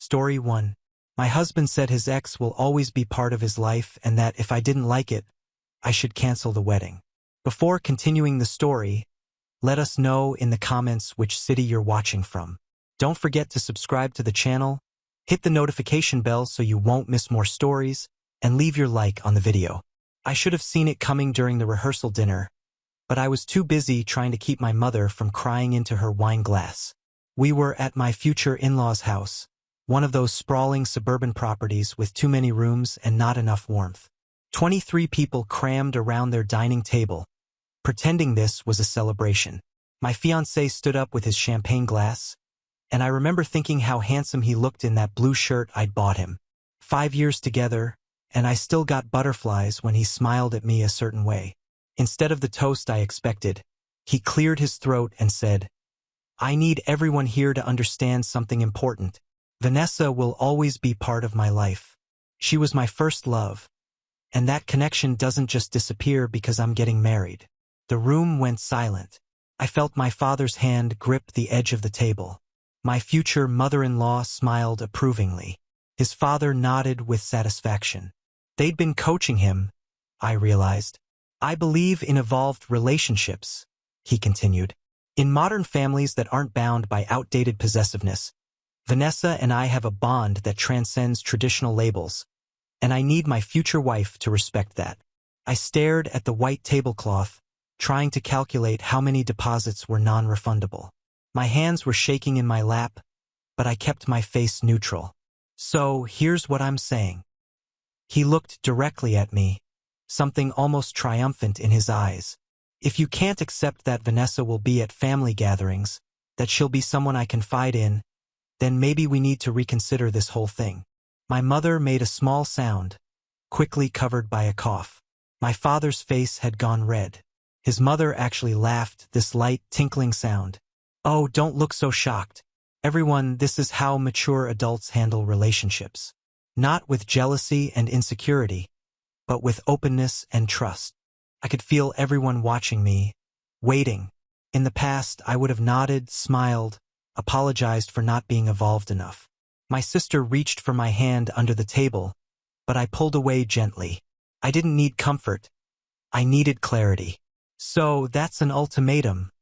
Story 1. My husband said his ex will always be part of his life and that if I didn't like it, I should cancel the wedding. Before continuing the story, let us know in the comments which city you're watching from. Don't forget to subscribe to the channel, hit the notification bell so you won't miss more stories, and leave your like on the video. I should have seen it coming during the rehearsal dinner, but I was too busy trying to keep my mother from crying into her wine glass. We were at my future in-laws' house, one of those sprawling suburban properties with too many rooms and not enough warmth. 23 people crammed around their dining table, pretending this was a celebration. My fiancé stood up with his champagne glass, and I remember thinking how handsome he looked in that blue shirt I'd bought him. 5 years together, and I still got butterflies when he smiled at me a certain way. Instead of the toast I expected, he cleared his throat and said, "I need everyone here to understand something important. Vanessa will always be part of my life. She was my first love, and that connection doesn't just disappear because I'm getting married." The room went silent. I felt my father's hand grip the edge of the table. My future mother-in-law smiled approvingly. His father nodded with satisfaction. They'd been coaching him, I realized. "I believe in evolved relationships," he continued. "In modern families that aren't bound by outdated possessiveness, Vanessa and I have a bond that transcends traditional labels, and I need my future wife to respect that." I stared at the white tablecloth, trying to calculate how many deposits were non-refundable. My hands were shaking in my lap, but I kept my face neutral. "So, here's what I'm saying." He looked directly at me, something almost triumphant in his eyes. "If you can't accept that Vanessa will be at family gatherings, that she'll be someone I confide in, then maybe we need to reconsider this whole thing." My mother made a small sound, quickly covered by a cough. My father's face had gone red. His mother actually laughed, this light, tinkling sound. "Oh, don't look so shocked. Everyone, this is how mature adults handle relationships. Not with jealousy and insecurity, but with openness and trust." I could feel everyone watching me, waiting. In the past, I would have nodded, smiled, apologized for not being evolved enough. My sister reached for my hand under the table, but I pulled away gently. I didn't need comfort. I needed clarity. "So that's an ultimatum,"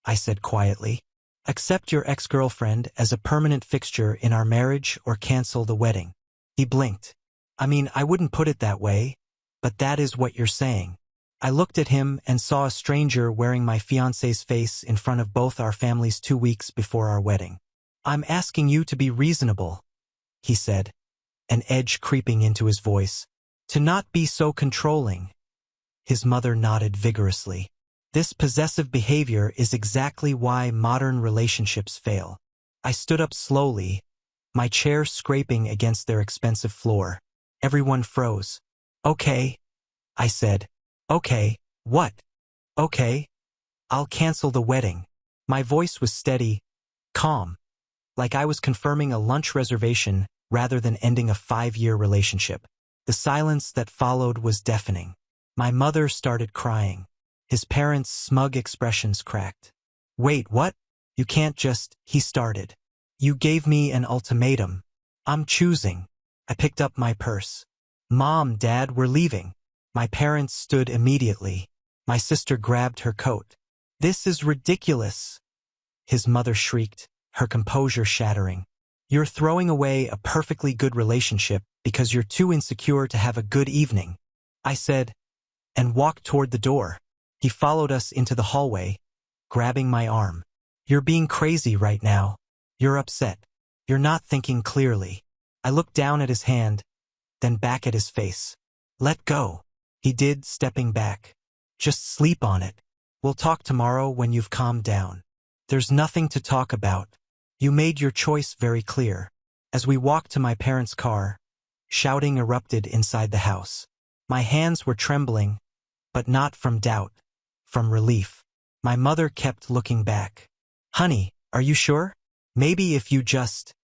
I said quietly. "Accept your ex-girlfriend as a permanent fixture in our marriage or cancel the wedding." He blinked. "I mean, I wouldn't put it that way, but that is what you're saying." I looked at him and saw a stranger wearing my fiancé's face in front of both our families 2 weeks before our wedding. "I'm asking you to be reasonable," he said, an edge creeping into his voice. "To not be so controlling." His mother nodded vigorously. "This possessive behavior is exactly why modern relationships fail." I stood up slowly, my chair scraping against their expensive floor. Everyone froze. "Okay," I said. "Okay, what?" "Okay, I'll cancel the wedding." My voice was steady, calm, like I was confirming a lunch reservation rather than ending a 5-year relationship. The silence that followed was deafening. My mother started crying. His parents' smug expressions cracked. "Wait, what? You can't just," he started. "You gave me an ultimatum. I'm choosing." I picked up my purse. "Mom, Dad, we're leaving." My parents stood immediately. My sister grabbed her coat. "This is ridiculous," his mother shrieked, her composure shattering. "You're throwing away a perfectly good relationship because you're too insecure to have a good evening," I said, and walked toward the door. He followed us into the hallway, grabbing my arm. "You're being crazy right now. You're upset. You're not thinking clearly." I looked down at his hand, then back at his face. "Let go." He did, stepping back. "Just sleep on it. We'll talk tomorrow when you've calmed down." "There's nothing to talk about. You made your choice very clear." As we walked to my parents' car, shouting erupted inside the house. My hands were trembling, but not from doubt, from relief. My mother kept looking back. "Honey, are you sure? Maybe if you just—"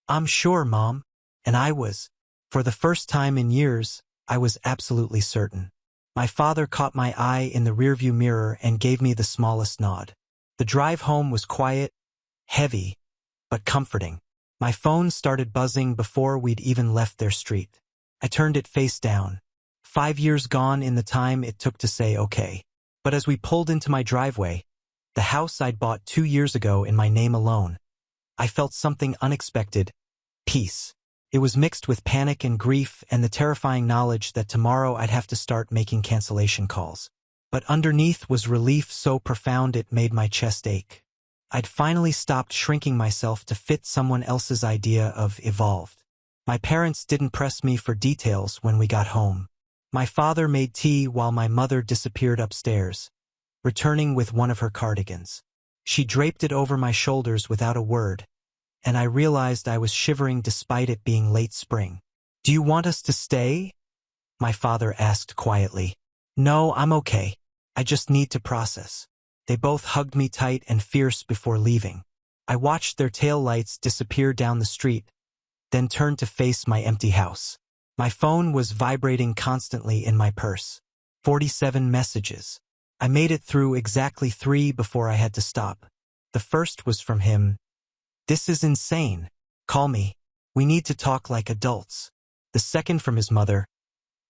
"I'm sure, Mom." And I was. For the first time in years, I was absolutely certain. My father caught my eye in the rearview mirror and gave me the smallest nod. The drive home was quiet, heavy, but comforting. My phone started buzzing before we'd even left their street. I turned it face down. 5 years gone in the time it took to say okay. But as we pulled into my driveway, the house I'd bought 2 years ago in my name alone, I felt something unexpected. Peace. It was mixed with panic and grief and the terrifying knowledge that tomorrow I'd have to start making cancellation calls. But underneath was relief so profound it made my chest ache. I'd finally stopped shrinking myself to fit someone else's idea of evolved. My parents didn't press me for details when we got home. My father made tea while my mother disappeared upstairs, returning with one of her cardigans. She draped it over my shoulders without a word, and I realized I was shivering despite it being late spring. "Do you want us to stay?" my father asked quietly. "No, I'm okay. I just need to process." They both hugged me tight and fierce before leaving. I watched their tail lights disappear down the street, then turned to face my empty house. My phone was vibrating constantly in my purse. 47 messages. I made it through exactly 3 before I had to stop. The first was from him. "This is insane. Call me. We need to talk like adults." The second from his mother.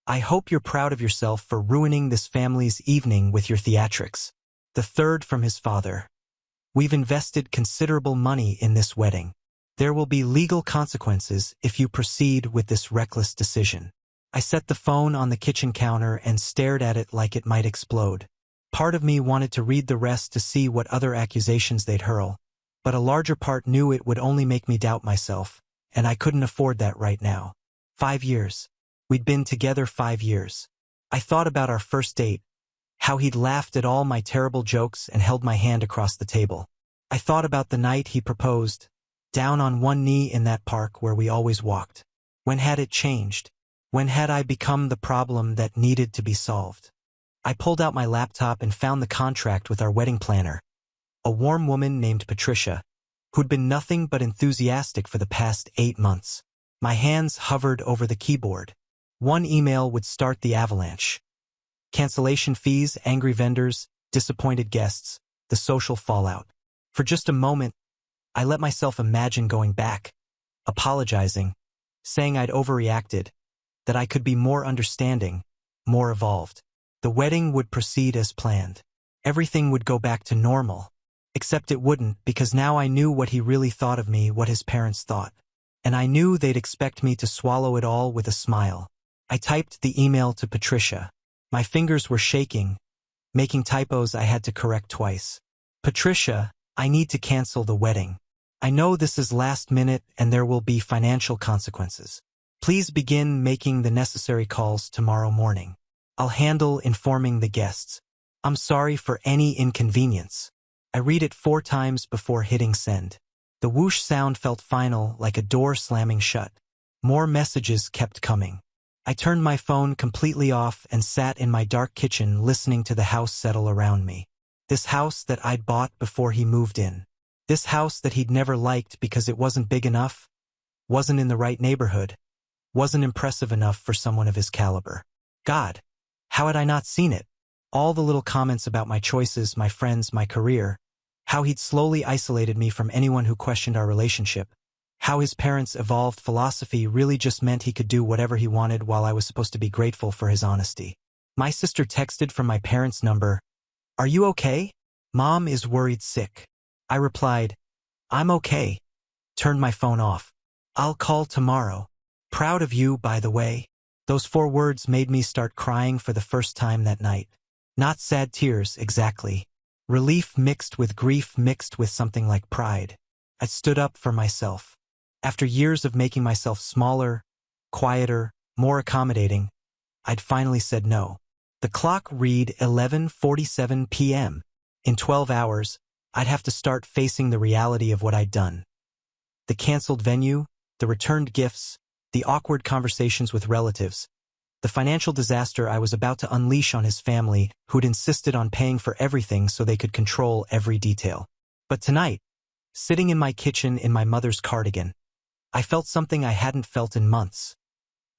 "I hope you're proud of yourself for ruining this family's evening with your theatrics." The third from his father. "We've invested considerable money in this wedding. There will be legal consequences if you proceed with this reckless decision." I set the phone on the kitchen counter and stared at it like it might explode. Part of me wanted to read the rest to see what other accusations they'd hurl, but a larger part knew it would only make me doubt myself, and I couldn't afford that right now. 5 years. We'd been together 5 years. I thought about our first date, how he'd laughed at all my terrible jokes and held my hand across the table. I thought about the night he proposed, down on one knee in that park where we always walked. When had it changed? When had I become the problem that needed to be solved? I pulled out my laptop and found the contract with our wedding planner, a warm woman named Patricia, who'd been nothing but enthusiastic for the past 8 months. My hands hovered over the keyboard. One email would start the avalanche. Cancellation fees, angry vendors, disappointed guests, the social fallout. For just a moment, I let myself imagine going back, apologizing, saying I'd overreacted, that I could be more understanding, more evolved. The wedding would proceed as planned. Everything would go back to normal. Except it wouldn't, because now I knew what he really thought of me, what his parents thought. And I knew they'd expect me to swallow it all with a smile. I typed the email to Patricia. My fingers were shaking, making typos I had to correct twice. "Patricia, I need to cancel the wedding. I know this is last minute and there will be financial consequences. Please begin making the necessary calls tomorrow morning. I'll handle informing the guests. I'm sorry for any inconvenience." I read it 4 times before hitting send. The whoosh sound felt final, like a door slamming shut. More messages kept coming. I turned my phone completely off and sat in my dark kitchen listening to the house settle around me. This house that I'd bought before he moved in. This house that he'd never liked because it wasn't big enough, wasn't in the right neighborhood, wasn't impressive enough for someone of his caliber. God, how had I not seen it? All the little comments about my choices, my friends, my career, how he'd slowly isolated me from anyone who questioned our relationship, how his parents' evolved philosophy really just meant he could do whatever he wanted while I was supposed to be grateful for his honesty. My sister texted from my parents' number, "Are you okay? Mom is worried sick." I replied, "I'm okay." Turned my phone off. "I'll call tomorrow. Proud of you, by the way." Those 4 words made me start crying for the first time that night. Not sad tears, exactly. Relief mixed with grief mixed with something like pride. I stood up for myself. After years of making myself smaller, quieter, more accommodating, I'd finally said no. The clock read 11:47 p.m. In 12 hours, I'd have to start facing the reality of what I'd done. The canceled venue, the returned gifts, the awkward conversations with relatives, the financial disaster I was about to unleash on his family, who'd insisted on paying for everything so they could control every detail. But tonight, sitting in my kitchen in my mother's cardigan, I felt something I hadn't felt in months.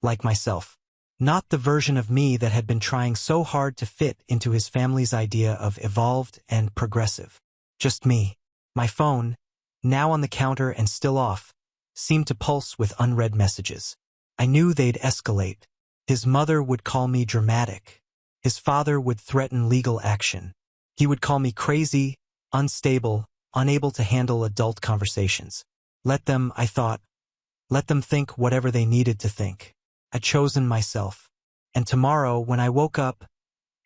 Like myself. Not the version of me that had been trying so hard to fit into his family's idea of evolved and progressive. Just me. My phone, now on the counter and still off, seemed to pulse with unread messages. I knew they'd escalate. His mother would call me dramatic. His father would threaten legal action. He would call me crazy, unstable, unable to handle adult conversations. Let them, I thought, let them think whatever they needed to think. I'd chosen myself. And tomorrow, when I woke up,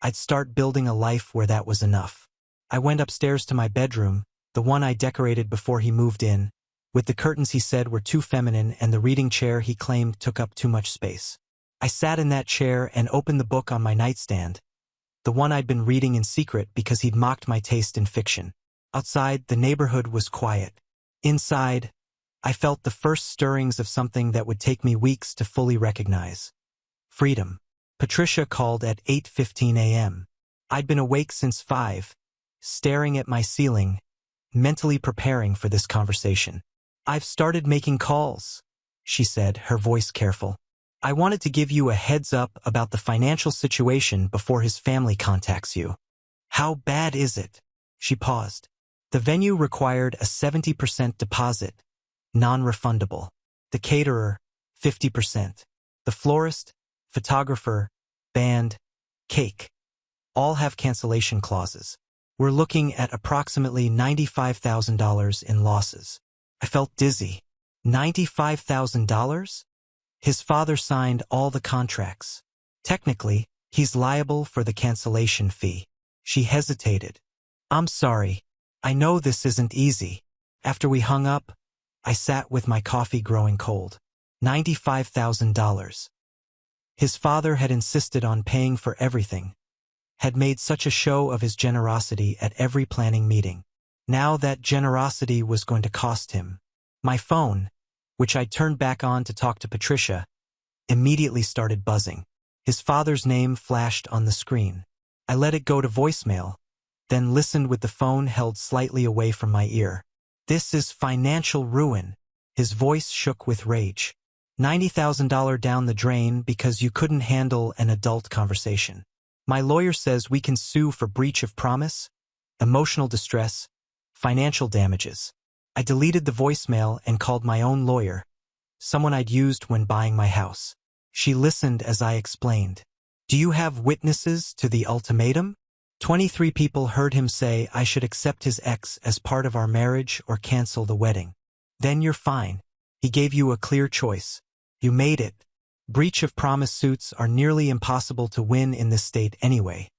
I'd start building a life where that was enough. I went upstairs to my bedroom, the one I decorated before he moved in, with the curtains he said were too feminine and the reading chair he claimed took up too much space. I sat in that chair and opened the book on my nightstand, the one I'd been reading in secret because he'd mocked my taste in fiction. Outside, the neighborhood was quiet. Inside, I felt the first stirrings of something that would take me weeks to fully recognize. Freedom. Patricia called at 8:15 a.m. I'd been awake since 5, staring at my ceiling, mentally preparing for this conversation. "I've started making calls," she said, her voice careful. "I wanted to give you a heads up about the financial situation before his family contacts you." "How bad is it?" She paused. "The venue required a 70% deposit, non-refundable. The caterer, 50%. The florist, photographer, band, cake. All have cancellation clauses. We're looking at approximately $95,000 in losses." I felt dizzy. $95,000? His father signed all the contracts. Technically, he's liable for the cancellation fee. She hesitated. "I'm sorry. I know this isn't easy." After we hung up, I sat with my coffee growing cold. $95,000. His father had insisted on paying for everything, had made such a show of his generosity at every planning meeting. Now that generosity was going to cost him. My phone, which I turned back on to talk to Patricia, immediately started buzzing. His father's name flashed on the screen. I let it go to voicemail, then listened with the phone held slightly away from my ear. "This is financial ruin." His voice shook with rage. $90,000 down the drain because you couldn't handle an adult conversation. "My lawyer says we can sue for breach of promise, emotional distress, financial damages." I deleted the voicemail and called my own lawyer, someone I'd used when buying my house. She listened as I explained. "Do you have witnesses to the ultimatum?" 23 people heard him say I should accept his ex as part of our marriage or cancel the wedding. "Then you're fine. He gave you a clear choice. You made it." Breach of promise suits are nearly impossible to win in this state anyway,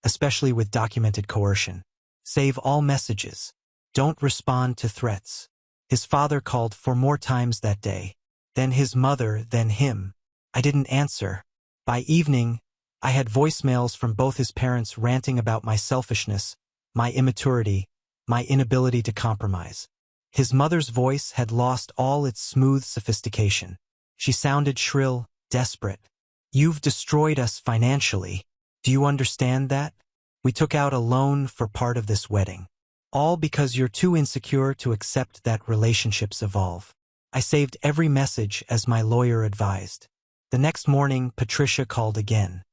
especially with documented coercion. Save all messages. Don't respond to threats. His father called 4 more times that day. Then his mother, then him. I didn't answer. By evening, I had voicemails from both his parents ranting about my selfishness, my immaturity, my inability to compromise. His mother's voice had lost all its smooth sophistication. She sounded shrill, desperate. "You've destroyed us financially. Do you understand that? We took out a loan for part of this wedding. All because you're too insecure to accept that relationships evolve." I saved every message as my lawyer advised. The next morning, Patricia called again.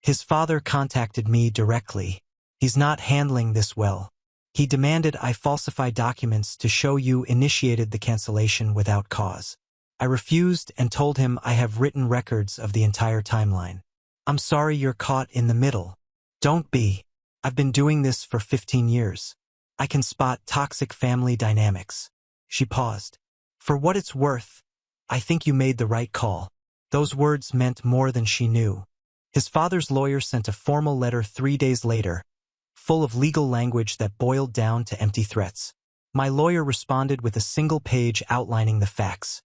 "His father contacted me directly. He's not handling this well. He demanded I falsify documents to show you initiated the cancellation without cause. I refused and told him I have written records of the entire timeline. I'm sorry you're caught in the middle. Don't be. I've been doing this for 15 years. I can spot toxic family dynamics." She paused. "For what it's worth, I think you made the right call." Those words meant more than she knew. His father's lawyer sent a formal letter 3 days later, full of legal language that boiled down to empty threats. My lawyer responded with a single page outlining the facts.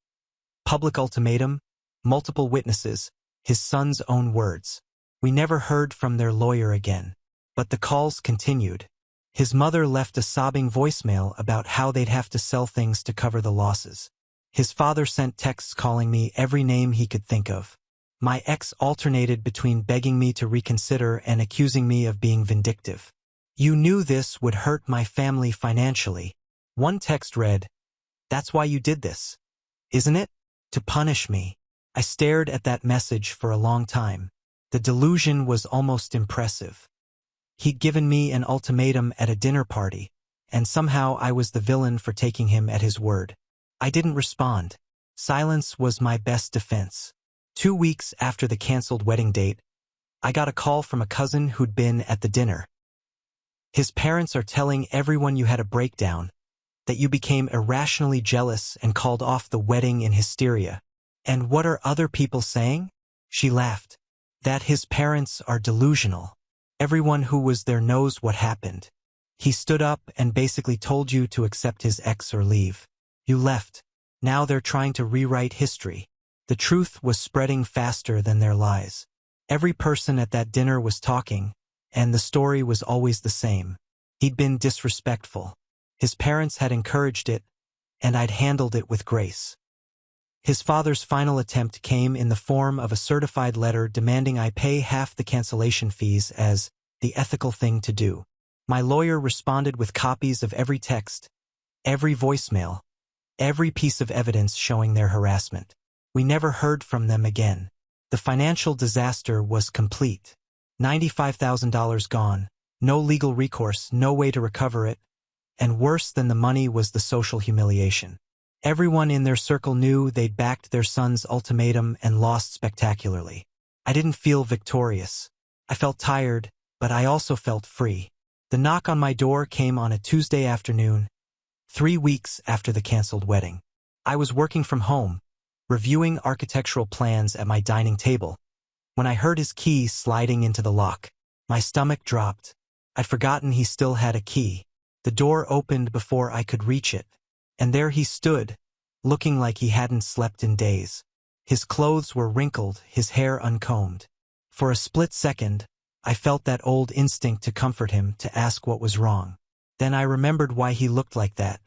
Public ultimatum, multiple witnesses, his son's own words. We never heard from their lawyer again. But the calls continued. His mother left a sobbing voicemail about how they'd have to sell things to cover the losses. His father sent texts calling me every name he could think of. My ex alternated between begging me to reconsider and accusing me of being vindictive. "You knew this would hurt my family financially." One text read, "That's why you did this, isn't it? To punish me." I stared at that message for a long time. The delusion was almost impressive. He'd given me an ultimatum at a dinner party, and somehow I was the villain for taking him at his word. I didn't respond. Silence was my best defense. 2 weeks after the canceled wedding date, I got a call from a cousin who'd been at the dinner. His parents are telling everyone you had a breakdown, that you became irrationally jealous and called off the wedding in hysteria. And what are other people saying? She laughed. That his parents are delusional. Everyone who was there knows what happened. He stood up and basically told you to accept his ex or leave. You left. Now they're trying to rewrite history. The truth was spreading faster than their lies. Every person at that dinner was talking, and the story was always the same. He'd been disrespectful. His parents had encouraged it, and I'd handled it with grace. His father's final attempt came in the form of a certified letter demanding I pay half the cancellation fees as the ethical thing to do. My lawyer responded with copies of every text, every voicemail, every piece of evidence showing their harassment. We never heard from them again. The financial disaster was complete. $95,000 gone, no legal recourse, no way to recover it, and worse than the money was the social humiliation. Everyone in their circle knew they'd backed their son's ultimatum and lost spectacularly. I didn't feel victorious. I felt tired, but I also felt free. The knock on my door came on a Tuesday afternoon, 3 weeks after the canceled wedding. I was working from home, reviewing architectural plans at my dining table, when I heard his key sliding into the lock. My stomach dropped. I'd forgotten he still had a key. The door opened before I could reach it, and there he stood, looking like he hadn't slept in days. His clothes were wrinkled, his hair uncombed. For a split second, I felt that old instinct to comfort him, to ask what was wrong. Then I remembered why he looked like that.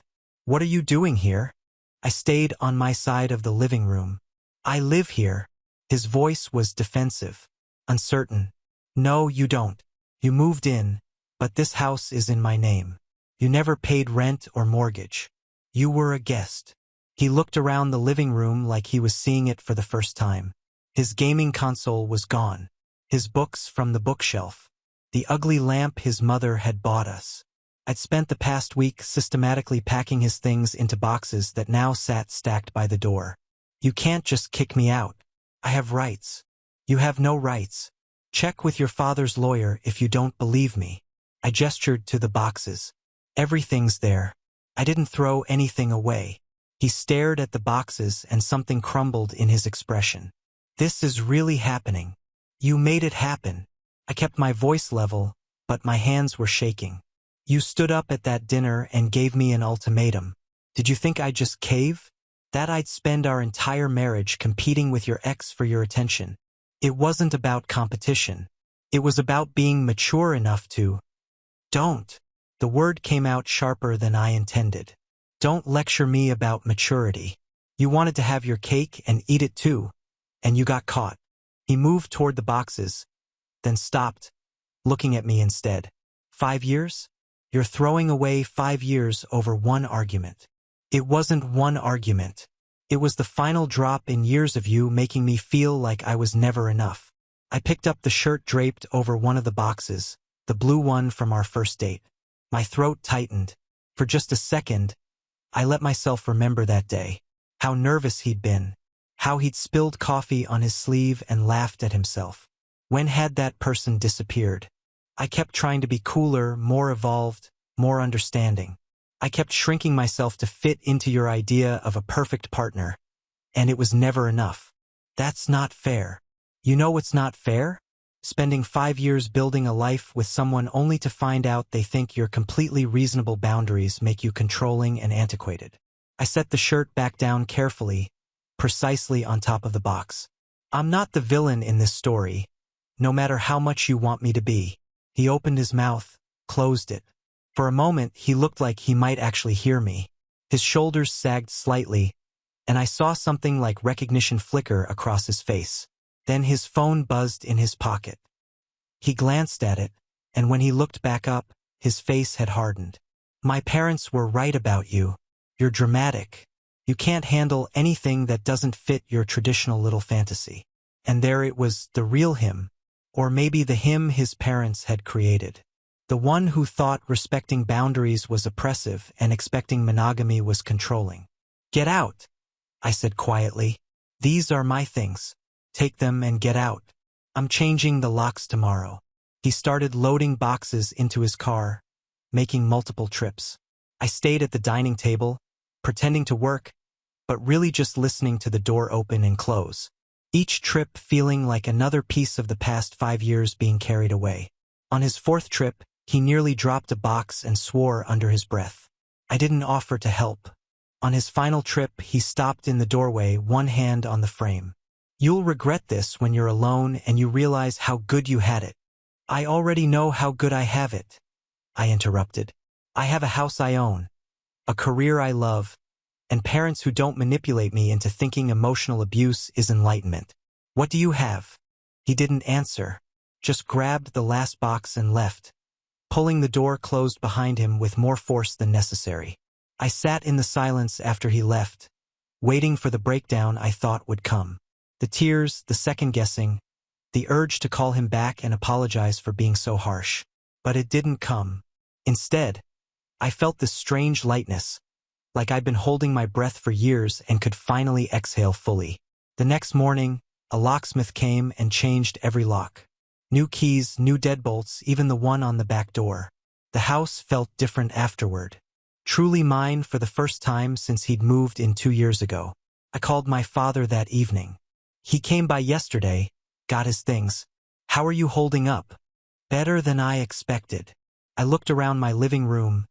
"What are you doing here?" I stayed on my side of the living room. "I live here." His voice was defensive, uncertain. "No, you don't. You moved in, but this house is in my name. You never paid rent or mortgage. You were a guest." He looked around the living room like he was seeing it for the first time. His gaming console was gone. His books from the bookshelf. The ugly lamp his mother had bought us. I'd spent the past week systematically packing his things into boxes that now sat stacked by the door. "You can't just kick me out. I have rights." "You have no rights. Check with your father's lawyer if you don't believe me." I gestured to the boxes. "Everything's there. I didn't throw anything away." He stared at the boxes and something crumbled in his expression. "This is really happening. You made it happen." I kept my voice level, but my hands were shaking. "You stood up at that dinner and gave me an ultimatum. Did you think I'd just cave? That I'd spend our entire marriage competing with your ex for your attention? It wasn't about competition. It was about being mature enough to—" "Don't." The word came out sharper than I intended. "Don't lecture me about maturity. You wanted to have your cake and eat it too, and you got caught." He moved toward the boxes, then stopped, looking at me instead. 5 years? You're throwing away 5 years over one argument." It wasn't one argument. It was the final drop in years of you making me feel like I was never enough. I picked up the shirt draped over one of the boxes, the blue one from our first date. My throat tightened. For just a second, I let myself remember that day. How nervous he'd been. How he'd spilled coffee on his sleeve and laughed at himself. When had that person disappeared? I kept trying to be cooler, more evolved, more understanding. I kept shrinking myself to fit into your idea of a perfect partner, and it was never enough. That's not fair. You know what's not fair? Spending 5 years building a life with someone only to find out they think your completely reasonable boundaries make you controlling and antiquated. I set the shirt back down carefully, precisely on top of the box. "I'm not the villain in this story, no matter how much you want me to be." He opened his mouth, closed it. For a moment, he looked like he might actually hear me. His shoulders sagged slightly, and I saw something like recognition flicker across his face. Then his phone buzzed in his pocket. He glanced at it, and when he looked back up, his face had hardened. "My parents were right about you. You're dramatic. You can't handle anything that doesn't fit your traditional little fantasy." And there it was, the real him, or maybe the him his parents had created. The one who thought respecting boundaries was oppressive and expecting monogamy was controlling. "Get out!" I said quietly. These are my things. Take them and get out. I'm changing the locks tomorrow. He started loading boxes into his car, making multiple trips. I stayed at the dining table, pretending to work, but really just listening to the door open and close. Each trip feeling like another piece of the past 5 years being carried away. On his 4th trip, he nearly dropped a box and swore under his breath. I didn't offer to help. On his final trip, he stopped in the doorway, one hand on the frame. You'll regret this when you're alone and you realize how good you had it. I already know how good I have it, I interrupted. I have a house I own, a career I love, and parents who don't manipulate me into thinking emotional abuse is enlightenment. What do you have? He didn't answer, just grabbed the last box and left, pulling the door closed behind him with more force than necessary. I sat in the silence after he left, waiting for the breakdown I thought would come. The tears, the second-guessing, the urge to call him back and apologize for being so harsh. But it didn't come. Instead, I felt this strange lightness, like I'd been holding my breath for years and could finally exhale fully. The next morning, a locksmith came and changed every lock. New keys, new deadbolts, even the one on the back door. The house felt different afterward. Truly mine for the first time since he'd moved in 2 years ago. I called my father that evening. He came by yesterday, got his things. How are you holding up? Better than I expected. I looked around my living room,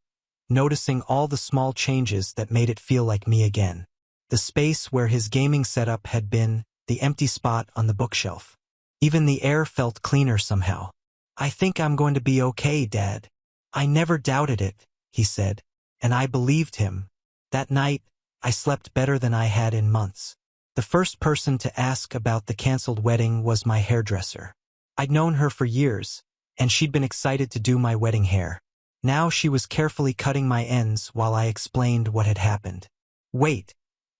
noticing all the small changes that made it feel like me again. The space where his gaming setup had been, the empty spot on the bookshelf. Even the air felt cleaner somehow. I think I'm going to be okay, Dad. I never doubted it, he said, and I believed him. That night, I slept better than I had in months. The first person to ask about the canceled wedding was my hairdresser. I'd known her for years, and she'd been excited to do my wedding hair. Now she was carefully cutting my ends while I explained what had happened. Wait,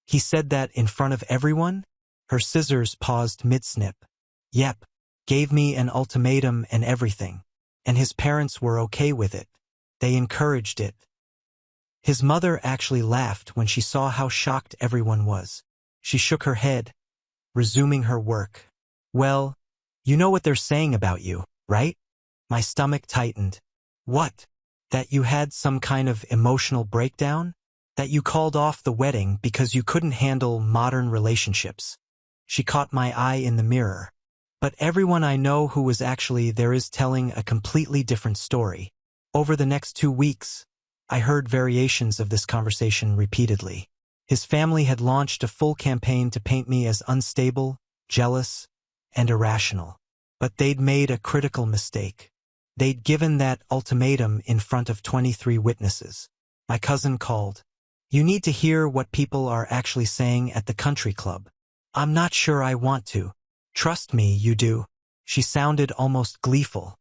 he said that in front of everyone? Her scissors paused mid-snip. Yep, gave me an ultimatum and everything. And his parents were okay with it. They encouraged it. His mother actually laughed when she saw how shocked everyone was. She shook her head, resuming her work. Well, you know what they're saying about you, right? My stomach tightened. What? That you had some kind of emotional breakdown? That you called off the wedding because you couldn't handle modern relationships? She caught my eye in the mirror. But everyone I know who was actually there is telling a completely different story. Over the next 2 weeks, I heard variations of this conversation repeatedly. His family had launched a full campaign to paint me as unstable, jealous, and irrational. But they'd made a critical mistake. They'd given that ultimatum in front of 23 witnesses. My cousin called. You need to hear what people are actually saying at the country club. I'm not sure I want to. Trust me, you do. She sounded almost gleeful.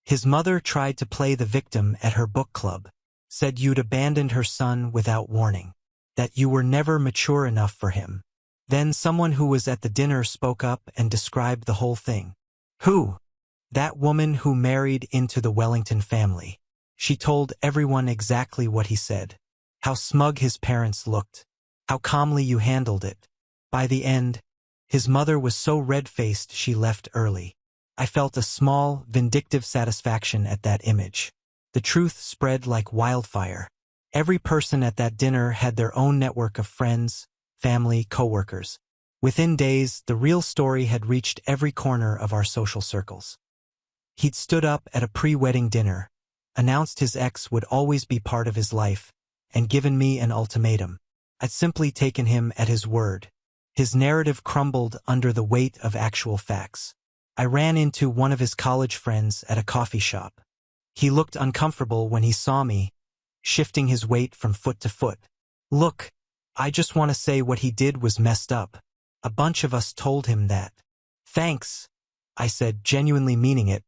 His mother tried to play the victim at her book club. Said you'd abandoned her son without warning. That you were never mature enough for him. Then someone who was at the dinner spoke up and described the whole thing. Who? That woman who married into the Wellington family. She told everyone exactly what he said. How smug his parents looked. How calmly you handled it. By the end, his mother was so red-faced she left early. I felt a small, vindictive satisfaction at that image. The truth spread like wildfire. Every person at that dinner had their own network of friends, family, coworkers. Within days, the real story had reached every corner of our social circles. He'd stood up at a pre-wedding dinner, announced his ex would always be part of his life, and given me an ultimatum. I'd simply taken him at his word. His narrative crumbled under the weight of actual facts. I ran into one of his college friends at a coffee shop. He looked uncomfortable when he saw me, shifting his weight from foot to foot. Look, I just want to say what he did was messed up. A bunch of us told him that. Thanks, I said, genuinely meaning it.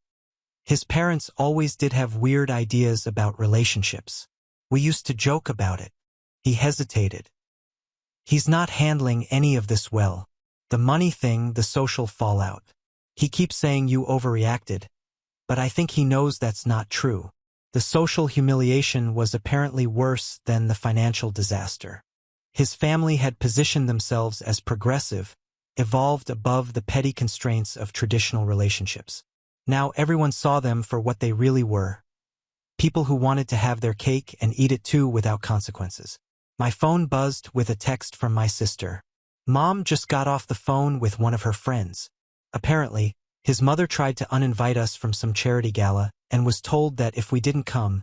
His parents always did have weird ideas about relationships. We used to joke about it. He hesitated. He's not handling any of this well. The money thing, the social fallout. He keeps saying you overreacted, but I think he knows that's not true. The social humiliation was apparently worse than the financial disaster. His family had positioned themselves as progressive, evolved above the petty constraints of traditional relationships. Now everyone saw them for what they really were, people who wanted to have their cake and eat it too without consequences. My phone buzzed with a text from my sister. Mom just got off the phone with one of her friends. Apparently, his mother tried to uninvite us from some charity gala and was told that if we didn't come,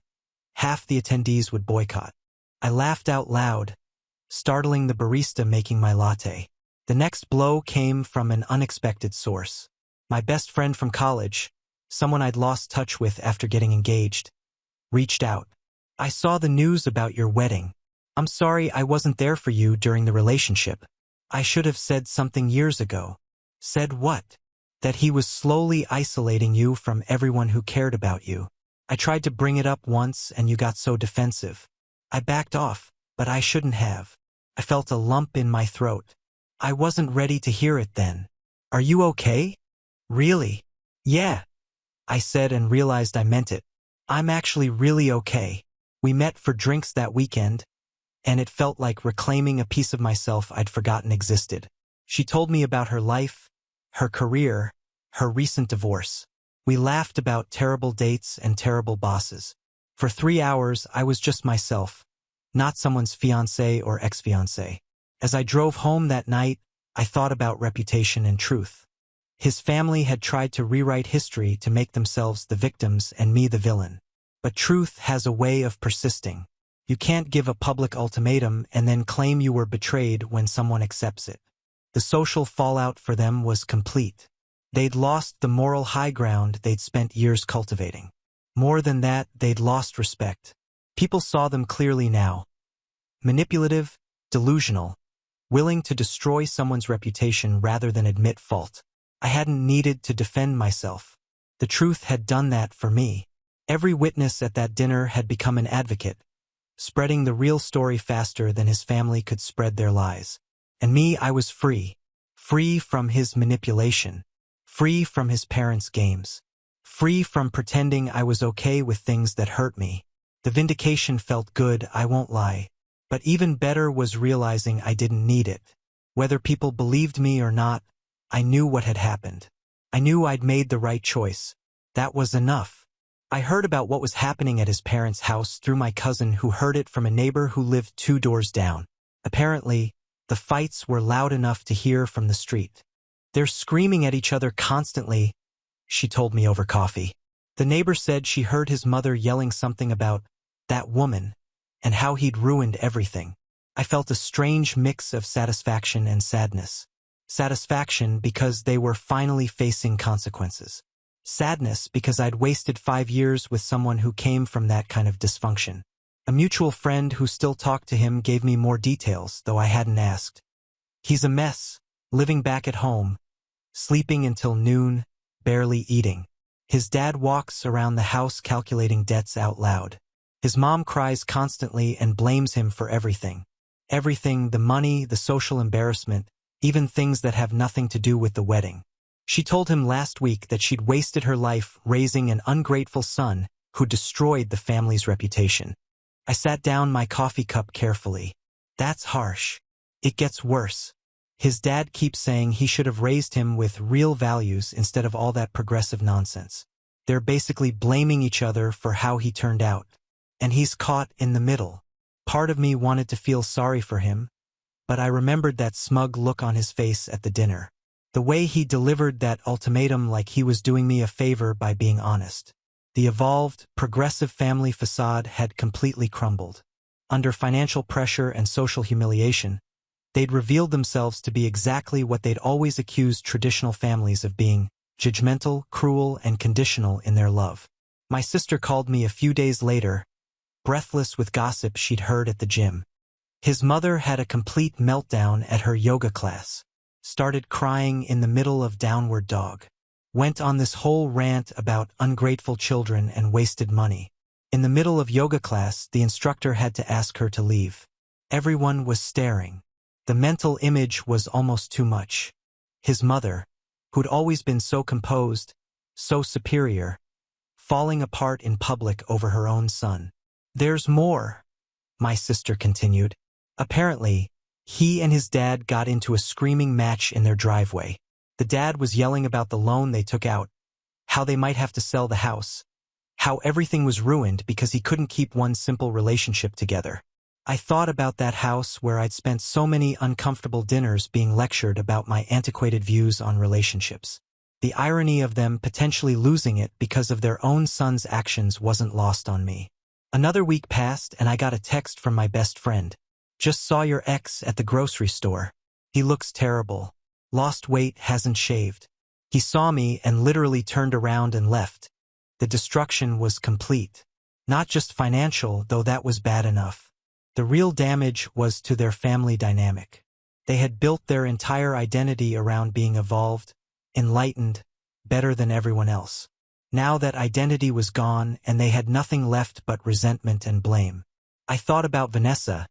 half the attendees would boycott. I laughed out loud, startling the barista making my latte. The next blow came from an unexpected source. My best friend from college, someone I'd lost touch with after getting engaged, reached out. I saw the news about your wedding. I'm sorry I wasn't there for you during the relationship. I should have said something years ago. Said what? That he was slowly isolating you from everyone who cared about you. I tried to bring it up once and you got so defensive. I backed off, but I shouldn't have. I felt a lump in my throat. I wasn't ready to hear it then. Are you okay? Really? Yeah, I said and realized I meant it. I'm actually really okay. We met for drinks that weekend, and it felt like reclaiming a piece of myself I'd forgotten existed. She told me about her life, her career, her recent divorce. We laughed about terrible dates and terrible bosses. For 3 hours, I was just myself, not someone's fiancé or ex-fiancé. As I drove home that night, I thought about reputation and truth. His family had tried to rewrite history to make themselves the victims and me the villain. But truth has a way of persisting. You can't give a public ultimatum and then claim you were betrayed when someone accepts it. The social fallout for them was complete. They'd lost the moral high ground they'd spent years cultivating. More than that, they'd lost respect. People saw them clearly now. Manipulative, delusional, willing to destroy someone's reputation rather than admit fault. I hadn't needed to defend myself. The truth had done that for me. Every witness at that dinner had become an advocate, spreading the real story faster than his family could spread their lies. And me, I was free. Free from his manipulation. Free from his parents' games. Free from pretending I was okay with things that hurt me. The vindication felt good, I won't lie. But even better was realizing I didn't need it. Whether people believed me or not, I knew what had happened. I knew I'd made the right choice. That was enough. I heard about what was happening at his parents' house through my cousin who heard it from a neighbor who lived 2 doors down. Apparently, the fights were loud enough to hear from the street. They're screaming at each other constantly, she told me over coffee. The neighbor said she heard his mother yelling something about that woman and how he'd ruined everything. I felt a strange mix of satisfaction and sadness. Satisfaction because they were finally facing consequences. Sadness because I'd wasted 5 years with someone who came from that kind of dysfunction. A mutual friend who still talked to him gave me more details, though I hadn't asked. He's a mess, living back at home, sleeping until noon, barely eating. His dad walks around the house calculating debts out loud. His mom cries constantly and blames him for everything. Everything, the money, the social embarrassment, even things that have nothing to do with the wedding. She told him last week that she'd wasted her life raising an ungrateful son who destroyed the family's reputation. I sat down my coffee cup carefully. That's harsh. It gets worse. His dad keeps saying he should have raised him with real values instead of all that progressive nonsense. They're basically blaming each other for how he turned out. And he's caught in the middle. Part of me wanted to feel sorry for him, but I remembered that smug look on his face at the dinner. The way he delivered that ultimatum like he was doing me a favor by being honest. The evolved, progressive family facade had completely crumbled. Under financial pressure and social humiliation, they'd revealed themselves to be exactly what they'd always accused traditional families of being: judgmental, cruel, and conditional in their love. My sister called me a few days later, breathless with gossip she'd heard at the gym. His mother had a complete meltdown at her yoga class. Started crying in the middle of Downward Dog. Went on this whole rant about ungrateful children and wasted money. In the middle of yoga class, the instructor had to ask her to leave. Everyone was staring. The mental image was almost too much. His mother, who'd always been so composed, so superior, falling apart in public over her own son. There's more, my sister continued. Apparently, He and his dad got into a screaming match in their driveway. The dad was yelling about the loan they took out, how they might have to sell the house, how everything was ruined because he couldn't keep one simple relationship together. I thought about that house where I'd spent so many uncomfortable dinners being lectured about my antiquated views on relationships. The irony of them potentially losing it because of their own son's actions wasn't lost on me. Another week passed and I got a text from my best friend. Just saw your ex at the grocery store. He looks terrible. Lost weight, hasn't shaved. He saw me and literally turned around and left. The destruction was complete. Not just financial, though that was bad enough. The real damage was to their family dynamic. They had built their entire identity around being evolved, enlightened, better than everyone else. Now that identity was gone and they had nothing left but resentment and blame. I thought about Vanessa,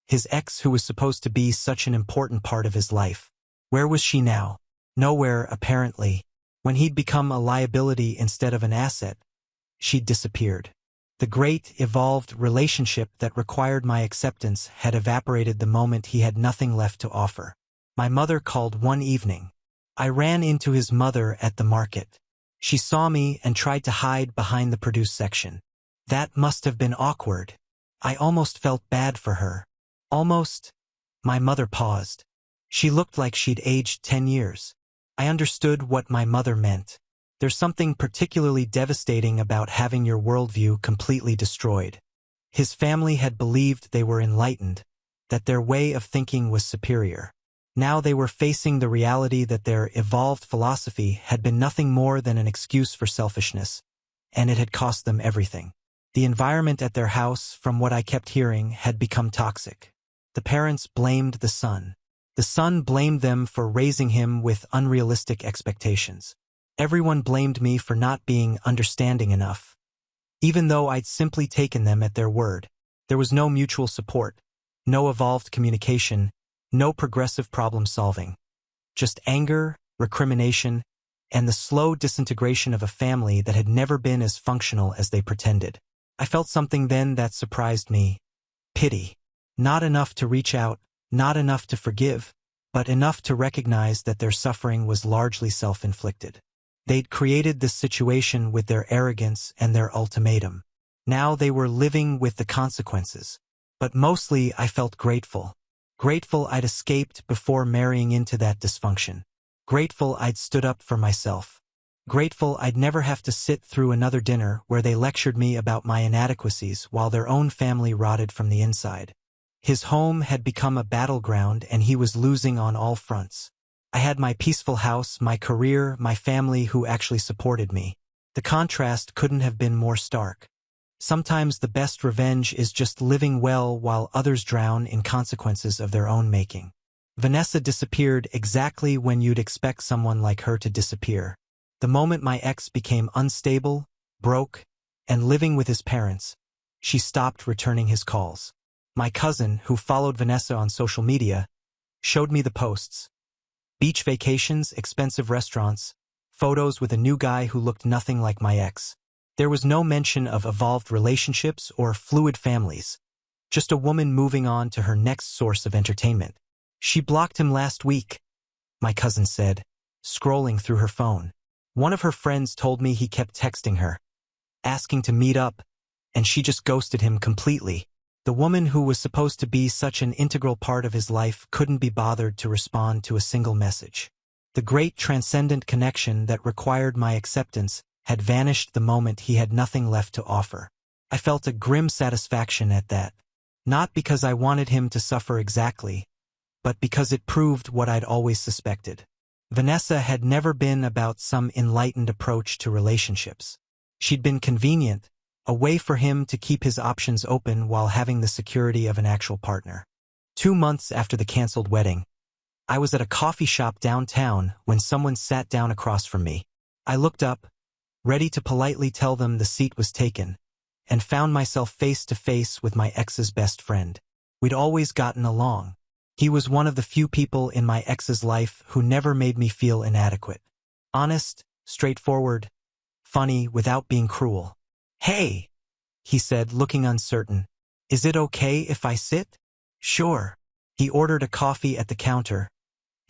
his ex who was supposed to be such an important part of his life. Where was she now? Nowhere, apparently. When he'd become a liability instead of an asset, she'd disappeared. The great, evolved relationship that required my acceptance had evaporated the moment he had nothing left to offer. My mother called one evening. I ran into his mother at the market. She saw me and tried to hide behind the produce section. That must have been awkward. I almost felt bad for her. Almost. My mother paused. She looked like she'd aged 10 years. I understood what my mother meant. There's something particularly devastating about having your worldview completely destroyed. His family had believed they were enlightened, that their way of thinking was superior. Now they were facing the reality that their evolved philosophy had been nothing more than an excuse for selfishness, and it had cost them everything. The environment at their house, from what I kept hearing, had become toxic. The parents blamed the son. The son blamed them for raising him with unrealistic expectations. Everyone blamed me for not being understanding enough. Even though I'd simply taken them at their word, there was no mutual support, no evolved communication, no progressive problem solving. Just anger, recrimination, and the slow disintegration of a family that had never been as functional as they pretended. I felt something then that surprised me. Pity. Not enough to reach out, not enough to forgive, but enough to recognize that their suffering was largely self-inflicted. They'd created this situation with their arrogance and their ultimatum. Now they were living with the consequences. But mostly I felt grateful. Grateful I'd escaped before marrying into that dysfunction. Grateful I'd stood up for myself. Grateful I'd never have to sit through another dinner where they lectured me about my inadequacies while their own family rotted from the inside. His home had become a battleground and he was losing on all fronts. I had my peaceful house, my career, my family who actually supported me. The contrast couldn't have been more stark. Sometimes the best revenge is just living well while others drown in consequences of their own making. Vanessa disappeared exactly when you'd expect someone like her to disappear. The moment my ex became unstable, broke, and living with his parents, she stopped returning his calls. My cousin, who followed Vanessa on social media, showed me the posts. Beach vacations, expensive restaurants, photos with a new guy who looked nothing like my ex. There was no mention of evolved relationships or fluid families, just a woman moving on to her next source of entertainment. She blocked him last week, my cousin said, scrolling through her phone. One of her friends told me he kept texting her, asking to meet up, and she just ghosted him completely. The woman who was supposed to be such an integral part of his life couldn't be bothered to respond to a single message. The great transcendent connection that required my acceptance had vanished the moment he had nothing left to offer. I felt a grim satisfaction at that, not because I wanted him to suffer exactly, but because it proved what I'd always suspected. Vanessa had never been about some enlightened approach to relationships. She'd been convenient, a way for him to keep his options open while having the security of an actual partner. 2 months after the canceled wedding, I was at a coffee shop downtown when someone sat down across from me. I looked up, ready to politely tell them the seat was taken, and found myself face to face with my ex's best friend. We'd always gotten along. He was one of the few people in my ex's life who never made me feel inadequate. Honest, straightforward, funny without being cruel. "Hey," he said, looking uncertain. "Is it okay if I sit?" "Sure," He ordered a coffee at the counter,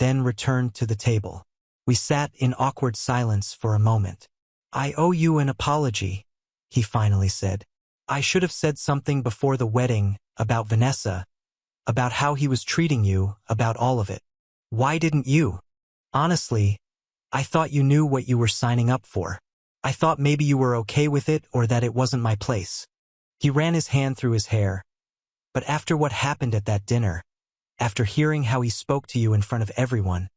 then returned to the table. We sat in awkward silence for a moment. "I owe you an apology," he finally said. "I should have said something before the wedding, about Vanessa, about how he was treating you, about all of it." "Why didn't you?" "Honestly, I thought you knew what you were signing up for. I thought maybe you were okay with it or that it wasn't my place." He ran his hand through his hair. "But after what happened at that dinner, after hearing how he spoke to you in front of everyone,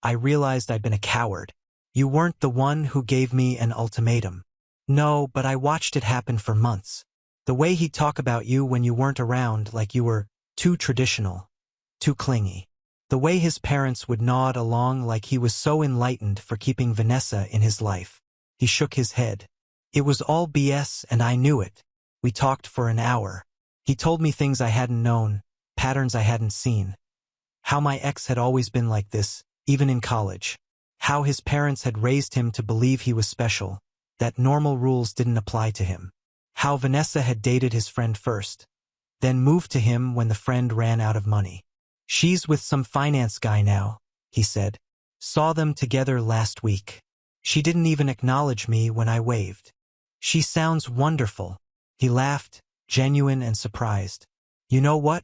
I realized I'd been a coward. You weren't the one who gave me an ultimatum." "No, but I watched it happen for months. The way he'd talk about you when you weren't around, like you were too traditional, too clingy. The way his parents would nod along like he was so enlightened for keeping Vanessa in his life." He shook his head. "It was all BS and I knew it. We talked for an hour. He told me things I hadn't known, patterns I hadn't seen. How my ex had always been like this, even in college. How his parents had raised him to believe he was special, that normal rules didn't apply to him. How Vanessa had dated his friend first, then moved to him when the friend ran out of money. She's with some finance guy now," he said. "Saw them together last week. She didn't even acknowledge me when I waved. She sounds wonderful." He laughed, genuine and surprised. "You know what?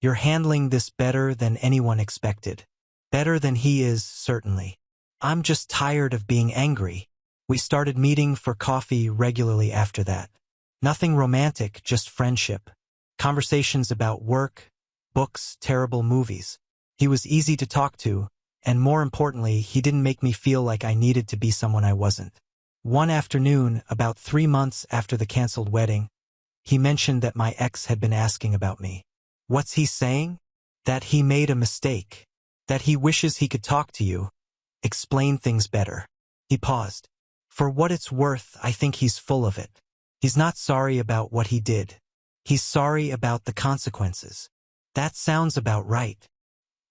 You're handling this better than anyone expected. Better than he is, certainly. I'm just tired of being angry." We started meeting for coffee regularly after that. Nothing romantic, just friendship. Conversations about work, books, terrible movies. He was easy to talk to, and more importantly, he didn't make me feel like I needed to be someone I wasn't. One afternoon, about 3 months after the canceled wedding, he mentioned that my ex had been asking about me. "What's he saying?" "That he made a mistake. That he wishes he could talk to you, explain things better." He paused. "For what it's worth, I think he's full of it. He's not sorry about what he did. He's sorry about the consequences." "That sounds about right."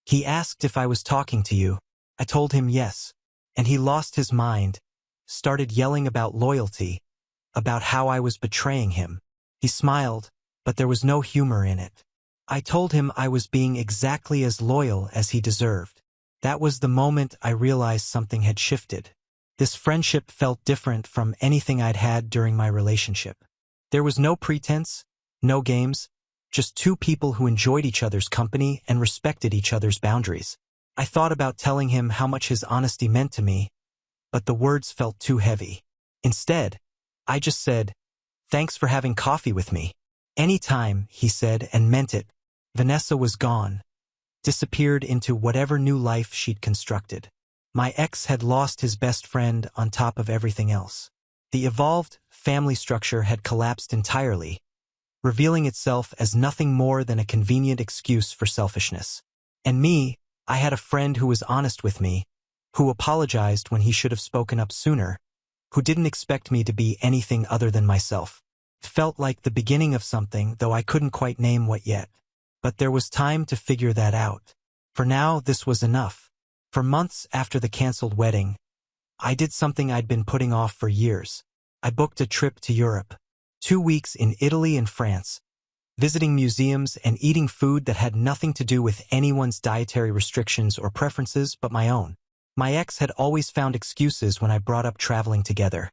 "He asked if I was talking to you. I told him yes. And he lost his mind, started yelling about loyalty, about how I was betraying him." He smiled, but there was no humor in it. "I told him I was being exactly as loyal as he deserved." That was the moment I realized something had shifted. This friendship felt different from anything I'd had during my relationship. There was no pretense, no games, just two people who enjoyed each other's company and respected each other's boundaries. I thought about telling him how much his honesty meant to me, but the words felt too heavy. Instead, I just said, "Thanks for having coffee with me." "Anytime," he said, and meant it. Vanessa was gone, disappeared into whatever new life she'd constructed. My ex had lost his best friend on top of everything else. The evolved family structure had collapsed entirely, revealing itself as nothing more than a convenient excuse for selfishness. And me, I had a friend who was honest with me, who apologized when he should have spoken up sooner, who didn't expect me to be anything other than myself. It felt like the beginning of something, though I couldn't quite name what yet. But there was time to figure that out. For now, this was enough. For months after the canceled wedding, I did something I'd been putting off for years. I booked a trip to Europe. 2 weeks in Italy and France, visiting museums and eating food that had nothing to do with anyone's dietary restrictions or preferences but my own. My ex had always found excuses when I brought up traveling together.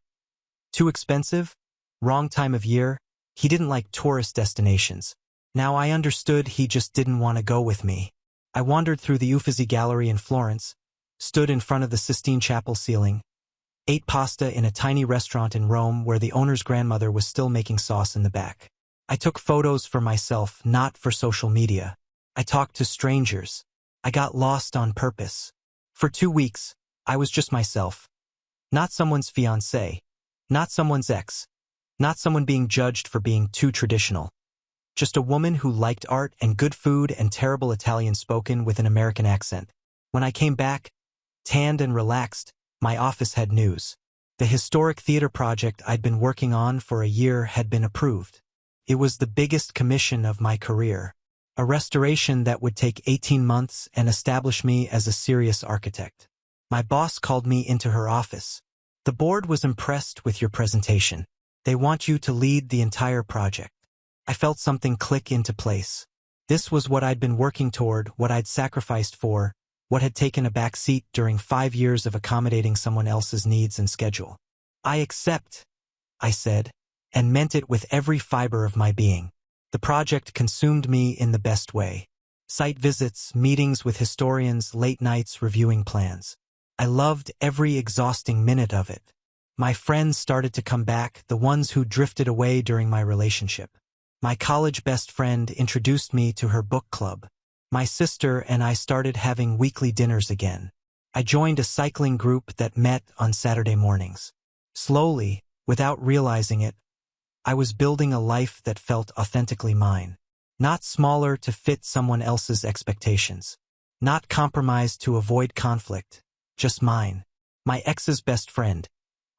Too expensive? Wrong time of year? He didn't like tourist destinations. Now I understood he just didn't want to go with me. I wandered through the Uffizi Gallery in Florence, stood in front of the Sistine Chapel ceiling, ate pasta in a tiny restaurant in Rome where the owner's grandmother was still making sauce in the back. I took photos for myself, not for social media. I talked to strangers. I got lost on purpose. For 2 weeks, I was just myself. Not someone's fiancé, not someone's ex, not someone being judged for being too traditional. Just a woman who liked art and good food and terrible Italian spoken with an American accent. When I came back, tanned and relaxed, my office had news. The historic theater project I'd been working on for a year had been approved. It was the biggest commission of my career. A restoration that would take 18 months and establish me as a serious architect. My boss called me into her office. "The board was impressed with your presentation. They want you to lead the entire project." I felt something click into place. This was what I'd been working toward, what I'd sacrificed for, what had taken a back seat during 5 years of accommodating someone else's needs and schedule. I accept, I said, and meant it with every fiber of my being. The project consumed me in the best way. Site visits, meetings with historians, late nights reviewing plans. I loved every exhausting minute of it. My friends started to come back, the ones who drifted away during my relationship. My college best friend introduced me to her book club. My sister and I started having weekly dinners again. I joined a cycling group that met on Saturday mornings. Slowly, without realizing it, I was building a life that felt authentically mine. Not smaller to fit someone else's expectations. Not compromised to avoid conflict. Just mine. My ex's best friend,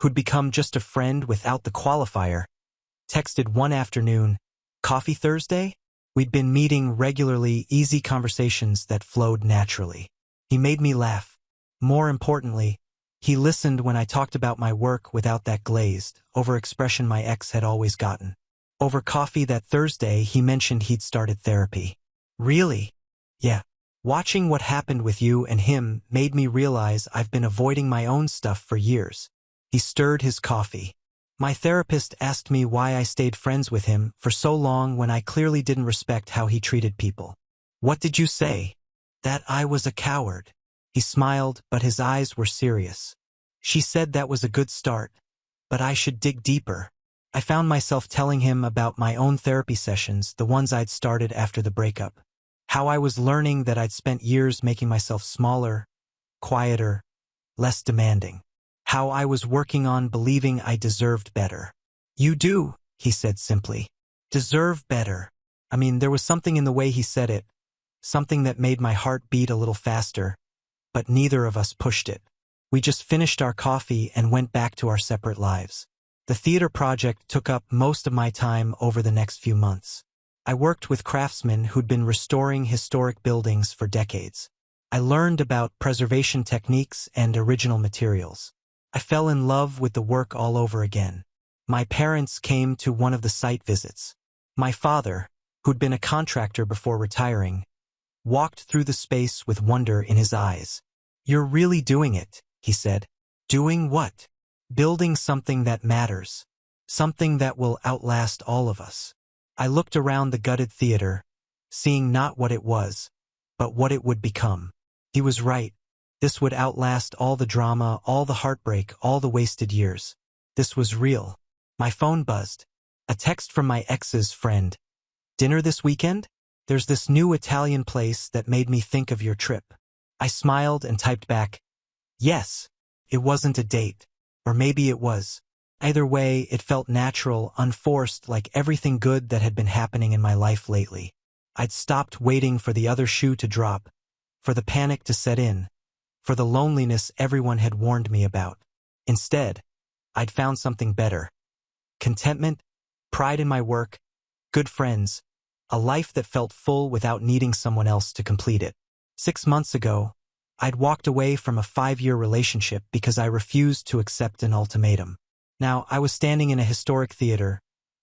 who'd become just a friend without the qualifier, texted one afternoon, "Coffee Thursday?" We'd been meeting regularly, easy conversations that flowed naturally. He made me laugh. More importantly, he listened when I talked about my work without that glazed overexpression my ex had always gotten. Over coffee that Thursday, he mentioned he'd started therapy. Really? Yeah. Watching what happened with you and him made me realize I've been avoiding my own stuff for years. He stirred his coffee. My therapist asked me why I stayed friends with him for so long when I clearly didn't respect how he treated people. What did you say? That I was a coward. He smiled, but his eyes were serious. She said that was a good start, but I should dig deeper. I found myself telling him about my own therapy sessions, the ones I'd started after the breakup. How I was learning that I'd spent years making myself smaller, quieter, less demanding. How I was working on believing I deserved better. You do, he said simply. Deserve better. I mean, there was something in the way he said it, something that made my heart beat a little faster, but neither of us pushed it. We just finished our coffee and went back to our separate lives. The theater project took up most of my time over the next few months. I worked with craftsmen who'd been restoring historic buildings for decades. I learned about preservation techniques and original materials. I fell in love with the work all over again. My parents came to one of the site visits. My father, who'd been a contractor before retiring, walked through the space with wonder in his eyes. "You're really doing it," he said. "Doing what?" "Building something that matters. Something that will outlast all of us." I looked around the gutted theater, seeing not what it was, but what it would become. He was right. This would outlast all the drama, all the heartbreak, all the wasted years. This was real. My phone buzzed. A text from my ex's friend. "Dinner this weekend? There's this new Italian place that made me think of your trip." I smiled and typed back, "Yes." It wasn't a date. Or maybe it was. Either way, it felt natural, unforced, like everything good that had been happening in my life lately. I'd stopped waiting for the other shoe to drop, for the panic to set in, for the loneliness everyone had warned me about. Instead, I'd found something better. Contentment, pride in my work, good friends, a life that felt full without needing someone else to complete it. 6 months ago, I'd walked away from a 5-year relationship because I refused to accept an ultimatum. Now, I was standing in a historic theater,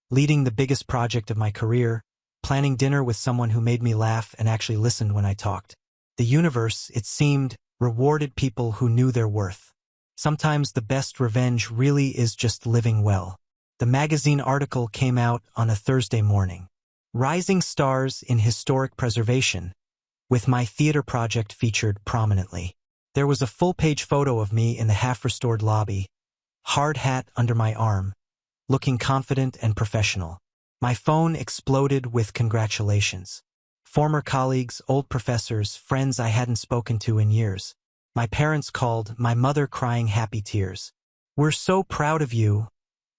leading the biggest project of my career, planning dinner with someone who made me laugh and actually listened when I talked. The universe, it seemed, rewarded people who knew their worth. Sometimes the best revenge really is just living well. The magazine article came out on a Thursday morning. Rising Stars in Historic Preservation, with my theater project featured prominently. There was a full-page photo of me in the half-restored lobby, hard hat under my arm, looking confident and professional. My phone exploded with congratulations. Former colleagues, old professors, friends I hadn't spoken to in years. My parents called, my mother crying happy tears. "We're so proud of you,"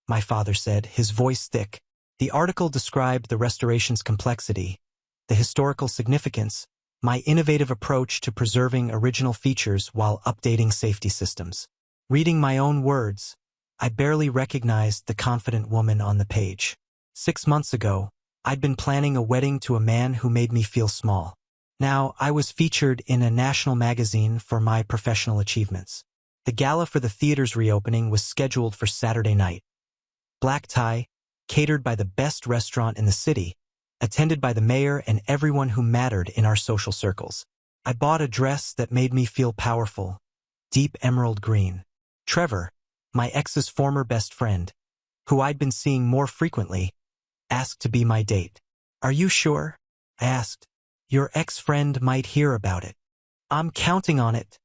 my father said, his voice thick. The article described the restoration's complexity, the historical significance, my innovative approach to preserving original features while updating safety systems. Reading my own words, I barely recognized the confident woman on the page. 6 months ago, I'd been planning a wedding to a man who made me feel small. Now, I was featured in a national magazine for my professional achievements. The gala for the theater's reopening was scheduled for Saturday night. Black tie, catered by the best restaurant in the city, attended by the mayor and everyone who mattered in our social circles. I bought a dress that made me feel powerful, deep emerald green. Trevor, my ex's former best friend, who I'd been seeing more frequently, asked to be my date. "Are you sure?" I asked. "Your ex-friend might hear about it." "I'm counting on it,"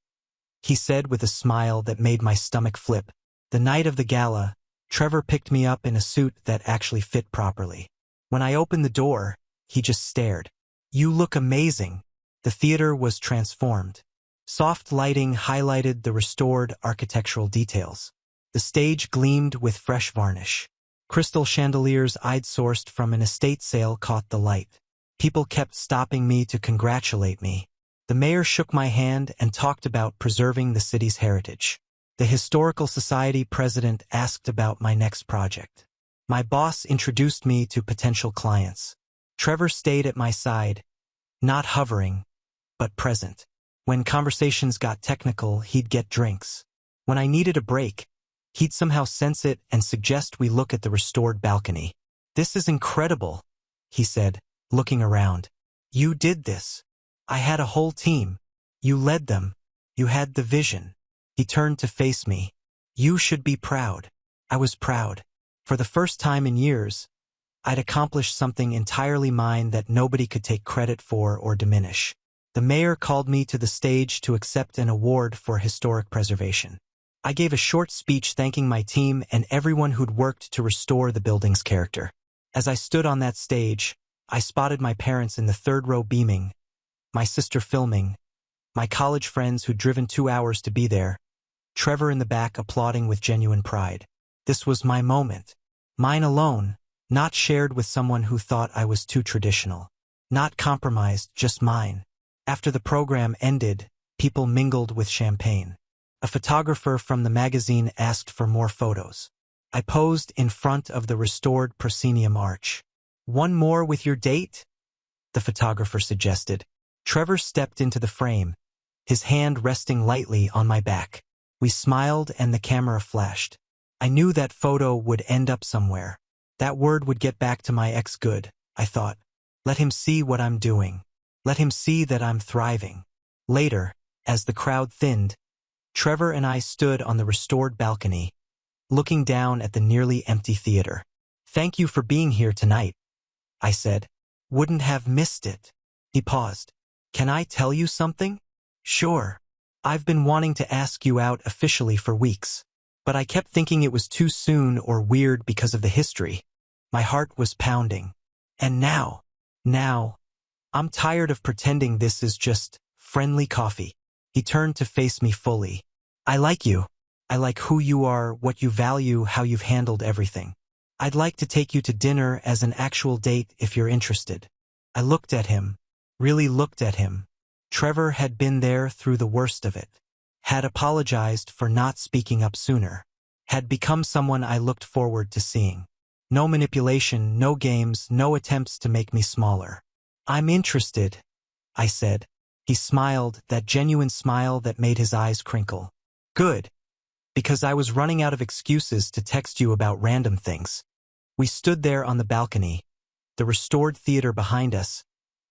he said with a smile that made my stomach flip. The night of the gala, Trevor picked me up in a suit that actually fit properly. When I opened the door, he just stared. "You look amazing." The theater was transformed. Soft lighting highlighted the restored architectural details. The stage gleamed with fresh varnish. Crystal chandeliers I'd sourced from an estate sale caught the light. People kept stopping me to congratulate me. The mayor shook my hand and talked about preserving the city's heritage. The Historical Society president asked about my next project. My boss introduced me to potential clients. Trevor stayed at my side, not hovering, but present. When conversations got technical, he'd get drinks. When I needed a break, he'd somehow sense it and suggest we look at the restored balcony. "This is incredible," he said, looking around. "You did this. I had a whole team. You led them. You had the vision." He turned to face me. "You should be proud." I was proud. For the first time in years, I'd accomplished something entirely mine that nobody could take credit for or diminish. The mayor called me to the stage to accept an award for historic preservation. I gave a short speech thanking my team and everyone who'd worked to restore the building's character. As I stood on that stage, I spotted my parents in the third row beaming, my sister filming, my college friends who'd driven 2 hours to be there, Trevor in the back applauding with genuine pride. This was my moment. Mine alone, not shared with someone who thought I was too traditional. Not compromised, just mine. After the program ended, people mingled with champagne. A photographer from the magazine asked for more photos. I posed in front of the restored proscenium arch. "One more with your date?" the photographer suggested. Trevor stepped into the frame, his hand resting lightly on my back. We smiled and the camera flashed. I knew that photo would end up somewhere. That word would get back to my ex good, I thought. Let him see what I'm doing. Let him see that I'm thriving. Later, as the crowd thinned, Trevor and I stood on the restored balcony, looking down at the nearly empty theater. "Thank you for being here tonight," I said. "Wouldn't have missed it." He paused. "Can I tell you something?" "Sure. I've been wanting to ask you out officially for weeks, but I kept thinking it was too soon or weird because of the history." My heart was pounding. "And now, I'm tired of pretending this is just friendly coffee." He turned to face me fully. "I like you. I like who you are, what you value, how you've handled everything. I'd like to take you to dinner as an actual date if you're interested." I looked at him, really looked at him. Trevor had been there through the worst of it, had apologized for not speaking up sooner, had become someone I looked forward to seeing. No manipulation, no games, no attempts to make me smaller. "I'm interested," I said. He smiled, that genuine smile that made his eyes crinkle. "Good, because I was running out of excuses to text you about random things." We stood there on the balcony, the restored theater behind us,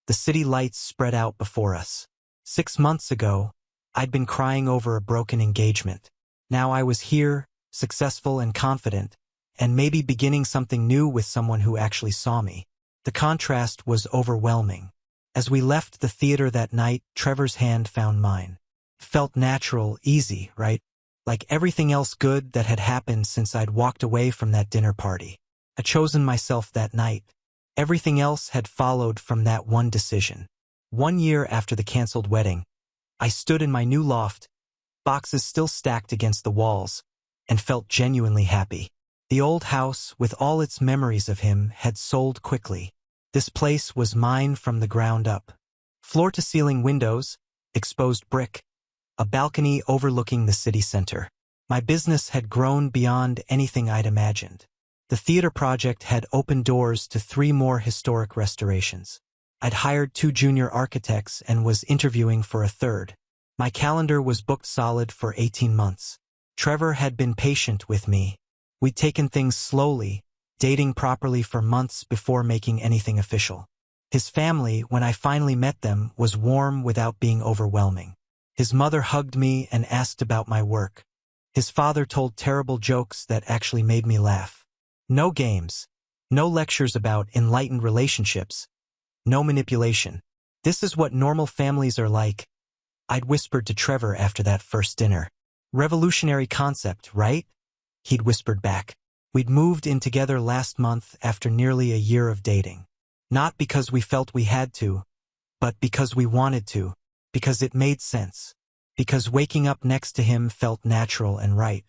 the city lights spread out before us. 6 months ago, I'd been crying over a broken engagement. Now I was here, successful and confident, and maybe beginning something new with someone who actually saw me. The contrast was overwhelming. As we left the theater that night, Trevor's hand found mine. It felt natural, easy, right? Like everything else good that had happened since I'd walked away from that dinner party. I'd chosen myself that night. Everything else had followed from that one decision. 1 year after the canceled wedding, I stood in my new loft, boxes still stacked against the walls, and felt genuinely happy. The old house, with all its memories of him, had sold quickly. This place was mine from the ground up. Floor-to-ceiling windows, exposed brick, a balcony overlooking the city center. My business had grown beyond anything I'd imagined. The theater project had opened doors to 3 more historic restorations. I'd hired 2 junior architects and was interviewing for a third. My calendar was booked solid for 18 months. Trevor had been patient with me. We'd taken things slowly, dating properly for months before making anything official. His family, when I finally met them, was warm without being overwhelming. His mother hugged me and asked about my work. His father told terrible jokes that actually made me laugh. No games. No lectures about enlightened relationships. No manipulation. This is what normal families are like, I'd whispered to Trevor after that first dinner. Revolutionary concept, right? He'd whispered back. We'd moved in together last month after nearly a year of dating. Not because we felt we had to, but because we wanted to, because it made sense, because waking up next to him felt natural and right.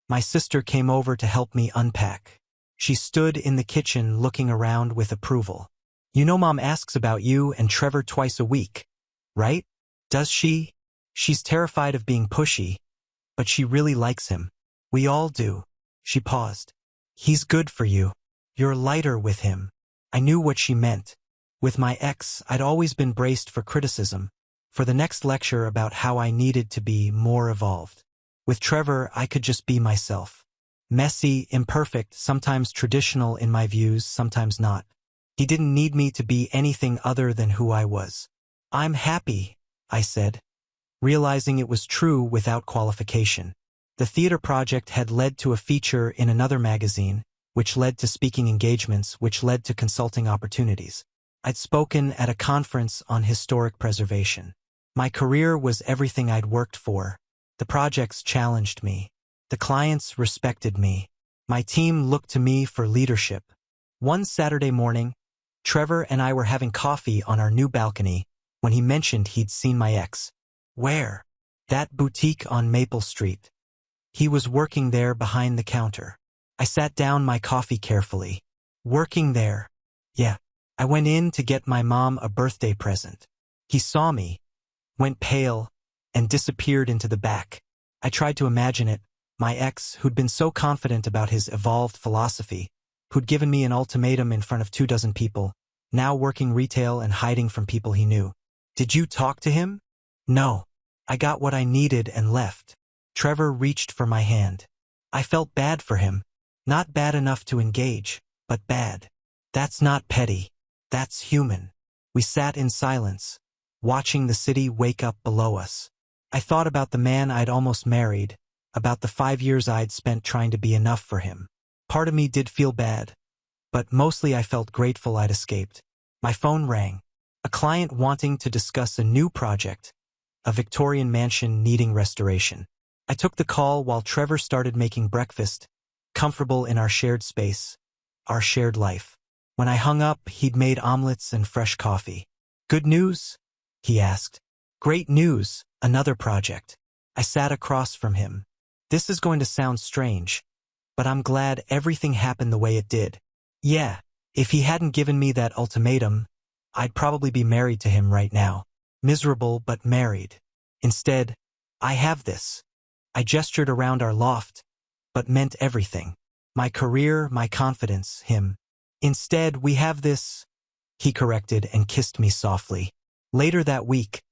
My sister came over to help me unpack. She stood in the kitchen looking around with approval. You know Mom asks about you and Trevor twice a week, right? Does she? She's terrified of being pushy, but she really likes him. We all do. She paused. He's good for you. You're lighter with him. I knew what she meant. With my ex, I'd always been braced for criticism, for the next lecture about how I needed to be more evolved. With Trevor, I could just be myself. Messy, imperfect, sometimes traditional in my views, sometimes not. He didn't need me to be anything other than who I was. I'm happy, I said, realizing it was true without qualification. The theater project had led to a feature in another magazine, which led to speaking engagements, which led to consulting opportunities. I'd spoken at a conference on historic preservation. My career was everything I'd worked for. The projects challenged me. The clients respected me. My team looked to me for leadership. One Saturday morning, Trevor and I were having coffee on our new balcony when he mentioned he'd seen my ex. Where? That boutique on Maple Street. He was working there behind the counter. I sat down my coffee carefully. Working there? Yeah. I went in to get my mom a birthday present. He saw me, went pale, and disappeared into the back. I tried to imagine it. My ex, who'd been so confident about his evolved philosophy, who'd given me an ultimatum in front of 24 people, now working retail and hiding from people he knew. Did you talk to him? No. I got what I needed and left. Trevor reached for my hand. I felt bad for him. Not bad enough to engage, but bad. That's not petty. That's human. We sat in silence, watching the city wake up below us. I thought about the man I'd almost married, about the 5 years I'd spent trying to be enough for him. Part of me did feel bad, but mostly I felt grateful I'd escaped. My phone rang. A client wanting to discuss a new project, a Victorian mansion needing restoration. I took the call while Trevor started making breakfast, comfortable in our shared space, our shared life. When I hung up, he'd made omelets and fresh coffee. Good news? He asked. Great news, another project. I sat across from him. This is going to sound strange, but I'm glad everything happened the way it did. Yeah, if he hadn't given me that ultimatum, I'd probably be married to him right now. Miserable but married. Instead, I have this. I gestured around our loft, but meant everything. My career, my confidence, him. Instead, we have this, he corrected and kissed me softly. Later that week,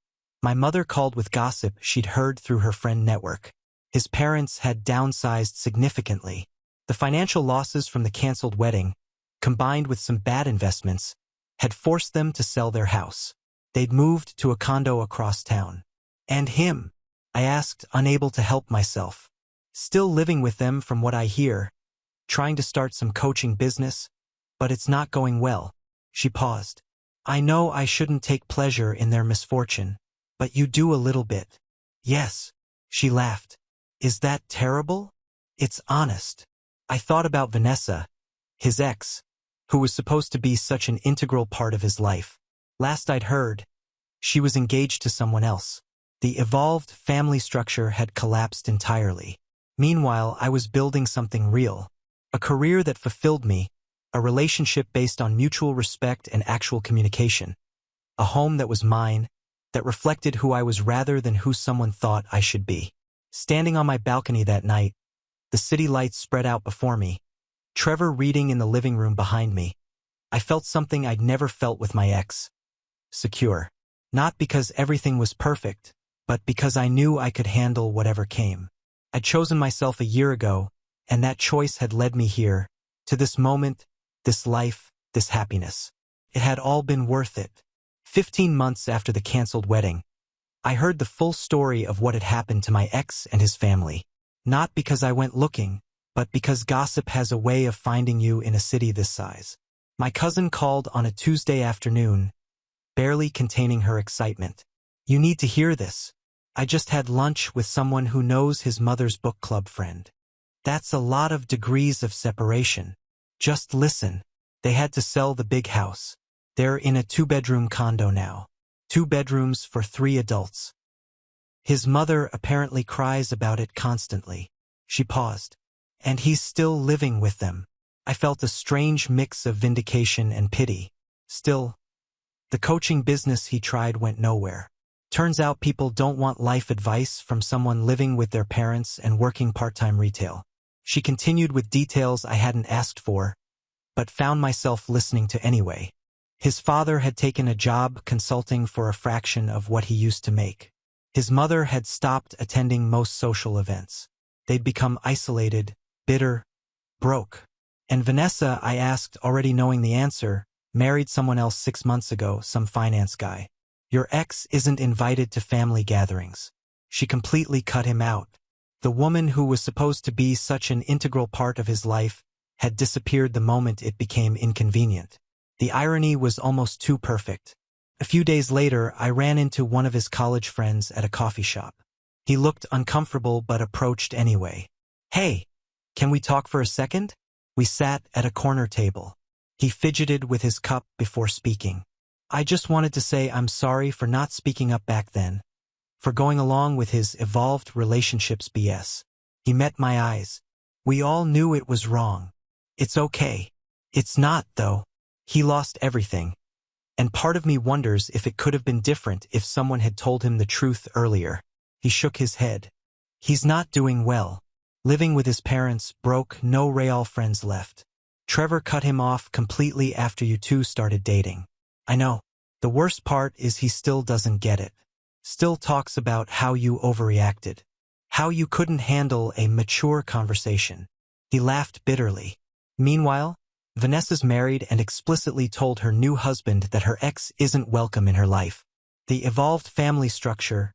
my mother called with gossip she'd heard through her friend network. His parents had downsized significantly. The financial losses from the canceled wedding, combined with some bad investments, had forced them to sell their house. They'd moved to a condo across town. And him? I asked, unable to help myself. Still living with them from what I hear, trying to start some coaching business, but it's not going well. She paused. I know I shouldn't take pleasure in their misfortune, but you do a little bit. Yes, she laughed. Is that terrible? It's honest. I thought about Vanessa, his ex, who was supposed to be such an integral part of his life. Last I'd heard, she was engaged to someone else. The evolved family structure had collapsed entirely. Meanwhile, I was building something real. A career that fulfilled me, a relationship based on mutual respect and actual communication. A home that was mine, that reflected who I was rather than who someone thought I should be. Standing on my balcony that night, the city lights spread out before me, Trevor reading in the living room behind me. I felt something I'd never felt with my ex. Secure. Not because everything was perfect, but because I knew I could handle whatever came. I'd chosen myself a year ago, and that choice had led me here, to this moment, this life, this happiness. It had all been worth it. 15 months after the canceled wedding, I heard the full story of what had happened to my ex and his family. Not because I went looking, but because gossip has a way of finding you in a city this size. My cousin called on a Tuesday afternoon, barely containing her excitement. "You need to hear this. I just had lunch with someone who knows his mother's book club friend. That's a lot of degrees of separation. Just listen. They had to sell the big house. They're in a 2-bedroom condo now. 2 bedrooms for 3 adults. His mother apparently cries about it constantly." She paused. "And he's still living with them." I felt a strange mix of vindication and pity. Still, the coaching business he tried went nowhere. Turns out people don't want life advice from someone living with their parents and working part-time retail. She continued with details I hadn't asked for, but found myself listening to anyway. His father had taken a job consulting for a fraction of what he used to make. His mother had stopped attending most social events. They'd become isolated, bitter, broke. And Vanessa, I asked, already knowing the answer, married someone else 6 months ago, some finance guy. "Your ex isn't invited to family gatherings." She completely cut him out. The woman who was supposed to be such an integral part of his life had disappeared the moment it became inconvenient. The irony was almost too perfect. A few days later, I ran into one of his college friends at a coffee shop. He looked uncomfortable but approached anyway. "Hey, can we talk for a second?" We sat at a corner table. He fidgeted with his cup before speaking. "I just wanted to say I'm sorry for not speaking up back then, for going along with his evolved relationships BS." He met my eyes. "We all knew it was wrong. It's okay." "It's not, though." He lost everything. And part of me wonders if it could have been different if someone had told him the truth earlier. He shook his head. "He's not doing well. Living with his parents, broke, no real friends left. Trevor cut him off completely after you two started dating." "I know. The worst part is he still doesn't get it. Still talks about how you overreacted. How you couldn't handle a mature conversation." He laughed bitterly. Meanwhile, Vanessa's married and explicitly told her new husband that her ex isn't welcome in her life. The evolved family structure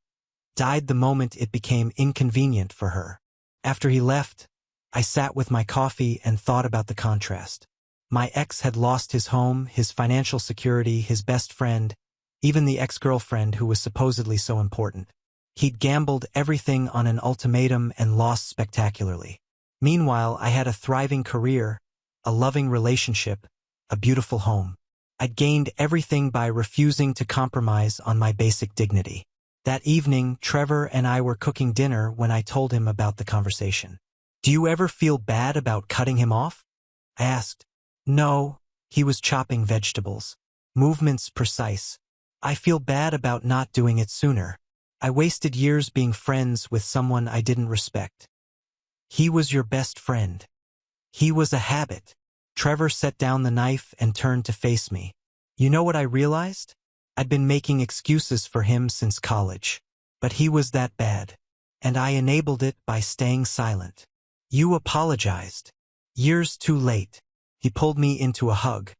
died the moment it became inconvenient for her. After he left, I sat with my coffee and thought about the contrast. My ex had lost his home, his financial security, his best friend, even the ex-girlfriend who was supposedly so important. He'd gambled everything on an ultimatum and lost spectacularly. Meanwhile, I had a thriving career, a loving relationship, a beautiful home. I'd gained everything by refusing to compromise on my basic dignity. That evening, Trevor and I were cooking dinner when I told him about the conversation. "Do you ever feel bad about cutting him off?" I asked. "No." He was chopping vegetables. Movements precise. "I feel bad about not doing it sooner. I wasted years being friends with someone I didn't respect." "He was your best friend." "He was a habit." Trevor set down the knife and turned to face me. "You know what I realized? I'd been making excuses for him since college. But he was that bad. And I enabled it by staying silent. You apologized. Years too late." He pulled me into a hug.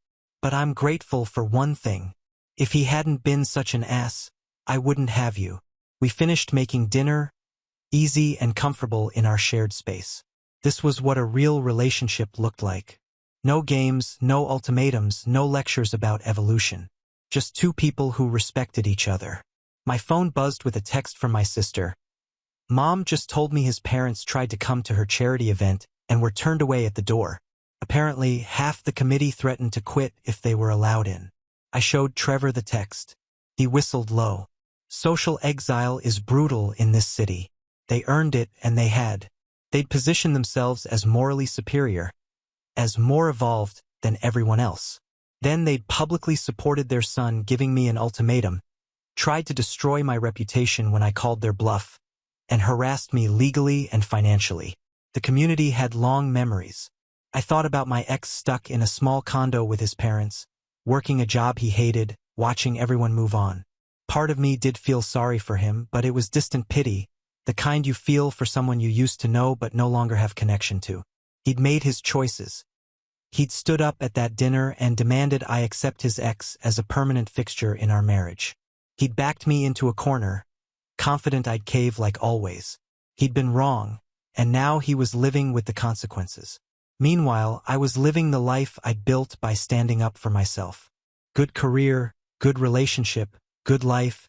"But I'm grateful for one thing. If he hadn't been such an ass, I wouldn't have you." We finished making dinner, easy and comfortable in our shared space. This was what a real relationship looked like. No games, no ultimatums, no lectures about evolution. Just two people who respected each other. My phone buzzed with a text from my sister. "Mom just told me his parents tried to come to her charity event and were turned away at the door. Apparently, half the committee threatened to quit if they were allowed in." I showed Trevor the text. He whistled low. "Social exile is brutal in this city. They earned it and they had. They'd position themselves as morally superior, as more evolved than everyone else. Then they'd publicly supported their son giving me an ultimatum, tried to destroy my reputation when I called their bluff, and harassed me legally and financially. The community had long memories. I thought about my ex stuck in a small condo with his parents, working a job he hated, watching everyone move on. Part of me did feel sorry for him, but it was distant pity, the kind you feel for someone you used to know but no longer have connection to. He'd made his choices. He'd stood up at that dinner and demanded I accept his ex as a permanent fixture in our marriage. He'd backed me into a corner, confident I'd cave like always. He'd been wrong, and now he was living with the consequences. Meanwhile, I was living the life I'd built by standing up for myself. Good career, good relationship, good life,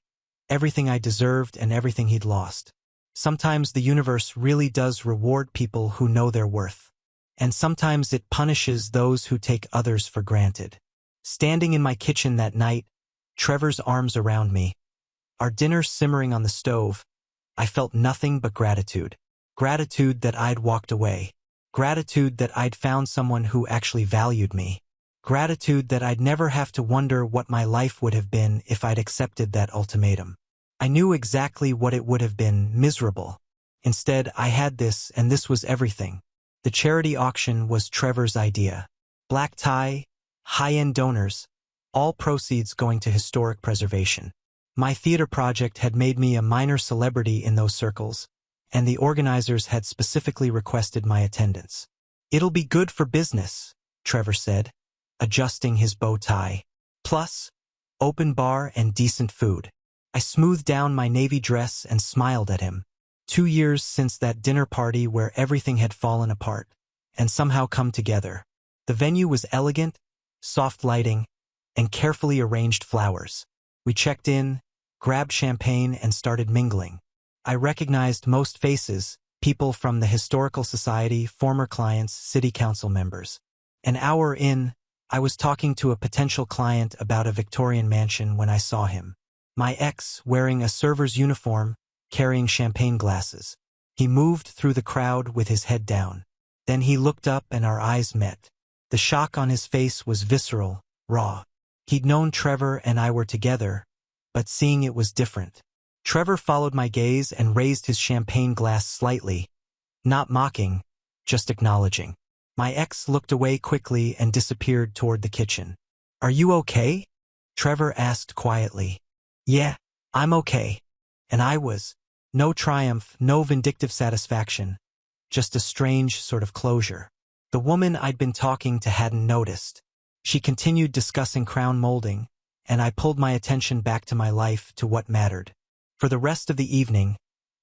everything I deserved and everything he'd lost. Sometimes the universe really does reward people who know their worth. And sometimes it punishes those who take others for granted. Standing in my kitchen that night, Trevor's arms around me, our dinner simmering on the stove, I felt nothing but gratitude. Gratitude that I'd walked away. Gratitude that I'd found someone who actually valued me. Gratitude that I'd never have to wonder what my life would have been if I'd accepted that ultimatum. I knew exactly what it would have been: miserable. Instead, I had this, and this was everything. The charity auction was Trevor's idea. Black tie, high-end donors, all proceeds going to historic preservation. My theater project had made me a minor celebrity in those circles, and the organizers had specifically requested my attendance. "It'll be good for business," Trevor said, adjusting his bow tie. "Plus, open bar and decent food." I smoothed down my navy dress and smiled at him. 2 years since that dinner party where everything had fallen apart, and somehow come together. The venue was elegant, soft lighting, and carefully arranged flowers. We checked in, grabbed champagne, and started mingling. I recognized most faces, people from the Historical Society, former clients, city council members. An hour in, I was talking to a potential client about a Victorian mansion when I saw him. My ex, wearing a server's uniform, carrying champagne glasses. He moved through the crowd with his head down. Then he looked up and our eyes met. The shock on his face was visceral, raw. He'd known Trevor and I were together, but seeing it was different. Trevor followed my gaze and raised his champagne glass slightly, not mocking, just acknowledging. My ex looked away quickly and disappeared toward the kitchen. "Are you okay?" Trevor asked quietly. "Yeah, I'm okay." And I was. No triumph, no vindictive satisfaction, just a strange sort of closure. The woman I'd been talking to hadn't noticed. She continued discussing crown molding, and I pulled my attention back to my life, to what mattered. For the rest of the evening,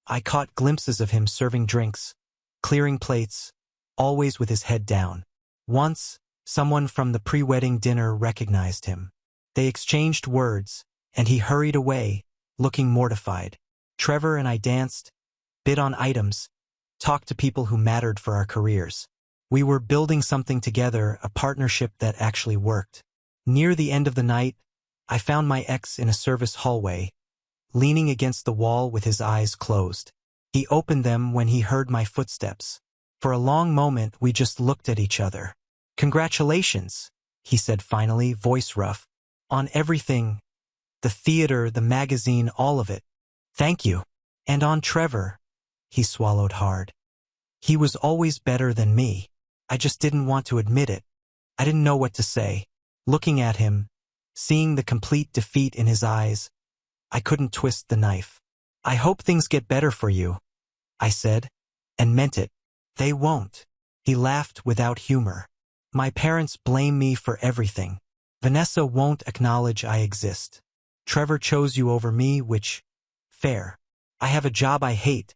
I caught glimpses of him serving drinks, clearing plates, always with his head down. Once, someone from the pre-wedding dinner recognized him. They exchanged words, and he hurried away, looking mortified. Trevor and I danced, bid on items, talked to people who mattered for our careers. We were building something together, a partnership that actually worked. Near the end of the night, I found my ex in a service hallway, leaning against the wall with his eyes closed. He opened them when he heard my footsteps. For a long moment, we just looked at each other. "Congratulations," he said finally, voice rough. "On everything. The theater, the magazine, all of it. Thank you. And on Trevor." He swallowed hard. "He was always better than me. I just didn't want to admit it. I didn't know what to say." Looking at him, seeing the complete defeat in his eyes, I couldn't twist the knife. "I hope things get better for you," I said, and meant it. "They won't." He laughed without humor. "My parents blame me for everything. Vanessa won't acknowledge I exist. Trevor chose you over me, which, fair. I have a job I hate.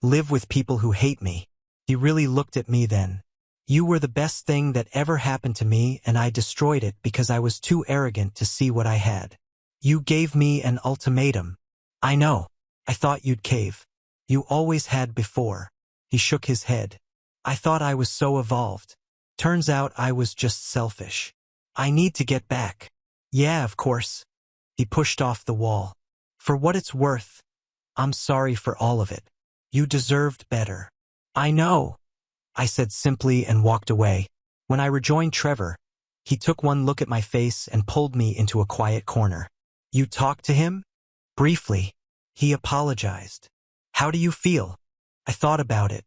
Live with people who hate me." He really looked at me then. "You were the best thing that ever happened to me, and I destroyed it because I was too arrogant to see what I had. You gave me an ultimatum." "I know. I thought you'd cave. You always had before." He shook his head. "I thought I was so evolved. Turns out I was just selfish. I need to get back." "Yeah, of course." He pushed off the wall. "For what it's worth, I'm sorry for all of it. You deserved better." "I know," I said simply and walked away. When I rejoined Trevor, he took one look at my face and pulled me into a quiet corner. "You talked to him?" "Briefly." He apologized. "How do you feel?" I thought about it.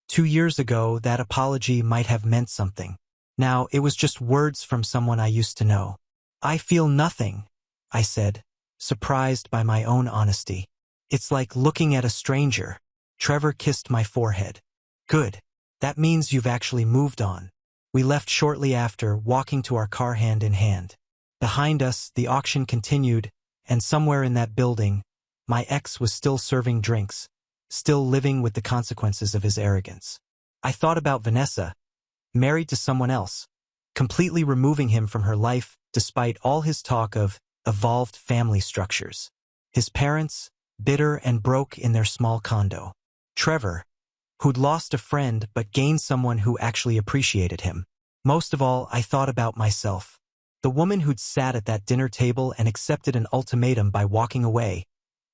2 years ago, that apology might have meant something. Now, it was just words from someone I used to know. "I feel nothing," I said, surprised by my own honesty. "It's like looking at a stranger." Trevor kissed my forehead. "Good. That means you've actually moved on." We left shortly after, walking to our car hand in hand. Behind us, the auction continued, and somewhere in that building, my ex was still serving drinks, still living with the consequences of his arrogance. I thought about Vanessa, married to someone else, completely removing him from her life despite all his talk of evolved family structures. His parents, bitter and broke in their small condo. Trevor, who'd lost a friend but gained someone who actually appreciated him. Most of all, I thought about myself. The woman who'd sat at that dinner table and accepted an ultimatum by walking away,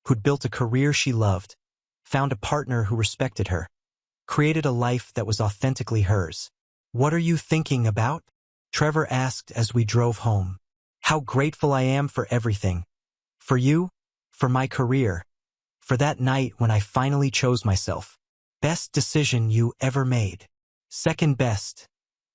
who'd built a career she loved, found a partner who respected her, created a life that was authentically hers. "What are you thinking about?" Trevor asked as we drove home. "How grateful I am for everything. For you, for my career, for that night when I finally chose myself. Best decision you ever made." "Second best,"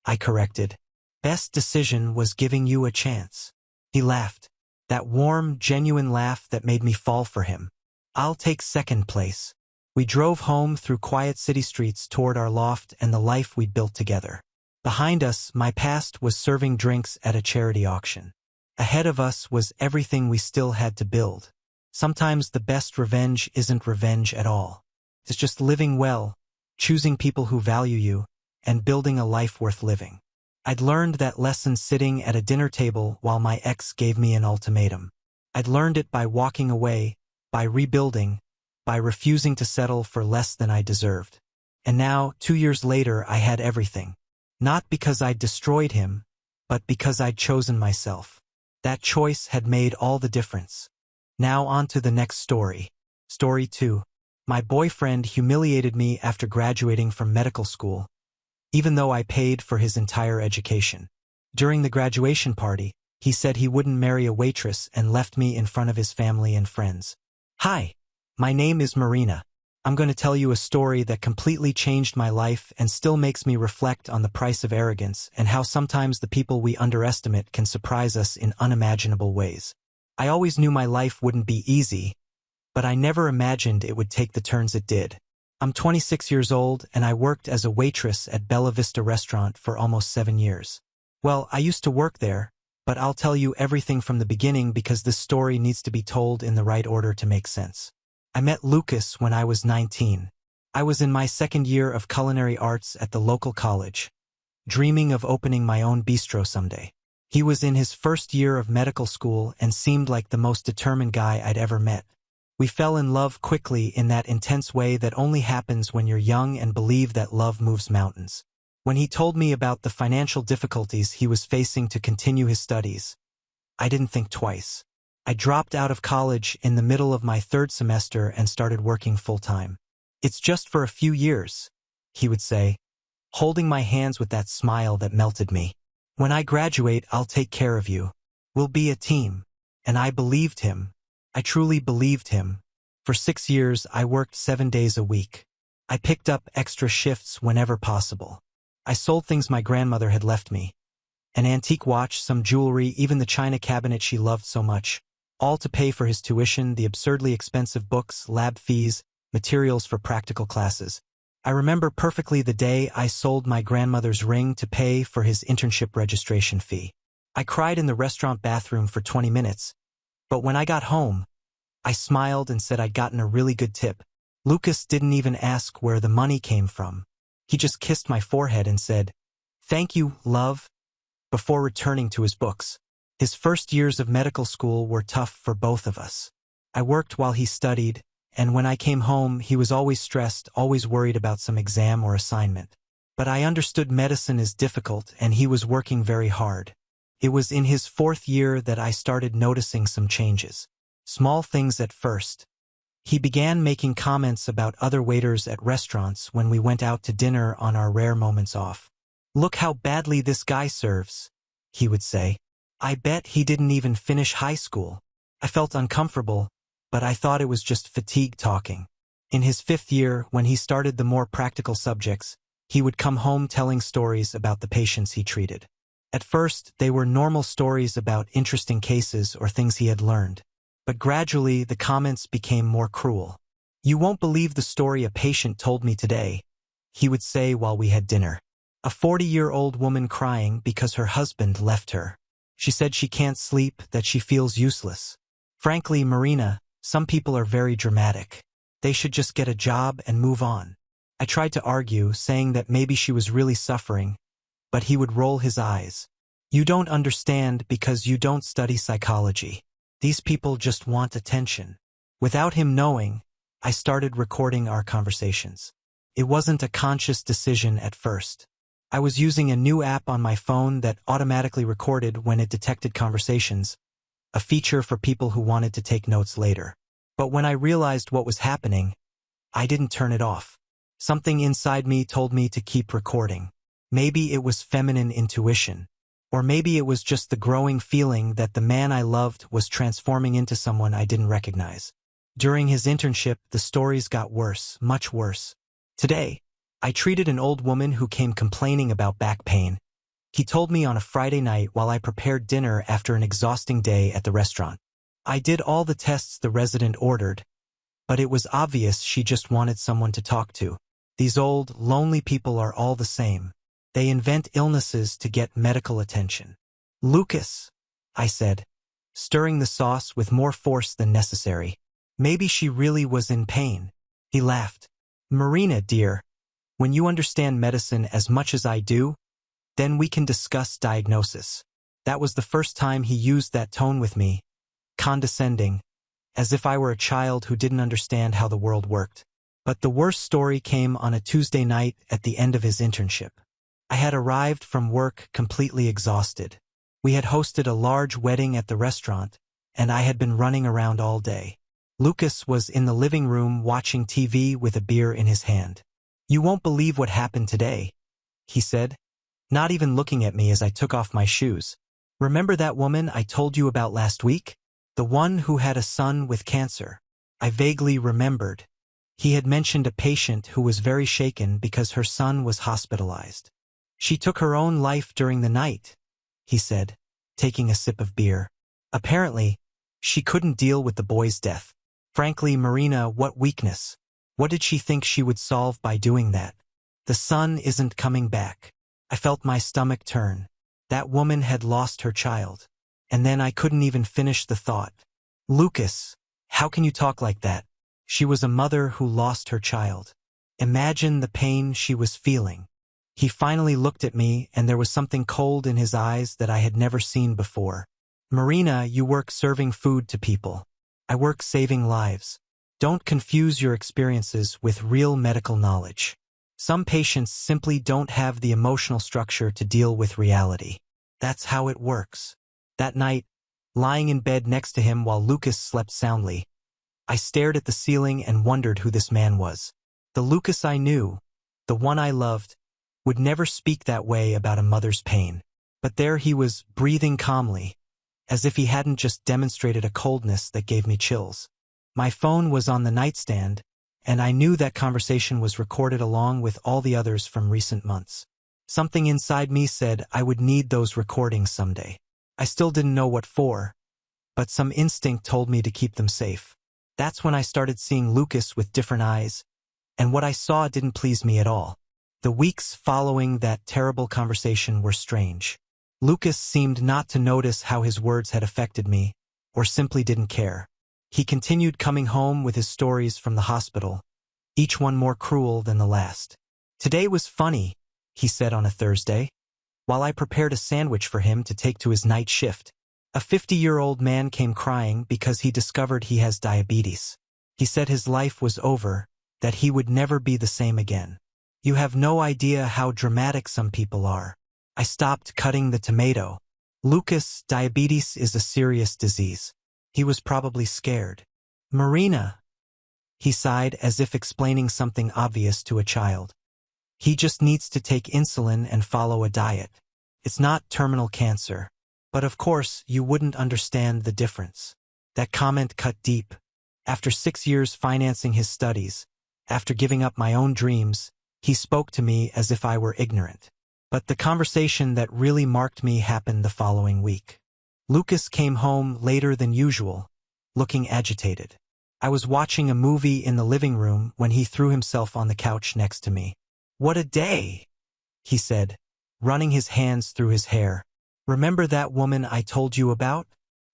I corrected. "Best decision was giving you a chance." He laughed, that warm, genuine laugh that made me fall for him. "I'll take second place." We drove home through quiet city streets toward our loft and the life we'd built together. Behind us, my past was serving drinks at a charity auction. Ahead of us was everything we still had to build. Sometimes the best revenge isn't revenge at all. It's just living well, choosing people who value you, and building a life worth living. I'd learned that lesson sitting at a dinner table while my ex gave me an ultimatum. I'd learned it by walking away, by rebuilding, by refusing to settle for less than I deserved. And now, 2 years later, I had everything. Not because I'd destroyed him, but because I'd chosen myself. That choice had made all the difference. Now on to the next story. Story 2. My boyfriend humiliated me after graduating from medical school, even though I paid for his entire education. During the graduation party, he said he wouldn't marry a waitress and left me in front of his family and friends. "Hi, my name is Marina. I'm going to tell you a story that completely changed my life and still makes me reflect on the price of arrogance and how sometimes the people we underestimate can surprise us in unimaginable ways. I always knew my life wouldn't be easy, but I never imagined it would take the turns it did. I'm 26 years old and I worked as a waitress at Bella Vista restaurant for almost 7 years. Well, I used to work there, but I'll tell you everything from the beginning because this story needs to be told in the right order to make sense. I met Lucas when I was 19. I was in my second year of culinary arts at the local college, dreaming of opening my own bistro someday. He was in his first year of medical school and seemed like the most determined guy I'd ever met. We fell in love quickly in that intense way that only happens when you're young and believe that love moves mountains. When he told me about the financial difficulties he was facing to continue his studies, I didn't think twice. I dropped out of college in the middle of my 3rd semester and started working full-time. "It's just for a few years," he would say, holding my hands with that smile that melted me. "When I graduate, I'll take care of you. We'll be a team." And I believed him. I truly believed him. For 6 years, I worked 7 days a week. I picked up extra shifts whenever possible. I sold things my grandmother had left me. An antique watch, some jewelry, even the china cabinet she loved so much. All to pay for his tuition, the absurdly expensive books, lab fees, materials for practical classes. I remember perfectly the day I sold my grandmother's ring to pay for his internship registration fee. I cried in the restaurant bathroom for 20 minutes. But when I got home, I smiled and said I'd gotten a really good tip. Lucas didn't even ask where the money came from. He just kissed my forehead and said, "Thank you, love," before returning to his books. His first years of medical school were tough for both of us. I worked while he studied, and when I came home, he was always stressed, always worried about some exam or assignment. But I understood medicine is difficult, and he was working very hard. It was in his 4th year that I started noticing some changes. Small things at first. He began making comments about other waiters at restaurants when we went out to dinner on our rare moments off. "Look how badly this guy serves," he would say. I bet he didn't even finish high school. I felt uncomfortable, but I thought it was just fatigue talking. In his 5th year, when he started the more practical subjects, he would come home telling stories about the patients he treated. At first, they were normal stories about interesting cases or things he had learned. But gradually, the comments became more cruel. "You won't believe the story a patient told me today," he would say while we had dinner. A 40-year-old woman crying because her husband left her. She said she can't sleep, that she feels useless. Frankly, Marina, some people are very dramatic. They should just get a job and move on. I tried to argue, saying that maybe she was really suffering, but he would roll his eyes. You don't understand because you don't study psychology. These people just want attention. Without him knowing, I started recording our conversations. It wasn't a conscious decision at first. I was using a new app on my phone that automatically recorded when it detected conversations, a feature for people who wanted to take notes later. But when I realized what was happening, I didn't turn it off. Something inside me told me to keep recording. Maybe it was feminine intuition. Or maybe it was just the growing feeling that the man I loved was transforming into someone I didn't recognize. During his internship, the stories got worse, much worse. Today, I treated an old woman who came complaining about back pain. He told me on a Friday night while I prepared dinner after an exhausting day at the restaurant. I did all the tests the resident ordered, but it was obvious she just wanted someone to talk to. These old, lonely people are all the same. They invent illnesses to get medical attention. Lucas, I said, stirring the sauce with more force than necessary. Maybe she really was in pain. He laughed. Marina, dear, when you understand medicine as much as I do, then we can discuss diagnosis. That was the first time he used that tone with me, condescending, as if I were a child who didn't understand how the world worked. But the worst story came on a Tuesday night at the end of his internship. I had arrived from work completely exhausted. We had hosted a large wedding at the restaurant, and I had been running around all day. Lucas was in the living room watching TV with a beer in his hand. You won't believe what happened today, he said, not even looking at me as I took off my shoes. Remember that woman I told you about last week? The one who had a son with cancer. I vaguely remembered. He had mentioned a patient who was very shaken because her son was hospitalized. She took her own life during the night, he said, taking a sip of beer. Apparently, she couldn't deal with the boy's death. Frankly, Marina, what weakness. What did she think she would solve by doing that? The son isn't coming back. I felt my stomach turn. That woman had lost her child. And then I couldn't even finish the thought. Lucas, how can you talk like that? She was a mother who lost her child. Imagine the pain she was feeling. He finally looked at me, and there was something cold in his eyes that I had never seen before. Marina, you work serving food to people. I work saving lives. Don't confuse your experiences with real medical knowledge. Some patients simply don't have the emotional structure to deal with reality. That's how it works. That night, lying in bed next to him while Lucas slept soundly, I stared at the ceiling and wondered who this man was. The Lucas I knew, the one I loved, would never speak that way about a mother's pain. But there he was, breathing calmly, as if he hadn't just demonstrated a coldness that gave me chills. My phone was on the nightstand, and I knew that conversation was recorded along with all the others from recent months. Something inside me said I would need those recordings someday. I still didn't know what for, but some instinct told me to keep them safe. That's when I started seeing Lucas with different eyes, and what I saw didn't please me at all. The weeks following that terrible conversation were strange. Lucas seemed not to notice how his words had affected me, or simply didn't care. He continued coming home with his stories from the hospital, each one more cruel than the last. Today was funny, he said on a Thursday, while I prepared a sandwich for him to take to his night shift. A 50-year-old man came crying because he discovered he has diabetes. He said his life was over, that he would never be the same again. You have no idea how dramatic some people are. I stopped cutting the tomato. Lucas, diabetes is a serious disease. He was probably scared. Marina, he sighed as if explaining something obvious to a child. He just needs to take insulin and follow a diet. It's not terminal cancer. But of course, you wouldn't understand the difference. That comment cut deep. After 6 years financing his studies, after giving up my own dreams, he spoke to me as if I were ignorant. But the conversation that really marked me happened the following week. Lucas came home later than usual, looking agitated. I was watching a movie in the living room when he threw himself on the couch next to me. What a day, he said, running his hands through his hair. Remember that woman I told you about?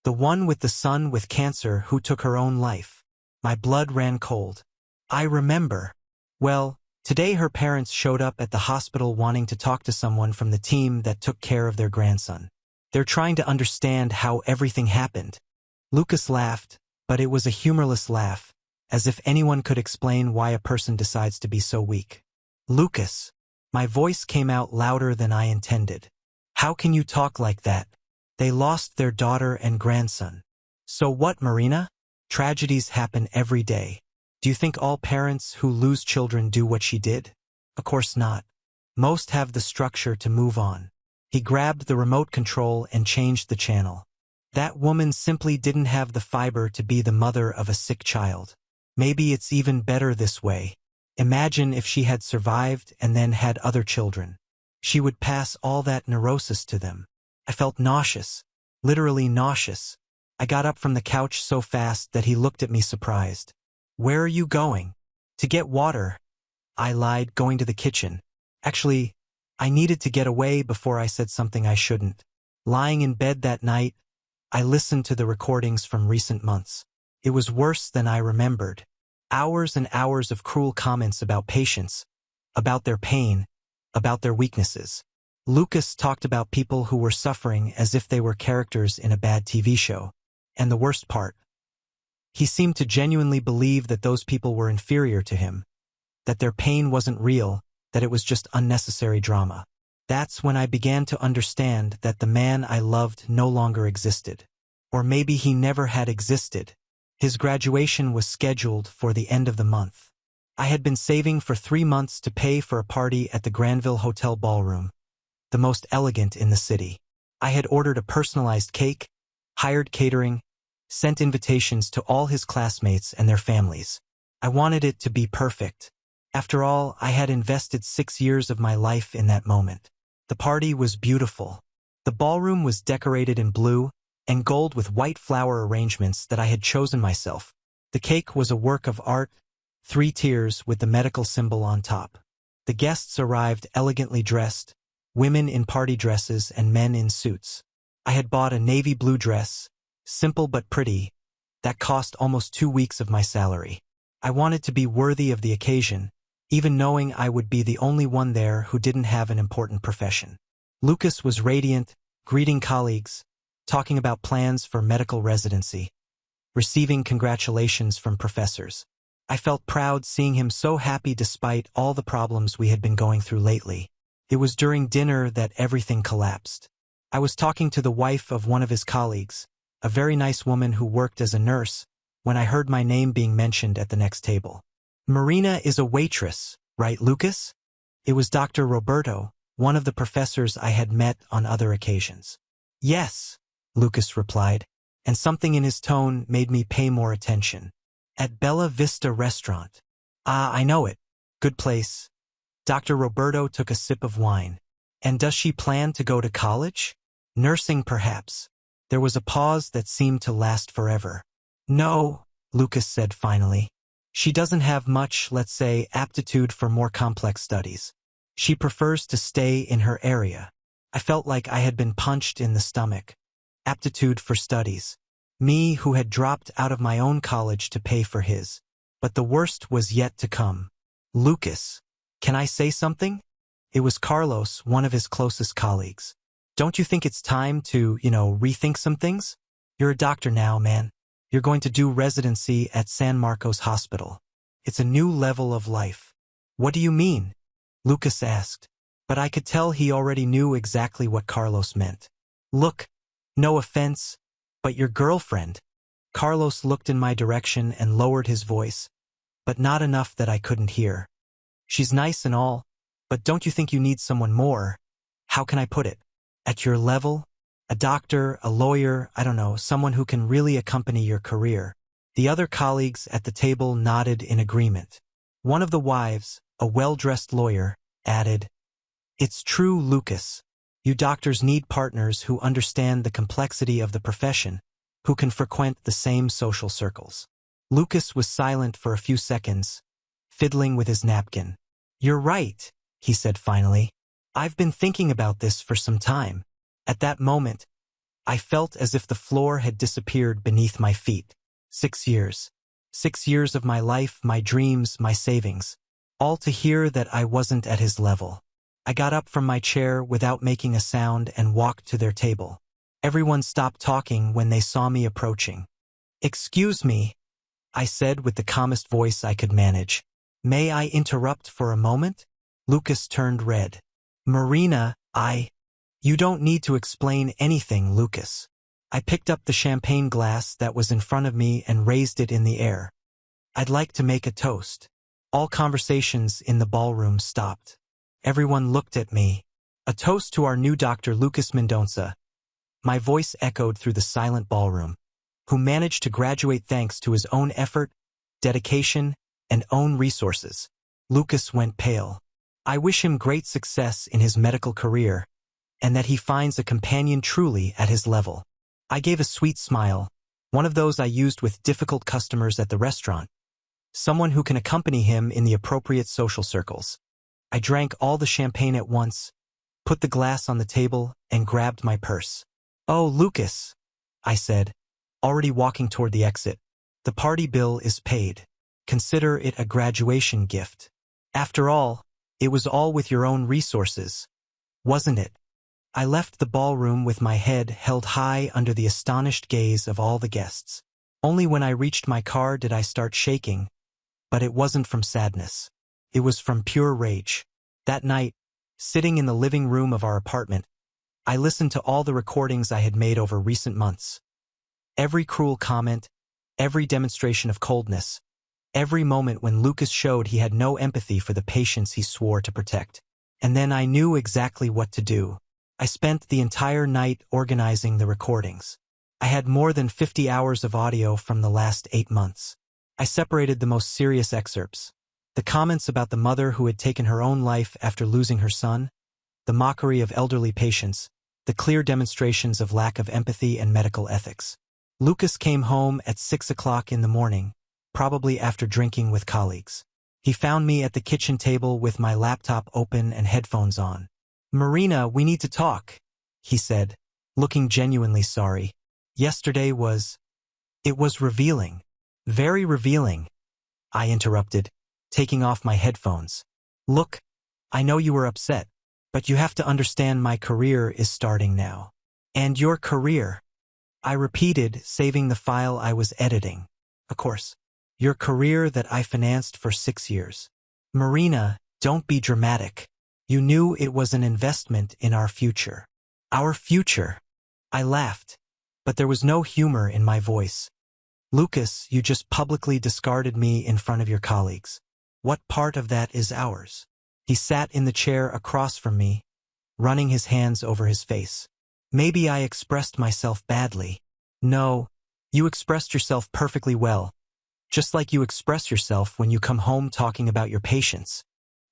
The one with the son with cancer who took her own life. My blood ran cold. I remember. Well, today her parents showed up at the hospital wanting to talk to someone from the team that took care of their grandson. They're trying to understand how everything happened. Lucas laughed, but it was a humorless laugh, as if anyone could explain why a person decides to be so weak. Lucas. My voice came out louder than I intended. How can you talk like that? They lost their daughter and grandson. So what, Marina? Tragedies happen every day. Do you think all parents who lose children do what she did? Of course not. Most have the structure to move on. He grabbed the remote control and changed the channel. That woman simply didn't have the fiber to be the mother of a sick child. Maybe it's even better this way. Imagine if she had survived and then had other children. She would pass all that neurosis to them. I felt nauseous, literally nauseous. I got up from the couch so fast that he looked at me surprised. Where are you going? To get water. I lied, going to the kitchen. Actually, I needed to get away before I said something I shouldn't. Lying in bed that night, I listened to the recordings from recent months. It was worse than I remembered. Hours and hours of cruel comments about patients, about their pain, about their weaknesses. Lucas talked about people who were suffering as if they were characters in a bad TV show. And the worst part, he seemed to genuinely believe that those people were inferior to him, that their pain wasn't real, that it was just unnecessary drama. That's when I began to understand that the man I loved no longer existed. Or maybe he never had existed. His graduation was scheduled for the end of the month. I had been saving for 3 months to pay for a party at the Granville Hotel ballroom, the most elegant in the city. I had ordered a personalized cake, hired catering, sent invitations to all his classmates and their families. I wanted it to be perfect. After all, I had invested 6 years of my life in that moment. The party was beautiful. The ballroom was decorated in blue and gold with white flower arrangements that I had chosen myself. The cake was a work of art, 3 tiers with the medical symbol on top. The guests arrived elegantly dressed, women in party dresses and men in suits. I had bought a navy blue dress, simple but pretty, that cost almost 2 weeks of my salary. I wanted to be worthy of the occasion, even knowing I would be the only one there who didn't have an important profession. Lucas was radiant, greeting colleagues, talking about plans for medical residency, receiving congratulations from professors. I felt proud seeing him so happy despite all the problems we had been going through lately. It was during dinner that everything collapsed. I was talking to the wife of one of his colleagues, a very nice woman who worked as a nurse, when I heard my name being mentioned at the next table. Marina is a waitress, right, Lucas? It was Dr. Roberto, one of the professors I had met on other occasions. Yes, Lucas replied, and something in his tone made me pay more attention. At Bella Vista Restaurant. Ah, I know it. Good place. Dr. Roberto took a sip of wine. And does she plan to go to college? Nursing, perhaps. There was a pause that seemed to last forever. No, Lucas said finally. She doesn't have much, let's say, aptitude for more complex studies. She prefers to stay in her area. I felt like I had been punched in the stomach. Aptitude for studies. Me who had dropped out of my own college to pay for his. But the worst was yet to come. Lucas. Can I say something? It was Carlos, one of his closest colleagues. Don't you think it's time to, rethink some things? You're a doctor now, man. You're going to do residency at San Marcos Hospital. It's a new level of life. What do you mean? Lucas asked. But I could tell he already knew exactly what Carlos meant. Look, no offense, but your girlfriend. Carlos looked in my direction and lowered his voice, but not enough that I couldn't hear. She's nice and all, but don't you think you need someone more? How can I put it? At your level? A doctor, a lawyer, I don't know, someone who can really accompany your career. The other colleagues at the table nodded in agreement. One of the wives, a well-dressed lawyer, added, It's true, Lucas. You doctors need partners who understand the complexity of the profession, who can frequent the same social circles. Lucas was silent for a few seconds, fiddling with his napkin. You're right, he said finally. I've been thinking about this for some time. At that moment, I felt as if the floor had disappeared beneath my feet. 6 years. 6 years of my life, my dreams, my savings. All to hear that I wasn't at his level. I got up from my chair without making a sound and walked to their table. Everyone stopped talking when they saw me approaching. "Excuse me," I said with the calmest voice I could manage. "May I interrupt for a moment?" Lucas turned red. "Marina, You don't need to explain anything, Lucas." I picked up the champagne glass that was in front of me and raised it in the air. "I'd like to make a toast." All conversations in the ballroom stopped. Everyone looked at me. "A toast to our new Dr. Lucas Mendonça." My voice echoed through the silent ballroom. "Who managed to graduate thanks to his own effort, dedication, and own resources." Lucas went pale. "I wish him great success in his medical career, and that he finds a companion truly at his level." I gave a sweet smile, one of those I used with difficult customers at the restaurant. Someone who can accompany him in the appropriate social circles. I drank all the champagne at once, put the glass on the table, and grabbed my purse. "Oh, Lucas," I said, already walking toward the exit. "The party bill is paid. Consider it a graduation gift. After all, it was all with your own resources, wasn't it?" I left the ballroom with my head held high under the astonished gaze of all the guests. Only when I reached my car did I start shaking, but it wasn't from sadness. It was from pure rage. That night, sitting in the living room of our apartment, I listened to all the recordings I had made over recent months. Every cruel comment, every demonstration of coldness, every moment when Lucas showed he had no empathy for the patients he swore to protect. And then I knew exactly what to do. I spent the entire night organizing the recordings. I had more than 50 hours of audio from the last 8 months. I separated the most serious excerpts. The comments about the mother who had taken her own life after losing her son, the mockery of elderly patients, the clear demonstrations of lack of empathy and medical ethics. Lucas came home at 6 o'clock in the morning, probably after drinking with colleagues. He found me at the kitchen table with my laptop open and headphones on. "Marina, we need to talk," he said, looking genuinely sorry. It was revealing. Very revealing," I interrupted, taking off my headphones. "Look, I know you were upset, but you have to understand my career is starting now." "And your career?" I repeated, saving the file I was editing. "Of course. Your career that I financed for 6 years." "Marina, don't be dramatic. You knew it was an investment in our future." "Our future?" I laughed, but there was no humor in my voice. "Lucas, you just publicly discarded me in front of your colleagues. What part of that is ours?" He sat in the chair across from me, running his hands over his face. "Maybe I expressed myself badly." "No, you expressed yourself perfectly well, just like you express yourself when you come home talking about your patients."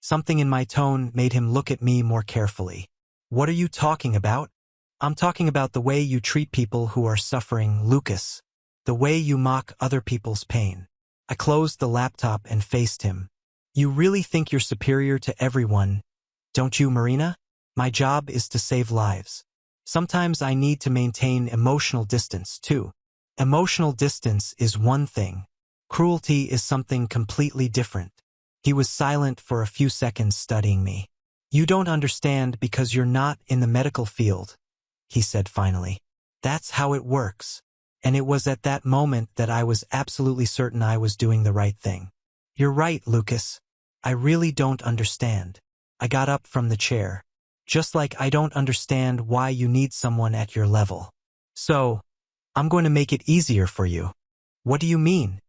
Something in my tone made him look at me more carefully. "What are you talking about?" "I'm talking about the way you treat people who are suffering, Lucas. The way you mock other people's pain." I closed the laptop and faced him. "You really think you're superior to everyone, don't you, Marina? My job is to save lives. Sometimes I need to maintain emotional distance, too." "Emotional distance is one thing. Cruelty is something completely different." He was silent for a few seconds, studying me. "You don't understand because you're not in the medical field," he said finally. "That's how it works." And it was at that moment that I was absolutely certain I was doing the right thing. "You're right, Lucas. I really don't understand." I got up from the chair. "Just like I don't understand why you need someone at your level. So, I'm going to make it easier for you." "What do you mean?"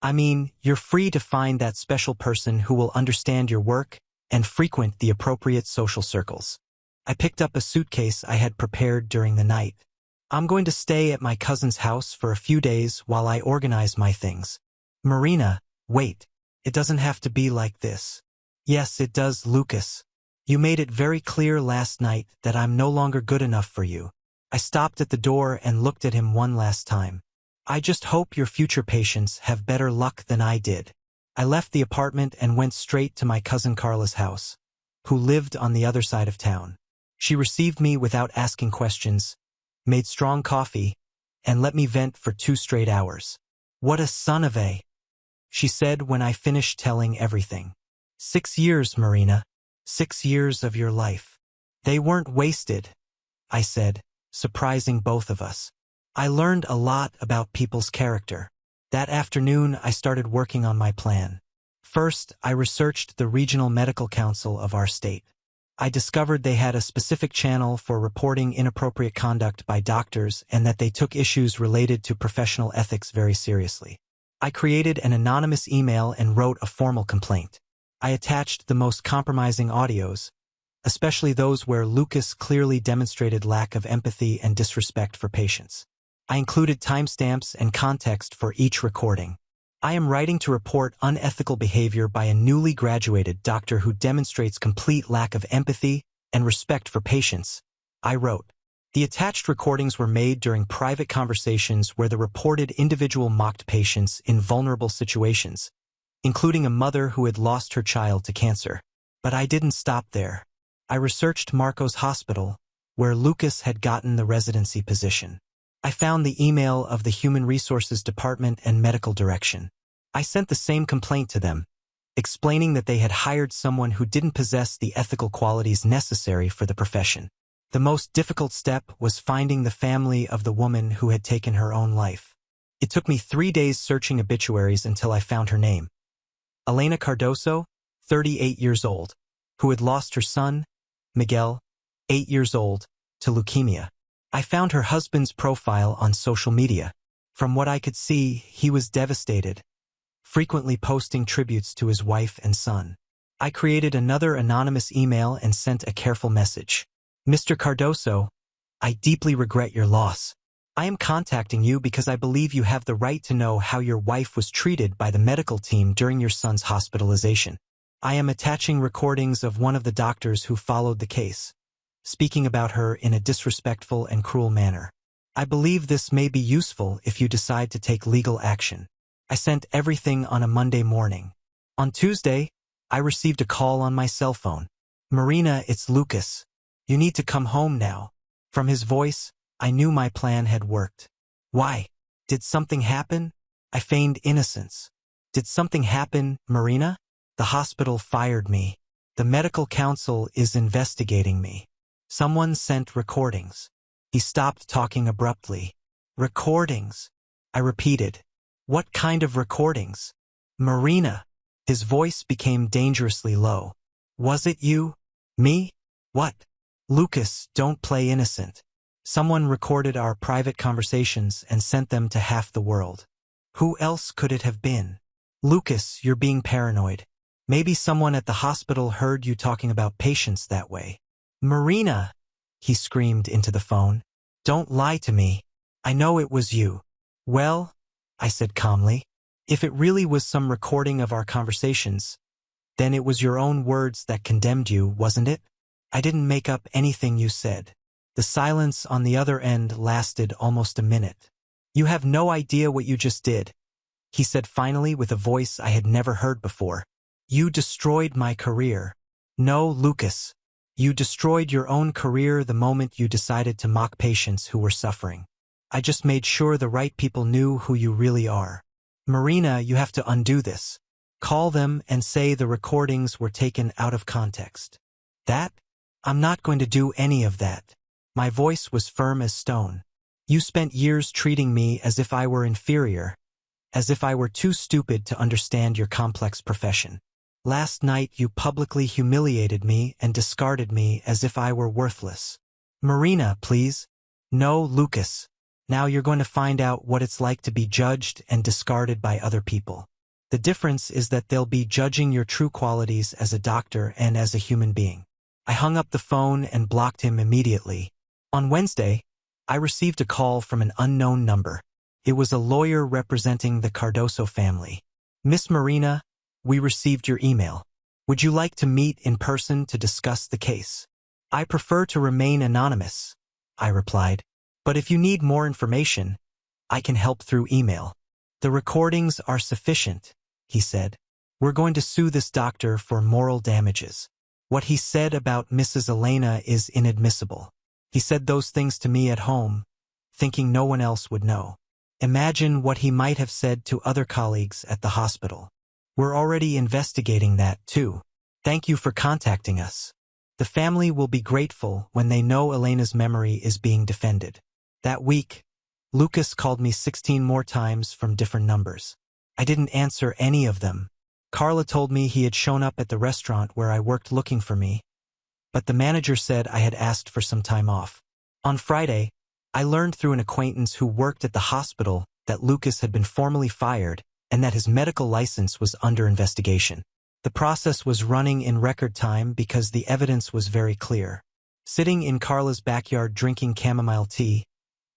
"I mean, you're free to find that special person who will understand your work and frequent the appropriate social circles." I picked up a suitcase I had prepared during the night. "I'm going to stay at my cousin's house for a few days while I organize my things." "Marina, wait. It doesn't have to be like this." "Yes, it does, Lucas. You made it very clear last night that I'm no longer good enough for you." I stopped at the door and looked at him one last time. "I just hope your future patients have better luck than I did." I left the apartment and went straight to my cousin Carla's house. who lived on the other side of town. She received me without asking questions, made strong coffee, and let me vent for 2 straight hours. "What a son of a," she said when I finished telling everything. 6 years, Marina. 6 years of your life. They weren't wasted, I said, surprising both of us. I learned a lot about people's character. That afternoon, I started working on my plan. First, I researched the Regional Medical Council of our state. I discovered they had a specific channel for reporting inappropriate conduct by doctors and that they took issues related to professional ethics very seriously. I created an anonymous email and wrote a formal complaint. I attached the most compromising audios, especially those where Lucas clearly demonstrated lack of empathy and disrespect for patients. I included timestamps and context for each recording. "I am writing to report unethical behavior by a newly graduated doctor who demonstrates complete lack of empathy and respect for patients," I wrote. The attached recordings were made during private conversations where the reported individual mocked patients in vulnerable situations, including a mother who had lost her child to cancer. But I didn't stop there. I researched Marco's hospital, where Lucas had gotten the residency position. I found the email of the Human Resources Department and Medical Direction. I sent the same complaint to them, explaining that they had hired someone who didn't possess the ethical qualities necessary for the profession. The most difficult step was finding the family of the woman who had taken her own life. It took me 3 days searching obituaries until I found her name. Elena Cardoso, 38 years old, who had lost her son, Miguel, 8 years old, to leukemia. I found her husband's profile on social media. From what I could see, he was devastated, frequently posting tributes to his wife and son. I created another anonymous email and sent a careful message. "Mr. Cardoso, I deeply regret your loss. I am contacting you because I believe you have the right to know how your wife was treated by the medical team during your son's hospitalization. I am attaching recordings of one of the doctors who followed the case, speaking about her in a disrespectful and cruel manner. I believe this may be useful if you decide to take legal action." I sent everything on a Monday morning. On Tuesday, I received a call on my cell phone. "Marina, it's Lucas. You need to come home now." From his voice, I knew my plan had worked. "Why? Did something happen?" I feigned innocence. "Did something happen, Marina? The hospital fired me. The medical council is investigating me. Someone sent recordings." He stopped talking abruptly. "Recordings?" I repeated. "What kind of recordings?" "Marina." His voice became dangerously low. "Was it you?" "Me? What?" "Lucas, don't play innocent. Someone recorded our private conversations and sent them to half the world. Who else could it have been?" "Lucas, you're being paranoid. Maybe someone at the hospital heard you talking about patients that way." "Marina!" he screamed into the phone. "Don't lie to me. I know it was you." "Well," I said calmly, "if it really was some recording of our conversations, then it was your own words that condemned you, wasn't it? I didn't make up anything you said." The silence on the other end lasted almost a minute. "You have no idea what you just did," he said finally with a voice I had never heard before. "You destroyed my career." "No, Lucas. You destroyed your own career the moment you decided to mock patients who were suffering. I just made sure the right people knew who you really are. Marina, you have to undo this. Call them and say the recordings were taken out of context." "That? I'm not going to do any of that." My voice was firm as stone. "You spent years treating me as if I were inferior, as if I were too stupid to understand your complex profession. Last night you publicly humiliated me and discarded me as if I were worthless." "Marina, please." "No, Lucas. Now you're going to find out what it's like to be judged and discarded by other people. The difference is that they'll be judging your true qualities as a doctor and as a human being." I hung up the phone and blocked him immediately. On Wednesday, I received a call from an unknown number. It was a lawyer representing the Cardoso family. "Miss Marina, we received your email. Would you like to meet in person to discuss the case?" "I prefer to remain anonymous," I replied. "But if you need more information, I can help through email." "The recordings are sufficient," he said. "We're going to sue this doctor for moral damages." What he said about Mrs. Elena is inadmissible. He said those things to me at home, thinking no one else would know. Imagine what he might have said to other colleagues at the hospital. We're already investigating that, too. Thank you for contacting us. The family will be grateful when they know Elena's memory is being defended. That week, Lucas called me 16 more times from different numbers. I didn't answer any of them. Carla told me he had shown up at the restaurant where I worked looking for me, but the manager said I had asked for some time off. On Friday, I learned through an acquaintance who worked at the hospital that Lucas had been formally fired and that his medical license was under investigation. The process was running in record time because the evidence was very clear. Sitting in Carla's backyard drinking chamomile tea,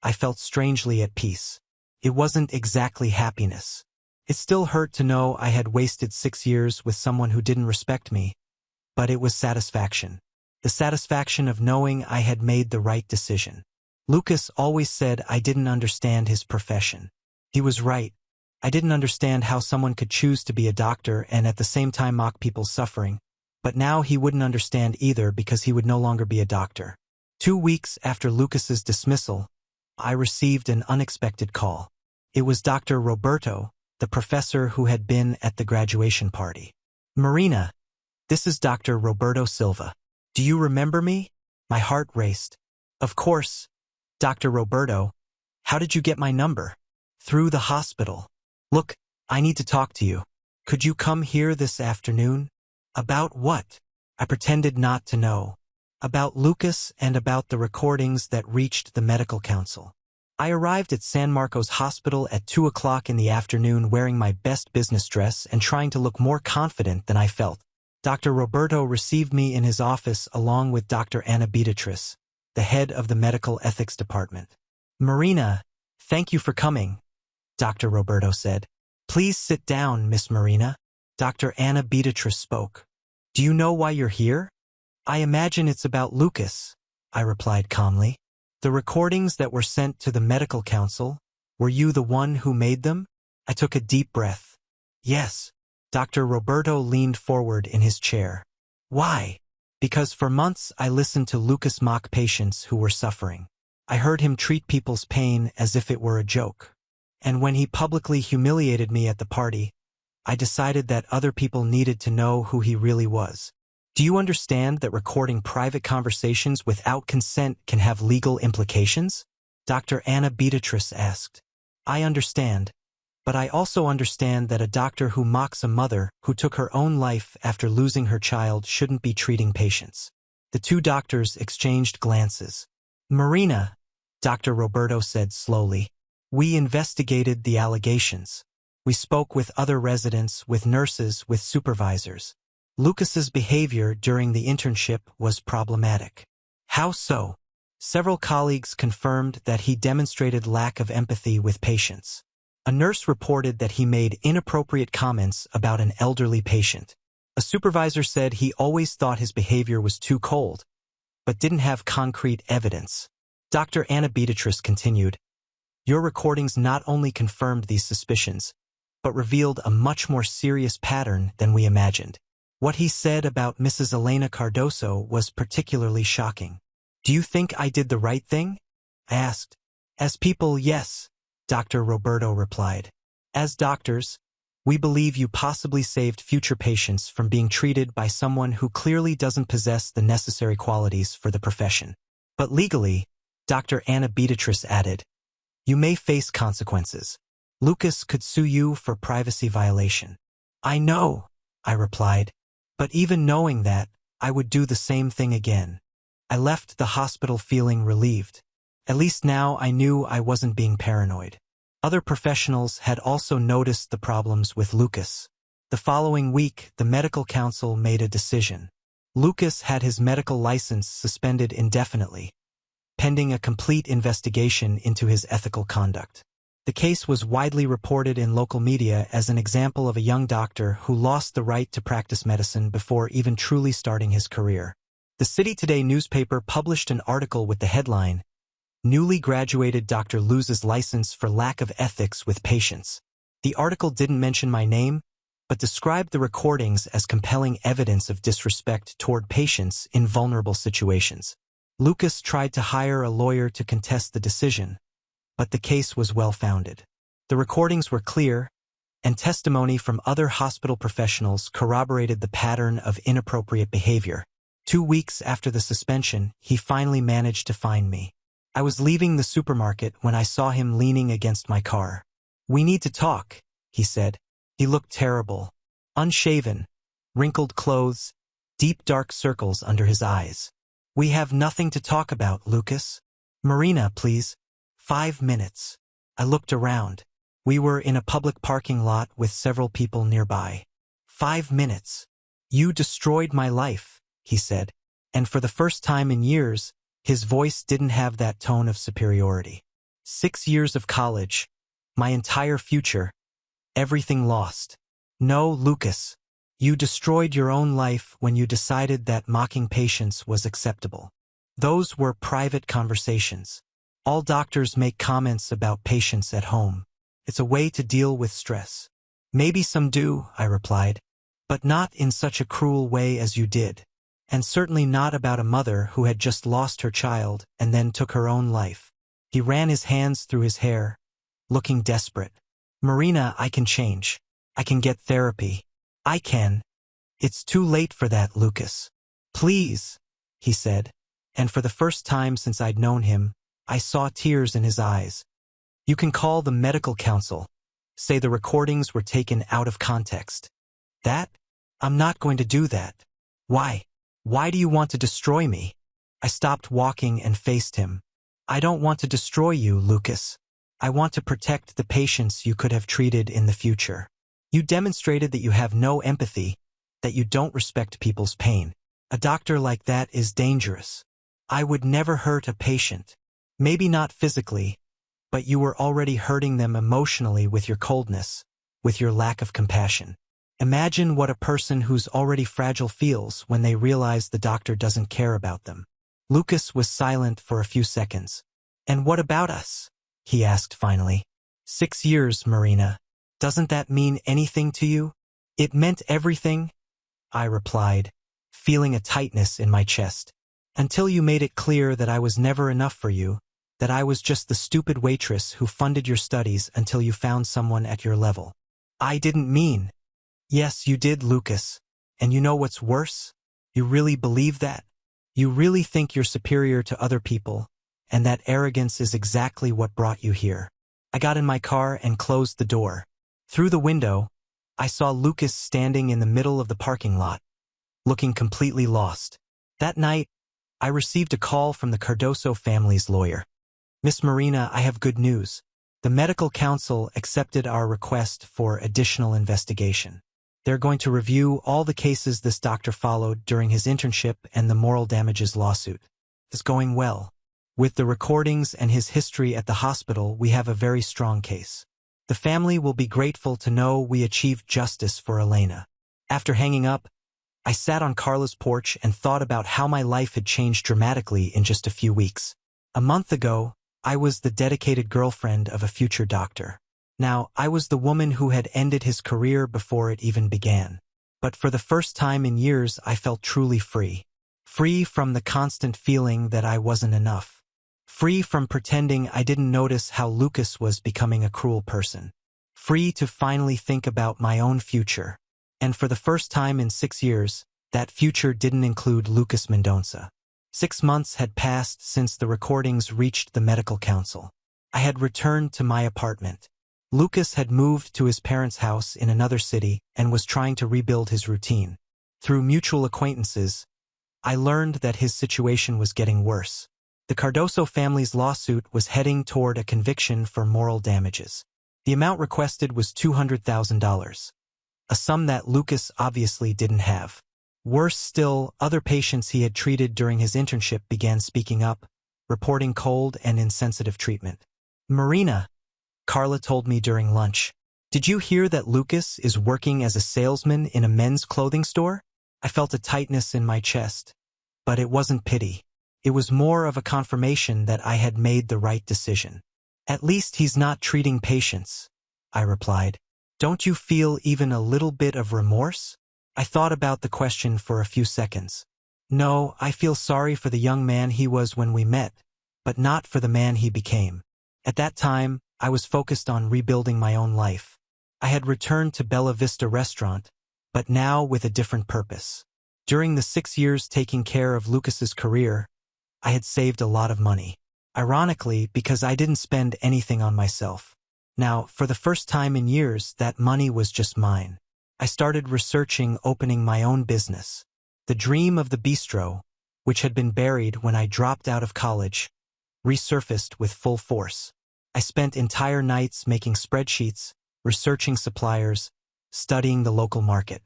I felt strangely at peace. It wasn't exactly happiness. It still hurt to know I had wasted 6 years with someone who didn't respect me, but it was satisfaction. The satisfaction of knowing I had made the right decision. Lucas always said I didn't understand his profession. He was right. I didn't understand how someone could choose to be a doctor and at the same time mock people's suffering, but now he wouldn't understand either because he would no longer be a doctor. 2 weeks after Lucas's dismissal, I received an unexpected call. It was Dr. Roberto, the professor who had been at the graduation party. Marina, this is Dr. Roberto Silva. Do you remember me? My heart raced. Of course, Dr. Roberto. How did you get my number? Through the hospital. Look, I need to talk to you. Could you come here this afternoon? About what? I pretended not to know. About Lucas and about the recordings that reached the medical council. I arrived at San Marcos Hospital at 2 o'clock in the afternoon wearing my best business dress and trying to look more confident than I felt. Dr. Roberto received me in his office along with Dr. Ana Beatriz, the head of the medical ethics department. Marina, thank you for coming, Dr. Roberto said. Please sit down, Miss Marina. Dr. Ana Beatriz spoke. Do you know why you're here? I imagine it's about Lucas, I replied calmly. The recordings that were sent to the medical council, were you the one who made them? I took a deep breath. Yes. Dr. Roberto leaned forward in his chair. Why? Because for months I listened to Lucas mock patients who were suffering. I heard him treat people's pain as if it were a joke. And when he publicly humiliated me at the party, I decided that other people needed to know who he really was. Do you understand that recording private conversations without consent can have legal implications? Dr. Ana Beatriz asked. I understand. But I also understand that a doctor who mocks a mother who took her own life after losing her child shouldn't be treating patients. The two doctors exchanged glances. Marina, Dr. Roberto said slowly, we investigated the allegations. We spoke with other residents, with nurses, with supervisors. Lucas's behavior during the internship was problematic. How so? Several colleagues confirmed that he demonstrated lack of empathy with patients. A nurse reported that he made inappropriate comments about an elderly patient. A supervisor said he always thought his behavior was too cold, but didn't have concrete evidence. Dr. Ana Beatriz continued, your recordings not only confirmed these suspicions, but revealed a much more serious pattern than we imagined. What he said about Mrs. Elena Cardoso was particularly shocking. Do you think I did the right thing? I asked. As people, yes, Dr. Roberto replied. As doctors, we believe you possibly saved future patients from being treated by someone who clearly doesn't possess the necessary qualities for the profession. But legally, Dr. Ana Beatriz added, you may face consequences. Lucas could sue you for privacy violation. I know, I replied, but even knowing that, I would do the same thing again. I left the hospital feeling relieved. At least now I knew I wasn't being paranoid. Other professionals had also noticed the problems with Lucas. The following week, the medical council made a decision. Lucas had his medical license suspended indefinitely, pending a complete investigation into his ethical conduct. The case was widely reported in local media as an example of a young doctor who lost the right to practice medicine before even truly starting his career. The City Today newspaper published an article with the headline, Newly Graduated Doctor Loses License for Lack of Ethics with Patients. The article didn't mention my name, but described the recordings as compelling evidence of disrespect toward patients in vulnerable situations. Lucas tried to hire a lawyer to contest the decision, but the case was well-founded. The recordings were clear, and testimony from other hospital professionals corroborated the pattern of inappropriate behavior. 2 weeks after the suspension, he finally managed to find me. I was leaving the supermarket when I saw him leaning against my car. "We need to talk," he said. He looked terrible. Unshaven, wrinkled clothes, deep dark circles under his eyes. "We have nothing to talk about, Lucas. Marina, please. 5 minutes." I looked around. We were in a public parking lot with several people nearby. 5 minutes. "You destroyed my life," he said. And for the first time in years, his voice didn't have that tone of superiority. 6 years of college, my entire future, everything lost. "No, Lucas. You destroyed your own life when you decided that mocking patients was acceptable. Those were private conversations. All doctors make comments about patients at home. It's a way to deal with stress." "Maybe some do," I replied, "but not in such a cruel way as you did. And certainly not about a mother who had just lost her child and then took her own life." He ran his hands through his hair, looking desperate. "Marina, I can change. I can get therapy. I can." "It's too late for that, Lucas. Please," he said, and for the first time since I'd known him, I saw tears in his eyes. "You can call the medical council. Say the recordings were taken out of context." "That? I'm not going to do that." "Why? Why do you want to destroy me?" I stopped walking and faced him. "I don't want to destroy you, Lucas. I want to protect the patients you could have treated in the future. You demonstrated that you have no empathy, that you don't respect people's pain. A doctor like that is dangerous. I would never hurt a patient. Maybe not physically, but you were already hurting them emotionally with your coldness, with your lack of compassion. Imagine what a person who's already fragile feels when they realize the doctor doesn't care about them." Lucas was silent for a few seconds. "And what about us?" he asked finally. 6 years, Marina. Doesn't that mean anything to you?" "It meant everything," I replied, feeling a tightness in my chest. "Until you made it clear that I was never enough for you, that I was just the stupid waitress who funded your studies until you found someone at your level." "I didn't mean." "Yes, you did, Lucas. And you know what's worse? You really believe that. You really think you're superior to other people, and that arrogance is exactly what brought you here." I got in my car and closed the door. Through the window, I saw Lucas standing in the middle of the parking lot, looking completely lost. That night, I received a call from the Cardoso family's lawyer. "Miss Marina, I have good news. The medical council accepted our request for additional investigation. They're going to review all the cases this doctor followed during his internship and the moral damages lawsuit. It's going well. With the recordings and his history at the hospital, we have a very strong case. The family will be grateful to know we achieved justice for Elena." After hanging up, I sat on Carla's porch and thought about how my life had changed dramatically in just a few weeks. A month ago, I was the dedicated girlfriend of a future doctor. Now, I was the woman who had ended his career before it even began. But for the first time in years, I felt truly free. Free from the constant feeling that I wasn't enough. Free from pretending I didn't notice how Lucas was becoming a cruel person. Free to finally think about my own future. And for the first time in 6 years, that future didn't include Lucas Mendonça. 6 months had passed since the recordings reached the medical council. I had returned to my apartment. Lucas had moved to his parents' house in another city and was trying to rebuild his routine. Through mutual acquaintances, I learned that his situation was getting worse. The Cardoso family's lawsuit was heading toward a conviction for moral damages. The amount requested was $200,000, a sum that Lucas obviously didn't have. Worse still, other patients he had treated during his internship began speaking up, reporting cold and insensitive treatment. "Marina," Carla told me during lunch, "did you hear that Lucas is working as a salesman in a men's clothing store?" I felt a tightness in my chest, but it wasn't pity. It was more of a confirmation that I had made the right decision. "At least he's not treating patients," I replied. Don't you feel even a little bit of remorse? I thought about the question for a few seconds. No, I feel sorry for the young man he was when we met, but not for the man he became. At that time, I was focused on rebuilding my own life. I had returned to Bella Vista restaurant, but now with a different purpose. During the 6 years taking care of Lucas's career, I had saved a lot of money. Ironically, because I didn't spend anything on myself. Now, for the first time in years, that money was just mine. I started researching opening my own business. The dream of the bistro, which had been buried when I dropped out of college, resurfaced with full force. I spent entire nights making spreadsheets, researching suppliers, studying the local market.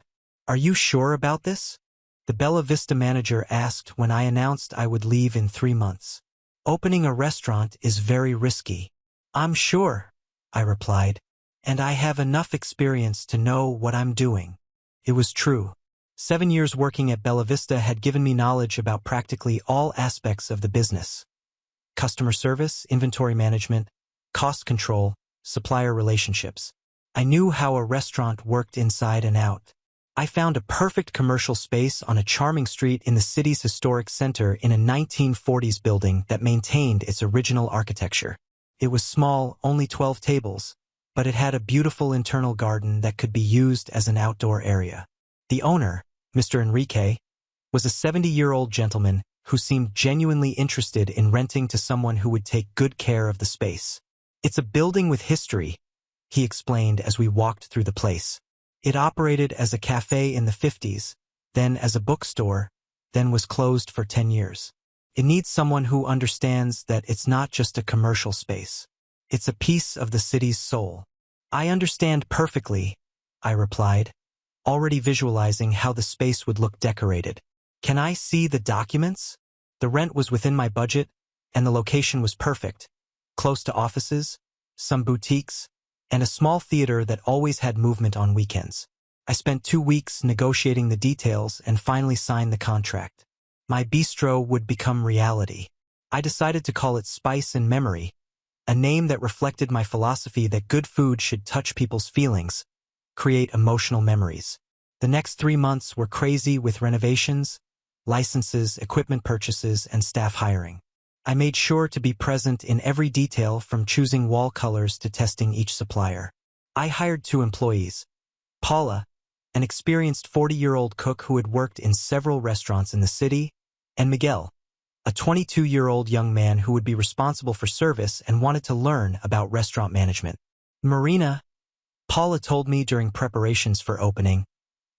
Are you sure about this? The Bella Vista manager asked when I announced I would leave in 3 months. Opening a restaurant is very risky. I'm sure, I replied, and I have enough experience to know what I'm doing. It was true. 7 years working at Bella Vista had given me knowledge about practically all aspects of the business. Customer service, inventory management, cost control, supplier relationships. I knew how a restaurant worked inside and out. I found a perfect commercial space on a charming street in the city's historic center in a 1940s building that maintained its original architecture. It was small, only 12 tables, but it had a beautiful internal garden that could be used as an outdoor area. The owner, Mr. Enrique, was a 70-year-old gentleman who seemed genuinely interested in renting to someone who would take good care of the space. It's a building with history, he explained as we walked through the place. It operated as a cafe in the 50s, then as a bookstore, then was closed for 10 years. It needs someone who understands that it's not just a commercial space. It's a piece of the city's soul. I understand perfectly, I replied, already visualizing how the space would look decorated. Can I see the documents? The rent was within my budget, and the location was perfect. Close to offices, some boutiques, and a small theater that always had movement on weekends. I spent 2 weeks negotiating the details and finally signed the contract. My bistro would become reality. I decided to call it Spice and Memory, a name that reflected my philosophy that good food should touch people's feelings, create emotional memories. The next 3 months were crazy with renovations, licenses, equipment purchases, and staff hiring. I made sure to be present in every detail from choosing wall colors to testing each supplier. I hired 2 employees, Paula, an experienced 40-year-old cook who had worked in several restaurants in the city, and Miguel, a 22-year-old young man who would be responsible for service and wanted to learn about restaurant management. Marina, Paula told me during preparations for opening,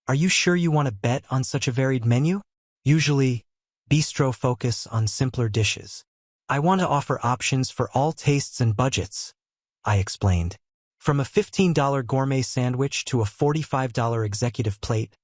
"Are you sure you want to bet on such a varied menu? Usually, bistro focus on simpler dishes. I want to offer options for all tastes and budgets," I explained. From a $15 gourmet sandwich to a $45 executive plate,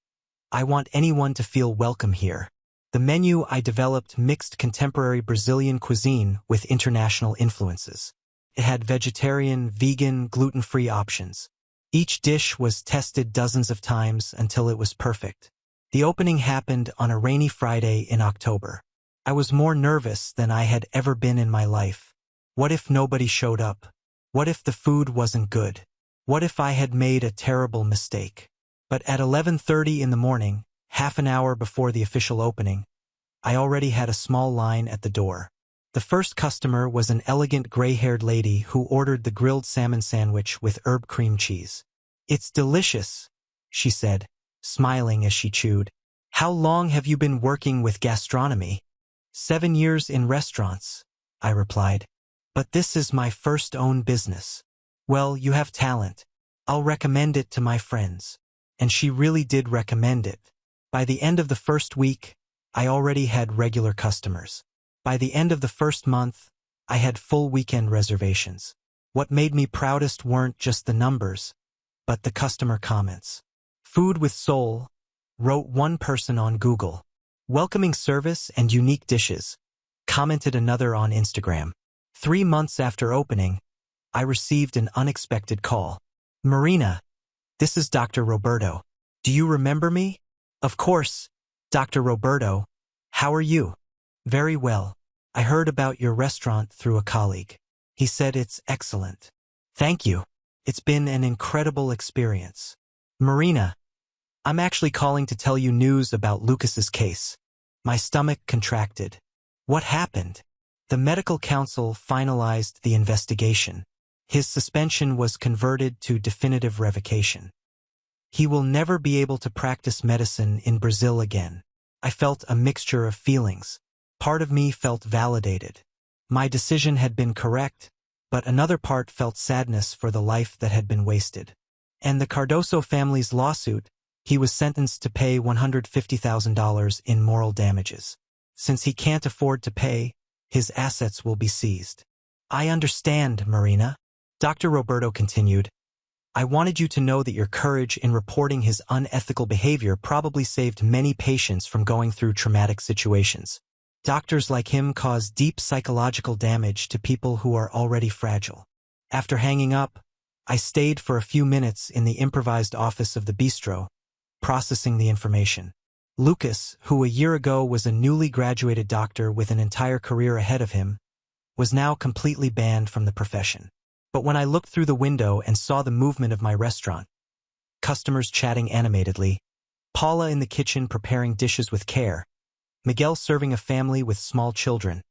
I want anyone to feel welcome here. The menu I developed mixed contemporary Brazilian cuisine with international influences. It had vegetarian, vegan, gluten-free options. Each dish was tested dozens of times until it was perfect. The opening happened on a rainy Friday in October. I was more nervous than I had ever been in my life. What if nobody showed up? What if the food wasn't good? What if I had made a terrible mistake? But at 11:30 in the morning, half an hour before the official opening, I already had a small line at the door. The first customer was an elegant gray-haired lady who ordered the grilled salmon sandwich with herb cream cheese. "It's delicious," she said, smiling as she chewed. "How long have you been working with gastronomy?" 7 years in restaurants, I replied. "But this is my first own business." "Well, you have talent. I'll recommend it to my friends." And she really did recommend it. By the end of the first week, I already had regular customers. By the end of the first month, I had full weekend reservations. What made me proudest weren't just the numbers, but the customer comments. "Food with soul," wrote one person on Google. "Welcoming service and unique dishes," commented another on Instagram. 3 months after opening, I received an unexpected call. "Marina, this is Dr. Roberto. Do you remember me?" "Of course, Dr. Roberto. How are you?" "Very well. I heard about your restaurant through a colleague. He said it's excellent." "Thank you. It's been an incredible experience. Marina, I'm actually calling to tell you news about Lucas's case. My stomach contracted. What happened? The medical council finalized the investigation. His suspension was converted to definitive revocation. He will never be able to practice medicine in Brazil again. I felt a mixture of feelings. Part of me felt validated. My decision had been correct, but another part felt sadness for the life that had been wasted. And the Cardoso family's lawsuit, he was sentenced to pay $150,000 in moral damages. Since he can't afford to pay, his assets will be seized. I understand, Marina. Dr. Roberto continued. I wanted you to know that your courage in reporting his unethical behavior probably saved many patients from going through traumatic situations. Doctors like him cause deep psychological damage to people who are already fragile. After hanging up, I stayed for a few minutes in the improvised office of the bistro, processing the information. Lucas, who a year ago was a newly graduated doctor with an entire career ahead of him, was now completely banned from the profession. But when I looked through the window and saw the movement of my restaurant, customers chatting animatedly, Paula in the kitchen preparing dishes with care, Miguel serving a family with small children,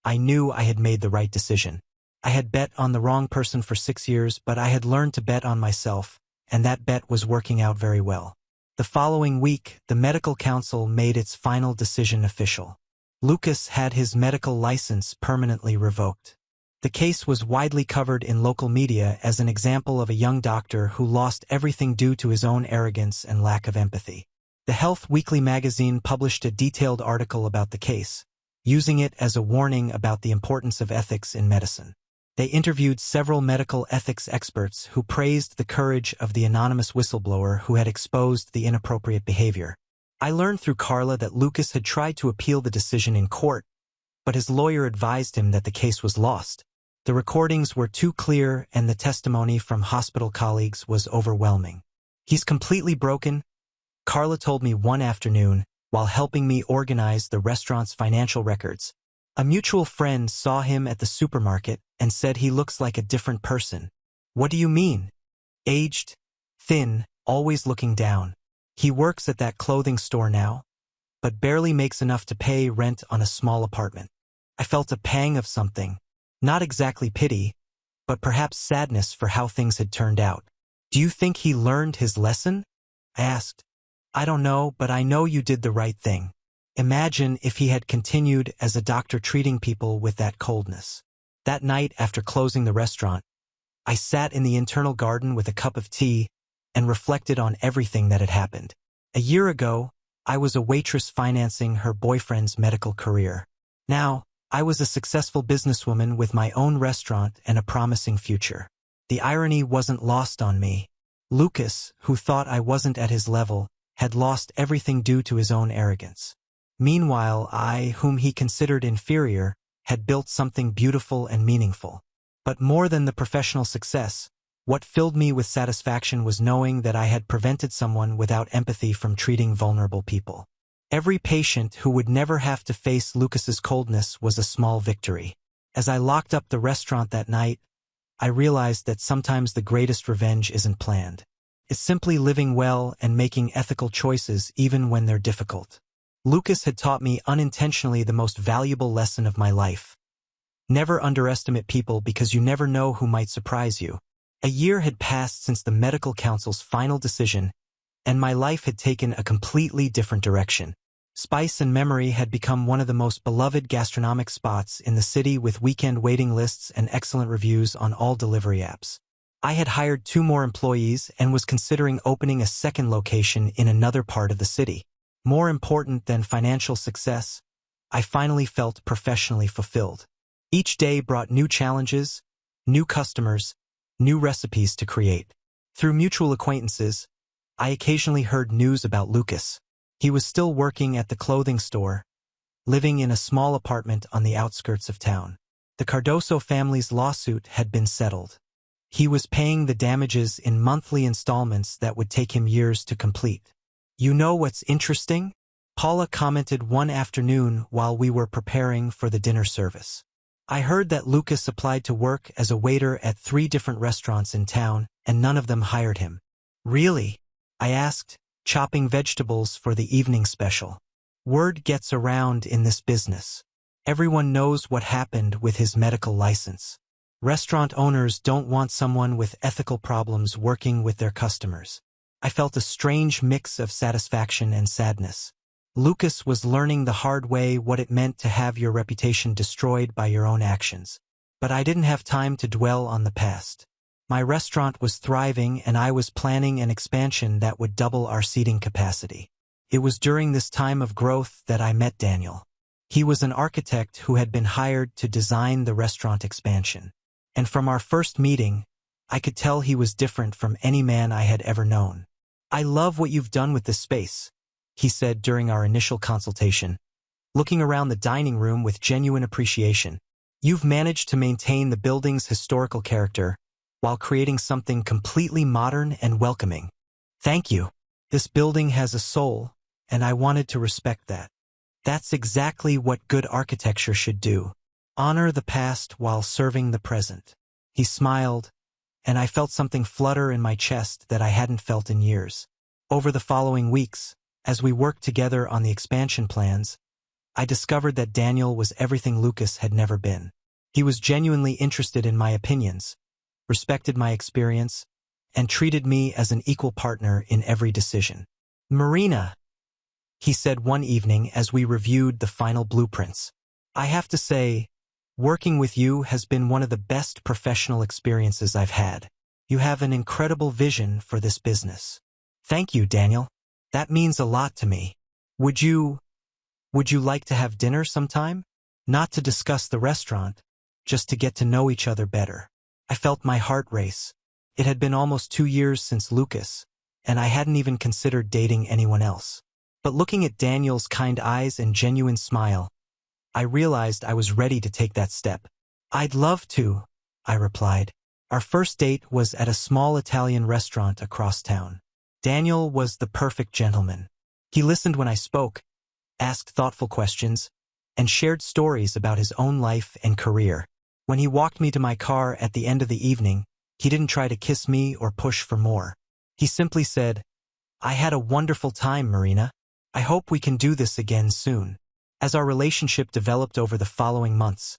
I knew I had made the right decision. I had bet on the wrong person for 6 years, but I had learned to bet on myself, and that bet was working out very well. The following week, the medical council made its final decision official. Lucas had his medical license permanently revoked. The case was widely covered in local media as an example of a young doctor who lost everything due to his own arrogance and lack of empathy. The Health Weekly magazine published a detailed article about the case, using it as a warning about the importance of ethics in medicine. They interviewed several medical ethics experts who praised the courage of the anonymous whistleblower who had exposed the inappropriate behavior. I learned through Carla that Lucas had tried to appeal the decision in court, but his lawyer advised him that the case was lost. The recordings were too clear and the testimony from hospital colleagues was overwhelming. He's completely broken, Carla told me one afternoon while helping me organize the restaurant's financial records. A mutual friend saw him at the supermarket and said he looks like a different person. What do you mean? Aged, thin, always looking down. He works at that clothing store now, but barely makes enough to pay rent on a small apartment. I felt a pang of something. Not exactly pity, but perhaps sadness for how things had turned out. Do you think he learned his lesson? I asked. I don't know, but I know you did the right thing. Imagine if he had continued as a doctor treating people with that coldness. That night after closing the restaurant, I sat in the internal garden with a cup of tea and reflected on everything that had happened. A year ago, I was a waitress financing her boyfriend's medical career. Now, I was a successful businesswoman with my own restaurant and a promising future. The irony wasn't lost on me. Lucas, who thought I wasn't at his level, had lost everything due to his own arrogance. Meanwhile, I, whom he considered inferior, had built something beautiful and meaningful. But more than the professional success, what filled me with satisfaction was knowing that I had prevented someone without empathy from treating vulnerable people. Every patient who would never have to face Lucas's coldness was a small victory. As I locked up the restaurant that night, I realized that sometimes the greatest revenge isn't planned. It's simply living well and making ethical choices even when they're difficult. Lucas had taught me unintentionally the most valuable lesson of my life. Never underestimate people because you never know who might surprise you. A year had passed since the medical council's final decision, and my life had taken a completely different direction. Spice and Memory had become one of the most beloved gastronomic spots in the city with weekend waiting lists and excellent reviews on all delivery apps. I had hired 2 more employees and was considering opening a second location in another part of the city. More important than financial success, I finally felt professionally fulfilled. Each day brought new challenges, new customers, new recipes to create. Through mutual acquaintances, I occasionally heard news about Lucas. He was still working at the clothing store, living in a small apartment on the outskirts of town. The Cardoso family's lawsuit had been settled. He was paying the damages in monthly installments that would take him years to complete. You know what's interesting? Paula commented one afternoon while we were preparing for the dinner service. I heard that Lucas applied to work as a waiter at 3 different restaurants in town, and none of them hired him. Really? I asked, chopping vegetables for the evening special. Word gets around in this business. Everyone knows what happened with his medical license. Restaurant owners don't want someone with ethical problems working with their customers. I felt a strange mix of satisfaction and sadness. Lucas was learning the hard way what it meant to have your reputation destroyed by your own actions. But I didn't have time to dwell on the past. My restaurant was thriving and I was planning an expansion that would double our seating capacity. It was during this time of growth that I met Daniel. He was an architect who had been hired to design the restaurant expansion. And from our first meeting, I could tell he was different from any man I had ever known. "I love what you've done with this space," he said during our initial consultation, looking around the dining room with genuine appreciation. "You've managed to maintain the building's historical character while creating something completely modern and welcoming. Thank you. This building has a soul, and I wanted to respect that. That's exactly what good architecture should do. Honor the past while serving the present." He smiled, and I felt something flutter in my chest that I hadn't felt in years. Over the following weeks, as we worked together on the expansion plans, I discovered that Daniel was everything Lucas had never been. He was genuinely interested in my opinions, respected my experience, and treated me as an equal partner in every decision. "Marina," he said one evening as we reviewed the final blueprints, "I have to say, working with you has been one of the best professional experiences I've had. You have an incredible vision for this business." "Thank you, Daniel. That means a lot to me. Would you like to have dinner sometime? Not to discuss the restaurant, just to get to know each other better." I felt my heart race. It had been almost 2 years since Lucas, and I hadn't even considered dating anyone else. But looking at Daniel's kind eyes and genuine smile, I realized I was ready to take that step. "I'd love to," I replied. Our first date was at a small Italian restaurant across town. Daniel was the perfect gentleman. He listened when I spoke, asked thoughtful questions, and shared stories about his own life and career. When he walked me to my car at the end of the evening, he didn't try to kiss me or push for more. He simply said, "I had a wonderful time, Marina. I hope we can do this again soon." As our relationship developed over the following months,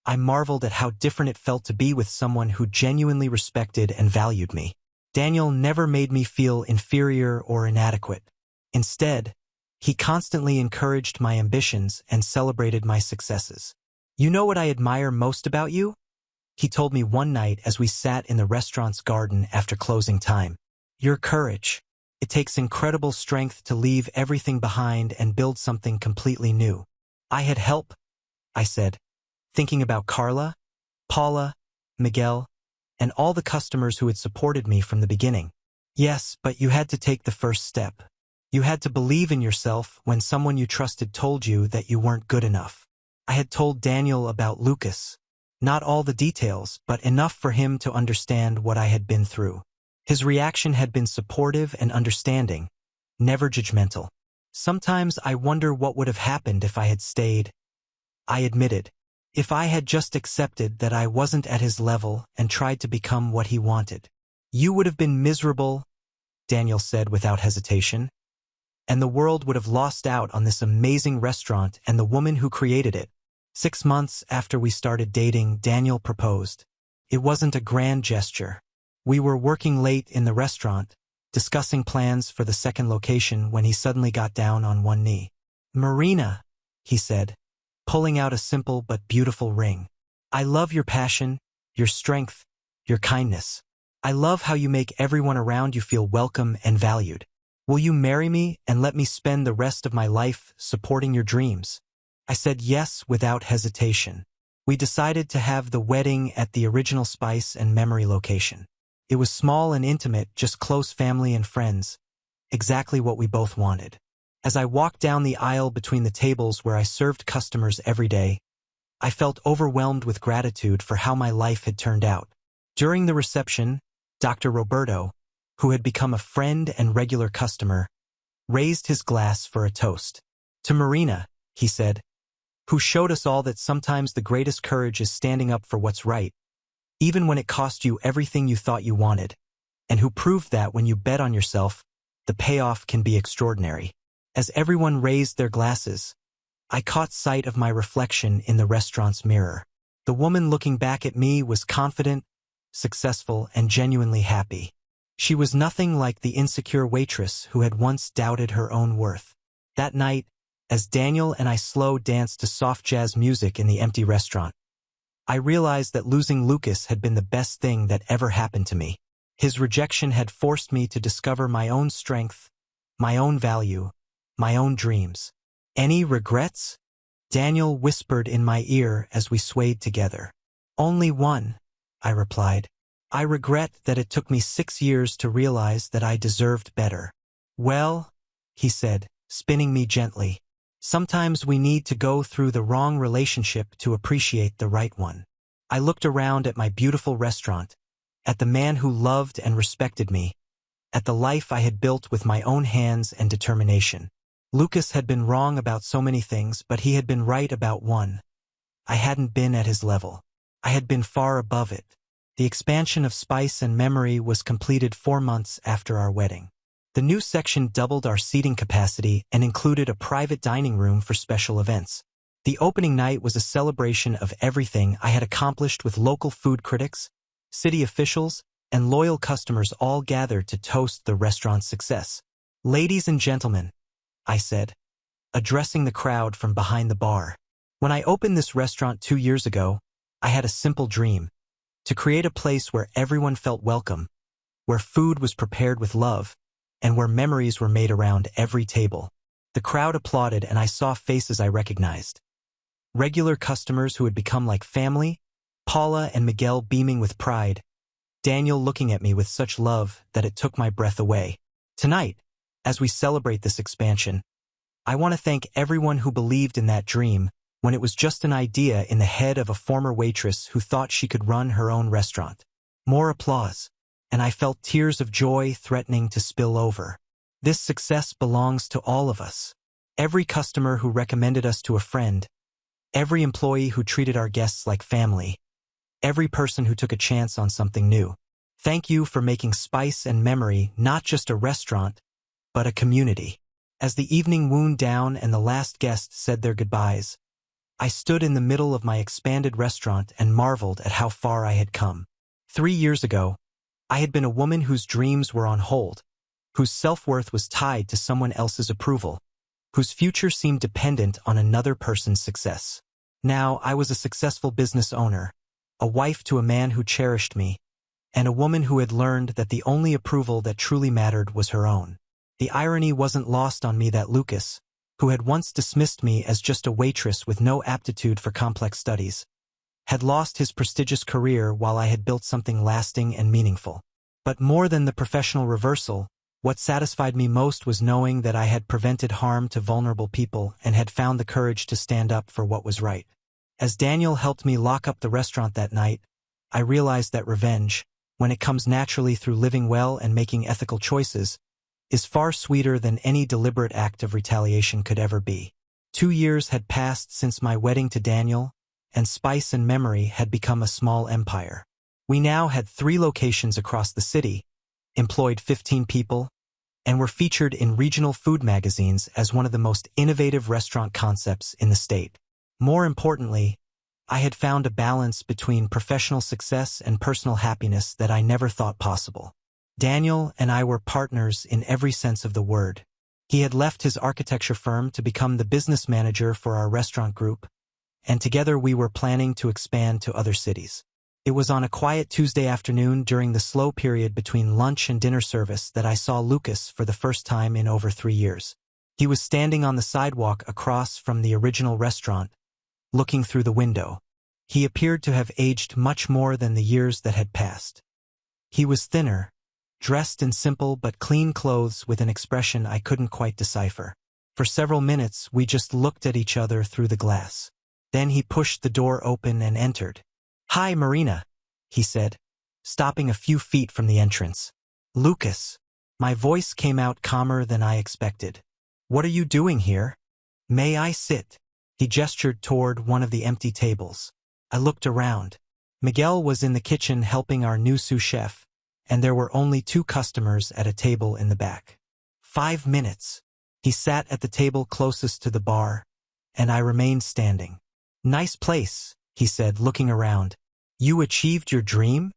I marveled at how different it felt to be with someone who genuinely respected and valued me. Daniel never made me feel inferior or inadequate. Instead, he constantly encouraged my ambitions and celebrated my successes. "You know what I admire most about you?" he told me one night as we sat in the restaurant's garden after closing time. "Your courage. It takes incredible strength to leave everything behind and build something completely new." "I had help," I said, thinking about Carla, Paula, Miguel, and all the customers who had supported me from the beginning. "Yes, but you had to take the first step. You had to believe in yourself when someone you trusted told you that you weren't good enough." I had told Daniel about Lucas. Not all the details, but enough for him to understand what I had been through. His reaction had been supportive and understanding, never judgmental. "Sometimes I wonder what would have happened if I had stayed," I admitted. "If I had just accepted that I wasn't at his level and tried to become what he wanted." "You would have been miserable," Daniel said without hesitation. "And the world would have lost out on this amazing restaurant and the woman who created it." 6 months after we started dating, Daniel proposed. It wasn't a grand gesture. We were working late in the restaurant, discussing plans for the second location when he suddenly got down on one knee. "Marina," he said, pulling out a simple but beautiful ring. "I love your passion, your strength, your kindness. I love how you make everyone around you feel welcome and valued. Will you marry me and let me spend the rest of my life supporting your dreams?" I said yes without hesitation. We decided to have the wedding at the original Spice and Memory location. It was small and intimate, just close family and friends, exactly what we both wanted. As I walked down the aisle between the tables where I served customers every day, I felt overwhelmed with gratitude for how my life had turned out. During the reception, Dr. Roberto, who had become a friend and regular customer, raised his glass for a toast. "To Marina," he said, who showed us all that sometimes the greatest courage is standing up for what's right, even when it cost you everything you thought you wanted, and who proved that when you bet on yourself, the payoff can be extraordinary. As everyone raised their glasses, I caught sight of my reflection in the restaurant's mirror. The woman looking back at me was confident, successful, and genuinely happy. She was nothing like the insecure waitress who had once doubted her own worth. That night, as Daniel and I slow danced to soft jazz music in the empty restaurant, I realized that losing Lucas had been the best thing that ever happened to me. His rejection had forced me to discover my own strength, my own value, my own dreams. Any regrets? Daniel whispered in my ear as we swayed together. Only one, I replied. I regret that it took me 6 years to realize that I deserved better. Well, he said, spinning me gently, sometimes we need to go through the wrong relationship to appreciate the right one. I looked around at my beautiful restaurant, at the man who loved and respected me, at the life I had built with my own hands and determination. Lucas had been wrong about so many things, but he had been right about one. I hadn't been at his level. I had been far above it. The expansion of Spice and Memory was completed 4 months after our wedding. The new section doubled our seating capacity and included a private dining room for special events. The opening night was a celebration of everything I had accomplished, with local food critics, city officials, and loyal customers all gathered to toast the restaurant's success. Ladies and gentlemen, I said, addressing the crowd from behind the bar. When I opened this restaurant 2 years ago, I had a simple dream: to create a place where everyone felt welcome, where food was prepared with love, and where memories were made around every table. The crowd applauded, and I saw faces I recognized. Regular customers who had become like family, Paula and Miguel beaming with pride, Daniel looking at me with such love that it took my breath away. Tonight, as we celebrate this expansion, I want to thank everyone who believed in that dream when it was just an idea in the head of a former waitress who thought she could run her own restaurant. More applause, and I felt tears of joy threatening to spill over. This success belongs to all of us. Every customer who recommended us to a friend, every employee who treated our guests like family, every person who took a chance on something new. Thank you for making Spice and Memory not just a restaurant, but a community. As the evening wound down and the last guests said their goodbyes, I stood in the middle of my expanded restaurant and marveled at how far I had come. 3 years ago, I had been a woman whose dreams were on hold, whose self-worth was tied to someone else's approval, whose future seemed dependent on another person's success. Now I was a successful business owner, a wife to a man who cherished me, and a woman who had learned that the only approval that truly mattered was her own. The irony wasn't lost on me that Lucas, who had once dismissed me as just a waitress with no aptitude for complex studies, had lost his prestigious career while I had built something lasting and meaningful. But more than the professional reversal, what satisfied me most was knowing that I had prevented harm to vulnerable people and had found the courage to stand up for what was right. As Daniel helped me lock up the restaurant that night, I realized that revenge, when it comes naturally through living well and making ethical choices, is far sweeter than any deliberate act of retaliation could ever be. 2 years had passed since my wedding to Daniel, and Spice and Memory had become a small empire. We now had 3 locations across the city, employed 15 people, and were featured in regional food magazines as one of the most innovative restaurant concepts in the state. More importantly, I had found a balance between professional success and personal happiness that I never thought possible. Daniel and I were partners in every sense of the word. He had left his architecture firm to become the business manager for our restaurant group, and together we were planning to expand to other cities. It was on a quiet Tuesday afternoon during the slow period between lunch and dinner service that I saw Lucas for the first time in over 3 years. He was standing on the sidewalk across from the original restaurant, looking through the window. He appeared to have aged much more than the years that had passed. He was thinner, dressed in simple but clean clothes with an expression I couldn't quite decipher. For several minutes, we just looked at each other through the glass. Then he pushed the door open and entered. "Hi, Marina," he said, stopping a few feet from the entrance. "Lucas." My voice came out calmer than I expected. "What are you doing here?" "May I sit?" He gestured toward one of the empty tables. I looked around. Miguel was in the kitchen helping our new sous chef, and there were only 2 customers at a table in the back. 5 minutes. He sat at the table closest to the bar, and I remained standing. "Nice place," he said, looking around. "You achieved your dream?"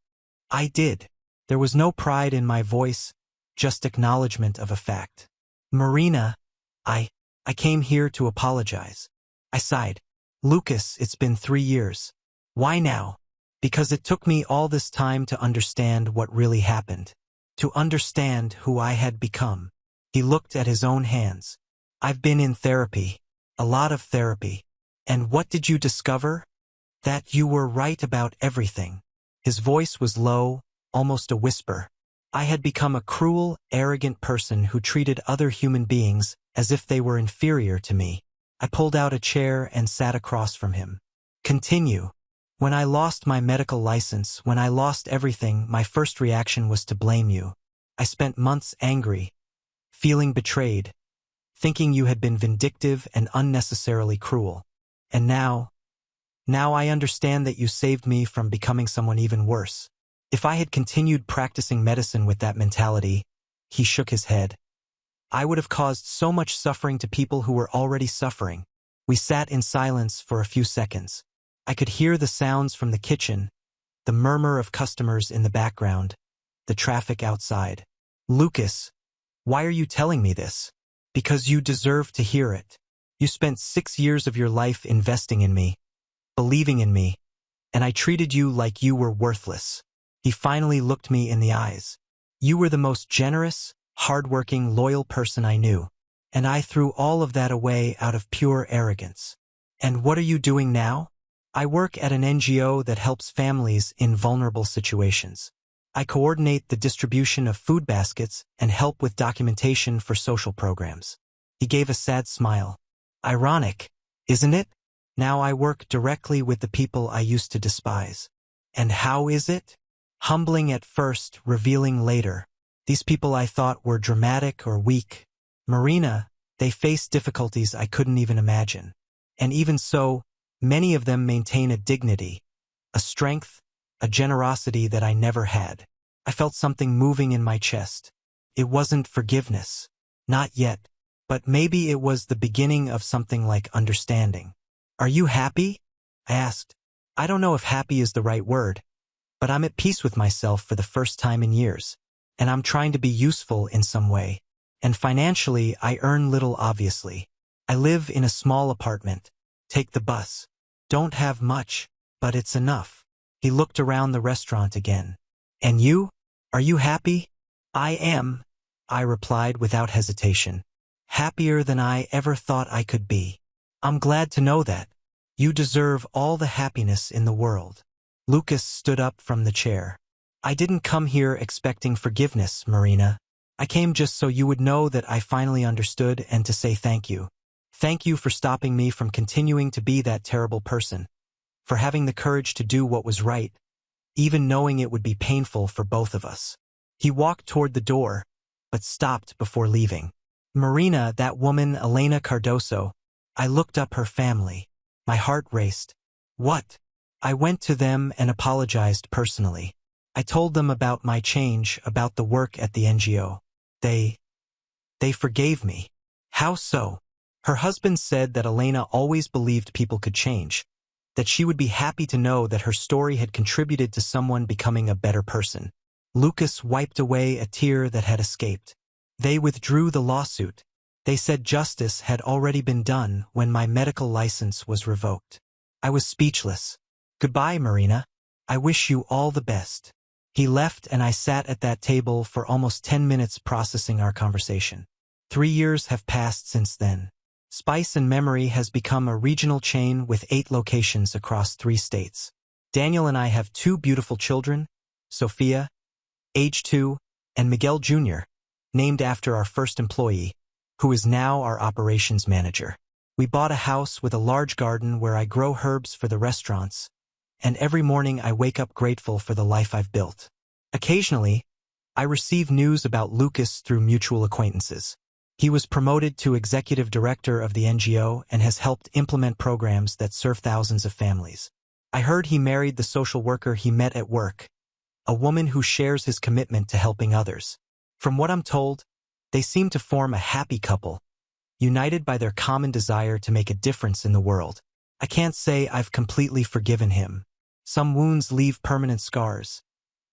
I did. There was no pride in my voice, just acknowledgement of a fact. "Marina, I came here to apologize." I sighed. "Lucas, it's been 3 years. Why now?" "Because it took me all this time to understand what really happened. To understand who I had become." He looked at his own hands. "I've been in therapy. A lot of therapy. And what did you discover? That you were right about everything." His voice was low, almost a whisper. "I had become a cruel, arrogant person who treated other human beings as if they were inferior to me." I pulled out a chair and sat across from him. "Continue." "When I lost my medical license, when I lost everything, my first reaction was to blame you. I spent months angry, feeling betrayed, thinking you had been vindictive and unnecessarily cruel. And now I understand that you saved me from becoming someone even worse. If I had continued practicing medicine with that mentality," he shook his head, "I would have caused so much suffering to people who were already suffering." We sat in silence for a few seconds. I could hear the sounds from the kitchen, the murmur of customers in the background, the traffic outside. "Lucas, why are you telling me this?" "Because you deserve to hear it. You spent 6 years of your life investing in me, believing in me, and I treated you like you were worthless." He finally looked me in the eyes. "You were the most generous, hardworking, loyal person I knew, and I threw all of that away out of pure arrogance. And what are you doing now?" "I work at an NGO that helps families in vulnerable situations. I coordinate the distribution of food baskets and help with documentation for social programs." He gave a sad smile. "Ironic, isn't it? Now I work directly with the people I used to despise." "And how is it?" "Humbling at first, revealing later. These people I thought were dramatic or weak. Marina, they face difficulties I couldn't even imagine. And even so, many of them maintain a dignity, a strength, a generosity that I never had." I felt something moving in my chest. It wasn't forgiveness. Not yet. But maybe it was the beginning of something like understanding. "Are you happy?" I asked. I don't know if happy is the right word, but I'm at peace with myself for the first time in years. And I'm trying to be useful in some way. And financially, I earn little, obviously. I live in a small apartment. Take the bus. Don't have much, but it's enough. He looked around the restaurant again. "And you? Are you happy?" "I am," I replied without hesitation. "Happier than I ever thought I could be." "I'm glad to know that. You deserve all the happiness in the world." Lucas stood up from the chair. "I didn't come here expecting forgiveness, Marina. I came just so you would know that I finally understood and to say thank you. Thank you for stopping me from continuing to be that terrible person, for having the courage to do what was right, even knowing it would be painful for both of us." He walked toward the door, but stopped before leaving. "Marina, that woman, Elena Cardoso." I looked up her family. My heart raced. "What?" "I went to them and apologized personally. I told them about my change, about the work at the NGO. They forgave me." "How so?" "Her husband said that Elena always believed people could change, that she would be happy to know that her story had contributed to someone becoming a better person." Lucas wiped away a tear that had escaped. "They withdrew the lawsuit. They said justice had already been done when my medical license was revoked." I was speechless. "Goodbye, Marina. I wish you all the best." He left and I sat at that table for almost 10 minutes processing our conversation. 3 years have passed since then. Spice and Memory has become a regional chain with 8 locations across 3 states. Daniel and I have 2 beautiful children, Sophia, age 2, and Miguel Jr., named after our first employee, who is now our operations manager. We bought a house with a large garden where I grow herbs for the restaurants, and every morning I wake up grateful for the life I've built. Occasionally, I receive news about Lucas through mutual acquaintances. He was promoted to executive director of the NGO and has helped implement programs that serve thousands of families. I heard he married the social worker he met at work, a woman who shares his commitment to helping others. From what I'm told, they seem to form a happy couple, united by their common desire to make a difference in the world. I can't say I've completely forgiven him. Some wounds leave permanent scars,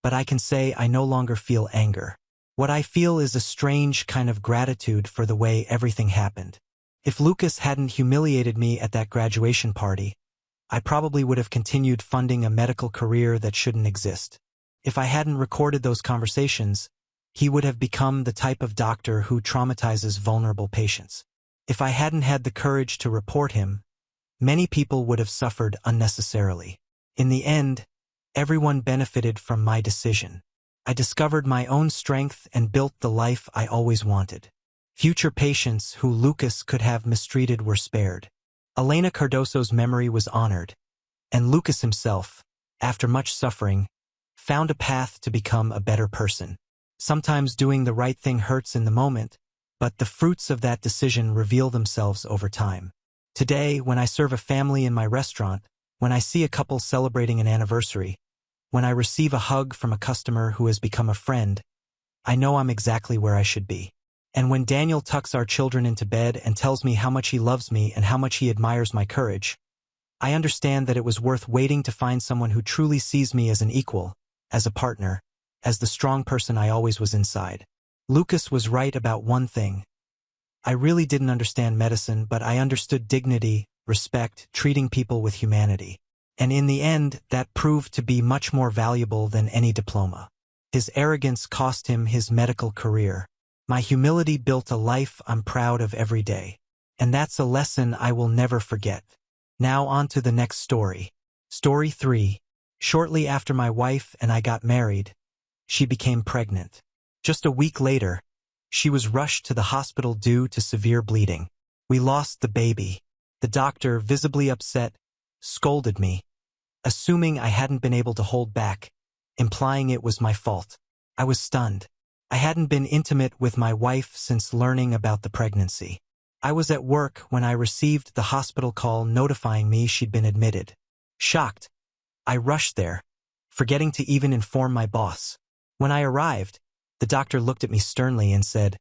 but I can say I no longer feel anger. What I feel is a strange kind of gratitude for the way everything happened. If Lucas hadn't humiliated me at that graduation party, I probably would have continued funding a medical career that shouldn't exist. If I hadn't recorded those conversations, he would have become the type of doctor who traumatizes vulnerable patients. If I hadn't had the courage to report him, many people would have suffered unnecessarily. In the end, everyone benefited from my decision. I discovered my own strength and built the life I always wanted. Future patients who Lucas could have mistreated were spared. Elena Cardoso's memory was honored, and Lucas himself, after much suffering, found a path to become a better person. Sometimes doing the right thing hurts in the moment, but the fruits of that decision reveal themselves over time. Today, when I serve a family in my restaurant, when I see a couple celebrating an anniversary, when I receive a hug from a customer who has become a friend, I know I'm exactly where I should be. And when Daniel tucks our children into bed and tells me how much he loves me and how much he admires my courage, I understand that it was worth waiting to find someone who truly sees me as an equal, as a partner, as the strong person I always was inside. Lucas was right about one thing. I really didn't understand medicine, but I understood dignity, respect, treating people with humanity. And in the end, that proved to be much more valuable than any diploma. His arrogance cost him his medical career. My humility built a life I'm proud of every day. And that's a lesson I will never forget. Now on to the next story. Story 3. Shortly after my wife and I got married, she became pregnant. Just a week later, she was rushed to the hospital due to severe bleeding. We lost the baby. The doctor, visibly upset, scolded me, assuming I hadn't been able to hold back, implying it was my fault. I was stunned. I hadn't been intimate with my wife since learning about the pregnancy. I was at work when I received the hospital call notifying me she'd been admitted. Shocked, I rushed there, forgetting to even inform my boss. When I arrived, the doctor looked at me sternly and said,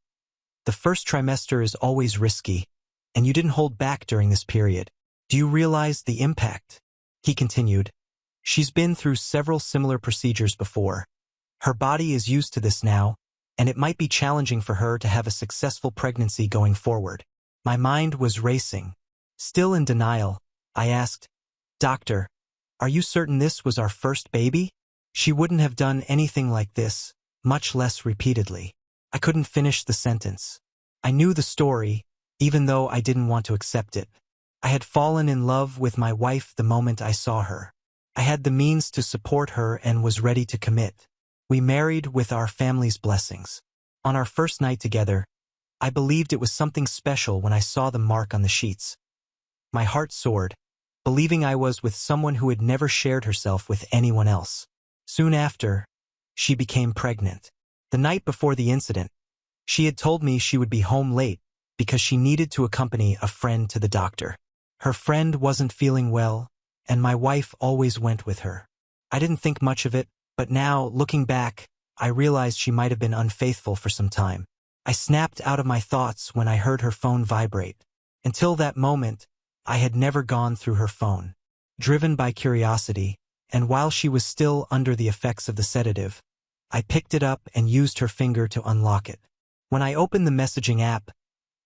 "The first trimester is always risky, and you didn't hold back during this period. Do you realize the impact?" He continued, "She's been through several similar procedures before. Her body is used to this now, and it might be challenging for her to have a successful pregnancy going forward." My mind was racing. Still in denial, I asked, "Doctor, are you certain this was our first baby?" She wouldn't have done anything like this, much less repeatedly. I couldn't finish the sentence. I knew the story, even though I didn't want to accept it. I had fallen in love with my wife the moment I saw her. I had the means to support her and was ready to commit. We married with our family's blessings. On our first night together, I believed it was something special when I saw the mark on the sheets. My heart soared, believing I was with someone who had never shared herself with anyone else. Soon after, she became pregnant. The night before the incident, she had told me she would be home late because she needed to accompany a friend to the doctor. Her friend wasn't feeling well, and my wife always went with her. I didn't think much of it, but now, looking back, I realized she might have been unfaithful for some time. I snapped out of my thoughts when I heard her phone vibrate. Until that moment, I had never gone through her phone. Driven by curiosity, and while she was still under the effects of the sedative, I picked it up and used her finger to unlock it. When I opened the messaging app,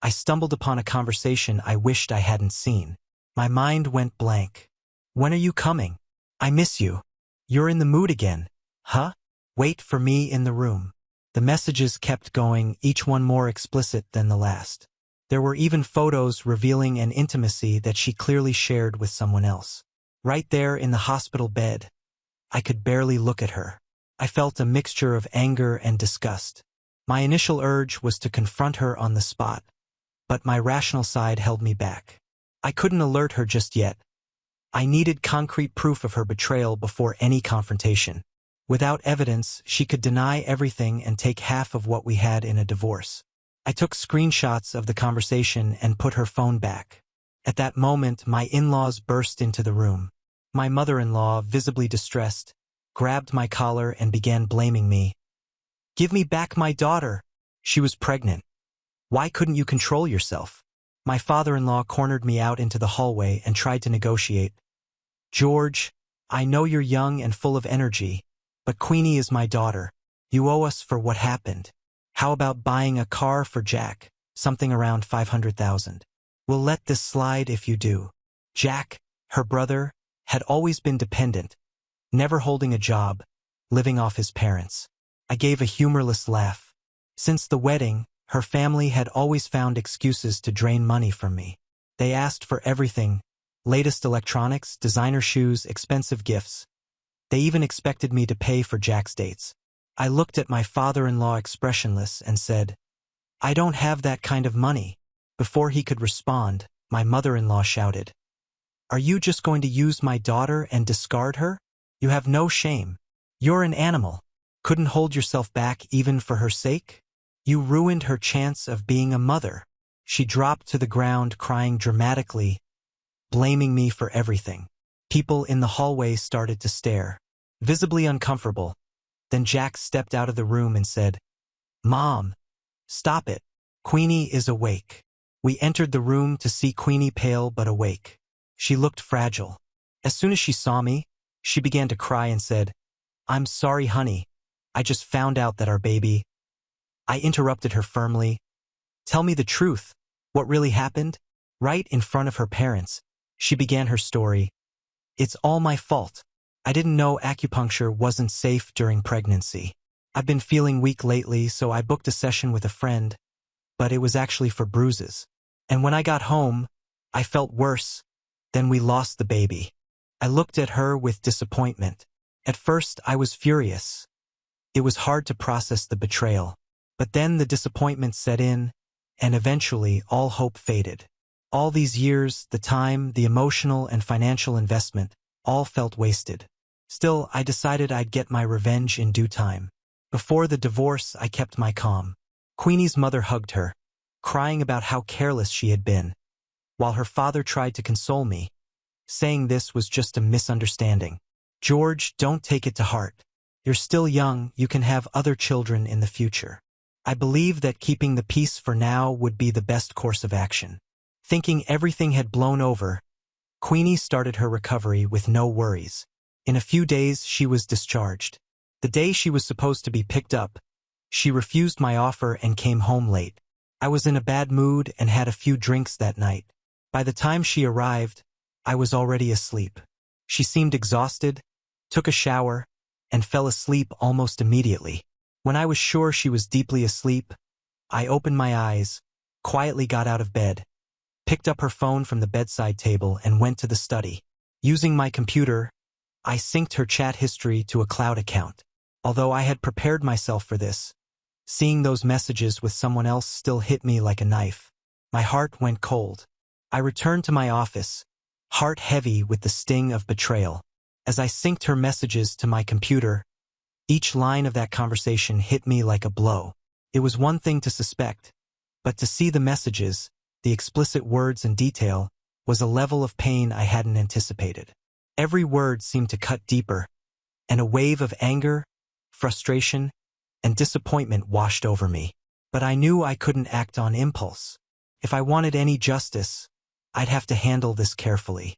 I stumbled upon a conversation I wished I hadn't seen. My mind went blank. "When are you coming? I miss you. You're in the mood again. Huh? Wait for me in the room." The messages kept going, each one more explicit than the last. There were even photos revealing an intimacy that she clearly shared with someone else. Right there in the hospital bed, I could barely look at her. I felt a mixture of anger and disgust. My initial urge was to confront her on the spot, but my rational side held me back. I couldn't alert her just yet. I needed concrete proof of her betrayal before any confrontation. Without evidence, she could deny everything and take half of what we had in a divorce. I took screenshots of the conversation and put her phone back. At that moment, my in-laws burst into the room. My mother-in-law, visibly distressed, grabbed my collar and began blaming me. "Give me back my daughter. She was pregnant. Why couldn't you control yourself?" My father-in-law cornered me out into the hallway and tried to negotiate. "George, I know you're young and full of energy, but Queenie is my daughter. You owe us for what happened. How about buying a car for Jack, something around 500,000? We'll let this slide if you do." Jack, her brother, had always been dependent, never holding a job, living off his parents. I gave a humorless laugh. Since the wedding, her family had always found excuses to drain money from me. They asked for everything: latest electronics, designer shoes, expensive gifts. They even expected me to pay for Jack's dates. I looked at my father-in-law expressionless and said, "I don't have that kind of money." Before he could respond, my mother-in-law shouted, "Are you just going to use my daughter and discard her? You have no shame. You're an animal. Couldn't hold yourself back even for her sake? You ruined her chance of being a mother." She dropped to the ground crying dramatically, blaming me for everything. People in the hallway started to stare, visibly uncomfortable. Then Jack stepped out of the room and said, "Mom, stop it. Queenie is awake." We entered the room to see Queenie pale but awake. She looked fragile. As soon as she saw me, she began to cry and said, "I'm sorry, honey. I just found out that our baby—" I interrupted her firmly. "Tell me the truth. What really happened?" Right in front of her parents, she began her story. "It's all my fault. I didn't know acupuncture wasn't safe during pregnancy. I've been feeling weak lately, so I booked a session with a friend, but it was actually for bruises. And when I got home, I felt worse. Then we lost the baby." I looked at her with disappointment. At first, I was furious. It was hard to process the betrayal. But then the disappointment set in, and eventually all hope faded. All these years, the time, the emotional and financial investment, all felt wasted. Still, I decided I'd get my revenge in due time. Before the divorce, I kept my calm. Queenie's mother hugged her, crying about how careless she had been, while her father tried to console me, saying this was just a misunderstanding. "George, don't take it to heart. You're still young, you can have other children in the future." I believe that keeping the peace for now would be the best course of action. Thinking everything had blown over, Queenie started her recovery with no worries. In a few days, she was discharged. The day she was supposed to be picked up, she refused my offer and came home late. I was in a bad mood and had a few drinks that night. By the time she arrived, I was already asleep. She seemed exhausted, took a shower, and fell asleep almost immediately. When I was sure she was deeply asleep, I opened my eyes, quietly got out of bed, picked up her phone from the bedside table and went to the study. Using my computer, I synced her chat history to a cloud account. Although I had prepared myself for this, seeing those messages with someone else still hit me like a knife. My heart went cold. I returned to my office, heart heavy with the sting of betrayal. As I synced her messages to my computer, each line of that conversation hit me like a blow. It was one thing to suspect, but to see the messages, the explicit words and detail, was a level of pain I hadn't anticipated. Every word seemed to cut deeper, and a wave of anger, frustration, and disappointment washed over me. But I knew I couldn't act on impulse. If I wanted any justice, I'd have to handle this carefully.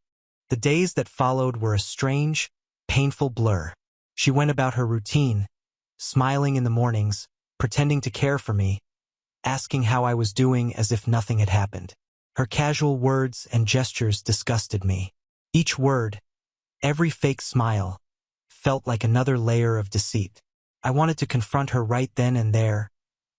The days that followed were a strange, painful blur. She went about her routine, smiling in the mornings, pretending to care for me, asking how I was doing as if nothing had happened. Her casual words and gestures disgusted me. Each word, every fake smile, felt like another layer of deceit. I wanted to confront her right then and there,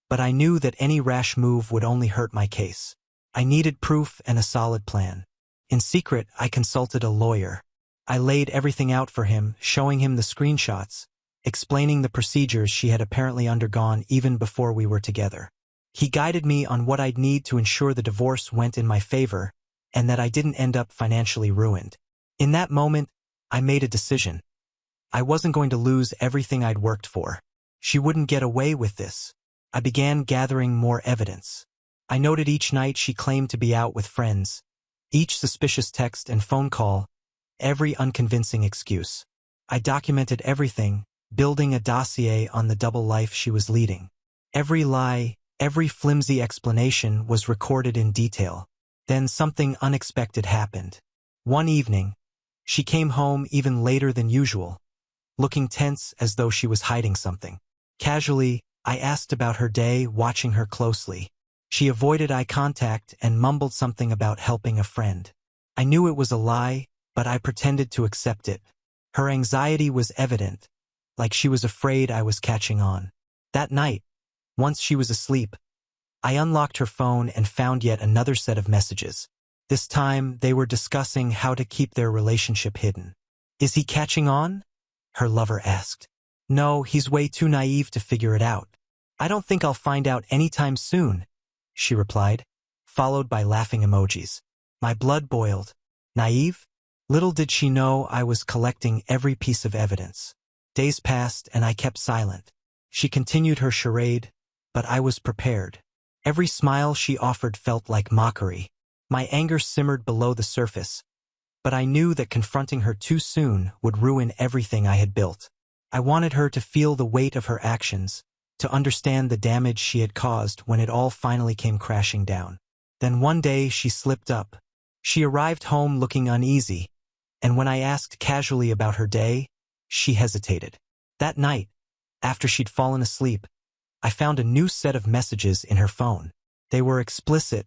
but I knew that any rash move would only hurt my case. I needed proof and a solid plan. In secret, I consulted a lawyer. I laid everything out for him, showing him the screenshots, explaining the procedures she had apparently undergone even before we were together. He guided me on what I'd need to ensure the divorce went in my favor and that I didn't end up financially ruined. In that moment, I made a decision. I wasn't going to lose everything I'd worked for. She wouldn't get away with this. I began gathering more evidence. I noted each night she claimed to be out with friends, each suspicious text and phone call, every unconvincing excuse. I documented everything, building a dossier on the double life she was leading. Every lie, every flimsy explanation was recorded in detail. Then something unexpected happened. One evening, she came home even later than usual, looking tense as though she was hiding something. Casually, I asked about her day, watching her closely. She avoided eye contact and mumbled something about helping a friend. I knew it was a lie, but I pretended to accept it. Her anxiety was evident, like she was afraid I was catching on. That night, once she was asleep, I unlocked her phone and found yet another set of messages. This time, they were discussing how to keep their relationship hidden. "Is he catching on?" her lover asked. "No, he's way too naive to figure it out. I don't think I'll find out anytime soon," she replied, followed by laughing emojis. My blood boiled. Naive? Little did she know I was collecting every piece of evidence. Days passed and I kept silent. She continued her charade, but I was prepared. Every smile she offered felt like mockery. My anger simmered below the surface, but I knew that confronting her too soon would ruin everything I had built. I wanted her to feel the weight of her actions, to understand the damage she had caused when it all finally came crashing down. Then one day she slipped up. She arrived home looking uneasy, and when I asked casually about her day, she hesitated. That night, after she'd fallen asleep, I found a new set of messages in her phone. They were explicit,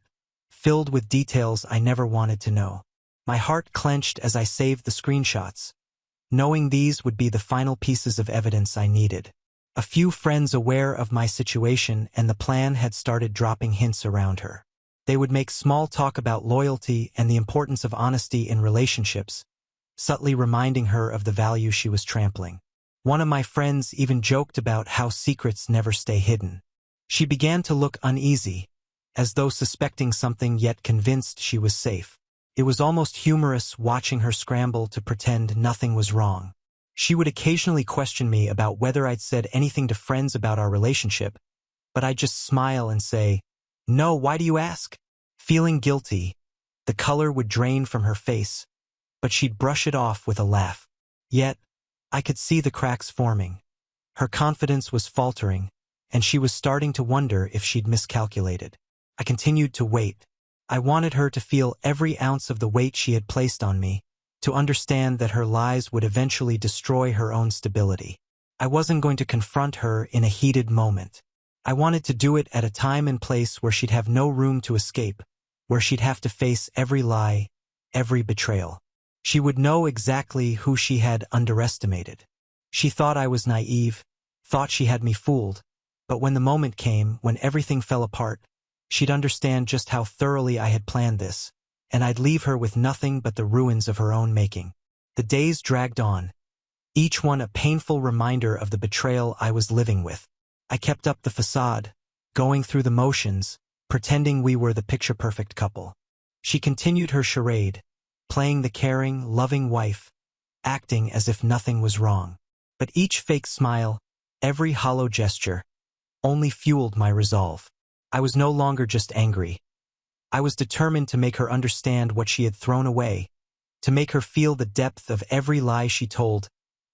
filled with details I never wanted to know. My heart clenched as I saved the screenshots, knowing these would be the final pieces of evidence I needed. A few friends aware of my situation and the plan had started dropping hints around her. They would make small talk about loyalty and the importance of honesty in relationships, subtly reminding her of the value she was trampling. One of my friends even joked about how secrets never stay hidden. She began to look uneasy, as though suspecting something yet convinced she was safe. It was almost humorous watching her scramble to pretend nothing was wrong. She would occasionally question me about whether I'd said anything to friends about our relationship, but I'd just smile and say, "No, why do you ask?" Feeling guilty, the color would drain from her face, but she'd brush it off with a laugh. Yet, I could see the cracks forming. Her confidence was faltering, and she was starting to wonder if she'd miscalculated. I continued to wait. I wanted her to feel every ounce of the weight she had placed on me, to understand that her lies would eventually destroy her own stability. I wasn't going to confront her in a heated moment. I wanted to do it at a time and place where she'd have no room to escape, where she'd have to face every lie, every betrayal. She would know exactly who she had underestimated. She thought I was naive, thought she had me fooled, but when the moment came, when everything fell apart, she'd understand just how thoroughly I had planned this, and I'd leave her with nothing but the ruins of her own making. The days dragged on, each one a painful reminder of the betrayal I was living with. I kept up the facade, going through the motions, pretending we were the picture-perfect couple. She continued her charade, playing the caring, loving wife, acting as if nothing was wrong. But each fake smile, every hollow gesture, only fueled my resolve. I was no longer just angry. I was determined to make her understand what she had thrown away, to make her feel the depth of every lie she told,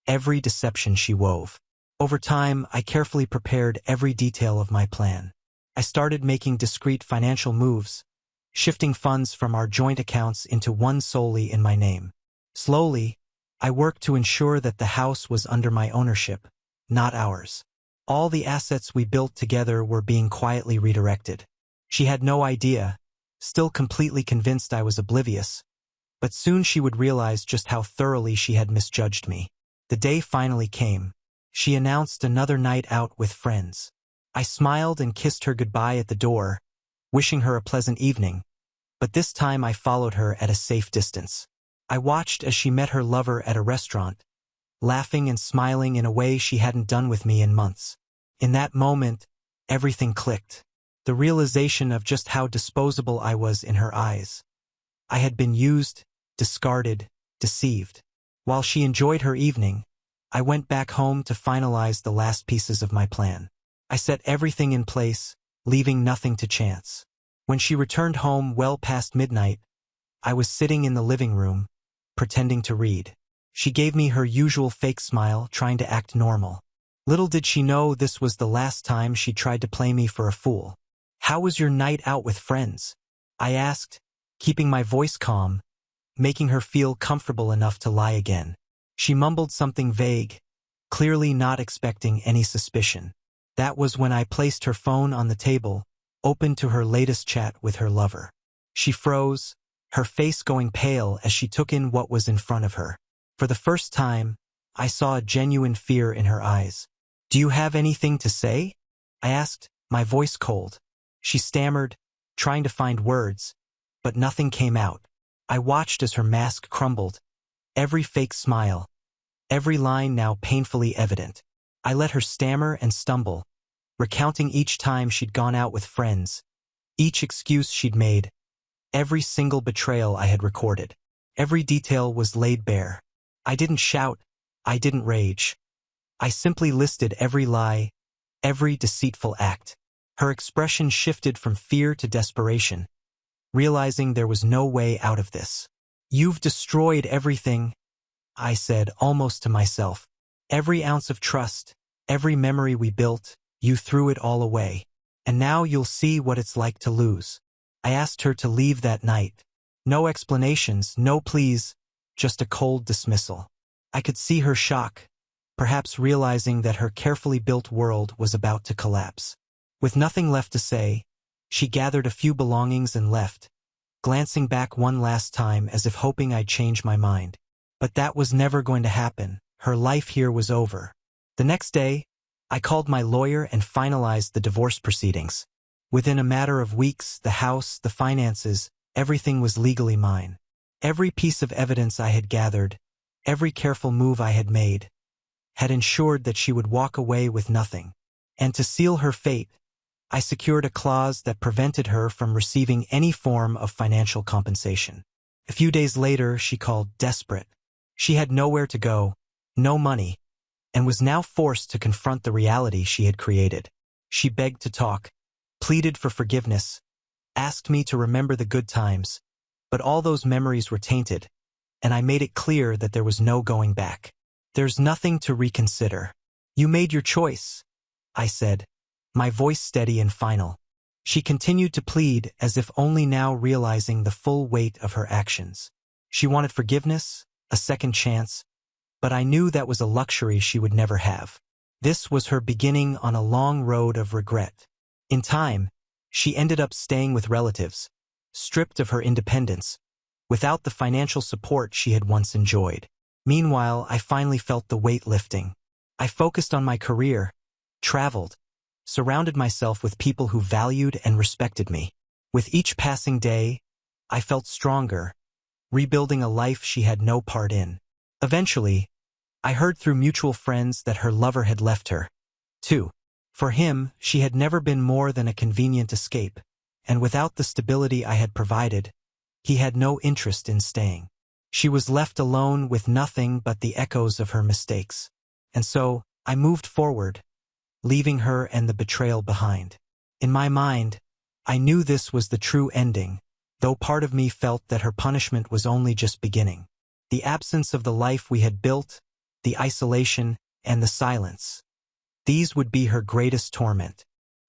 every deception she wove. Over time, I carefully prepared every detail of my plan. I started making discreet financial moves, shifting funds from our joint accounts into one solely in my name. Slowly, I worked to ensure that the house was under my ownership, not ours. All the assets we built together were being quietly redirected. She had no idea, still completely convinced I was oblivious, but soon she would realize just how thoroughly she had misjudged me. The day finally came. She announced another night out with friends. I smiled and kissed her goodbye at the door, wishing her a pleasant evening, but this time I followed her at a safe distance. I watched as she met her lover at a restaurant, laughing and smiling in a way she hadn't done with me in months. In that moment, everything clicked. The realization of just how disposable I was in her eyes. I had been used, discarded, deceived. While she enjoyed her evening, I went back home to finalize the last pieces of my plan. I set everything in place, leaving nothing to chance. When she returned home well past midnight, I was sitting in the living room, pretending to read. She gave me her usual fake smile, trying to act normal. Little did she know this was the last time she tried to play me for a fool. "How was your night out with friends?" I asked, keeping my voice calm, making her feel comfortable enough to lie again. She mumbled something vague, clearly not expecting any suspicion. That was when I placed her phone on the table, open to her latest chat with her lover. She froze, her face going pale as she took in what was in front of her. For the first time, I saw a genuine fear in her eyes. "Do you have anything to say?" I asked, my voice cold. She stammered, trying to find words, but nothing came out. I watched as her mask crumbled, every fake smile, every line now painfully evident. I let her stammer and stumble, recounting each time she'd gone out with friends, each excuse she'd made, every single betrayal I had recorded. Every detail was laid bare. I didn't shout, I didn't rage. I simply listed every lie, every deceitful act. Her expression shifted from fear to desperation, realizing there was no way out of this. "You've destroyed everything," I said, almost to myself. "Every ounce of trust, every memory we built, you threw it all away. And now you'll see what it's like to lose." I asked her to leave that night. No explanations, no pleas, just a cold dismissal. I could see her shock, perhaps realizing that her carefully built world was about to collapse. With nothing left to say, she gathered a few belongings and left, glancing back one last time as if hoping I'd change my mind. But that was never going to happen. Her life here was over. The next day, I called my lawyer and finalized the divorce proceedings. Within a matter of weeks, the house, the finances, everything was legally mine. Every piece of evidence I had gathered, every careful move I had made, had ensured that she would walk away with nothing. And to seal her fate, I secured a clause that prevented her from receiving any form of financial compensation. A few days later, she called desperate. She had nowhere to go, no money, and was now forced to confront the reality she had created. She begged to talk, pleaded for forgiveness, asked me to remember the good times, but all those memories were tainted, and I made it clear that there was no going back. "There's nothing to reconsider. You made your choice," I said, my voice steady and final. She continued to plead, as if only now realizing the full weight of her actions. She wanted forgiveness, a second chance, but I knew that was a luxury she would never have. This was her beginning on a long road of regret. In time, she ended up staying with relatives, stripped of her independence, without the financial support she had once enjoyed. Meanwhile, I finally felt the weight lifting. I focused on my career, traveled, surrounded myself with people who valued and respected me. With each passing day, I felt stronger, rebuilding a life she had no part in. Eventually, I heard through mutual friends that her lover had left her, too. For him, she had never been more than a convenient escape, and without the stability I had provided, he had no interest in staying. She was left alone with nothing but the echoes of her mistakes. And so, I moved forward, leaving her and the betrayal behind. In my mind, I knew this was the true ending, though part of me felt that her punishment was only just beginning. The absence of the life we had built, the isolation, and the silence. These would be her greatest torment.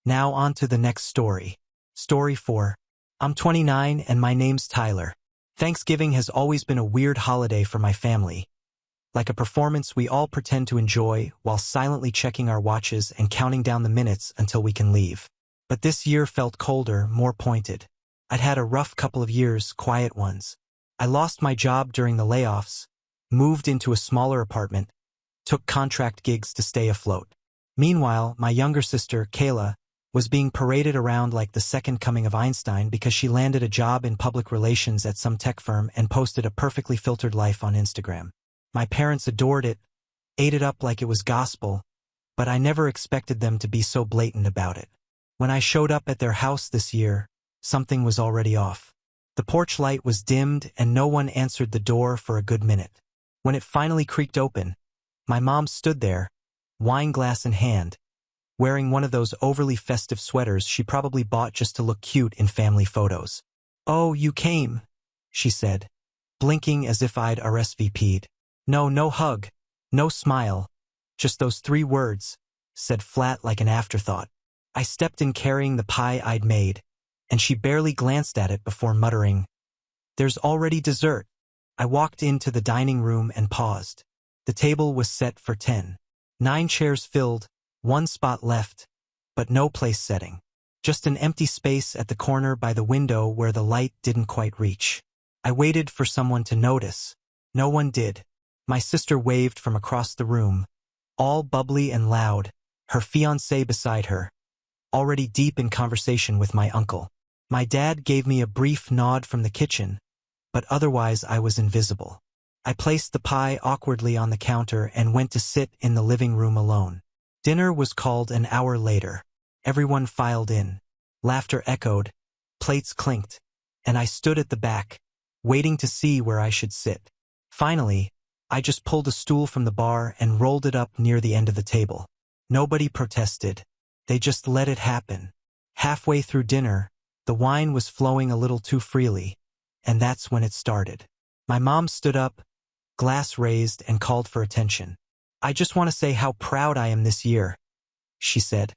Now on to the next story. Story 4. I'm 29 and my name's Tyler. Thanksgiving has always been a weird holiday for my family. Like a performance we all pretend to enjoy while silently checking our watches and counting down the minutes until we can leave. But this year felt colder, more pointed. I'd had a rough couple of years, quiet ones. I lost my job during the layoffs, moved into a smaller apartment, took contract gigs to stay afloat. Meanwhile, my younger sister, Kayla, was being paraded around like the second coming of Einstein because she landed a job in public relations at some tech firm and posted a perfectly filtered life on Instagram. My parents adored it, ate it up like it was gospel, but I never expected them to be so blatant about it. When I showed up at their house this year, something was already off. The porch light was dimmed and no one answered the door for a good minute. When it finally creaked open, my mom stood there, wine glass in hand, wearing one of those overly festive sweaters she probably bought just to look cute in family photos. "Oh, you came," she said, blinking as if I'd RSVP'd. No hug, no smile, just those 3 words, said flat like an afterthought. I stepped in carrying the pie I'd made, and she barely glanced at it before muttering, "There's already dessert." I walked into the dining room and paused. The table was set for 10. 9 chairs filled, 1 spot left, but no place setting. Just an empty space at the corner by the window where the light didn't quite reach. I waited for someone to notice. No one did. My sister waved from across the room, all bubbly and loud, her fiancé beside her, already deep in conversation with my uncle. My dad gave me a brief nod from the kitchen, but otherwise I was invisible. I placed the pie awkwardly on the counter and went to sit in the living room alone. Dinner was called an hour later. Everyone filed in. Laughter echoed, plates clinked, and I stood at the back, waiting to see where I should sit. Finally, I just pulled a stool from the bar and rolled it up near the end of the table. Nobody protested. They just let it happen. Halfway through dinner, the wine was flowing a little too freely, and that's when it started. My mom stood up, glass raised, and called for attention. "I just want to say how proud I am this year," she said,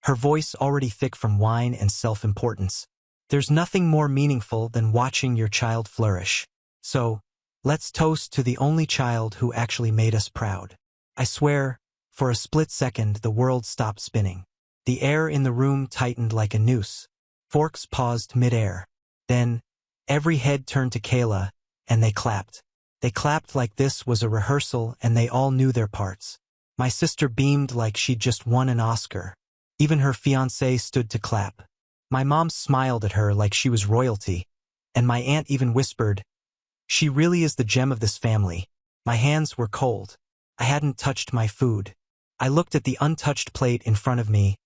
her voice already thick from wine and self-importance. "There's nothing more meaningful than watching your child flourish. So, let's toast to the only child who actually made us proud." I swear, for a split second the world stopped spinning. The air in the room tightened like a noose. Forks paused mid-air. Then, every head turned to Kayla, and they clapped. They clapped like this was a rehearsal and they all knew their parts. My sister beamed like she'd just won an Oscar. Even her fiancé stood to clap. My mom smiled at her like she was royalty, and my aunt even whispered, "She really is the gem of this family." My hands were cold. I hadn't touched my food. I looked at the untouched plate in front of me.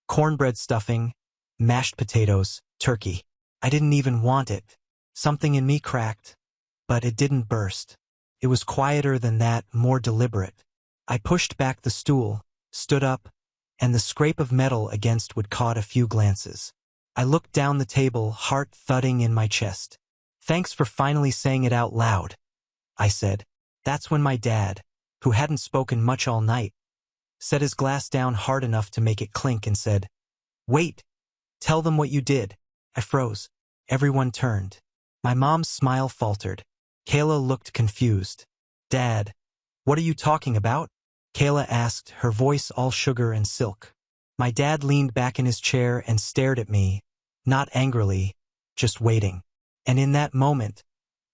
Cornbread stuffing, mashed potatoes, turkey. I didn't even want it. Something in me cracked, but it didn't burst. It was quieter than that, more deliberate. I pushed back the stool, stood up, and the scrape of metal against wood caught a few glances. I looked down the table, heart thudding in my chest. "Thanks for finally saying it out loud," I said. That's when my dad, who hadn't spoken much all night, set his glass down hard enough to make it clink and said, "Wait, tell them what you did." I froze. Everyone turned. My mom's smile faltered. Kayla looked confused. "Dad, what are you talking about?" Kayla asked, her voice all sugar and silk. My dad leaned back in his chair and stared at me, not angrily, just waiting. And in that moment,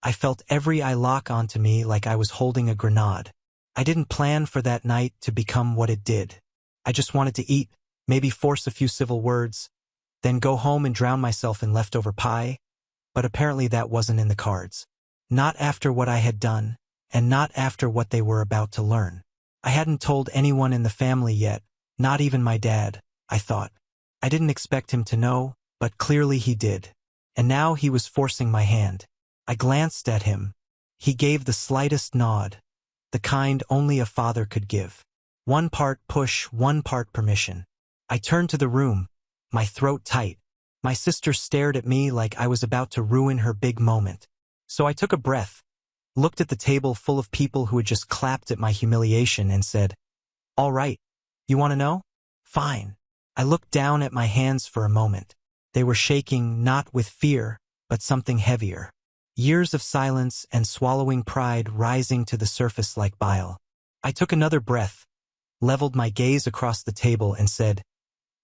I felt every eye lock onto me like I was holding a grenade. I didn't plan for that night to become what it did. I just wanted to eat, maybe force a few civil words, then go home and drown myself in leftover pie, but apparently that wasn't in the cards. Not after what I had done, and not after what they were about to learn. I hadn't told anyone in the family yet, not even my dad, I thought. I didn't expect him to know, but clearly he did. And now he was forcing my hand. I glanced at him. He gave the slightest nod, the kind only a father could give. One part push, one part permission. I turned to the room, my throat tight. My sister stared at me like I was about to ruin her big moment. So I took a breath, looked at the table full of people who had just clapped at my humiliation and said, "All right, you want to know? Fine." I looked down at my hands for a moment. They were shaking not with fear, but something heavier. Years of silence and swallowing pride rising to the surface like bile. I took another breath, leveled my gaze across the table and said,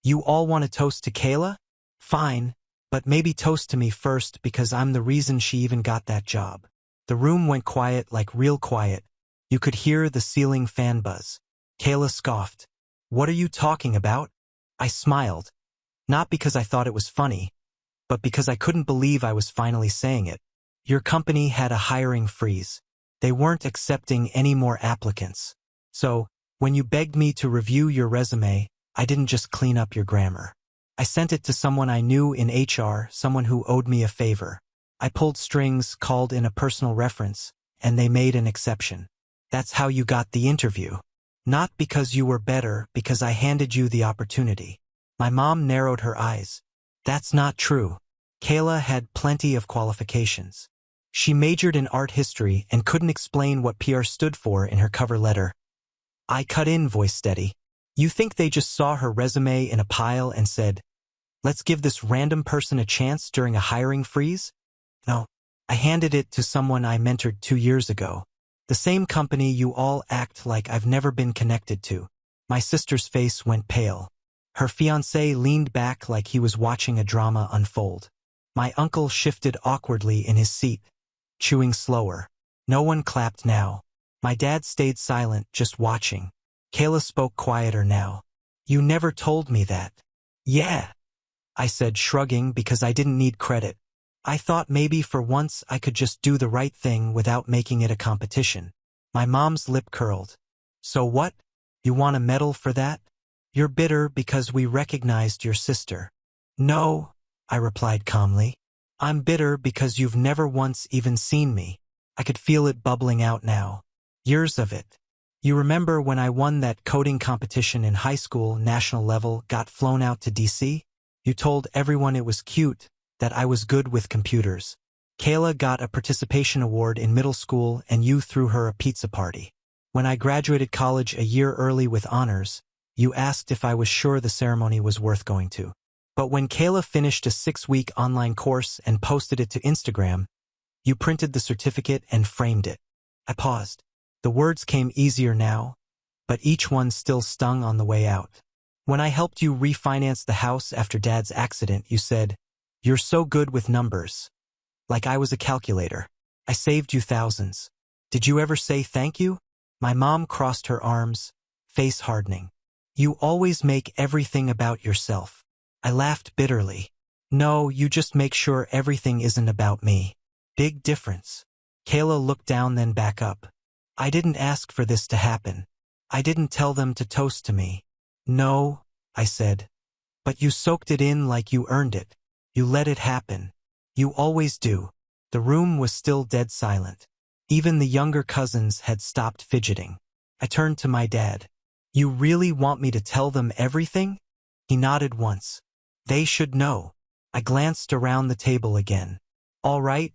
"You all want to toast to Kayla? Fine, but maybe toast to me first because I'm the reason she even got that job." The room went quiet, like real quiet. You could hear the ceiling fan buzz. Kayla scoffed. "What are you talking about?" I smiled, not because I thought it was funny, but because I couldn't believe I was finally saying it. "Your company had a hiring freeze. They weren't accepting any more applicants. So, when you begged me to review your resume, I didn't just clean up your grammar. I sent it to someone I knew in HR, someone who owed me a favor. I pulled strings, called in a personal reference, and they made an exception. That's how you got the interview." Not because you were better, because I handed you the opportunity. My mom narrowed her eyes. That's not true. Kayla had plenty of qualifications. She majored in art history and couldn't explain what PR stood for in her cover letter. I cut in, voice steady. You think they just saw her resume in a pile and said, let's give this random person a chance during a hiring freeze? No. I handed it to someone I mentored 2 years ago. The same company you all act like I've never been connected to. My sister's face went pale. Her fiancé leaned back like he was watching a drama unfold. My uncle shifted awkwardly in his seat, chewing slower. No one clapped now. My dad stayed silent, just watching. Kayla spoke quieter now. You never told me that. Yeah, I said, shrugging because I didn't need credit. I thought maybe for once I could just do the right thing without making it a competition. My mom's lip curled. So what? You want a medal for that? You're bitter because we recognized your sister. No, I replied calmly. I'm bitter because you've never once even seen me. I could feel it bubbling out now. Years of it. You remember when I won that coding competition in high school, national level, got flown out to DC? You told everyone it was cute, that I was good with computers. Kayla got a participation award in middle school and you threw her a pizza party. When I graduated college a year early with honors, you asked if I was sure the ceremony was worth going to. But when Kayla finished a 6-week online course and posted it to Instagram, you printed the certificate and framed it. I paused. The words came easier now, but each one still stung on the way out. When I helped you refinance the house after Dad's accident, you said, "You're so good with numbers." Like I was a calculator. I saved you thousands. Did you ever say thank you? My mom crossed her arms, face hardening. You always make everything about yourself. I laughed bitterly. No, you just make sure everything isn't about me. Big difference. Kayla looked down, then back up. I didn't ask for this to happen. I didn't tell them to toast to me. No, I said. But you soaked it in like you earned it. You let it happen. You always do. The room was still dead silent. Even the younger cousins had stopped fidgeting. I turned to my dad. You really want me to tell them everything? He nodded once. They should know. I glanced around the table again. All right,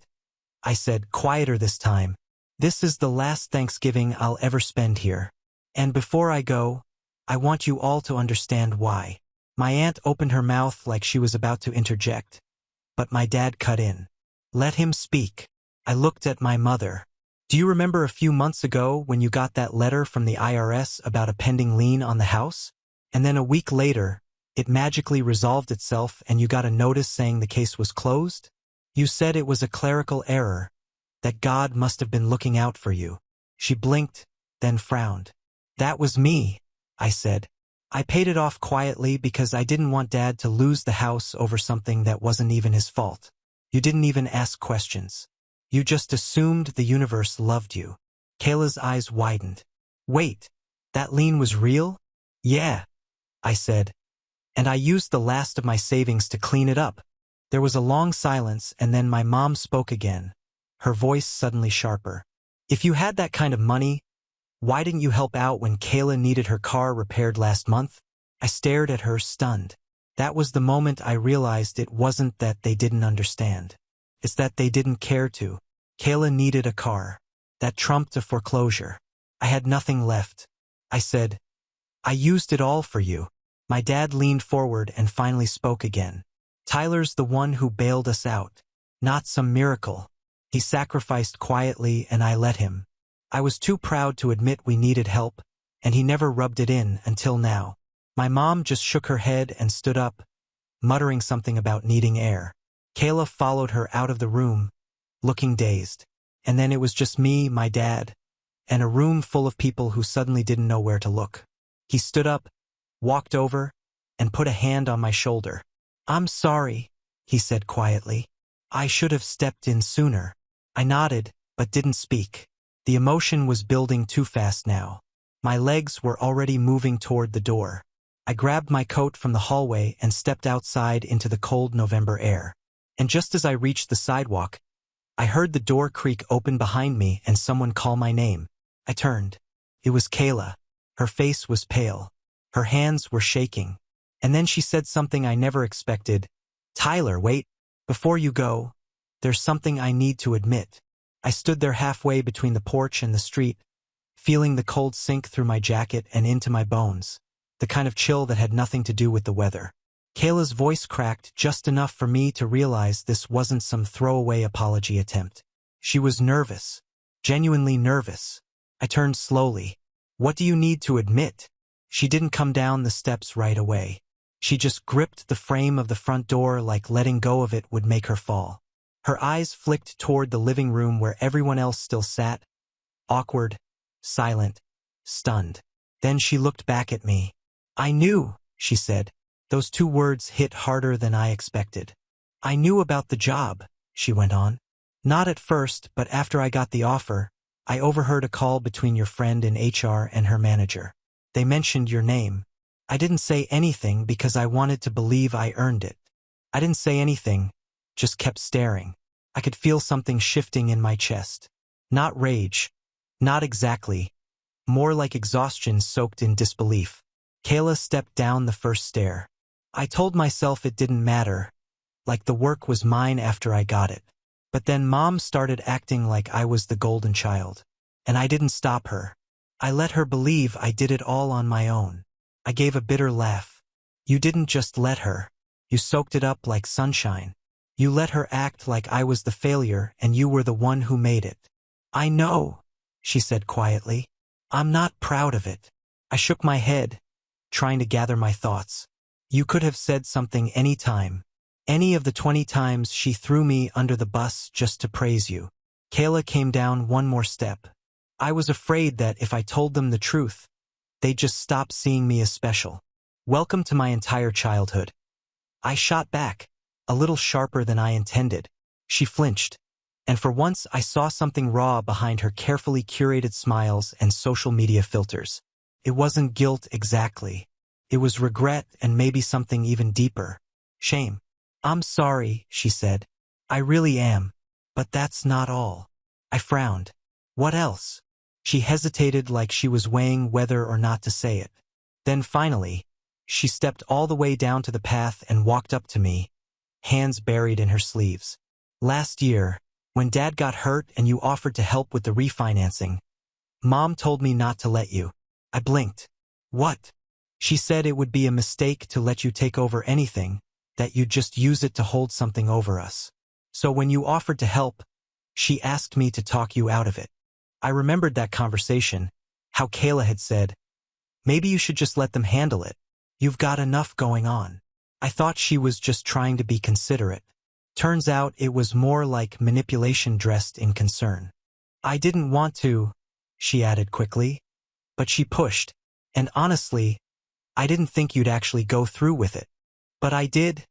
I said, quieter this time. This is the last Thanksgiving I'll ever spend here. And before I go, I want you all to understand why. My aunt opened her mouth like she was about to interject, but my dad cut in. Let him speak. I looked at my mother. Do you remember a few months ago when you got that letter from the IRS about a pending lien on the house? And then a week later, it magically resolved itself and you got a notice saying the case was closed? You said it was a clerical error, that God must have been looking out for you. She blinked, then frowned. That was me, I said. I paid it off quietly because I didn't want Dad to lose the house over something that wasn't even his fault. You didn't even ask questions. You just assumed the universe loved you. Kayla's eyes widened. Wait, that lien was real? Yeah, I said. And I used the last of my savings to clean it up. There was a long silence and then my mom spoke again, her voice suddenly sharper. If you had that kind of money, why didn't you help out when Kayla needed her car repaired last month? I stared at her, stunned. That was the moment I realized it wasn't that they didn't understand. It's that they didn't care to. Kayla needed a car. That trumped a foreclosure. I had nothing left. I said, I used it all for you. My dad leaned forward and finally spoke again. Tyler's the one who bailed us out. Not some miracle. He sacrificed quietly and I let him. I was too proud to admit we needed help, and he never rubbed it in until now. My mom just shook her head and stood up, muttering something about needing air. Kayla followed her out of the room, looking dazed. And then it was just me, my dad, and a room full of people who suddenly didn't know where to look. He stood up, walked over, and put a hand on my shoulder. I'm sorry, he said quietly. I should have stepped in sooner. I nodded, but didn't speak. The emotion was building too fast now. My legs were already moving toward the door. I grabbed my coat from the hallway and stepped outside into the cold November air. And just as I reached the sidewalk, I heard the door creak open behind me and someone call my name. I turned. It was Kayla. Her face was pale. Her hands were shaking. And then she said something I never expected. "Tyler, wait. Before you go, there's something I need to admit." I stood there halfway between the porch and the street, feeling the cold sink through my jacket and into my bones, the kind of chill that had nothing to do with the weather. Kayla's voice cracked just enough for me to realize this wasn't some throwaway apology attempt. She was nervous, genuinely nervous. I turned slowly. "What do you need to admit?" She didn't come down the steps right away. She just gripped the frame of the front door like letting go of it would make her fall. Her eyes flicked toward the living room where everyone else still sat, awkward, silent, stunned. Then she looked back at me. "I knew," she said. Those two words hit harder than I expected. "I knew about the job," she went on. "Not at first, but after I got the offer, I overheard a call between your friend in HR and her manager. They mentioned your name. I didn't say anything because I wanted to believe I earned it. I didn't say anything, just kept staring. I could feel something shifting in my chest. Not rage. Not exactly. More like exhaustion soaked in disbelief. Kayla stepped down the first stair. I told myself it didn't matter, like the work was mine after I got it. But then Mom started acting like I was the golden child. And I didn't stop her. I let her believe I did it all on my own. I gave a bitter laugh. "You didn't just let her. You soaked it up like sunshine. You let her act like I was the failure and you were the one who made it." "I know," she said quietly. "I'm not proud of it." I shook my head, trying to gather my thoughts. "You could have said something any time. Any of the 20 times she threw me under the bus just to praise you." Kayla came down one more step. "I was afraid that if I told them the truth, they'd just stop seeing me as special. Welcome to my entire childhood." I shot back, a little sharper than I intended. She flinched, and for once I saw something raw behind her carefully curated smiles and social media filters. It wasn't guilt exactly. It was regret and maybe something even deeper. Shame. "I'm sorry," she said. "I really am. But that's not all." I frowned. "What else?" She hesitated like she was weighing whether or not to say it. Then finally, she stepped all the way down to the path and walked up to me, hands buried in her sleeves. "Last year, when Dad got hurt and you offered to help with the refinancing, Mom told me not to let you." I blinked. "What?" "She said it would be a mistake to let you take over anything, that you'd just use it to hold something over us. So when you offered to help, she asked me to talk you out of it." I remembered that conversation, how Kayla had said, "Maybe you should just let them handle it. You've got enough going on." I thought she was just trying to be considerate. Turns out it was more like manipulation dressed in concern. "I didn't want to," she added quickly. "But she pushed, and honestly, I didn't think you'd actually go through with it." "But I did,"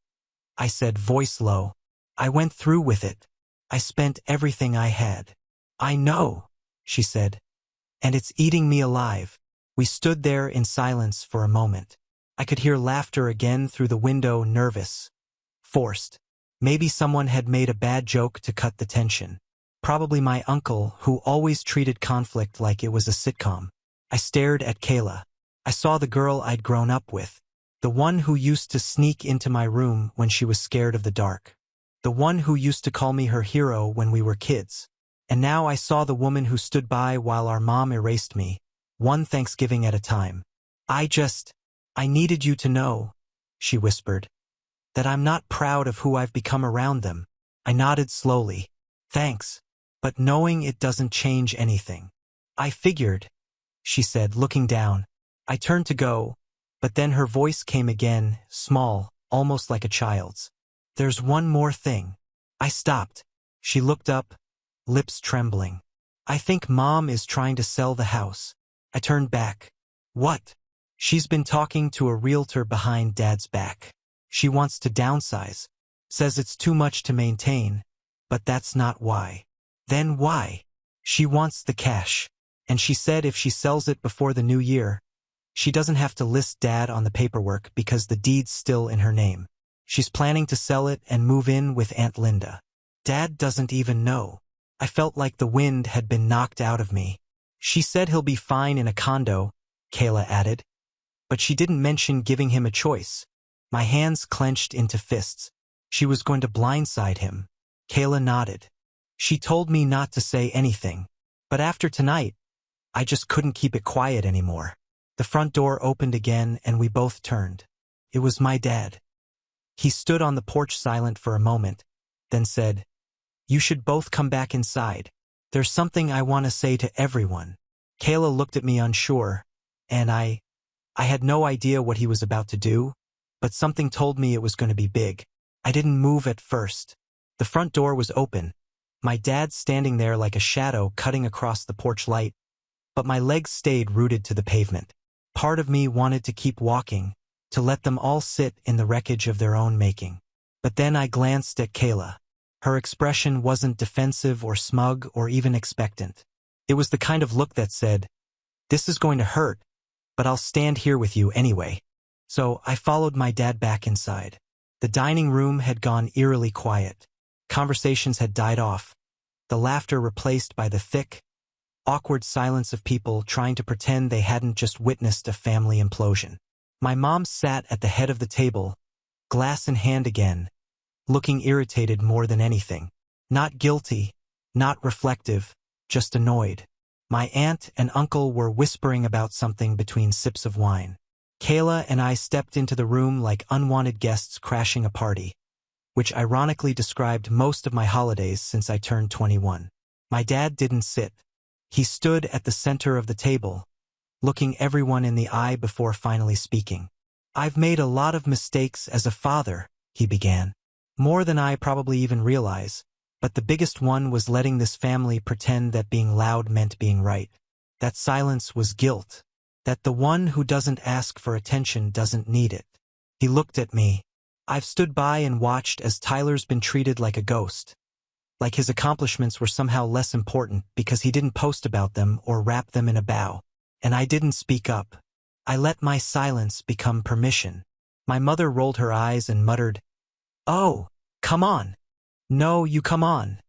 I said, voice low. "I went through with it. I spent everything I had." "I know," she said, "and it's eating me alive." We stood there in silence for a moment. I could hear laughter again through the window, nervous, forced. Maybe someone had made a bad joke to cut the tension. Probably my uncle, who always treated conflict like it was a sitcom. I stared at Kayla. I saw the girl I'd grown up with. The one who used to sneak into my room when she was scared of the dark. The one who used to call me her hero when we were kids. And now I saw the woman who stood by while our mom erased me, one Thanksgiving at a time. I needed you to know," she whispered, "that I'm not proud of who I've become around them." I nodded slowly. "Thanks. But knowing it doesn't change anything." "I figured," she said, looking down. I turned to go, but then her voice came again, small, almost like a child's. "There's one more thing." I stopped. She looked up, lips trembling. "I think Mom is trying to sell the house." I turned back. "What?" "She's been talking to a realtor behind Dad's back. She wants to downsize. Says it's too much to maintain, but that's not why." "Then why?" "She wants the cash. And she said if she sells it before the new year, she doesn't have to list Dad on the paperwork because the deed's still in her name. She's planning to sell it and move in with Aunt Linda. Dad doesn't even know." I felt like the wind had been knocked out of me. "She said he'll be fine in a condo, Kayla added. But she didn't mention giving him a choice. My hands clenched into fists. She was going to blindside him. Kayla nodded. She told me not to say anything. But after tonight, I just couldn't keep it quiet anymore. The front door opened again and we both turned. It was my dad. He stood on the porch silent for a moment, then said, "You should both come back inside. There's something I want to say to everyone." Kayla looked at me unsure, and I had no idea what he was about to do, but something told me it was going to be big. I didn't move at first. The front door was open, my dad standing there like a shadow cutting across the porch light, but my legs stayed rooted to the pavement. Part of me wanted to keep walking, to let them all sit in the wreckage of their own making. But then I glanced at Kayla. Her expression wasn't defensive or smug or even expectant. It was the kind of look that said, "This is going to hurt, but I'll stand here with you anyway." So I followed my dad back inside. The dining room had gone eerily quiet. Conversations had died off, the laughter replaced by the thick, awkward silence of people trying to pretend they hadn't just witnessed a family implosion. My mom sat at the head of the table, glass in hand again, looking irritated more than anything. Not guilty, not reflective, just annoyed. My aunt and uncle were whispering about something between sips of wine. Kayla and I stepped into the room like unwanted guests crashing a party, which ironically described most of my holidays since I turned 21. My dad didn't sit. He stood at the center of the table, looking everyone in the eye before finally speaking. "I've made a lot of mistakes as a father," he began. "More than I probably even realize, but the biggest one was letting this family pretend that being loud meant being right. That silence was guilt. That the one who doesn't ask for attention doesn't need it." He looked at me. I've stood by and watched as Tyler's been treated like a ghost. Like his accomplishments were somehow less important because he didn't post about them or wrap them in a bow. And I didn't speak up. I let my silence become permission. My mother rolled her eyes and muttered, "Oh, come on." "No, you come on,"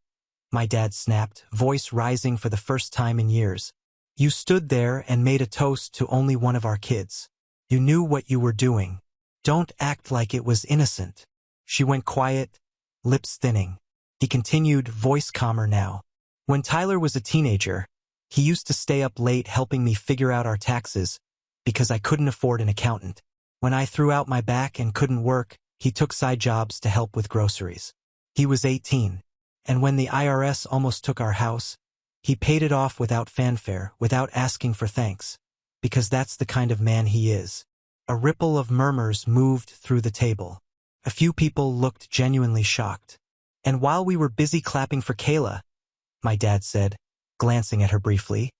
my dad snapped, voice rising for the first time in years. "You stood there and made a toast to only one of our kids. You knew what you were doing. Don't act like it was innocent." She went quiet, lips thinning. He continued, voice calmer now. "When Tyler was a teenager, he used to stay up late helping me figure out our taxes because I couldn't afford an accountant. When I threw out my back and couldn't work, he took side jobs to help with groceries. He was 18, and when the IRS almost took our house, he paid it off without fanfare, without asking for thanks, because that's the kind of man he is." A ripple of murmurs moved through the table. A few people looked genuinely shocked. "And while we were busy clapping for Kayla," my dad said, glancing at her briefly,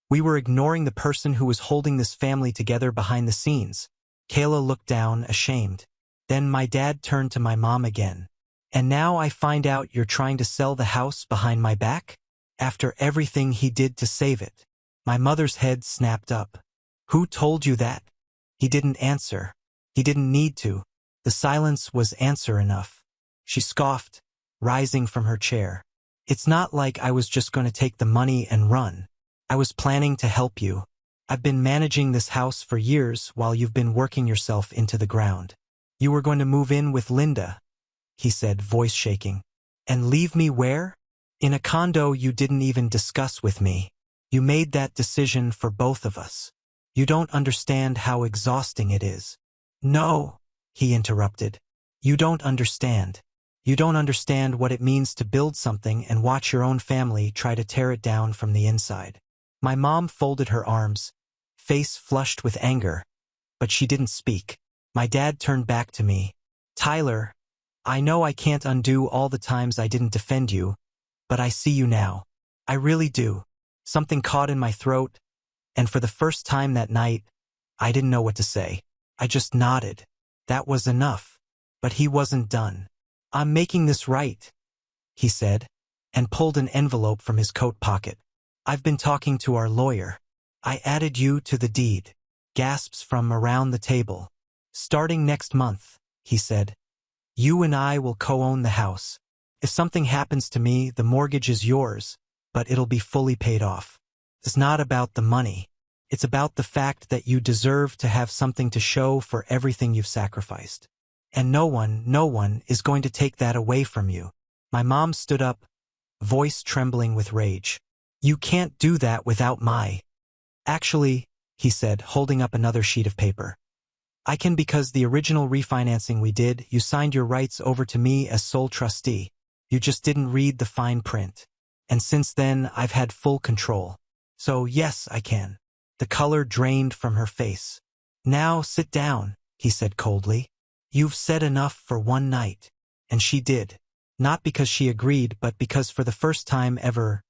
"we were ignoring the person who was holding this family together behind the scenes." Kayla looked down, ashamed. Then my dad turned to my mom again. "And now I find out you're trying to sell the house behind my back? After everything he did to save it." My mother's head snapped up. "Who told you that?" He didn't answer. He didn't need to. The silence was answer enough. She scoffed, rising from her chair. "It's not like I was just going to take the money and run. I was planning to help you. I've been managing this house for years while you've been working yourself into the ground. You were going to move in with Linda," he said, voice shaking. "And leave me where? In a condo you didn't even discuss with me. You made that decision for both of us. You don't understand how exhausting it is." "No," he interrupted. "You don't understand. You don't understand what it means to build something and watch your own family try to tear it down from the inside." My mom folded her arms, face flushed with anger, but she didn't speak. My dad turned back to me. "Tyler, I know I can't undo all the times I didn't defend you, but I see you now. I really do." Something caught in my throat, and for the first time that night, I didn't know what to say. I just nodded. That was enough. But he wasn't done. "I'm making this right," he said, and pulled an envelope from his coat pocket. "I've been talking to our lawyer. I added you to the deed." Gasps from around the table. "Starting next month," he said, "you and I will co-own the house. If something happens to me, the mortgage is yours, but it'll be fully paid off. It's not about the money. It's about the fact that you deserve to have something to show for everything you've sacrificed. And no one is going to take that away from you. My mom stood up, voice trembling with rage. You can't do that without my... Actually, he said, holding up another sheet of paper. I can, because the original refinancing we did, you signed your rights over to me as sole trustee. You just didn't read the fine print. And since then, I've had full control. So yes, I can. The color drained from her face. Now sit down, he said coldly. You've said enough for one night. And she did. Not because she agreed, but because for the first time ever,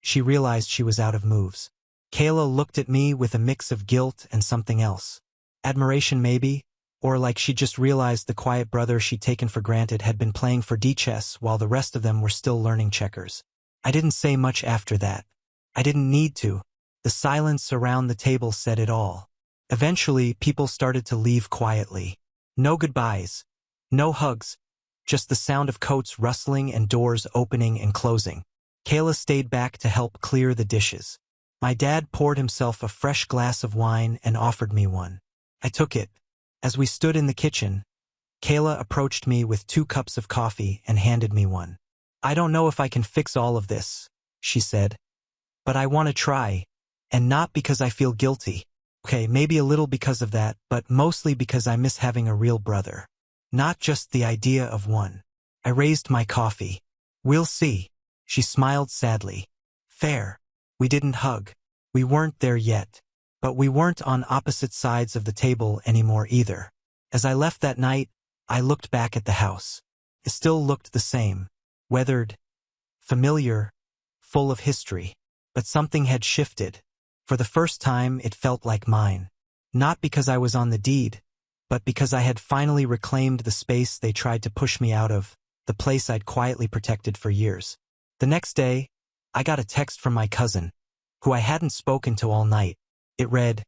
she realized she was out of moves. Kayla looked at me with a mix of guilt and something else. Admiration maybe, or like she just realized the quiet brother she'd taken for granted had been playing 4D chess while the rest of them were still learning checkers. I didn't say much after that. I didn't need to. The silence around the table said it all. Eventually, people started to leave quietly. No goodbyes. No hugs. Just the sound of coats rustling and doors opening and closing. Kayla stayed back to help clear the dishes. My dad poured himself a fresh glass of wine and offered me one. I took it. As we stood in the kitchen, Kayla approached me with 2 cups of coffee and handed me one. I don't know if I can fix all of this, she said. But I want to try. And not because I feel guilty. Okay, maybe a little because of that, but mostly because I miss having a real brother. Not just the idea of one. I raised my coffee. We'll see. She smiled sadly. Fair. We didn't hug. We weren't there yet. But we weren't on opposite sides of the table anymore either. As I left that night, I looked back at the house. It still looked the same. Weathered, familiar, full of history. But something had shifted. For the first time, it felt like mine. Not because I was on the deed, but because I had finally reclaimed the space they tried to push me out of, the place I'd quietly protected for years. The next day, I got a text from my cousin, who I hadn't spoken to all night. It read,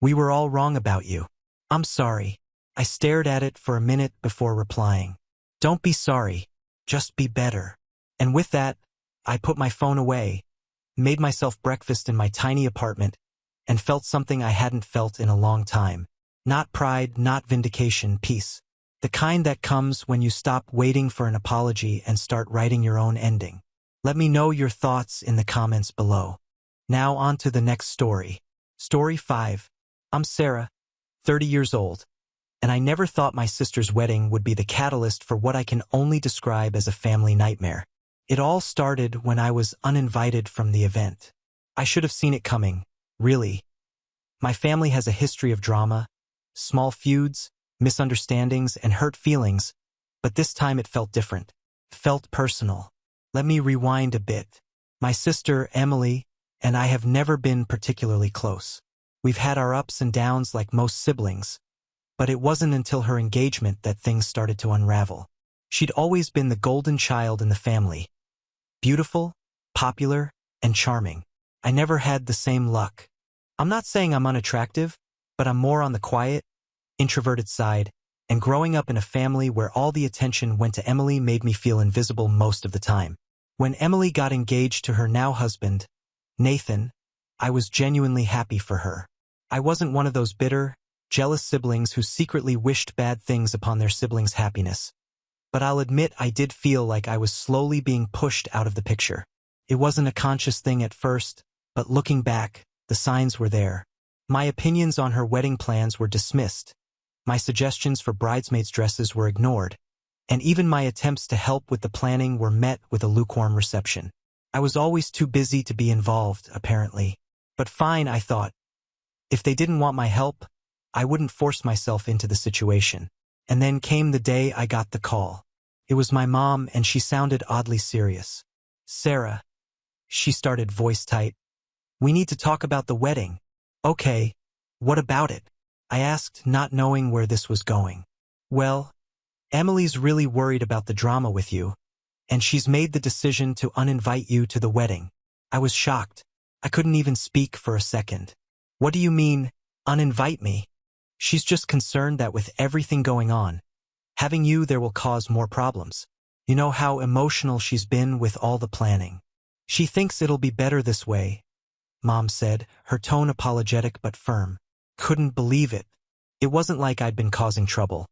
"We were all wrong about you. I'm sorry." I stared at it for a minute before replying. Don't be sorry, just be better. And with that, I put my phone away, made myself breakfast in my tiny apartment, and felt something I hadn't felt in a long time. Not pride, not vindication, peace. The kind that comes when you stop waiting for an apology and start writing your own ending. Let me know your thoughts in the comments below. Now on to the next story. Story 5. I'm Sarah, 30 years old, and I never thought my sister's wedding would be the catalyst for what I can only describe as a family nightmare. It all started when I was uninvited from the event. I should have seen it coming, really. My family has a history of drama, small feuds, misunderstandings, and hurt feelings, but this time it felt different. Felt personal. Let me rewind a bit. My sister, Emily, and I have never been particularly close. We've had our ups and downs like most siblings, but it wasn't until her engagement that things started to unravel. She'd always been the golden child in the family. Beautiful, popular, and charming. I never had the same luck. I'm not saying I'm unattractive, but I'm more on the quiet, introverted side, and growing up in a family where all the attention went to Emily made me feel invisible most of the time. When Emily got engaged to her now husband, Nathan, I was genuinely happy for her. I wasn't one of those bitter, jealous siblings who secretly wished bad things upon their siblings' happiness. But I'll admit I did feel like I was slowly being pushed out of the picture. It wasn't a conscious thing at first, but looking back, the signs were there. My opinions on her wedding plans were dismissed. My suggestions for bridesmaids' dresses were ignored, and even my attempts to help with the planning were met with a lukewarm reception. I was always too busy to be involved, apparently. But fine, I thought. If they didn't want my help, I wouldn't force myself into the situation. And then came the day I got the call. It was my mom, and she sounded oddly serious. "Sarah," she started, voice tight. "We need to talk about the wedding." "Okay, what about it?" I asked, not knowing where this was going. "Well, Emily's really worried about the drama with you, and she's made the decision to uninvite you to the wedding." I was shocked. I couldn't even speak for a second. "What do you mean, uninvite me?" "She's just concerned that with everything going on, having you there will cause more problems. You know how emotional she's been with all the planning. She thinks it'll be better this way, Mom said, her tone apologetic but firm. Couldn't believe it. It wasn't like I'd been causing trouble.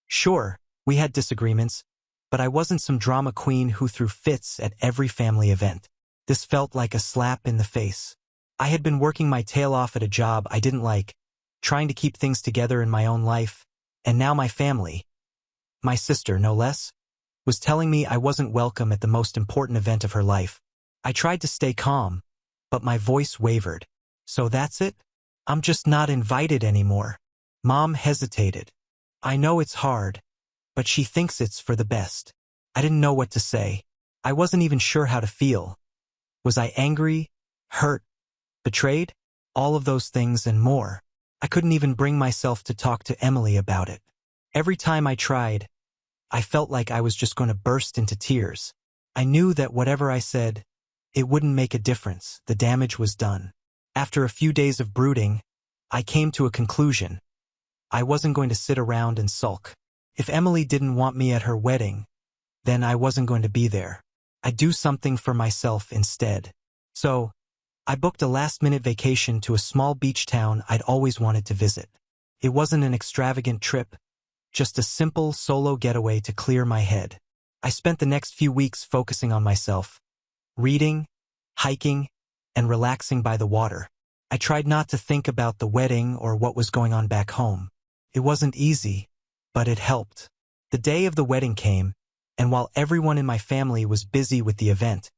Sure, we had disagreements, but I wasn't some drama queen who threw fits at every family event. This felt like a slap in the face. I had been working my tail off at a job I didn't like, trying to keep things together in my own life, and now my family, my sister no less, was telling me I wasn't welcome at the most important event of her life. I tried to stay calm, but my voice wavered. So that's it? I'm just not invited anymore. Mom hesitated. I know it's hard, but she thinks it's for the best. I didn't know what to say. I wasn't even sure how to feel. Was I angry, hurt, betrayed? All of those things and more. I couldn't even bring myself to talk to Emily about it. Every time I tried, I felt like I was just going to burst into tears. I knew that whatever I said, it wouldn't make a difference. The damage was done. After a few days of brooding, I came to a conclusion. I wasn't going to sit around and sulk. If Emily didn't want me at her wedding, then I wasn't going to be there. I'd do something for myself instead. So, I booked a last-minute vacation to a small beach town I'd always wanted to visit. It wasn't an extravagant trip, just a simple solo getaway to clear my head. I spent the next few weeks focusing on myself, reading, hiking, and relaxing by the water. I tried not to think about the wedding or what was going on back home. It wasn't easy, but it helped. The day of the wedding came, and while everyone in my family was busy with the event,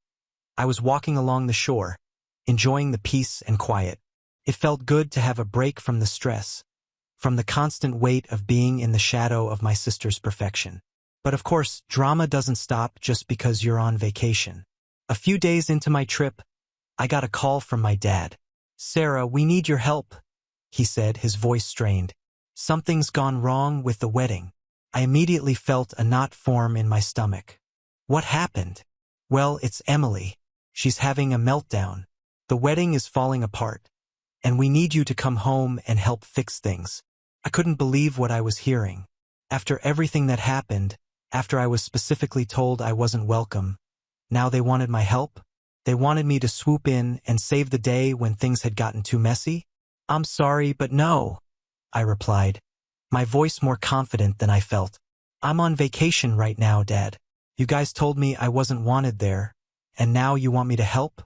I was walking along the shore, enjoying the peace and quiet. It felt good to have a break from the stress, from the constant weight of being in the shadow of my sister's perfection. But of course, drama doesn't stop just because you're on vacation. A few days into my trip, I got a call from my dad. "Sarah, we need your help," he said, his voice strained. "Something's gone wrong with the wedding." I immediately felt a knot form in my stomach. What happened? Well, it's Emily. She's having a meltdown. The wedding is falling apart, and we need you to come home and help fix things. I couldn't believe what I was hearing. After everything that happened, after I was specifically told I wasn't welcome, now they wanted my help? They wanted me to swoop in and save the day when things had gotten too messy? "I'm sorry, but no," I replied, my voice more confident than I felt. "I'm on vacation right now, Dad. You guys told me I wasn't wanted there, and now you want me to help?"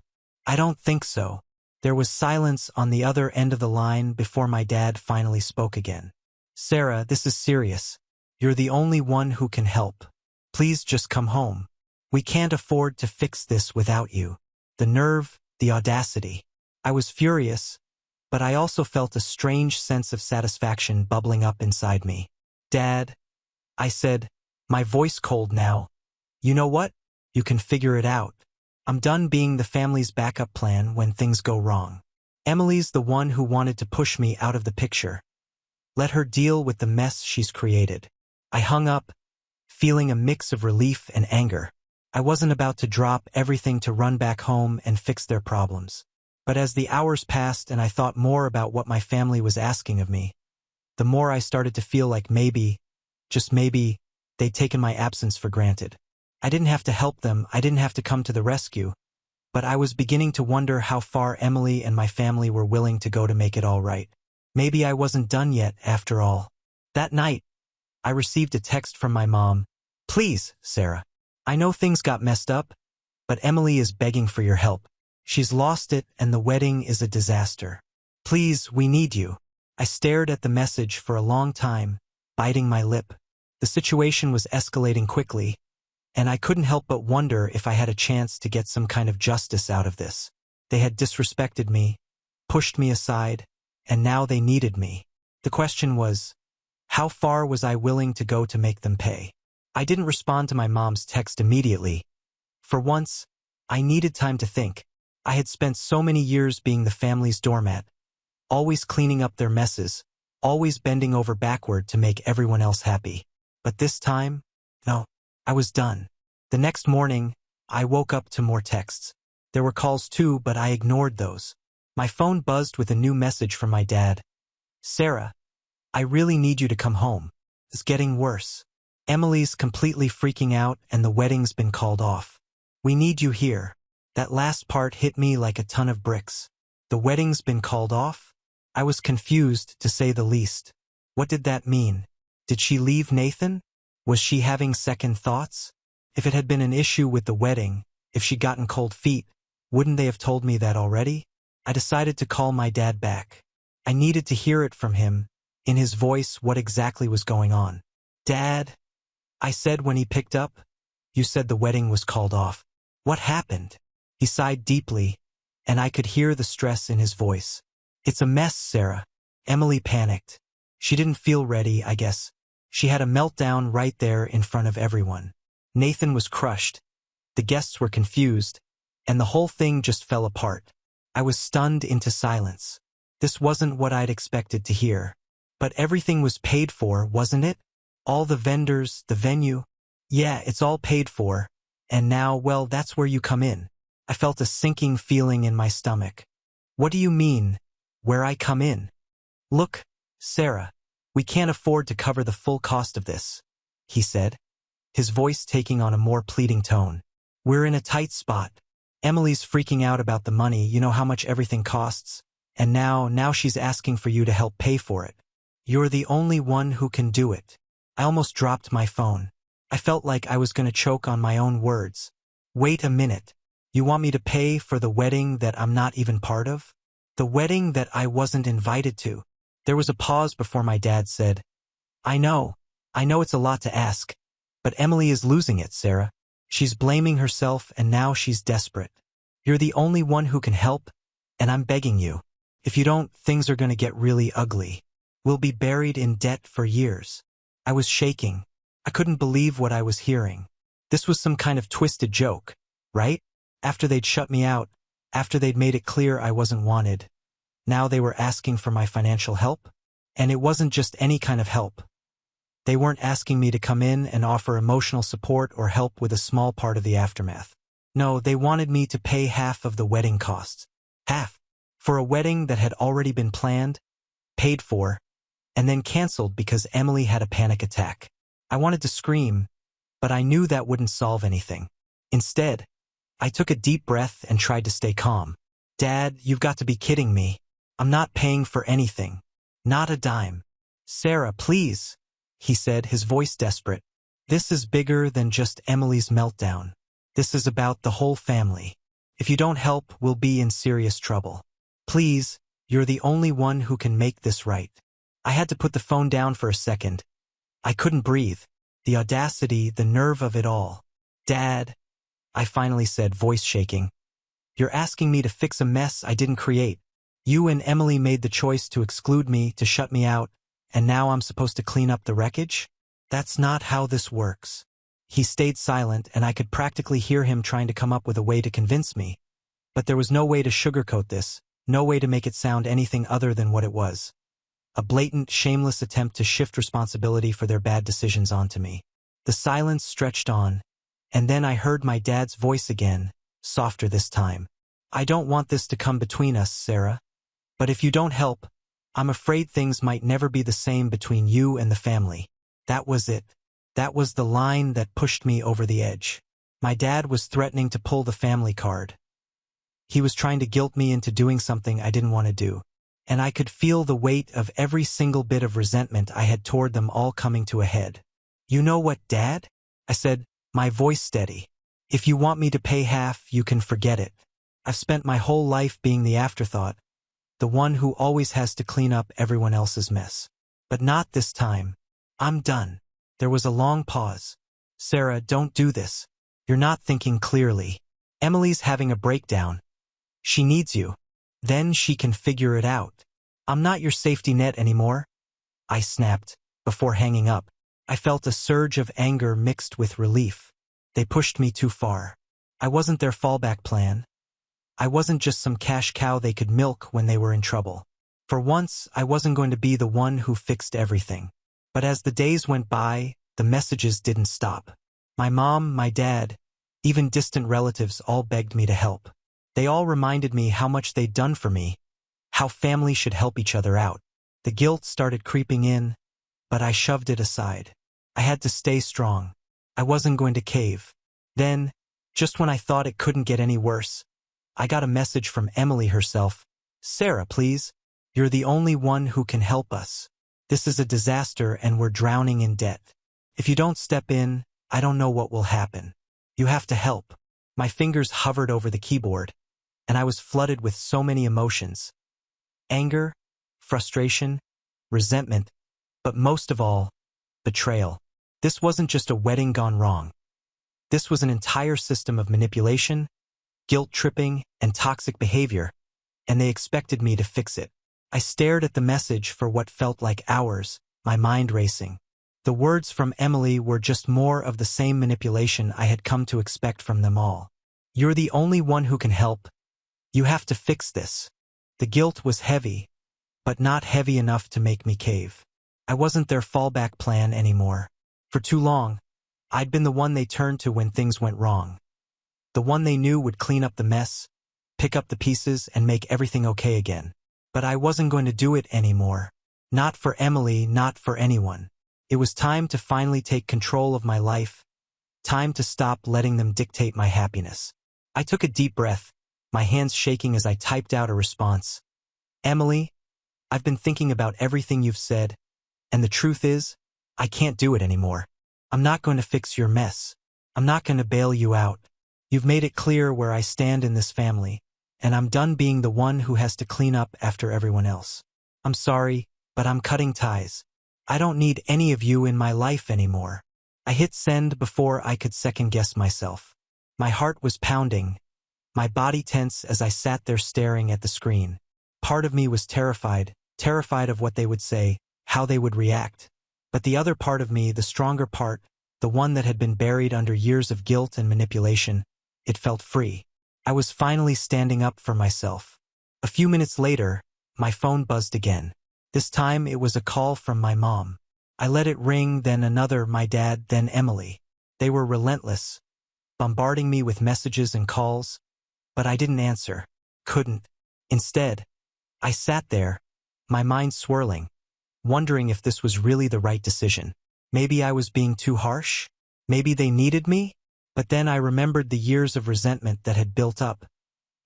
"I don't think so." There was silence on the other end of the line before my dad finally spoke again. "Sarah, this is serious. You're the only one who can help. Please just come home. We can't afford to fix this without you." The nerve, the audacity. I was furious, but I also felt a strange sense of satisfaction bubbling up inside me. "Dad," I said, my voice cold now, "you know what? You can figure it out. I'm done being the family's backup plan when things go wrong. Emily's the one who wanted to push me out of the picture. Let her deal with the mess she's created." I hung up, feeling a mix of relief and anger. I wasn't about to drop everything to run back home and fix their problems. But as the hours passed and I thought more about what my family was asking of me, the more I started to feel like maybe, just maybe, they'd taken my absence for granted. I didn't have to help them, I didn't have to come to the rescue, but I was beginning to wonder how far Emily and my family were willing to go to make it all right. Maybe I wasn't done yet, after all. That night, I received a text from my mom. "Please, Sarah. I know things got messed up, but Emily is begging for your help. She's lost it and the wedding is a disaster. Please, we need you." I stared at the message for a long time, biting my lip. The situation was escalating quickly, and I couldn't help but wonder if I had a chance to get some kind of justice out of this. They had disrespected me, pushed me aside, and now they needed me. The question was, how far was I willing to go to make them pay? I didn't respond to my mom's text immediately. For once, I needed time to think. I had spent so many years being the family's doormat, always cleaning up their messes, always bending over backward to make everyone else happy. But this time, no, I was done. The next morning, I woke up to more texts. There were calls too, but I ignored those. My phone buzzed with a new message from my dad. "Sarah, I really need you to come home. It's getting worse. Emily's completely freaking out and the wedding's been called off. We need you here." That last part hit me like a ton of bricks. The wedding's been called off? I was confused, to say the least. What did that mean? Did she leave Nathan? Was she having second thoughts? If it had been an issue with the wedding, if she'd gotten cold feet, wouldn't they have told me that already? I decided to call my dad back. I needed to hear it from him, in his voice, what exactly was going on. "Dad," I said when he picked up, "you said the wedding was called off. What happened?" He sighed deeply, and I could hear the stress in his voice. "It's a mess, Sarah." Emily panicked. She didn't feel ready, I guess. She had a meltdown right there in front of everyone. Nathan was crushed. The guests were confused, and the whole thing just fell apart. I was stunned into silence. This wasn't what I'd expected to hear. But everything was paid for, wasn't it? All the vendors, the venue. Yeah, it's all paid for. And now, well, that's where you come in. I felt a sinking feeling in my stomach. What do you mean, where I come in? Look, Sarah, we can't afford to cover the full cost of this, he said, his voice taking on a more pleading tone. We're in a tight spot. Emily's freaking out about the money, you know how much everything costs, and now she's asking for you to help pay for it. You're the only one who can do it. I almost dropped my phone. I felt like I was going to choke on my own words. Wait a minute. You want me to pay for the wedding that I'm not even part of? The wedding that I wasn't invited to? There was a pause before my dad said, I know it's a lot to ask, but Emily is losing it, Sarah. She's blaming herself and now she's desperate. You're the only one who can help, and I'm begging you. If you don't, things are going to get really ugly. We'll be buried in debt for years. I was shaking. I couldn't believe what I was hearing. This was some kind of twisted joke, right? After they'd shut me out, after they'd made it clear I wasn't wanted, now they were asking for my financial help? And it wasn't just any kind of help. They weren't asking me to come in and offer emotional support or help with a small part of the aftermath. No, they wanted me to pay half of the wedding costs. Half. For a wedding that had already been planned, paid for, and then canceled because Emily had a panic attack. I wanted to scream, but I knew that wouldn't solve anything. Instead, I took a deep breath and tried to stay calm. Dad, you've got to be kidding me. I'm not paying for anything. Not a dime. Sarah, please, he said, his voice desperate. This is bigger than just Emily's meltdown. This is about the whole family. If you don't help, we'll be in serious trouble. Please, you're the only one who can make this right. I had to put the phone down for a second. I couldn't breathe. The audacity, the nerve of it all. Dad, I finally said, voice shaking. You're asking me to fix a mess I didn't create. You and Emily made the choice to exclude me, to shut me out, and now I'm supposed to clean up the wreckage? That's not how this works. He stayed silent, and I could practically hear him trying to come up with a way to convince me. But there was no way to sugarcoat this, no way to make it sound anything other than what it was. A blatant, shameless attempt to shift responsibility for their bad decisions onto me. The silence stretched on, and then I heard my dad's voice again, softer this time. I don't want this to come between us, Sarah. But if you don't help, I'm afraid things might never be the same between you and the family. That was it. That was the line that pushed me over the edge. My dad was threatening to pull the family card. He was trying to guilt me into doing something I didn't want to do. And I could feel the weight of every single bit of resentment I had toward them all coming to a head. You know what, Dad? I said, my voice steady. If you want me to pay half, you can forget it. I've spent my whole life being the afterthought, the one who always has to clean up everyone else's mess. But not this time. I'm done. There was a long pause. Sarah, don't do this. You're not thinking clearly. Emily's having a breakdown. She needs you. Then she can figure it out. I'm not your safety net anymore. I snapped, before hanging up. I felt a surge of anger mixed with relief. They pushed me too far. I wasn't their fallback plan. I wasn't just some cash cow they could milk when they were in trouble. For once, I wasn't going to be the one who fixed everything. But as the days went by, the messages didn't stop. My mom, my dad, even distant relatives all begged me to help. They all reminded me how much they'd done for me, how family should help each other out. The guilt started creeping in, but I shoved it aside. I had to stay strong. I wasn't going to cave. Then, just when I thought it couldn't get any worse, I got a message from Emily herself, Sarah, please. You're the only one who can help us. This is a disaster and we're drowning in debt. If you don't step in, I don't know what will happen. You have to help. My fingers hovered over the keyboard, and I was flooded with so many emotions. Anger, frustration, resentment, but most of all, betrayal. This wasn't just a wedding gone wrong. This was an entire system of manipulation, guilt-tripping, and toxic behavior, and they expected me to fix it. I stared at the message for what felt like hours, my mind racing. The words from Emily were just more of the same manipulation I had come to expect from them all. You're the only one who can help. You have to fix this. The guilt was heavy, but not heavy enough to make me cave. I wasn't their fallback plan anymore. For too long, I'd been the one they turned to when things went wrong. The one they knew would clean up the mess, pick up the pieces, and make everything okay again. But I wasn't going to do it anymore. Not for Emily, not for anyone. It was time to finally take control of my life. Time to stop letting them dictate my happiness. I took a deep breath, my hands shaking as I typed out a response. Emily, I've been thinking about everything you've said, and the truth is, I can't do it anymore. I'm not going to fix your mess. I'm not going to bail you out. You've made it clear where I stand in this family, and I'm done being the one who has to clean up after everyone else. I'm sorry, but I'm cutting ties. I don't need any of you in my life anymore. I hit send before I could second-guess myself. My heart was pounding, my body tense as I sat there staring at the screen. Part of me was terrified of what they would say, how they would react. But the other part of me, the stronger part, the one that had been buried under years of guilt and manipulation, it felt free. I was finally standing up for myself. A few minutes later, my phone buzzed again. This time it was a call from my mom. I let it ring, then another, my dad, then Emily. They were relentless, bombarding me with messages and calls, but I didn't answer. Couldn't. Instead, I sat there, my mind swirling, wondering if this was really the right decision. Maybe I was being too harsh? Maybe they needed me? But then I remembered the years of resentment that had built up,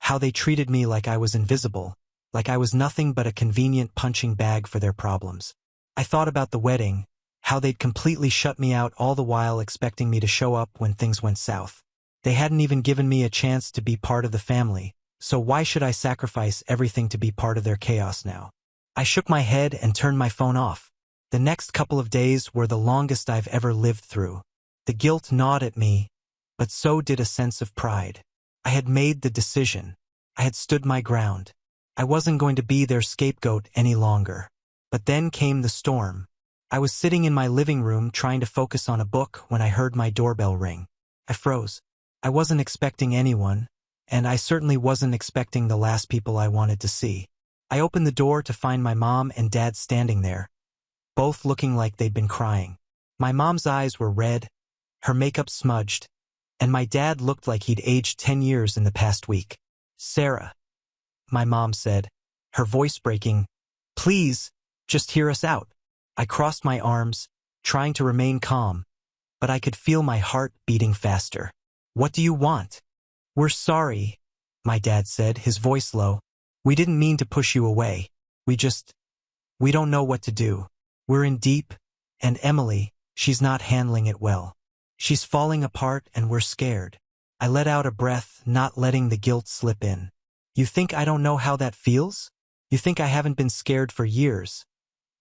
how they treated me like I was invisible, like I was nothing but a convenient punching bag for their problems. I thought about the wedding, how they'd completely shut me out all the while expecting me to show up when things went south. They hadn't even given me a chance to be part of the family, so why should I sacrifice everything to be part of their chaos now? I shook my head and turned my phone off. The next couple of days were the longest I've ever lived through. The guilt gnawed at me, but so did a sense of pride. I had made the decision. I had stood my ground. I wasn't going to be their scapegoat any longer. But then came the storm. I was sitting in my living room trying to focus on a book when I heard my doorbell ring. I froze. I wasn't expecting anyone, and I certainly wasn't expecting the last people I wanted to see. I opened the door to find my mom and dad standing there, both looking like they'd been crying. My mom's eyes were red, her makeup smudged, and my dad looked like he'd aged 10 years in the past week. Sarah, my mom said, her voice breaking, please, just hear us out. I crossed my arms, trying to remain calm, but I could feel my heart beating faster. What do you want? We're sorry, my dad said, his voice low. We didn't mean to push you away. We don't know what to do. We're in deep, and Emily, she's not handling it well. She's falling apart and we're scared. I let out a breath, not letting the guilt slip in. You think I don't know how that feels? You think I haven't been scared for years?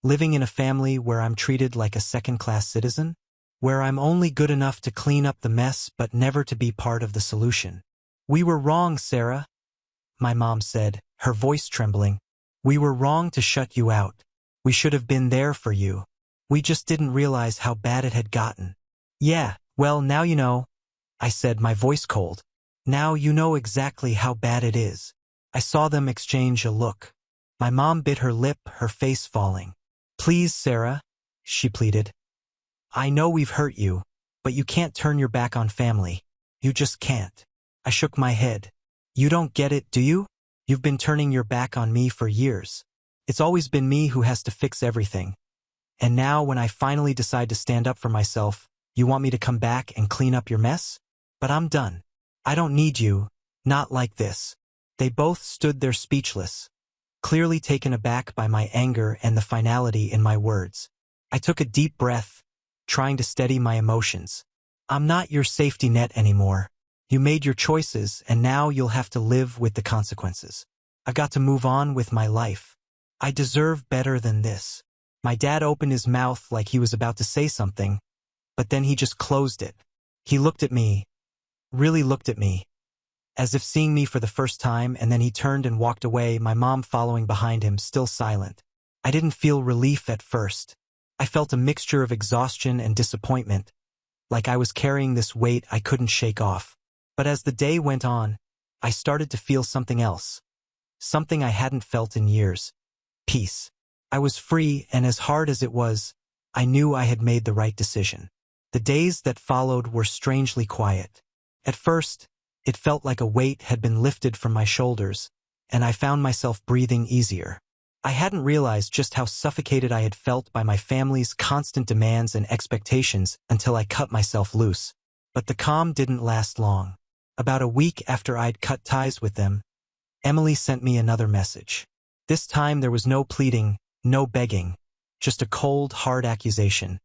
Living in a family where I'm treated like a second-class citizen? Where I'm only good enough to clean up the mess but never to be part of the solution? We were wrong, Sarah, my mom said, her voice trembling. We were wrong to shut you out. We should have been there for you. We just didn't realize how bad it had gotten. Yeah, well, now you know, I said, my voice cold. Now you know exactly how bad it is. I saw them exchange a look. My mom bit her lip, her face falling. Please, Sarah, she pleaded. I know we've hurt you, but you can't turn your back on family. You just can't. I shook my head. You don't get it, do you? You've been turning your back on me for years. It's always been me who has to fix everything. And now when I finally decide to stand up for myself, you want me to come back and clean up your mess? But I'm done. I don't need you, not like this. They both stood there speechless. clearly taken aback by my anger and the finality in my words. I took a deep breath, trying to steady my emotions. I'm not your safety net anymore. You made your choices, and now you'll have to live with the consequences. I've got to move on with my life. I deserve better than this. My dad opened his mouth like he was about to say something, but then he just closed it. He looked at me, really looked at me, as if seeing me for the first time, and then he turned and walked away, my mom following behind him, still silent. I didn't feel relief at first. I felt a mixture of exhaustion and disappointment, like I was carrying this weight I couldn't shake off. But as the day went on, I started to feel something else. Something I hadn't felt in years. Peace. I was free, and as hard as it was, I knew I had made the right decision. The days that followed were strangely quiet. At first, it felt like a weight had been lifted from my shoulders, and I found myself breathing easier. I hadn't realized just how suffocated I had felt by my family's constant demands and expectations until I cut myself loose. But the calm didn't last long. About a week after I'd cut ties with them, Emily sent me another message. This time there was no pleading, no begging, just a cold, hard accusation.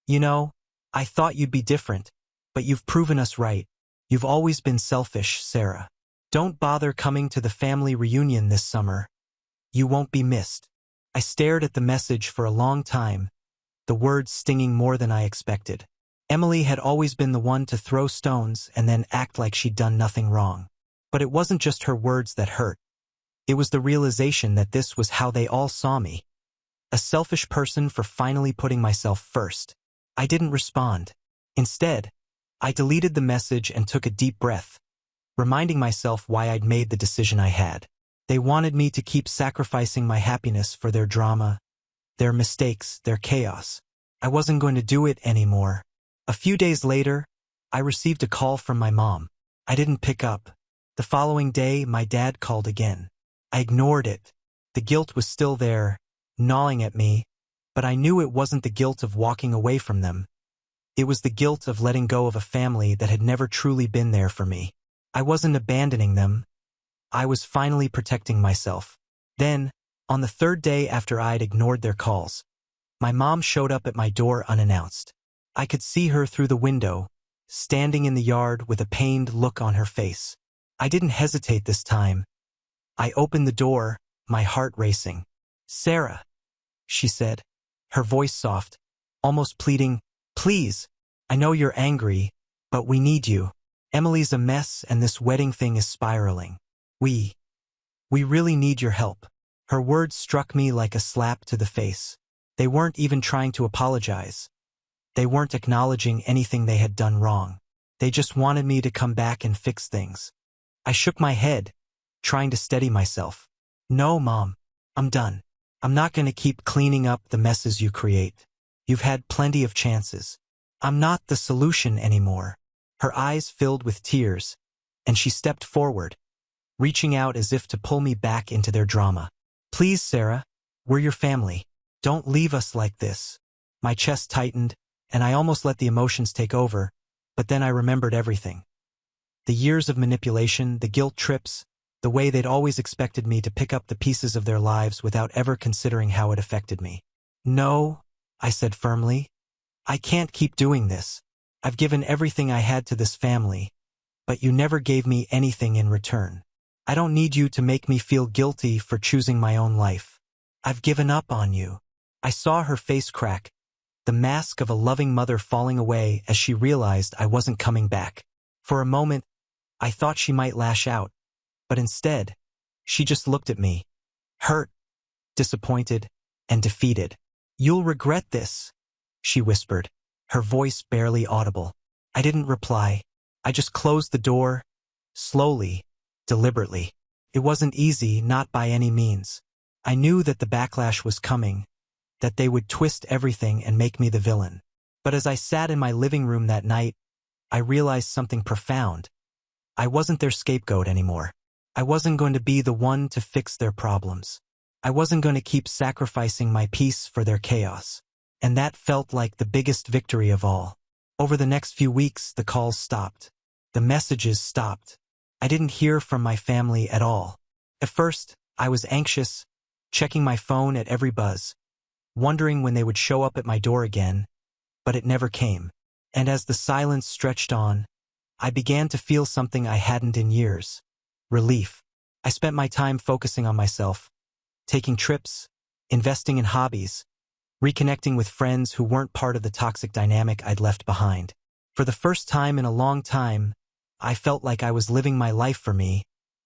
You know, I thought you'd be different, but you've proven us right. You've always been selfish, Sarah. Don't bother coming to the family reunion this summer. You won't be missed. I stared at the message for a long time, the words stinging more than I expected. Emily had always been the one to throw stones and then act like she'd done nothing wrong. But it wasn't just her words that hurt. It was the realization that this was how they all saw me. A selfish person for finally putting myself first. I didn't respond. Instead, I deleted the message and took a deep breath, reminding myself why I'd made the decision I had. They wanted me to keep sacrificing my happiness for their drama, their mistakes, their chaos. I wasn't going to do it anymore. A few days later, I received a call from my mom. I didn't pick up. The following day, my dad called again. I ignored it. The guilt was still there, gnawing at me, but I knew it wasn't the guilt of walking away from them. It was the guilt of letting go of a family that had never truly been there for me. I wasn't abandoning them. I was finally protecting myself. Then, on the third day after I'd ignored their calls, my mom showed up at my door unannounced. I could see her through the window, standing in the yard with a pained look on her face. I didn't hesitate this time. I opened the door, my heart racing. "Sarah," she said, her voice soft, almost pleading, "Please, I know you're angry, but we need you. Emily's a mess and this wedding thing is spiraling. We really need your help." Her words struck me like a slap to the face. They weren't even trying to apologize. They weren't acknowledging anything they had done wrong. They just wanted me to come back and fix things. I shook my head, trying to steady myself. "No, Mom, I'm done. I'm not going to keep cleaning up the messes you create. You've had plenty of chances. I'm not the solution anymore." Her eyes filled with tears, and she stepped forward, reaching out as if to pull me back into their drama. "Please, Sarah, we're your family. Don't leave us like this." My chest tightened, and I almost let the emotions take over, but then I remembered everything. The years of manipulation, the guilt trips, the way they'd always expected me to pick up the pieces of their lives without ever considering how it affected me. "No," I said firmly. "I can't keep doing this. I've given everything I had to this family, but you never gave me anything in return. I don't need you to make me feel guilty for choosing my own life. I've given up on you." I saw her face crack, the mask of a loving mother falling away as she realized I wasn't coming back. For a moment, I thought she might lash out, but instead, she just looked at me, hurt, disappointed, and defeated. "You'll regret this," she whispered, her voice barely audible. I didn't reply. I just closed the door, slowly, deliberately. It wasn't easy, not by any means. I knew that the backlash was coming, that they would twist everything and make me the villain. But as I sat in my living room that night, I realized something profound. I wasn't their scapegoat anymore. I wasn't going to be the one to fix their problems. I wasn't going to keep sacrificing my peace for their chaos. And that felt like the biggest victory of all. Over the next few weeks, the calls stopped. The messages stopped. I didn't hear from my family at all. At first, I was anxious, checking my phone at every buzz, wondering when they would show up at my door again, but it never came. And as the silence stretched on, I began to feel something I hadn't in years: relief. I spent my time focusing on myself, taking trips, investing in hobbies, reconnecting with friends who weren't part of the toxic dynamic I'd left behind. For the first time in a long time, I felt like I was living my life for me,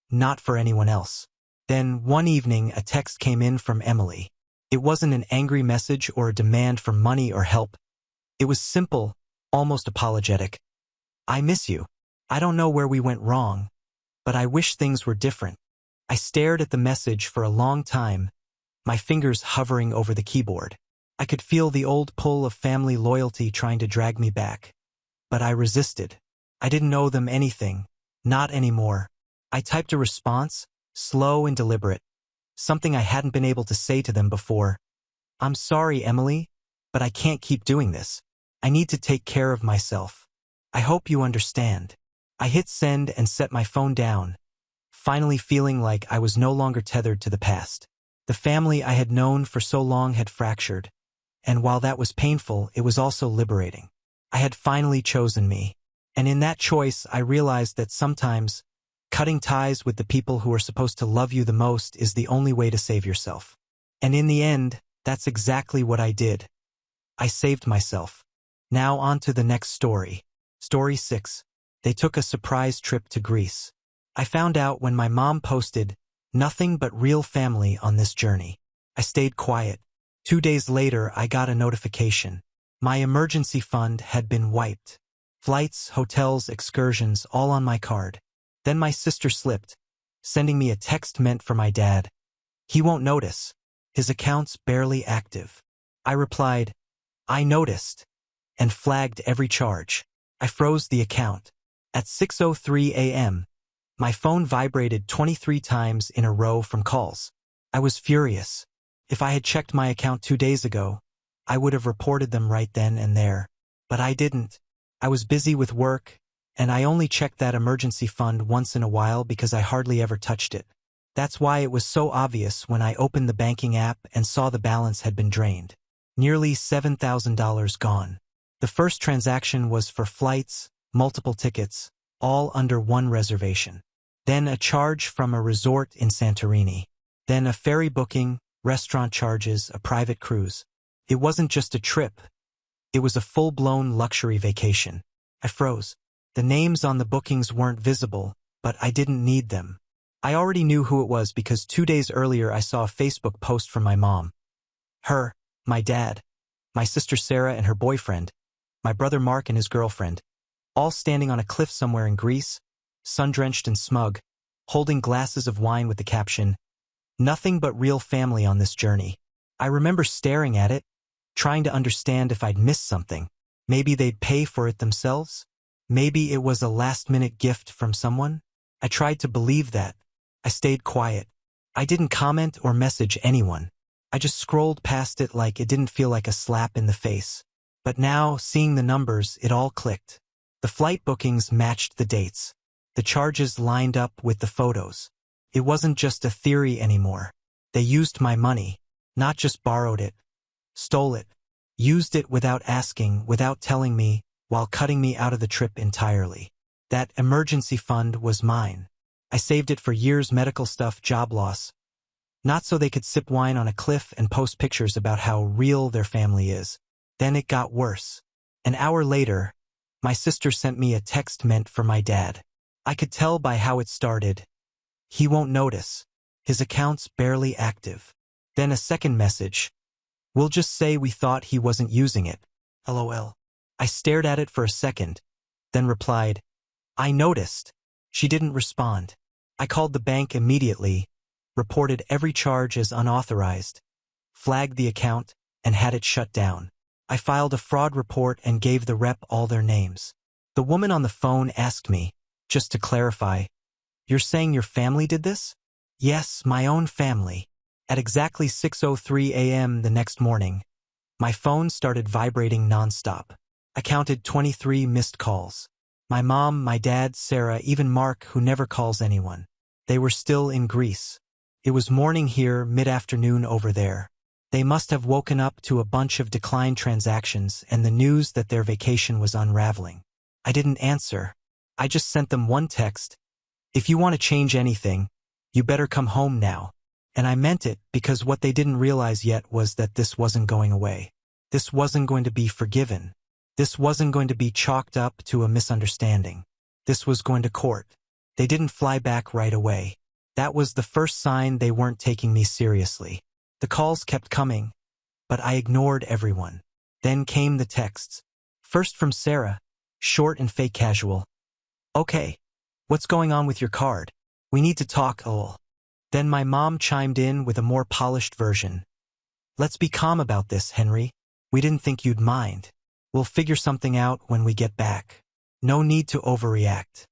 not for anyone else. Then, one evening, a text came in from Emily. It wasn't an angry message or a demand for money or help. It was simple, almost apologetic. "I miss you. I don't know where we went wrong, but I wish things were different." I stared at the message for a long time, my fingers hovering over the keyboard. I could feel the old pull of family loyalty trying to drag me back. But I resisted. I didn't owe them anything, not anymore. I typed a response, slow and deliberate, something I hadn't been able to say to them before. "I'm sorry, Emily, but I can't keep doing this. I need to take care of myself. I hope you understand." I hit send and set my phone down, finally feeling like I was no longer tethered to the past. The family I had known for so long had fractured, and while that was painful, it was also liberating. I had finally chosen me, and in that choice I realized that sometimes cutting ties with the people who are supposed to love you the most is the only way to save yourself. And in the end, that's exactly what I did. I saved myself. Now on to the next story. Story 6. They took a surprise trip to Greece. I found out when my mom posted, "Nothing but real family on this journey." I stayed quiet. 2 days later, I got a notification. My emergency fund had been wiped. Flights, hotels, excursions, all on my card. Then my sister slipped, sending me a text meant for my dad. "He won't notice. His account's barely active." I replied, "I noticed," and flagged every charge. I froze the account. At 6:03 a.m., my phone vibrated 23 times in a row from calls. I was furious. If I had checked my account 2 days ago, I would have reported them right then and there. But I didn't. I was busy with work, and I only checked that emergency fund once in a while because I hardly ever touched it. That's why it was so obvious when I opened the banking app and saw the balance had been drained. Nearly $7,000 gone. The first transaction was for flights, multiple tickets, all under one reservation. Then a charge from a resort in Santorini. Then a ferry booking, restaurant charges, a private cruise. It wasn't just a trip. It was a full-blown luxury vacation. I froze. The names on the bookings weren't visible, but I didn't need them. I already knew who it was because 2 days earlier I saw a Facebook post from my mom. Her, my dad, my sister Sarah and her boyfriend, my brother Mark and his girlfriend, all standing on a cliff somewhere in Greece, sun-drenched and smug, holding glasses of wine with the caption, "Nothing but real family on this journey." I remember staring at it, trying to understand if I'd missed something. Maybe they'd pay for it themselves? Maybe it was a last-minute gift from someone? I tried to believe that. I stayed quiet. I didn't comment or message anyone. I just scrolled past it like it didn't feel like a slap in the face. But now, seeing the numbers, it all clicked. The flight bookings matched the dates. The charges lined up with the photos. It wasn't just a theory anymore. They used my money, not just borrowed it, stole it, used it without asking, without telling me, while cutting me out of the trip entirely. That emergency fund was mine. I saved it for years, medical stuff, job loss. Not so they could sip wine on a cliff and post pictures about how real their family is. Then it got worse. An hour later, my sister sent me a text meant for my dad. I could tell by how it started. "He won't notice. His account's barely active." Then a second message. "We'll just say we thought he wasn't using it. LOL. I stared at it for a second, then replied, "I noticed." She didn't respond. I called the bank immediately, reported every charge as unauthorized, flagged the account, and had it shut down. I filed a fraud report and gave the rep all their names. The woman on the phone asked me, just to clarify, "You're saying your family did this?" "Yes, my own family." At exactly 6:03 a.m. the next morning, my phone started vibrating nonstop. I counted 23 missed calls. My mom, my dad, Sarah, even Mark, who never calls anyone. They were still in Greece. It was morning here, mid-afternoon over there. They must have woken up to a bunch of declined transactions and the news that their vacation was unraveling. I didn't answer. I just sent them one text. If you want to change anything, you better come home now. And I meant it because what they didn't realize yet was that this wasn't going away. This wasn't going to be forgiven. This wasn't going to be chalked up to a misunderstanding. This was going to court. They didn't fly back right away. That was the first sign they weren't taking me seriously. The calls kept coming, but I ignored everyone. Then came the texts. First from Sarah, short and fake casual. Okay, what's going on with your card? We need to talk, lol. Then my mom chimed in with a more polished version. Let's be calm about this, Henry. We didn't think you'd mind. We'll figure something out when we get back. No need to overreact.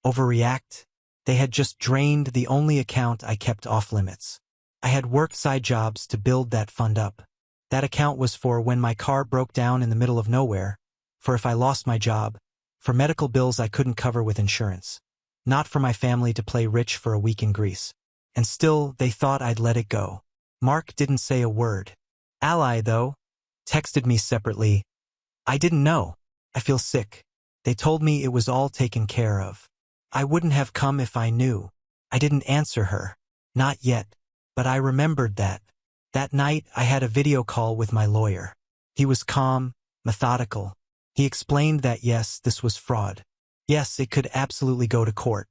Overreact? They had just drained the only account I kept off limits. I had worked side jobs to build that fund up. That account was for when my car broke down in the middle of nowhere, for if I lost my job, for medical bills I couldn't cover with insurance, not for my family to play rich for a week in Greece. And still, they thought I'd let it go. Mark didn't say a word. Ally, though, texted me separately. I didn't know. I feel sick. They told me it was all taken care of. I wouldn't have come if I knew. I didn't answer her. Not yet. But I remembered that. That night, I had a video call with my lawyer. He was calm, methodical. He explained that yes, this was fraud. Yes, it could absolutely go to court.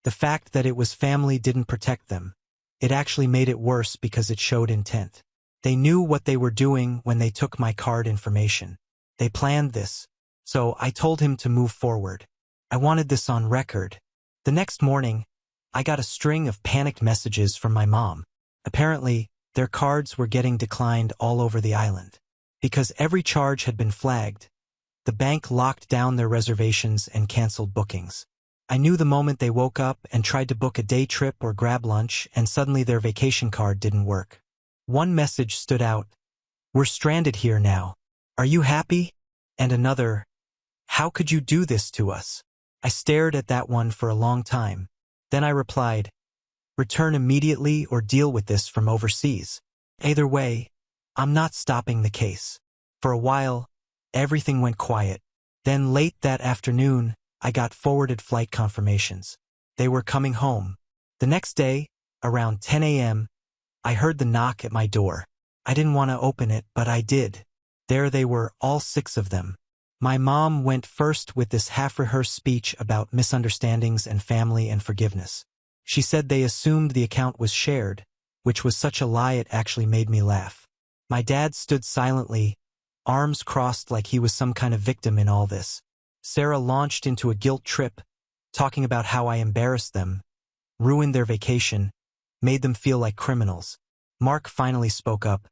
The fact that it was family didn't protect them. It actually made it worse because it showed intent. They knew what they were doing when they took my card information. They planned this. So I told him to move forward. I wanted this on record. The next morning, I got a string of panicked messages from my mom. Apparently, their cards were getting declined all over the island. Because every charge had been flagged, the bank locked down their reservations and canceled bookings. I knew the moment they woke up and tried to book a day trip or grab lunch and suddenly their vacation card didn't work. One message stood out. We're stranded here now. Are you happy? And another, how could you do this to us? I stared at that one for a long time. Then I replied, return immediately or deal with this from overseas. Either way, I'm not stopping the case. For a while, everything went quiet. Then late that afternoon, I got forwarded flight confirmations. They were coming home. The next day, around 10 a.m., I heard the knock at my door. I didn't want to open it, but I did. There they were, all 6 of them. My mom went first with this half-rehearsed speech about misunderstandings and family and forgiveness. She said they assumed the account was shared, which was such a lie it actually made me laugh. My dad stood silently, arms crossed like he was some kind of victim in all this. Sarah launched into a guilt trip, talking about how I embarrassed them, ruined their vacation, made them feel like criminals. Mark finally spoke up.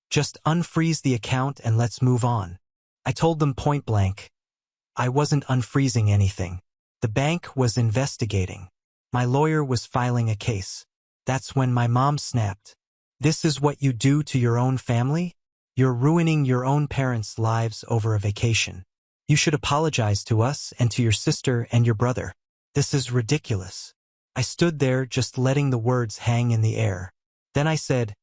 Just unfreeze the account and let's move on. I told them point blank. I wasn't unfreezing anything. The bank was investigating. My lawyer was filing a case. That's when my mom snapped. This is what you do to your own family? You're ruining your own parents' lives over a vacation. You should apologize to us and to your sister and your brother. This is ridiculous. I stood there just letting the words hang in the air. Then I said,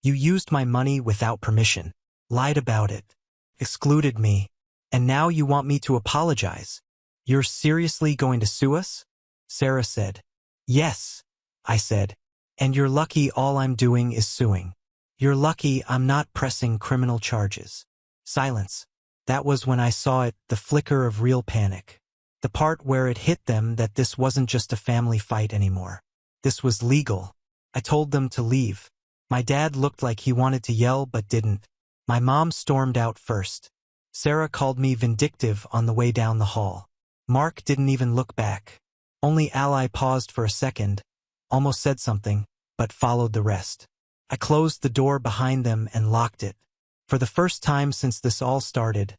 you used my money without permission, lied about it, excluded me, and now you want me to apologize. You're seriously going to sue us? Sarah said. Yes, I said. And you're lucky all I'm doing is suing. You're lucky I'm not pressing criminal charges. Silence. That was when I saw it, the flicker of real panic. The part where it hit them that this wasn't just a family fight anymore. This was legal. I told them to leave. My dad looked like he wanted to yell but didn't. My mom stormed out first. Sarah called me vindictive on the way down the hall. Mark didn't even look back. Only Ally paused for a second, almost said something, but followed the rest. I closed the door behind them and locked it. For the first time since this all started,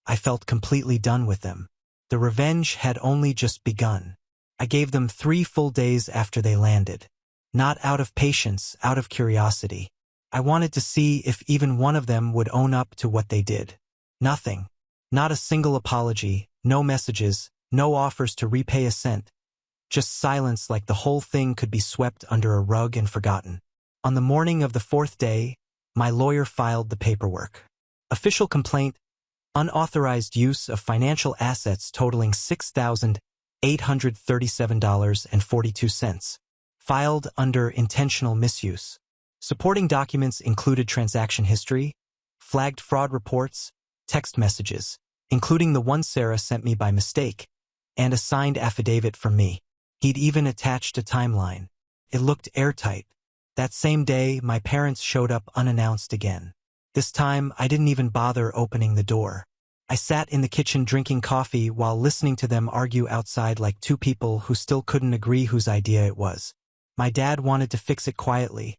I felt completely done with them. The revenge had only just begun. I gave them 3 full days after they landed. Not out of patience, out of curiosity. I wanted to see if even one of them would own up to what they did. Nothing. Not a single apology, no messages, no offers to repay a cent. Just silence like the whole thing could be swept under a rug and forgotten. On the morning of the fourth day, my lawyer filed the paperwork. Official complaint: unauthorized use of financial assets totaling $6,837.42. Filed under intentional misuse. Supporting documents included transaction history, flagged fraud reports, text messages, including the one Sarah sent me by mistake, and a signed affidavit from me. He'd even attached a timeline. It looked airtight. That same day, my parents showed up unannounced again. This time, I didn't even bother opening the door. I sat in the kitchen drinking coffee while listening to them argue outside like two people who still couldn't agree whose idea it was. My dad wanted to fix it quietly,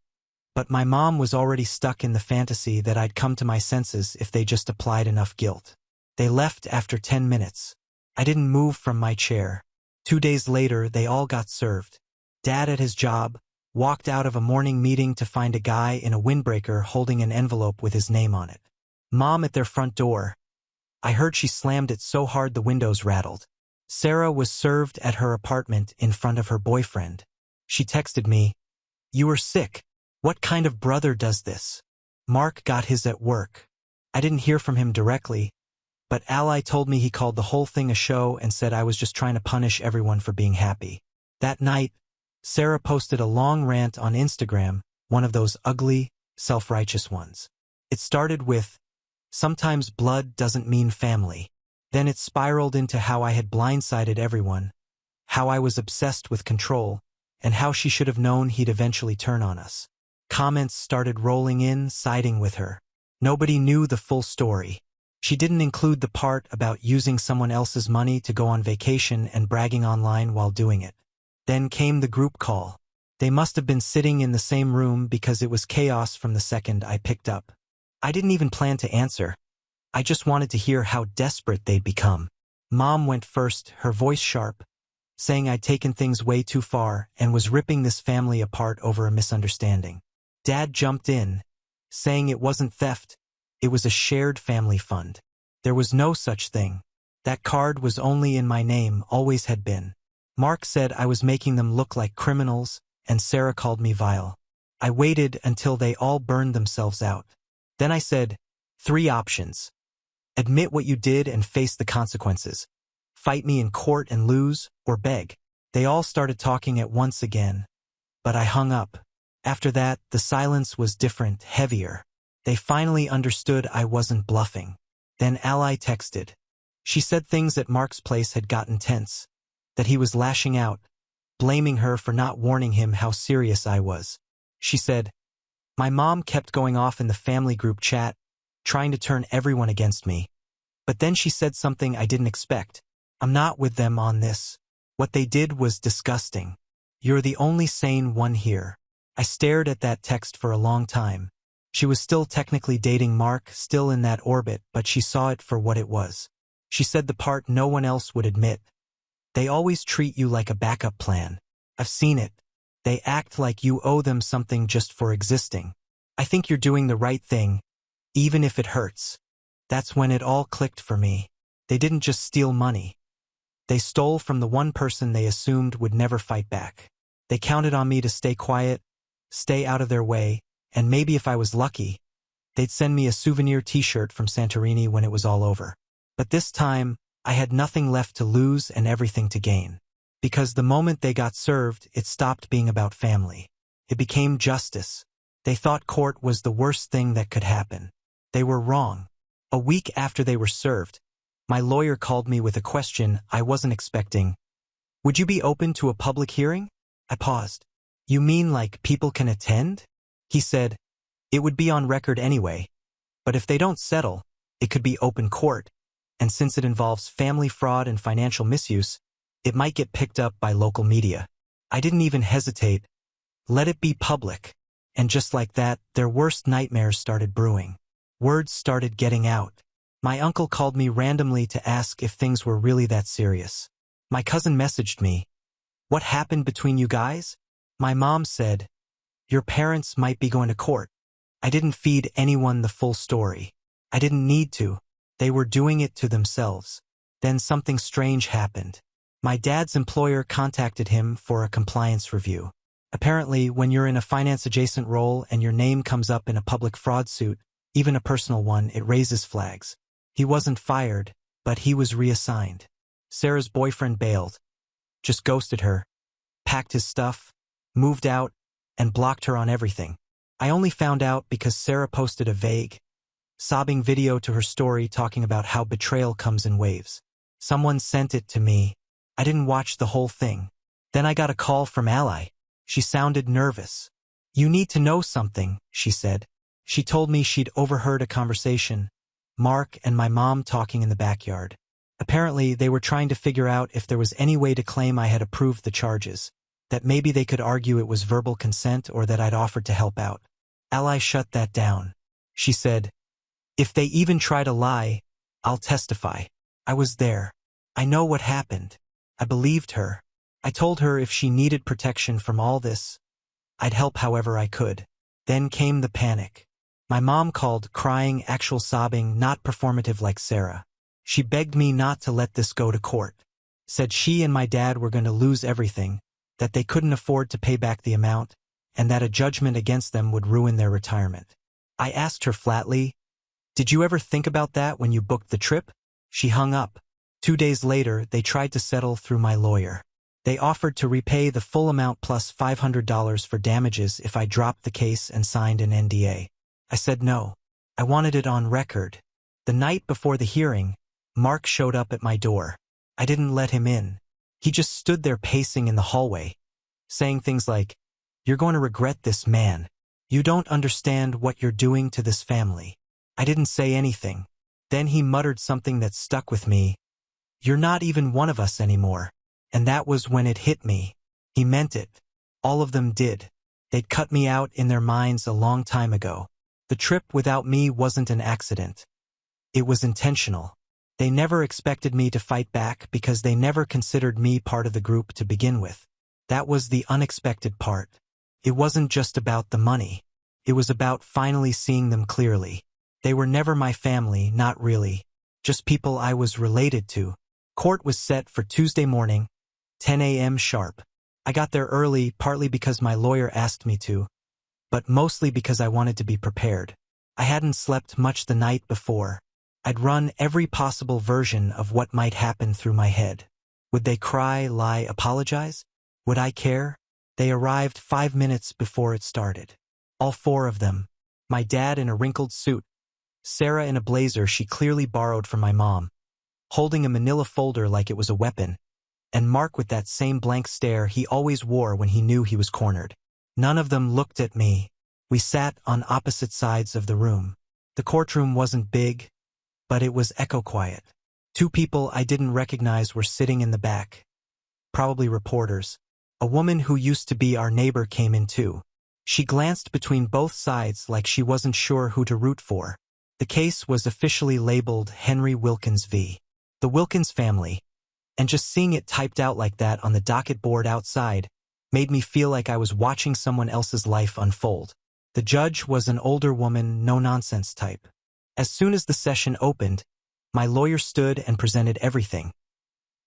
but my mom was already stuck in the fantasy that I'd come to my senses if they just applied enough guilt. They left after 10 minutes. I didn't move from my chair. 2 days later, they all got served. Dad at his job walked out of a morning meeting to find a guy in a windbreaker holding an envelope with his name on it. Mom at their front door. I heard she slammed it so hard the windows rattled. Sarah was served at her apartment in front of her boyfriend. She texted me, "You were sick. What kind of brother does this?" Mark got his at work. I didn't hear from him directly, but Ally told me he called the whole thing a show and said I was just trying to punish everyone for being happy. That night, Sarah posted a long rant on Instagram, one of those ugly, self-righteous ones. It started with, "Sometimes blood doesn't mean family." Then it spiraled into how I had blindsided everyone, how I was obsessed with control, and how she should have known he'd eventually turn on us. Comments started rolling in, siding with her. Nobody knew the full story. She didn't include the part about using someone else's money to go on vacation and bragging online while doing it. Then came the group call. They must have been sitting in the same room because it was chaos from the second I picked up. I didn't even plan to answer. I just wanted to hear how desperate they'd become. Mom went first, her voice sharp, saying I'd taken things way too far and was ripping this family apart over a misunderstanding. Dad jumped in, saying it wasn't theft, it was a shared family fund. There was no such thing. That card was only in my name, always had been. Mark said I was making them look like criminals, and Sarah called me vile. I waited until they all burned themselves out. Then I said, 3 options. Admit what you did and face the consequences. Fight me in court and lose, or beg. They all started talking at once again, but I hung up. After that, the silence was different, heavier. They finally understood I wasn't bluffing. Then Ally texted. She said things at Mark's place had gotten tense, that he was lashing out, blaming her for not warning him how serious I was. She said, "My mom kept going off in the family group chat, trying to turn everyone against me. But then she said something I didn't expect. I'm not with them on this. What they did was disgusting. You're the only sane one here." I stared at that text for a long time. She was still technically dating Mark, still in that orbit, but she saw it for what it was. She said the part no one else would admit. They always treat you like a backup plan. I've seen it. They act like you owe them something just for existing. I think you're doing the right thing, even if it hurts. That's when it all clicked for me. They didn't just steal money. They stole from the one person they assumed would never fight back. They counted on me to stay quiet, stay out of their way, and maybe if I was lucky, they'd send me a souvenir t-shirt from Santorini when it was all over. But this time, I had nothing left to lose and everything to gain. Because the moment they got served, it stopped being about family. It became justice. They thought court was the worst thing that could happen. They were wrong. A week after they were served, my lawyer called me with a question I wasn't expecting. "Would you be open to a public hearing?" I paused. "You mean like people can attend?" He said, "It would be on record anyway. But if they don't settle, it could be open court. And since it involves family fraud and financial misuse, it might get picked up by local media." I didn't even hesitate. Let it be public. And just like that, their worst nightmares started brewing. Words started getting out. My uncle called me randomly to ask if things were really that serious. My cousin messaged me, "What happened between you guys?" My mom said, "Your parents might be going to court." I didn't feed anyone the full story. I didn't need to. They were doing it to themselves. Then something strange happened. My dad's employer contacted him for a compliance review. Apparently, when you're in a finance-adjacent role and your name comes up in a public fraud suit, even a personal one, it raises flags. He wasn't fired, but he was reassigned. Sarah's boyfriend bailed, just ghosted her, packed his stuff, moved out, and blocked her on everything. I only found out because Sarah posted a vague, sobbing video to her story talking about how betrayal comes in waves. Someone sent it to me. I didn't watch the whole thing. Then I got a call from Ally. She sounded nervous. "You need to know something," she said. She told me she'd overheard a conversation, Mark and my mom talking in the backyard. Apparently, they were trying to figure out if there was any way to claim I had approved the charges, that maybe they could argue it was verbal consent or that I'd offered to help out. Ally shut that down. She said, "If they even try to lie, I'll testify. I was there. I know what happened." I believed her. I told her if she needed protection from all this, I'd help however I could. Then came the panic. My mom called, crying, actual sobbing, not performative like Sarah. She begged me not to let this go to court. Said she and my dad were going to lose everything, that they couldn't afford to pay back the amount, and that a judgment against them would ruin their retirement. I asked her flatly, "Did you ever think about that when you booked the trip?" She hung up. 2 days later, they tried to settle through my lawyer. They offered to repay the full amount plus $500 for damages if I dropped the case and signed an NDA. I said no. I wanted it on record. The night before the hearing, Mark showed up at my door. I didn't let him in. He just stood there pacing in the hallway, saying things like, "You're going to regret this, man. You don't understand what you're doing to this family." I didn't say anything. Then he muttered something that stuck with me. "You're not even one of us anymore." And that was when it hit me. He meant it. All of them did. They'd cut me out in their minds a long time ago. The trip without me wasn't an accident. It was intentional. They never expected me to fight back because they never considered me part of the group to begin with. That was the unexpected part. It wasn't just about the money. It was about finally seeing them clearly. They were never my family, not really. Just people I was related to. Court was set for Tuesday morning, 10 a.m. sharp. I got there early, partly because my lawyer asked me to, but mostly because I wanted to be prepared. I hadn't slept much the night before. I'd run every possible version of what might happen through my head. Would they cry, lie, apologize? Would I care? They arrived 5 minutes before it started. All 4 of them. My dad in a wrinkled suit, Sarah in a blazer she clearly borrowed from my mom, holding a manila folder like it was a weapon, and Mark with that same blank stare he always wore when he knew he was cornered. None of them looked at me. We sat on opposite sides of the room. The courtroom wasn't big, but it was echo-quiet. 2 people I didn't recognize were sitting in the back. Probably reporters. A woman who used to be our neighbor came in too. She glanced between both sides like she wasn't sure who to root for. The case was officially labeled Henry Wilkins v. The Wilkins family, and just seeing it typed out like that on the docket board outside made me feel like I was watching someone else's life unfold. The judge was an older woman, no-nonsense type. As soon as the session opened, my lawyer stood and presented everything.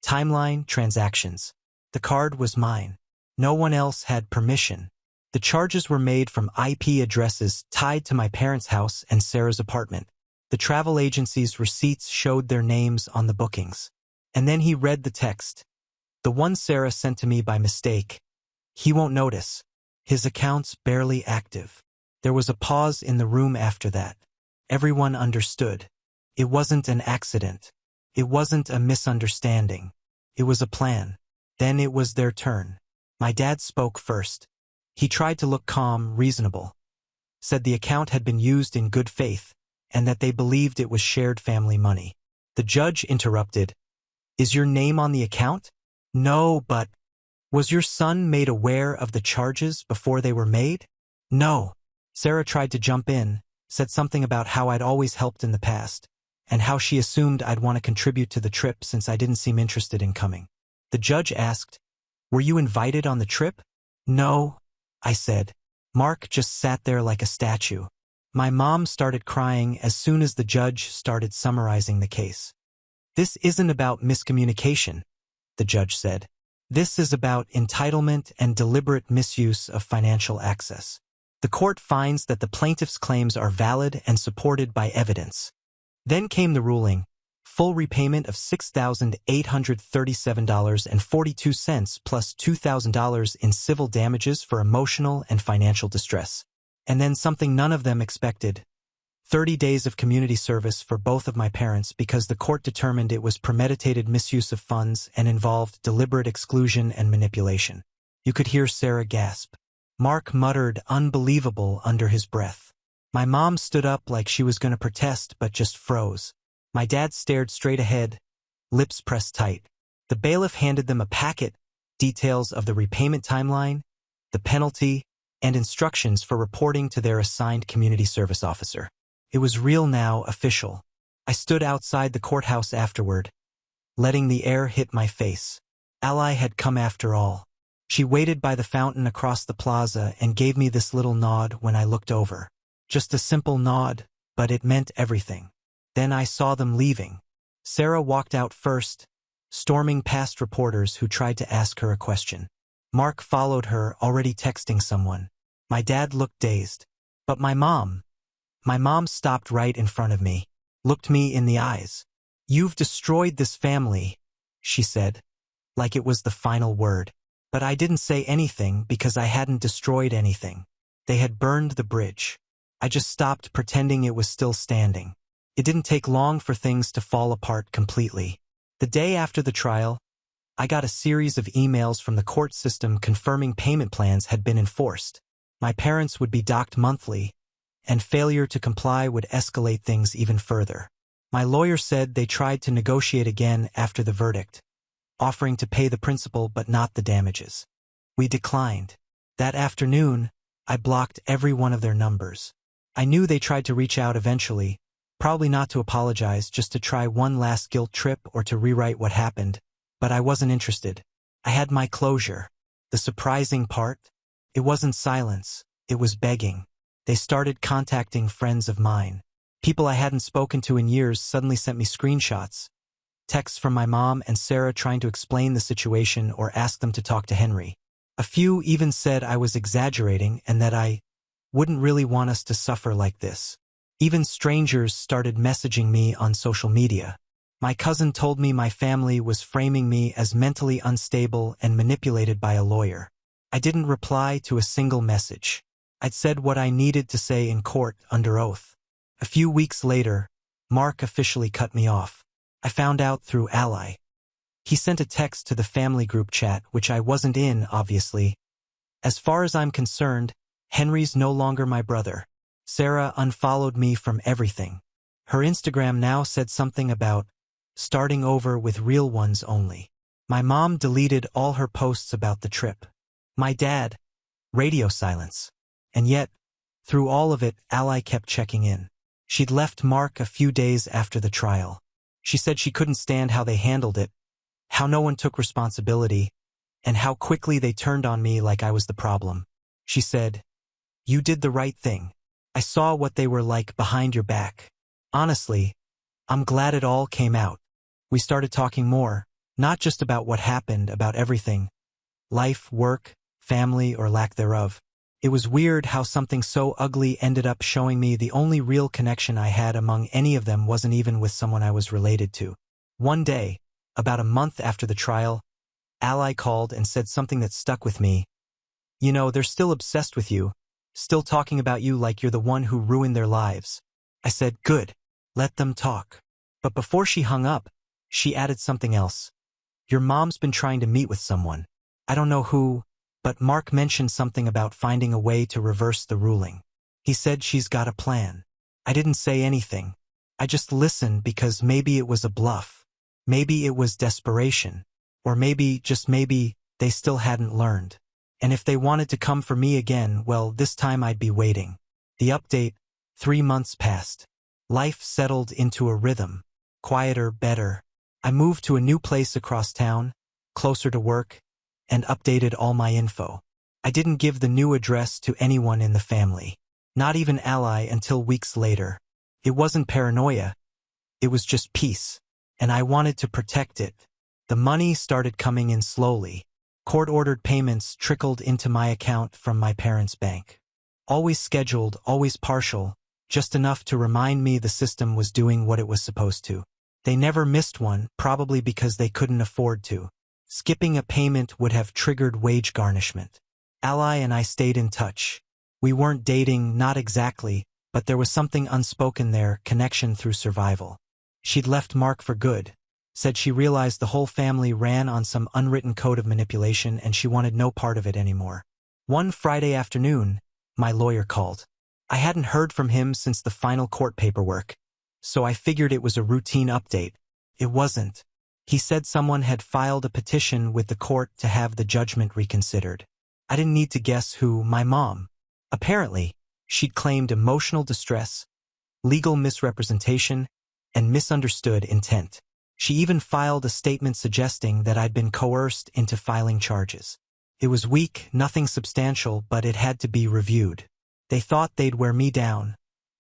Timeline, transactions. The card was mine. No one else had permission. The charges were made from IP addresses tied to my parents' house and Sarah's apartment. The travel agency's receipts showed their names on the bookings. And then he read the text. The one Sarah sent to me by mistake. He won't notice. His account's barely active. There was a pause in the room after that. Everyone understood. It wasn't an accident. It wasn't a misunderstanding. It was a plan. Then it was their turn. My dad spoke first. He tried to look calm, reasonable. Said the account had been used in good faith, and that they believed it was shared family money. The judge interrupted. Is your name on the account? No, but was your son made aware of the charges before they were made? No. Sarah tried to jump in, said something about how I'd always helped in the past, and how she assumed I'd want to contribute to the trip since I didn't seem interested in coming. The judge asked, were you invited on the trip? No, I said. Mark just sat there like a statue. My mom started crying as soon as the judge started summarizing the case. This isn't about miscommunication, the judge said. This is about entitlement and deliberate misuse of financial access. The court finds that the plaintiff's claims are valid and supported by evidence. Then came the ruling: full repayment of $6,837.42 plus $2,000 in civil damages for emotional and financial distress. And then something none of them expected: 30 days of community service for both of my parents, because the court determined it was premeditated misuse of funds and involved deliberate exclusion and manipulation. You could hear Sarah gasp. Mark muttered "unbelievable" under his breath. My mom stood up like she was going to protest but just froze. My dad stared straight ahead, lips pressed tight. The bailiff handed them a packet: details of the repayment timeline, the penalty, and instructions for reporting to their assigned community service officer. It was real now, official. I stood outside the courthouse afterward, letting the air hit my face. Ally had come after all. She waited by the fountain across the plaza and gave me this little nod when I looked over. Just a simple nod, but it meant everything. Then I saw them leaving. Sarah walked out first, storming past reporters who tried to ask her a question. Mark followed her, already texting someone. My dad looked dazed. But my mom stopped right in front of me, looked me in the eyes. "You've destroyed this family," she said, like it was the final word. But I didn't say anything because I hadn't destroyed anything. They had burned the bridge. I just stopped pretending it was still standing. It didn't take long for things to fall apart completely. The day after the trial, I got a series of emails from the court system confirming payment plans had been enforced. My parents would be docked monthly, and failure to comply would escalate things even further. My lawyer said they tried to negotiate again after the verdict, offering to pay the principal but not the damages. We declined. That afternoon, I blocked every one of their numbers. I knew they tried to reach out eventually, probably not to apologize, just to try one last guilt trip or to rewrite what happened, but I wasn't interested. I had my closure. The surprising part? It wasn't silence, it was begging. They started contacting friends of mine. People I hadn't spoken to in years suddenly sent me screenshots, texts from my mom and Sarah trying to explain the situation or ask them to talk to Henry. A few even said I was exaggerating and that I wouldn't really want us to suffer like this. Even strangers started messaging me on social media. My cousin told me my family was framing me as mentally unstable and manipulated by a lawyer. I didn't reply to a single message. I'd said what I needed to say in court under oath. A few weeks later, Mark officially cut me off. I found out through Ally. He sent a text to the family group chat, which I wasn't in, obviously. "As far as I'm concerned, Henry's no longer my brother." Sarah unfollowed me from everything. Her Instagram now said something about starting over with real ones only. My mom deleted all her posts about the trip. My dad, radio silence. And yet, through all of it, Ally kept checking in. She'd left Mark a few days after the trial. She said she couldn't stand how they handled it, how no one took responsibility, and how quickly they turned on me like I was the problem. She said, "You did the right thing. I saw what they were like behind your back." Honestly, I'm glad it all came out. We started talking more, not just about what happened, about everything. Life, work, family, or lack thereof. It was weird how something so ugly ended up showing me the only real connection I had among any of them wasn't even with someone I was related to. One day, about a month after the trial, Ally called and said something that stuck with me. "You know, they're still obsessed with you, still talking about you like you're the one who ruined their lives." I said, "Good, let them talk." But before she hung up, she added something else. "Your mom's been trying to meet with someone. I don't know who, but Mark mentioned something about finding a way to reverse the ruling. He said she's got a plan." I didn't say anything. I just listened because maybe it was a bluff. Maybe it was desperation. Or maybe, just maybe, they still hadn't learned. And if they wanted to come for me again, well, this time I'd be waiting. The update: 3 months passed. Life settled into a rhythm. Quieter, better. I moved to a new place across town, closer to work, and updated all my info. I didn't give the new address to anyone in the family. Not even Ally until weeks later. It wasn't paranoia. It was just peace. And I wanted to protect it. The money started coming in slowly. Court-ordered payments trickled into my account from my parents' bank. Always scheduled, always partial, just enough to remind me the system was doing what it was supposed to. They never missed one, probably because they couldn't afford to. Skipping a payment would have triggered wage garnishment. Ally and I stayed in touch. We weren't dating, not exactly, but there was something unspoken there, connection through survival. She'd left Mark for good. Said she realized the whole family ran on some unwritten code of manipulation and she wanted no part of it anymore. One Friday afternoon, my lawyer called. I hadn't heard from him since the final court paperwork, so I figured it was a routine update. It wasn't. He said someone had filed a petition with the court to have the judgment reconsidered. I didn't need to guess who. My mom. Apparently, she'd claimed emotional distress, legal misrepresentation, and misunderstood intent. She even filed a statement suggesting that I'd been coerced into filing charges. It was weak, nothing substantial, but it had to be reviewed. They thought they'd wear me down,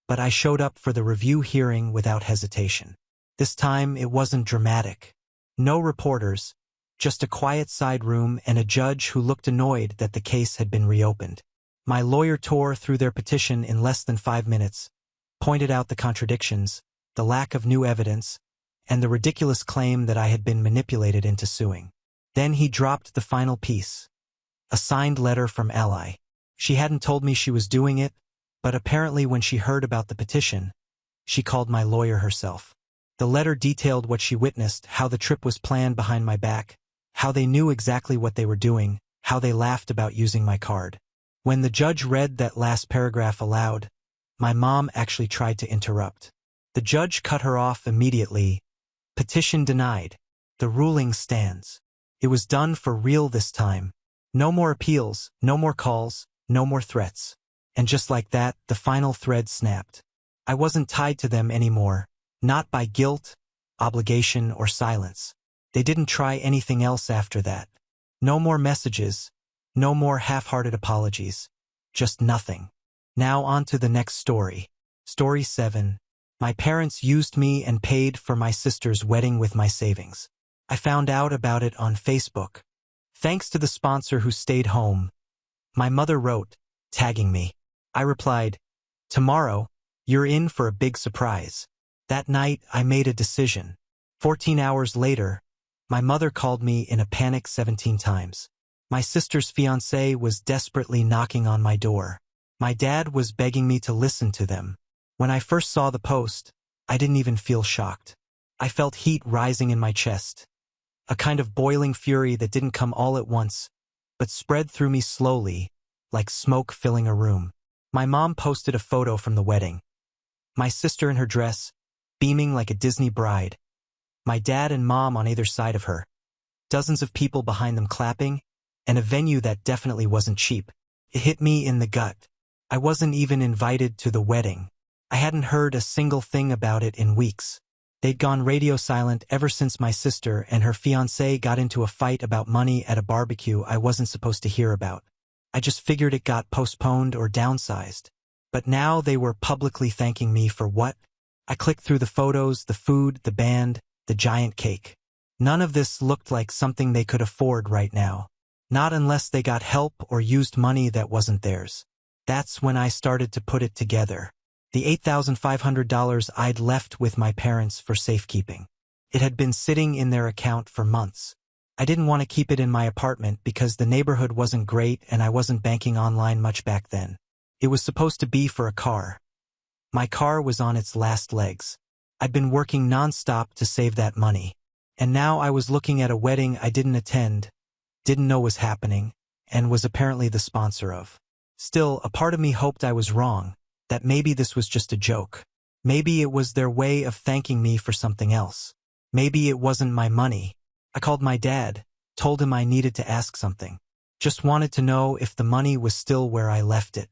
but I showed up for the review hearing without hesitation. This time it wasn't dramatic. No reporters, just a quiet side room and a judge who looked annoyed that the case had been reopened. My lawyer tore through their petition in less than 5 minutes, pointed out the contradictions, the lack of new evidence, and the ridiculous claim that I had been manipulated into suing. Then he dropped the final piece. A signed letter from Ally. She hadn't told me she was doing it, but apparently when she heard about the petition, she called my lawyer herself. The letter detailed what she witnessed, how the trip was planned behind my back, how they knew exactly what they were doing, how they laughed about using my card. When the judge read that last paragraph aloud, my mom actually tried to interrupt. The judge cut her off immediately. Petition denied. The ruling stands. It was done for real this time. No more appeals, no more calls, no more threats. And just like that, the final thread snapped. I wasn't tied to them anymore, not by guilt, obligation, or silence. They didn't try anything else after that. No more messages, no more half-hearted apologies. Just nothing. Now on to the next story. Story 7. My parents used me and paid for my sister's wedding with my savings. I found out about it on Facebook. Thanks to the sponsor who stayed home. My mother wrote, tagging me. I replied, tomorrow, you're in for a big surprise. That night, I made a decision. 14 hours later, my mother called me in a panic 17 times. My sister's fiancé was desperately knocking on my door. My dad was begging me to listen to them. When I first saw the post, I didn't even feel shocked. I felt heat rising in my chest. A kind of boiling fury that didn't come all at once, but spread through me slowly, like smoke filling a room. My mom posted a photo from the wedding. My sister in her dress, beaming like a Disney bride. My dad and mom on either side of her. Dozens of people behind them clapping, and a venue that definitely wasn't cheap. It hit me in the gut. I wasn't even invited to the wedding. I hadn't heard a single thing about it in weeks. They'd gone radio silent ever since my sister and her fiancé got into a fight about money at a barbecue I wasn't supposed to hear about. I just figured it got postponed or downsized. But now they were publicly thanking me for what? I clicked through the photos, the food, the band, the giant cake. None of this looked like something they could afford right now. Not unless they got help or used money that wasn't theirs. That's when I started to put it together. The $8,500 I'd left with my parents for safekeeping. It had been sitting in their account for months. I didn't want to keep it in my apartment because the neighborhood wasn't great and I wasn't banking online much back then. It was supposed to be for a car. My car was on its last legs. I'd been working nonstop to save that money. And now I was looking at a wedding I didn't attend, didn't know was happening, and was apparently the sponsor of. Still, a part of me hoped I was wrong, that maybe this was just a joke. Maybe it was their way of thanking me for something else. Maybe it wasn't my money. I called my dad, told him I needed to ask something. Just wanted to know if the money was still where I left it.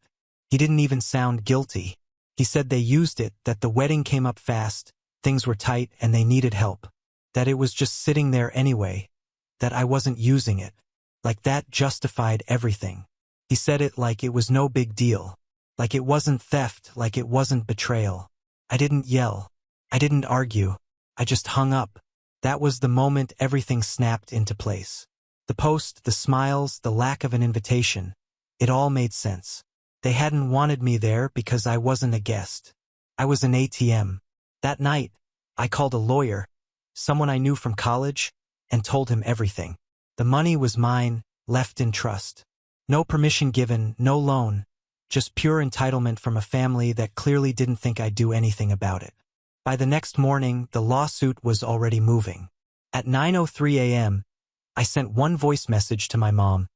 He didn't even sound guilty. He said they used it, that the wedding came up fast, things were tight and they needed help. That it was just sitting there anyway. That I wasn't using it. Like that justified everything. He said it like it was no big deal. Like it wasn't theft, like it wasn't betrayal. I didn't yell. I didn't argue. I just hung up. That was the moment everything snapped into place. The post, the smiles, the lack of an invitation. It all made sense. They hadn't wanted me there because I wasn't a guest. I was an ATM. That night, I called a lawyer, someone I knew from college, and told him everything. The money was mine, left in trust. No permission given, no loan, just pure entitlement from a family that clearly didn't think I'd do anything about it. By the next morning, the lawsuit was already moving. At 9:03 a.m., I sent one voice message to my mom.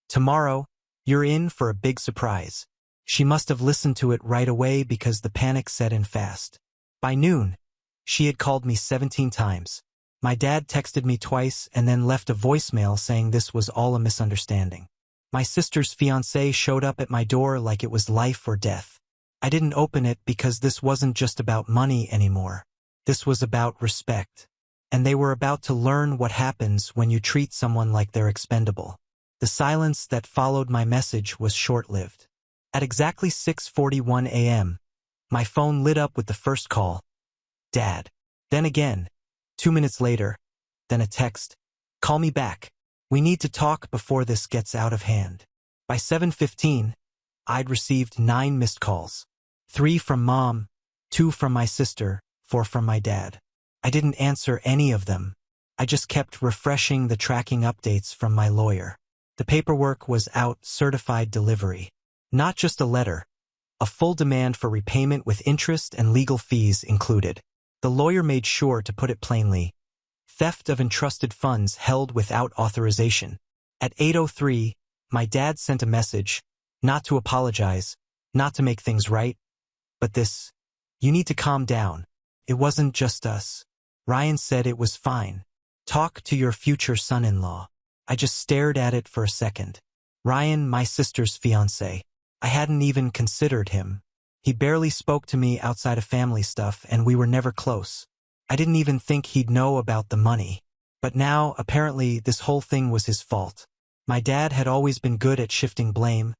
"Tomorrow, you're in for a big surprise." She must have listened to it right away because the panic set in fast. By noon, she had called me 17 times. My dad texted me twice and then left a voicemail saying this was all a misunderstanding. My sister's fiancé showed up at my door like it was life or death. I didn't open it because this wasn't just about money anymore. This was about respect. And they were about to learn what happens when you treat someone like they're expendable. The silence that followed my message was short-lived. At exactly 6:41 a.m., my phone lit up with the first call. Dad. Then again. 2 minutes later. Then a text. "Call me back. We need to talk before this gets out of hand." By 7:15, I'd received 9 missed calls. 3 from Mom, 2 from my sister, 4 from my dad. I didn't answer any of them. I just kept refreshing the tracking updates from my lawyer. The paperwork was out, certified delivery. Not just a letter. A full demand for repayment with interest and legal fees included. The lawyer made sure to put it plainly. Theft of entrusted funds held without authorization. At 8:03, my dad sent a message, not to apologize, not to make things right, but this: "You need to calm down. It wasn't just us." Ryan said it was fine. "Talk to your future son-in-law." I just stared at it for a second. Ryan, my sister's fiancé. I hadn't even considered him. He barely spoke to me outside of family stuff, and we were never close. I didn't even think he'd know about the money. But now, apparently, this whole thing was his fault. My dad had always been good at shifting blame,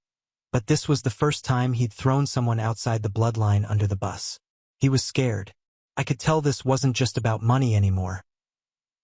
but this was the first time he'd thrown someone outside the bloodline under the bus. He was scared. I could tell this wasn't just about money anymore.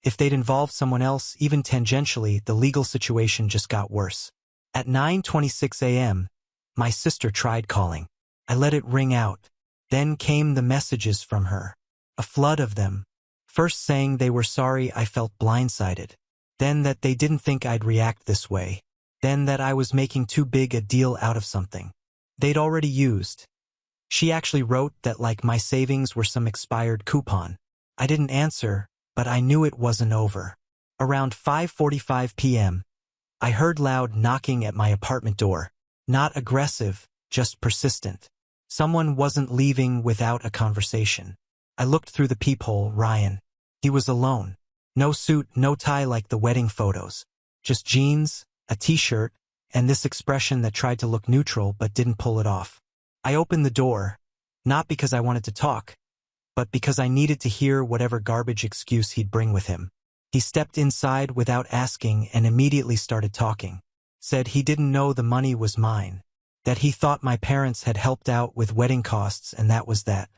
If they'd involved someone else, even tangentially, the legal situation just got worse. At 9:26 a.m., my sister tried calling. I let it ring out. Then came the messages from her. A flood of them. First saying they were sorry I felt blindsided. Then that they didn't think I'd react this way. Then that I was making too big a deal out of something they'd already used. She actually wrote that like my savings were some expired coupon. I didn't answer, but I knew it wasn't over. Around 5:45 p.m., I heard loud knocking at my apartment door. Not aggressive, just persistent. Someone wasn't leaving without a conversation. I looked through the peephole. Ryan. He was alone. No suit, no tie like the wedding photos. Just jeans, a t-shirt, and this expression that tried to look neutral but didn't pull it off. I opened the door, not because I wanted to talk, but because I needed to hear whatever garbage excuse he'd bring with him. He stepped inside without asking and immediately started talking. Said he didn't know the money was mine. That he thought my parents had helped out with wedding costs and that was that.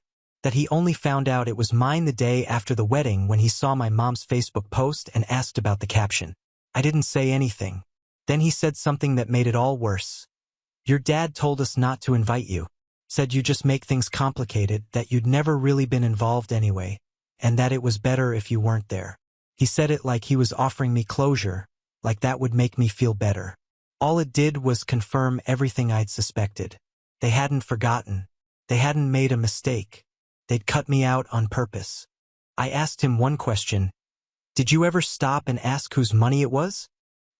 That he only found out it was mine the day after the wedding when he saw my mom's Facebook post and asked about the caption. I didn't say anything. Then he said something that made it all worse. "Your dad told us not to invite you. Said you just make things complicated, that you'd never really been involved anyway, and that it was better if you weren't there." He said it like he was offering me closure, like that would make me feel better. All it did was confirm everything I'd suspected. They hadn't forgotten. They hadn't made a mistake. They'd cut me out on purpose. I asked him one question. "Did you ever stop and ask whose money it was?"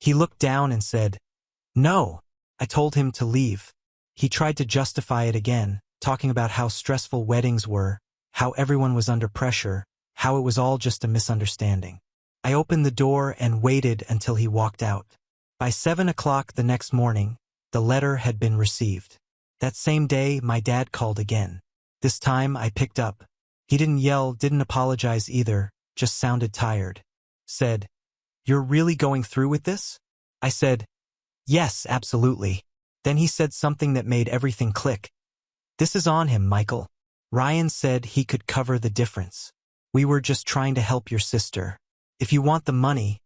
He looked down and said, "No." I told him to leave. He tried to justify it again, talking about how stressful weddings were, how everyone was under pressure, how it was all just a misunderstanding. I opened the door and waited until he walked out. By 7 o'clock the next morning, the letter had been received. That same day, my dad called again. This time, I picked up. He didn't yell, didn't apologize either, just sounded tired. Said, "You're really going through with this?" I said, "Yes, absolutely." Then he said something that made everything click. "This is on him, Michael. Ryan said he could cover the difference. We were just trying to help your sister. If you want the money,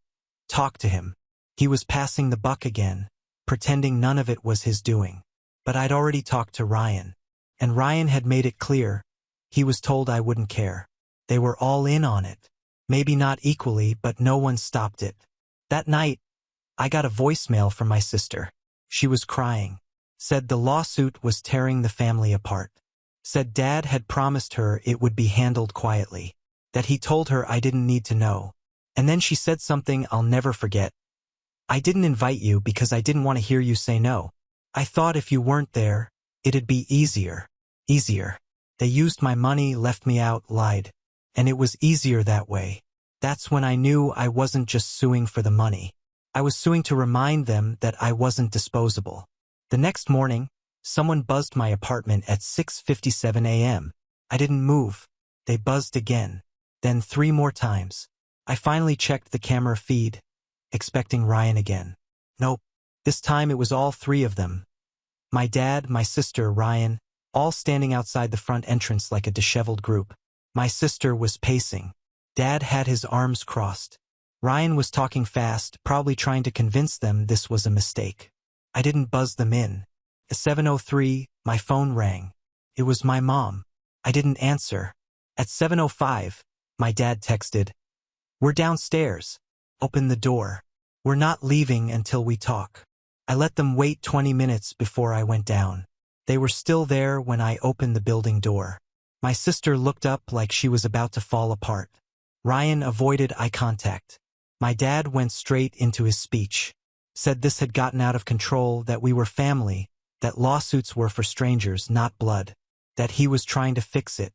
talk to him." He was passing the buck again, pretending none of it was his doing. But I'd already talked to Ryan. And Ryan had made it clear. He was told I wouldn't care. They were all in on it. Maybe not equally, but no one stopped it. That night, I got a voicemail from my sister. She was crying. Said the lawsuit was tearing the family apart. Said Dad had promised her it would be handled quietly. That he told her I didn't need to know. And then she said something I'll never forget. I didn't invite you because I didn't want to hear you say no. I thought if you weren't there, it'd be easier. Easier. They used my money, left me out, lied. And it was easier that way. That's when I knew I wasn't just suing for the money. I was suing to remind them that I wasn't disposable. The next morning, someone buzzed my apartment at 6:57 a.m. I didn't move. They buzzed again. Then 3 more times. I finally checked the camera feed, expecting Ryan again. Nope. This time it was all 3 of them. My dad, my sister, Ryan, all standing outside the front entrance like a disheveled group. My sister was pacing. Dad had his arms crossed. Ryan was talking fast, probably trying to convince them this was a mistake. I didn't buzz them in. At 7:03, my phone rang. It was my mom. I didn't answer. At 7:05, my dad texted, "We're downstairs. Open the door. We're not leaving until we talk." I let them wait 20 minutes before I went down. They were still there when I opened the building door. My sister looked up like she was about to fall apart. Ryan avoided eye contact. My dad went straight into his speech. Said this had gotten out of control, that we were family, that lawsuits were for strangers, not blood, that he was trying to fix it.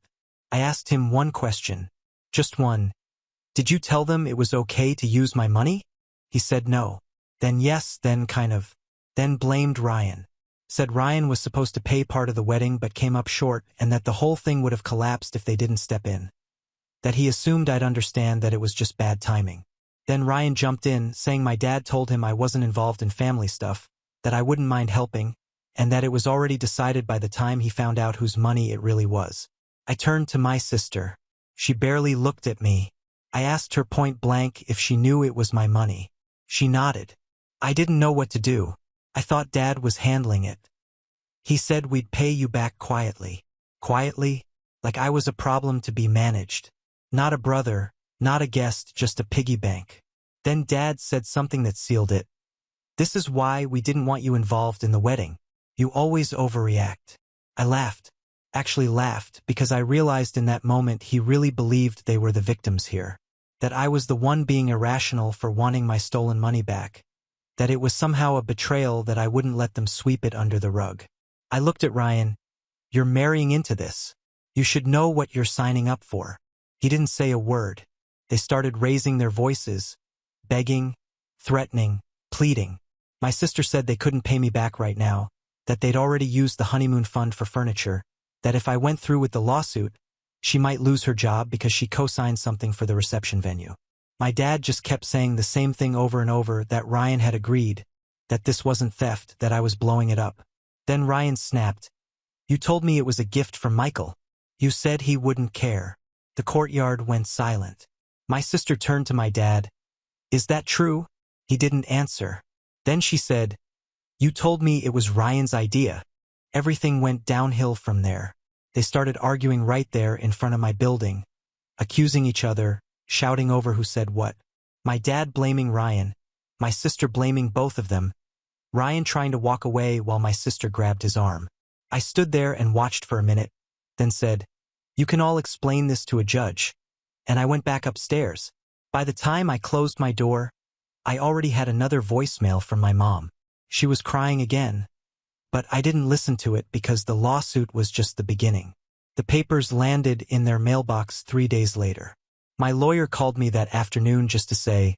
I asked him one question. Just one. Did you tell them it was okay to use my money? He said no. Then yes, then kind of. Then blamed Ryan. Said Ryan was supposed to pay part of the wedding but came up short, and that the whole thing would have collapsed if they didn't step in. That he assumed I'd understand that it was just bad timing. Then Ryan jumped in, saying my dad told him I wasn't involved in family stuff, that I wouldn't mind helping, and that it was already decided by the time he found out whose money it really was. I turned to my sister. She barely looked at me. I asked her point blank if she knew it was my money. She nodded. I didn't know what to do. I thought Dad was handling it. He said we'd pay you back quietly. Quietly? Like I was a problem to be managed. Not a brother, not a guest, just a piggy bank. Then Dad said something that sealed it. This is why we didn't want you involved in the wedding. You always overreact. I laughed. Actually laughed because I realized in that moment he really believed they were the victims here. That I was the one being irrational for wanting my stolen money back. That it was somehow a betrayal that I wouldn't let them sweep it under the rug. I looked at Ryan. You're marrying into this. You should know what you're signing up for. He didn't say a word. They started raising their voices, begging, threatening, pleading. My sister said they couldn't pay me back right now, that they'd already used the honeymoon fund for furniture, that if I went through with the lawsuit, she might lose her job because she co-signed something for the reception venue. My dad just kept saying the same thing over and over, that Ryan had agreed, that this wasn't theft, that I was blowing it up. Then Ryan snapped. You told me it was a gift from Michael. You said he wouldn't care. The courtyard went silent. My sister turned to my dad. Is that true? He didn't answer. Then she said, You told me it was Ryan's idea. Everything went downhill from there. They started arguing right there in front of my building, accusing each other, shouting over who said what. My dad blaming Ryan, my sister blaming both of them, Ryan trying to walk away while my sister grabbed his arm. I stood there and watched for a minute, then said, You can all explain this to a judge. And I went back upstairs. By the time I closed my door, I already had another voicemail from my mom. She was crying again. But I didn't listen to it because the lawsuit was just the beginning. The papers landed in their mailbox 3 days later. My lawyer called me that afternoon just to say,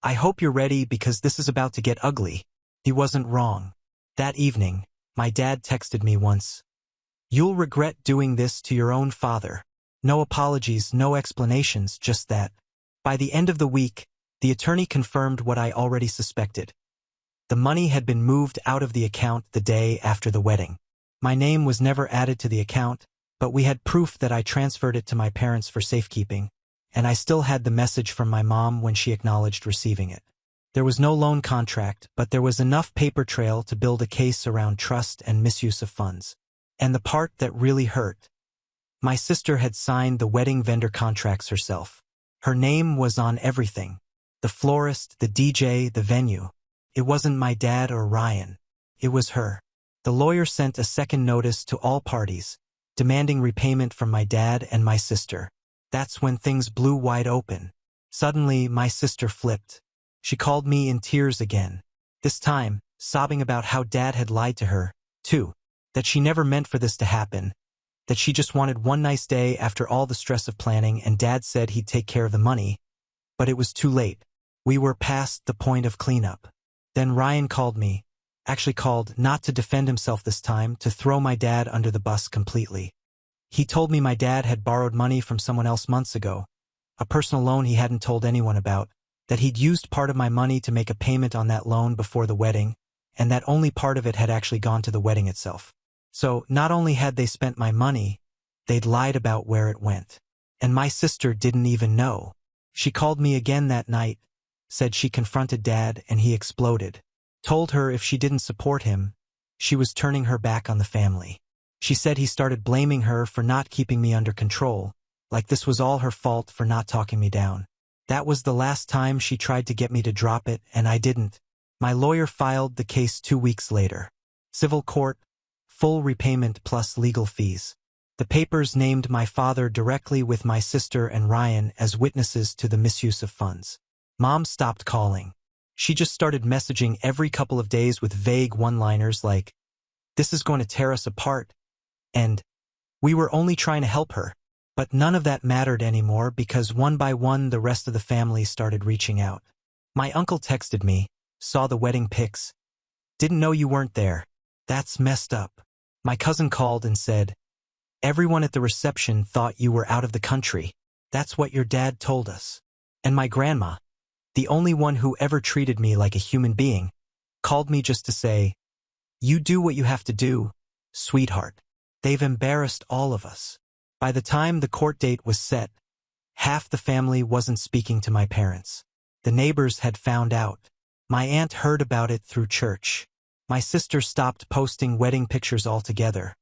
I hope you're ready because this is about to get ugly. He wasn't wrong. That evening, my dad texted me once. You'll regret doing this to your own father. No apologies, no explanations, just that. By the end of the week, the attorney confirmed what I already suspected. The money had been moved out of the account the day after the wedding. My name was never added to the account, but we had proof that I transferred it to my parents for safekeeping, and I still had the message from my mom when she acknowledged receiving it. There was no loan contract, but there was enough paper trail to build a case around trust and misuse of funds. And the part that really hurt. My sister had signed the wedding vendor contracts herself. Her name was on everything. The florist, the DJ, the venue. It wasn't my dad or Ryan. It was her. The lawyer sent a second notice to all parties, demanding repayment from my dad and my sister. That's when things blew wide open. Suddenly, my sister flipped. She called me in tears again. This time, sobbing about how dad had lied to her, too. That she never meant for this to happen. That she just wanted one nice day after all the stress of planning, and dad said he'd take care of the money. But it was too late. We were past the point of cleanup. Then Ryan called me. Actually called, not to defend himself this time, to throw my dad under the bus completely. He told me my dad had borrowed money from someone else months ago. A personal loan he hadn't told anyone about. That he'd used part of my money to make a payment on that loan before the wedding, and that only part of it had actually gone to the wedding itself. So, not only had they spent my money, they'd lied about where it went. And my sister didn't even know. She called me again that night, said she confronted dad and he exploded. Told her if she didn't support him, she was turning her back on the family. She said he started blaming her for not keeping me under control, like this was all her fault for not talking me down. That was the last time she tried to get me to drop it, and I didn't. My lawyer filed the case 2 weeks later. Civil court, full repayment plus legal fees. The papers named my father directly with my sister and Ryan as witnesses to the misuse of funds. Mom stopped calling. She just started messaging every couple of days with vague one-liners like, "This is going to tear us apart," and "We were only trying to help her." But none of that mattered anymore because one by one the rest of the family started reaching out. My uncle texted me, saw the wedding pics. "Didn't know you weren't there. That's messed up." My cousin called and said, "Everyone at the reception thought you were out of the country. That's what your dad told us." And my grandma, the only one who ever treated me like a human being, called me just to say, "You do what you have to do, sweetheart. They've embarrassed all of us." By the time the court date was set, half the family wasn't speaking to my parents. The neighbors had found out. My aunt heard about it through church. My sister stopped posting wedding pictures altogether.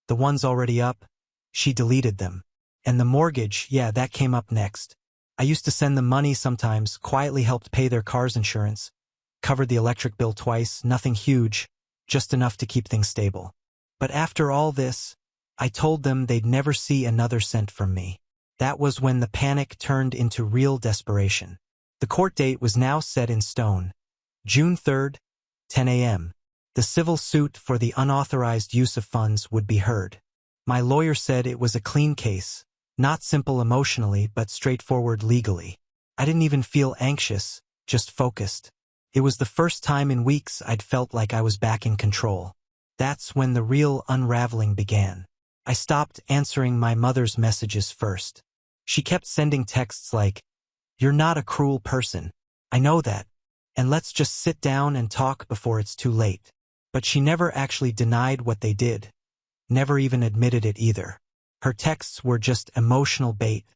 The ones already up, she deleted them. And the mortgage, yeah, that came up next. I used to send them money sometimes, quietly helped pay their car's insurance, covered the electric bill twice, nothing huge, just enough to keep things stable. But after all this, I told them they'd never see another cent from me. That was when the panic turned into real desperation. The court date was now set in stone. June 3rd, 10 a.m. The civil suit for the unauthorized use of funds would be heard. My lawyer said it was a clean case, not simple emotionally but straightforward legally. I didn't even feel anxious, just focused. It was the first time in weeks I'd felt like I was back in control. That's when the real unraveling began. I stopped answering my mother's messages first. She kept sending texts like, "You're not a cruel person. I know that. And let's just sit down and talk before it's too late." But she never actually denied what they did. Never even admitted it either. Her texts were just emotional bait.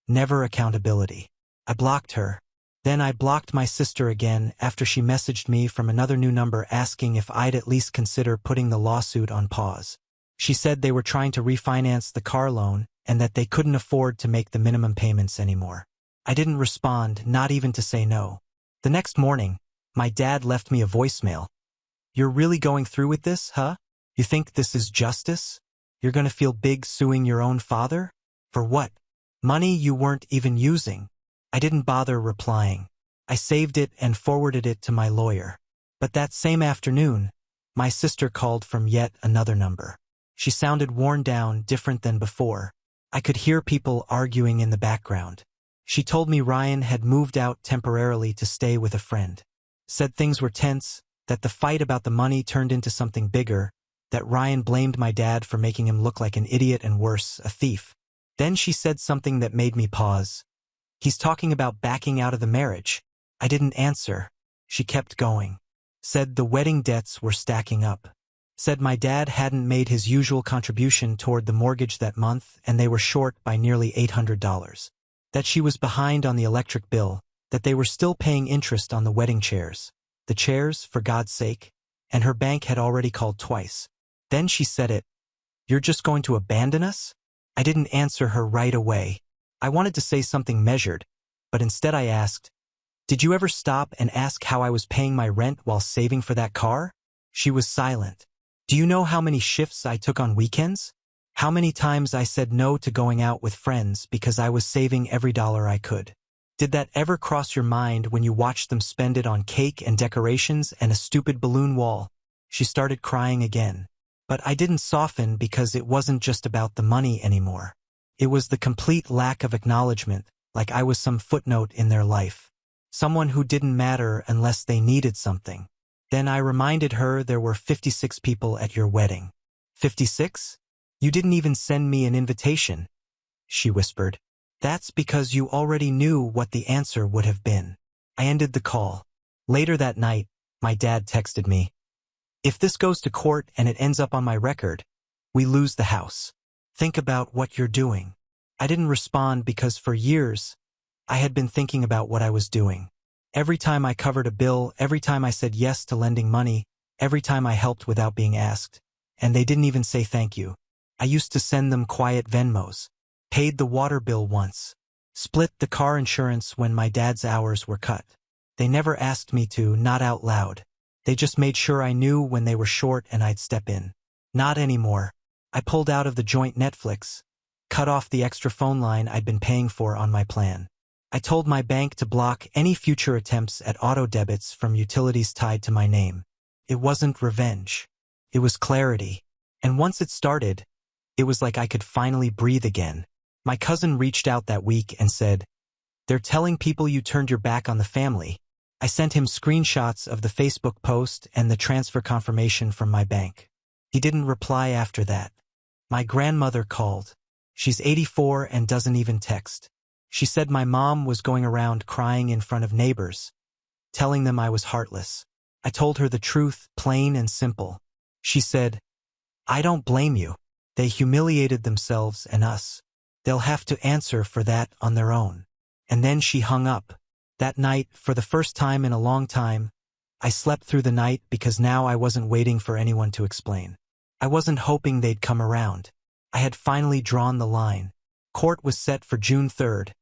Never accountability. I blocked her. Then I blocked my sister again after she messaged me from another new number asking if I'd at least consider putting the lawsuit on pause. She said they were trying to refinance the car loan and that they couldn't afford to make the minimum payments anymore. I didn't respond, not even to say no. The next morning, my dad left me a voicemail. "You're really going through with this, huh? You think this is justice? You're gonna feel big suing your own father? For what? Money you weren't even using." I didn't bother replying. I saved it and forwarded it to my lawyer. But that same afternoon, my sister called from yet another number. She sounded worn down, different than before. I could hear people arguing in the background. She told me Ryan had moved out temporarily to stay with a friend. Said things were tense, that the fight about the money turned into something bigger, that Ryan blamed my dad for making him look like an idiot and worse, a thief. Then she said something that made me pause. "He's talking about backing out of the marriage." I didn't answer. She kept going. Said the wedding debts were stacking up. Said my dad hadn't made his usual contribution toward the mortgage that month and they were short by nearly $800. That she was behind on the electric bill, that they were still paying interest on the wedding chairs. The chairs, for God's sake. And her bank had already called twice. Then she said it. "You're just going to abandon us?" I didn't answer her right away. I wanted to say something measured, but instead I asked, "Did you ever stop and ask how I was paying my rent while saving for that car?" She was silent. "Do you know how many shifts I took on weekends? How many times I said no to going out with friends because I was saving every dollar I could? Did that ever cross your mind when you watched them spend it on cake and decorations and a stupid balloon wall?" She started crying again. But I didn't soften because it wasn't just about the money anymore. It was the complete lack of acknowledgement, like I was some footnote in their life. Someone who didn't matter unless they needed something. Then I reminded her there were 56 people at your wedding. 56? You didn't even send me an invitation, she whispered. That's because you already knew what the answer would have been. I ended the call. Later that night, my dad texted me. "If this goes to court and it ends up on my record, we lose the house. Think about what you're doing." I didn't respond because for years, I had been thinking about what I was doing. Every time I covered a bill, every time I said yes to lending money, every time I helped without being asked, and they didn't even say thank you. I used to send them quiet Venmos, paid the water bill once, split the car insurance when my dad's hours were cut. They never asked me to, not out loud. They just made sure I knew when they were short and I'd step in. Not anymore. I pulled out of the joint Netflix, cut off the extra phone line I'd been paying for on my plan. I told my bank to block any future attempts at auto debits from utilities tied to my name. It wasn't revenge. It was clarity. And once it started, it was like I could finally breathe again. My cousin reached out that week and said, "They're telling people you turned your back on the family." I sent him screenshots of the Facebook post and the transfer confirmation from my bank. He didn't reply after that. My grandmother called. She's 84 and doesn't even text. She said my mom was going around crying in front of neighbors, telling them I was heartless. I told her the truth, plain and simple. She said, "I don't blame you. They humiliated themselves and us. They'll have to answer for that on their own." And then she hung up. That night, for the first time in a long time, I slept through the night because now I wasn't waiting for anyone to explain. I wasn't hoping they'd come around. I had finally drawn the line. Court was set for June 3rd,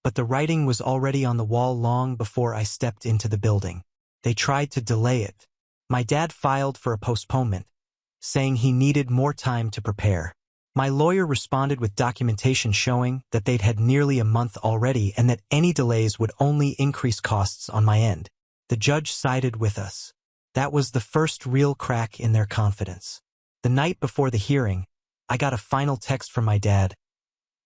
but the writing was already on the wall long before I stepped into the building. They tried to delay it. My dad filed for a postponement, saying he needed more time to prepare. My lawyer responded with documentation showing that they'd had nearly a month already and that any delays would only increase costs on my end. The judge sided with us. That was the first real crack in their confidence. The night before the hearing, I got a final text from my dad.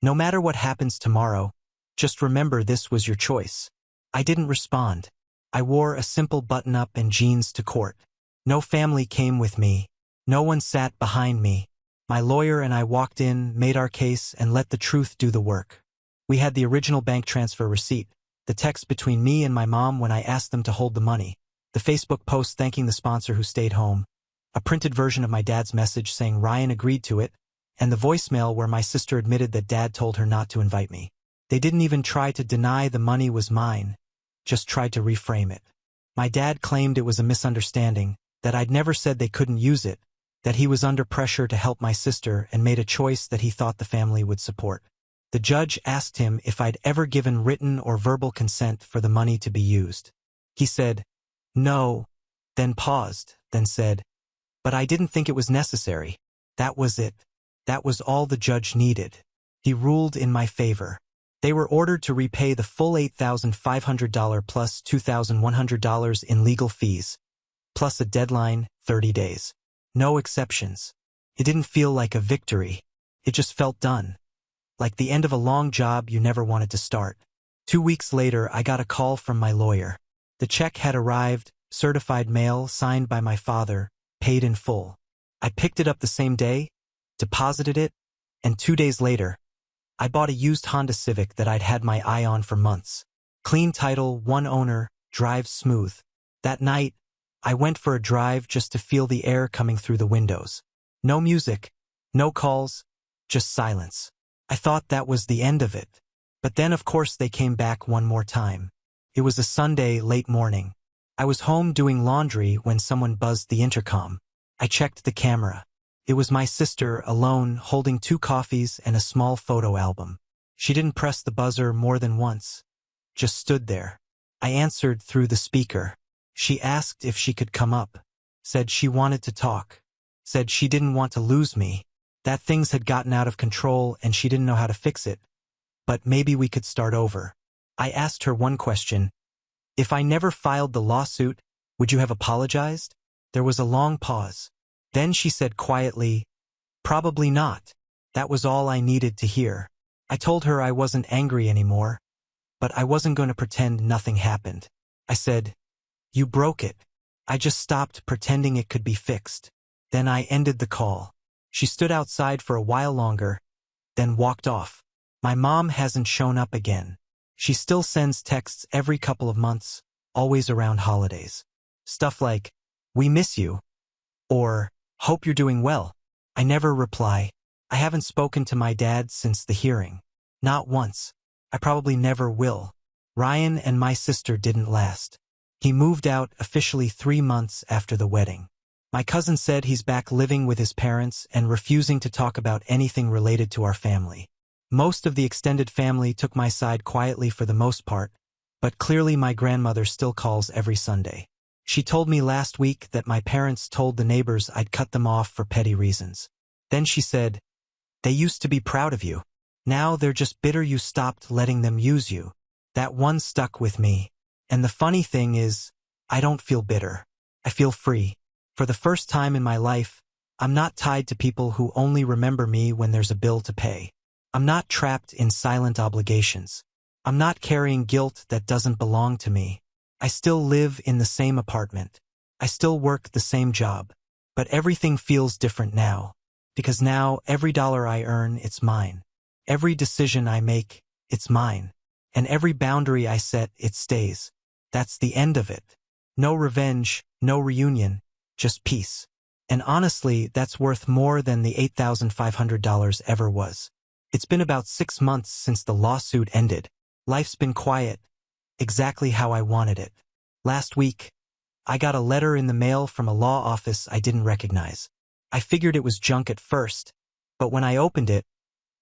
"No matter what happens tomorrow, just remember this was your choice." I didn't respond. I wore a simple button-up and jeans to court. No family came with me. No one sat behind me. My lawyer and I walked in, made our case, and let the truth do the work. We had the original bank transfer receipt, the text between me and my mom when I asked them to hold the money, the Facebook post thanking the sponsor who stayed home, a printed version of my dad's message saying Ryan agreed to it, and the voicemail where my sister admitted that Dad told her not to invite me. They didn't even try to deny the money was mine, just tried to reframe it. My dad claimed it was a misunderstanding, that I'd never said they couldn't use it, that he was under pressure to help my sister and made a choice that he thought the family would support. The judge asked him if I'd ever given written or verbal consent for the money to be used. He said, "No," then paused, then said, "But I didn't think it was necessary." That was it. That was all the judge needed. He ruled in my favor. They were ordered to repay the full $8,500 plus $2,100 in legal fees, plus a deadline, 30 days. No exceptions. It didn't feel like a victory. It just felt done. Like the end of a long job you never wanted to start. 2 weeks later, I got a call from my lawyer. The check had arrived, certified mail, signed by my father, paid in full. I picked it up the same day, deposited it, and 2 days later, I bought a used Honda Civic that I'd had my eye on for months. Clean title, one owner, drives smooth. That night, I went for a drive just to feel the air coming through the windows. No music, no calls, just silence. I thought that was the end of it. But then of course they came back one more time. It was a Sunday late morning. I was home doing laundry when someone buzzed the intercom. I checked the camera. It was my sister, alone, holding 2 coffees and a small photo album. She didn't press the buzzer more than once. Just stood there. I answered through the speaker. She asked if she could come up. Said she wanted to talk. Said she didn't want to lose me. That things had gotten out of control and she didn't know how to fix it. But maybe we could start over. I asked her one question. If I never filed the lawsuit, would you have apologized? There was a long pause. Then she said quietly, probably not. That was all I needed to hear. I told her I wasn't angry anymore, but I wasn't going to pretend nothing happened. I said, you broke it. I just stopped pretending it could be fixed. Then I ended the call. She stood outside for a while longer, then walked off. My mom hasn't shown up again. She still sends texts every couple of months, always around holidays. Stuff like, we miss you, or hope you're doing well. I never reply. I haven't spoken to my dad since the hearing. Not once. I probably never will. Ryan and my sister didn't last. He moved out officially 3 months after the wedding. My cousin said he's back living with his parents and refusing to talk about anything related to our family. Most of the extended family took my side quietly for the most part, but clearly my grandmother still calls every Sunday. She told me last week that my parents told the neighbors I'd cut them off for petty reasons. Then she said, they used to be proud of you. Now they're just bitter you stopped letting them use you. That one stuck with me. And the funny thing is, I don't feel bitter. I feel free. For the first time in my life, I'm not tied to people who only remember me when there's a bill to pay. I'm not trapped in silent obligations. I'm not carrying guilt that doesn't belong to me. I still live in the same apartment. I still work the same job. But everything feels different now. Because now, every dollar I earn, it's mine. Every decision I make, it's mine. And every boundary I set, it stays. That's the end of it. No revenge, no reunion, just peace. And honestly, that's worth more than the $8,500 ever was. It's been about 6 months since the lawsuit ended. Life's been quiet, exactly how I wanted it. Last week, I got a letter in the mail from a law office I didn't recognize. I figured it was junk at first, but when I opened it,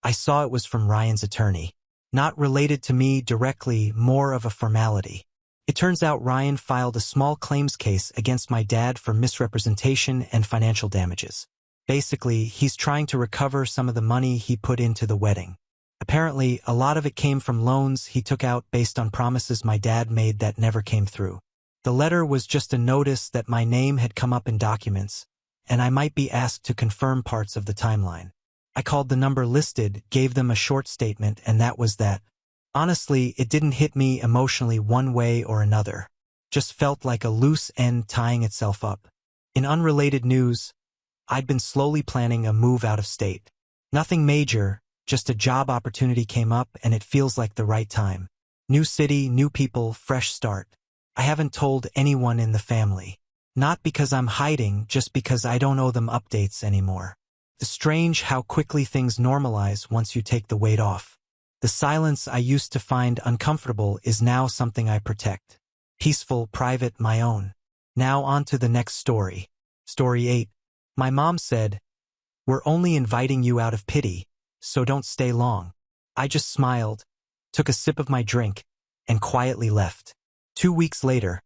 I saw it was from Ryan's attorney. Not related to me directly, more of a formality. It turns out Ryan filed a small claims case against my dad for misrepresentation and financial damages. Basically, he's trying to recover some of the money he put into the wedding. Apparently, a lot of it came from loans he took out based on promises my dad made that never came through. The letter was just a notice that my name had come up in documents, and I might be asked to confirm parts of the timeline. I called the number listed, gave them a short statement, and that was that. Honestly, it didn't hit me emotionally one way or another. Just felt like a loose end tying itself up. In unrelated news, I'd been slowly planning a move out of state. Nothing major, just a job opportunity came up and it feels like the right time. New city, new people, fresh start. I haven't told anyone in the family. Not because I'm hiding, just because I don't owe them updates anymore. It's strange how quickly things normalize once you take the weight off. The silence I used to find uncomfortable is now something I protect. Peaceful, private, my own. Now on to the next story. Story 8. My mom said, we're only inviting you out of pity, so don't stay long. I just smiled, took a sip of my drink, and quietly left. 2 weeks later,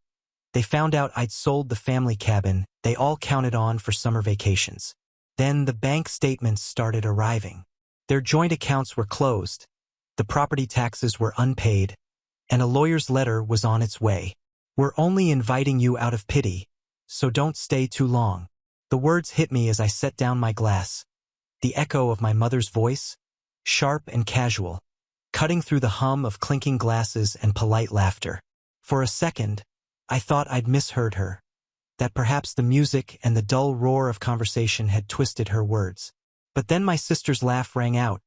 they found out I'd sold the family cabin they all counted on for summer vacations. Then the bank statements started arriving. Their joint accounts were closed, the property taxes were unpaid, and a lawyer's letter was on its way. We're only inviting you out of pity, so don't stay too long. The words hit me as I set down my glass. The echo of my mother's voice, sharp and casual, cutting through the hum of clinking glasses and polite laughter. For a second, I thought I'd misheard her, that perhaps the music and the dull roar of conversation had twisted her words. But then my sister's laugh rang out,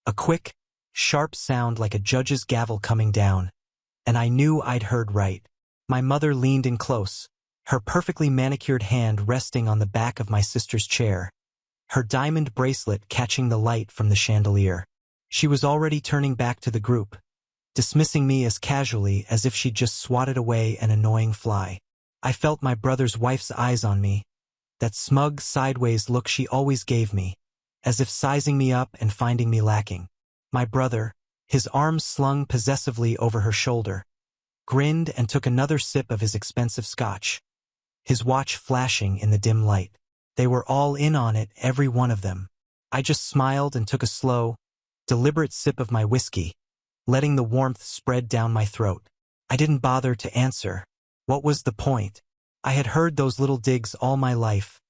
a quick, sharp sound like a judge's gavel coming down, and I knew I'd heard right. My mother leaned in close, her perfectly manicured hand resting on the back of my sister's chair, her diamond bracelet catching the light from the chandelier. She was already turning back to the group, dismissing me as casually as if she'd just swatted away an annoying fly. I felt my brother's wife's eyes on me, that smug, sideways look she always gave me, as if sizing me up and finding me lacking. My brother, his arms slung possessively over her shoulder, grinned and took another sip of his expensive scotch, his watch flashing in the dim light. They were all in on it, every one of them. I just smiled and took a slow, deliberate sip of my whiskey, letting the warmth spread down my throat. I didn't bother to answer. What was the point? I had heard those little digs all my life,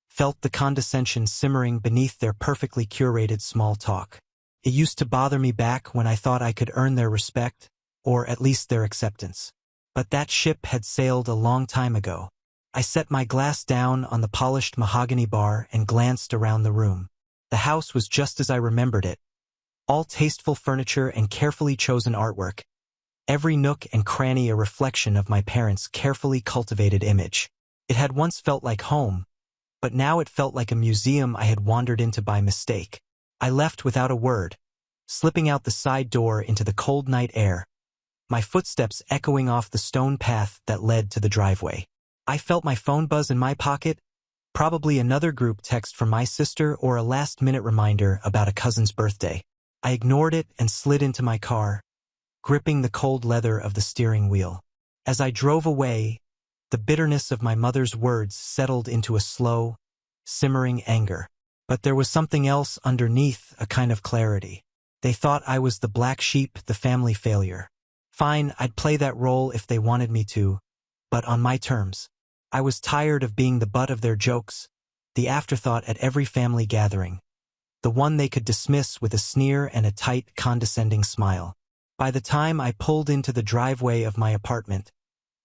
felt the condescension simmering beneath their perfectly curated small talk. It used to bother me back when I thought I could earn their respect, or at least their acceptance. But that ship had sailed a long time ago. I set my glass down on the polished mahogany bar and glanced around the room. The house was just as I remembered it. All tasteful furniture and carefully chosen artwork. Every nook and cranny a reflection of my parents' carefully cultivated image. It had once felt like home, but now it felt like a museum I had wandered into by mistake. I left without a word, slipping out the side door into the cold night air, my footsteps echoing off the stone path that led to the driveway. I felt my phone buzz in my pocket, probably another group text from my sister or a last-minute reminder about a cousin's birthday. I ignored it and slid into my car, gripping the cold leather of the steering wheel. As I drove away, the bitterness of my mother's words settled into a slow, simmering anger. But there was something else underneath, a kind of clarity. They thought I was the black sheep, the family failure. Fine, I'd play that role if they wanted me to, but on my terms. I was tired of being the butt of their jokes, the afterthought at every family gathering, the one they could dismiss with a sneer and a tight, condescending smile. By the time I pulled into the driveway of my apartment,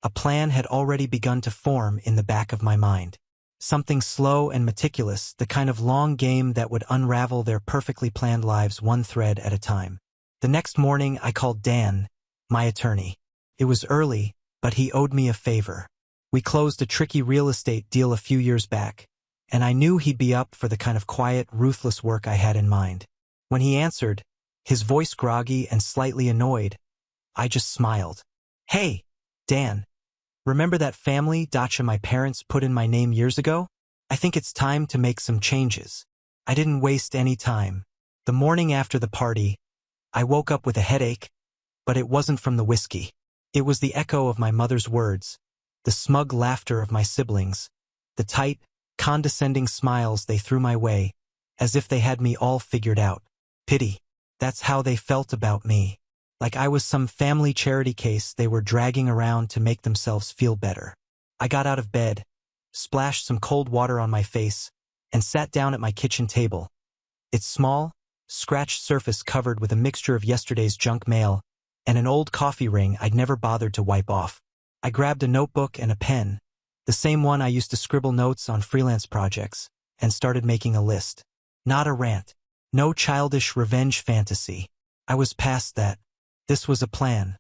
a plan had already begun to form in the back of my mind. Something slow and meticulous, the kind of long game that would unravel their perfectly planned lives one thread at a time. The next morning I called Dan, my attorney. It was early, but he owed me a favor. We closed a tricky real estate deal a few years back, and I knew he'd be up for the kind of quiet, ruthless work I had in mind. When he answered, his voice groggy and slightly annoyed, I just smiled. "Hey, Dan. Remember that family dacha my parents put in my name years ago? I think it's time to make some changes." I didn't waste any time. The morning after the party, I woke up with a headache, but it wasn't from the whiskey. It was the echo of my mother's words, the smug laughter of my siblings, the tight, condescending smiles they threw my way, as if they had me all figured out. Pity. That's how they felt about me. Like I was some family charity case they were dragging around to make themselves feel better. I got out of bed, splashed some cold water on my face, and sat down at my kitchen table. Its small, scratched surface covered with a mixture of yesterday's junk mail and an old coffee ring I'd never bothered to wipe off. I grabbed a notebook and a pen, the same one I used to scribble notes on freelance projects, and started making a list. Not a rant. No childish revenge fantasy. I was past that. This was a plan.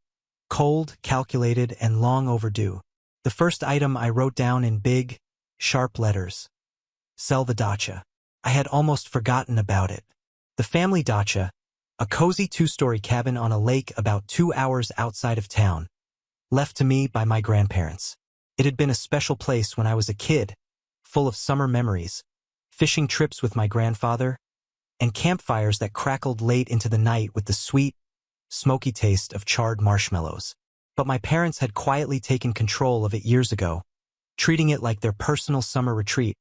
Cold, calculated, and long overdue. The first item I wrote down in big, sharp letters. Sell the dacha. I had almost forgotten about it. The family dacha, a cozy 2-story cabin on a lake about 2 hours outside of town, left to me by my grandparents. It had been a special place when I was a kid, full of summer memories, fishing trips with my grandfather, and campfires that crackled late into the night with the sweet, smoky taste of charred marshmallows. But my parents had quietly taken control of it years ago, treating it like their personal summer retreat,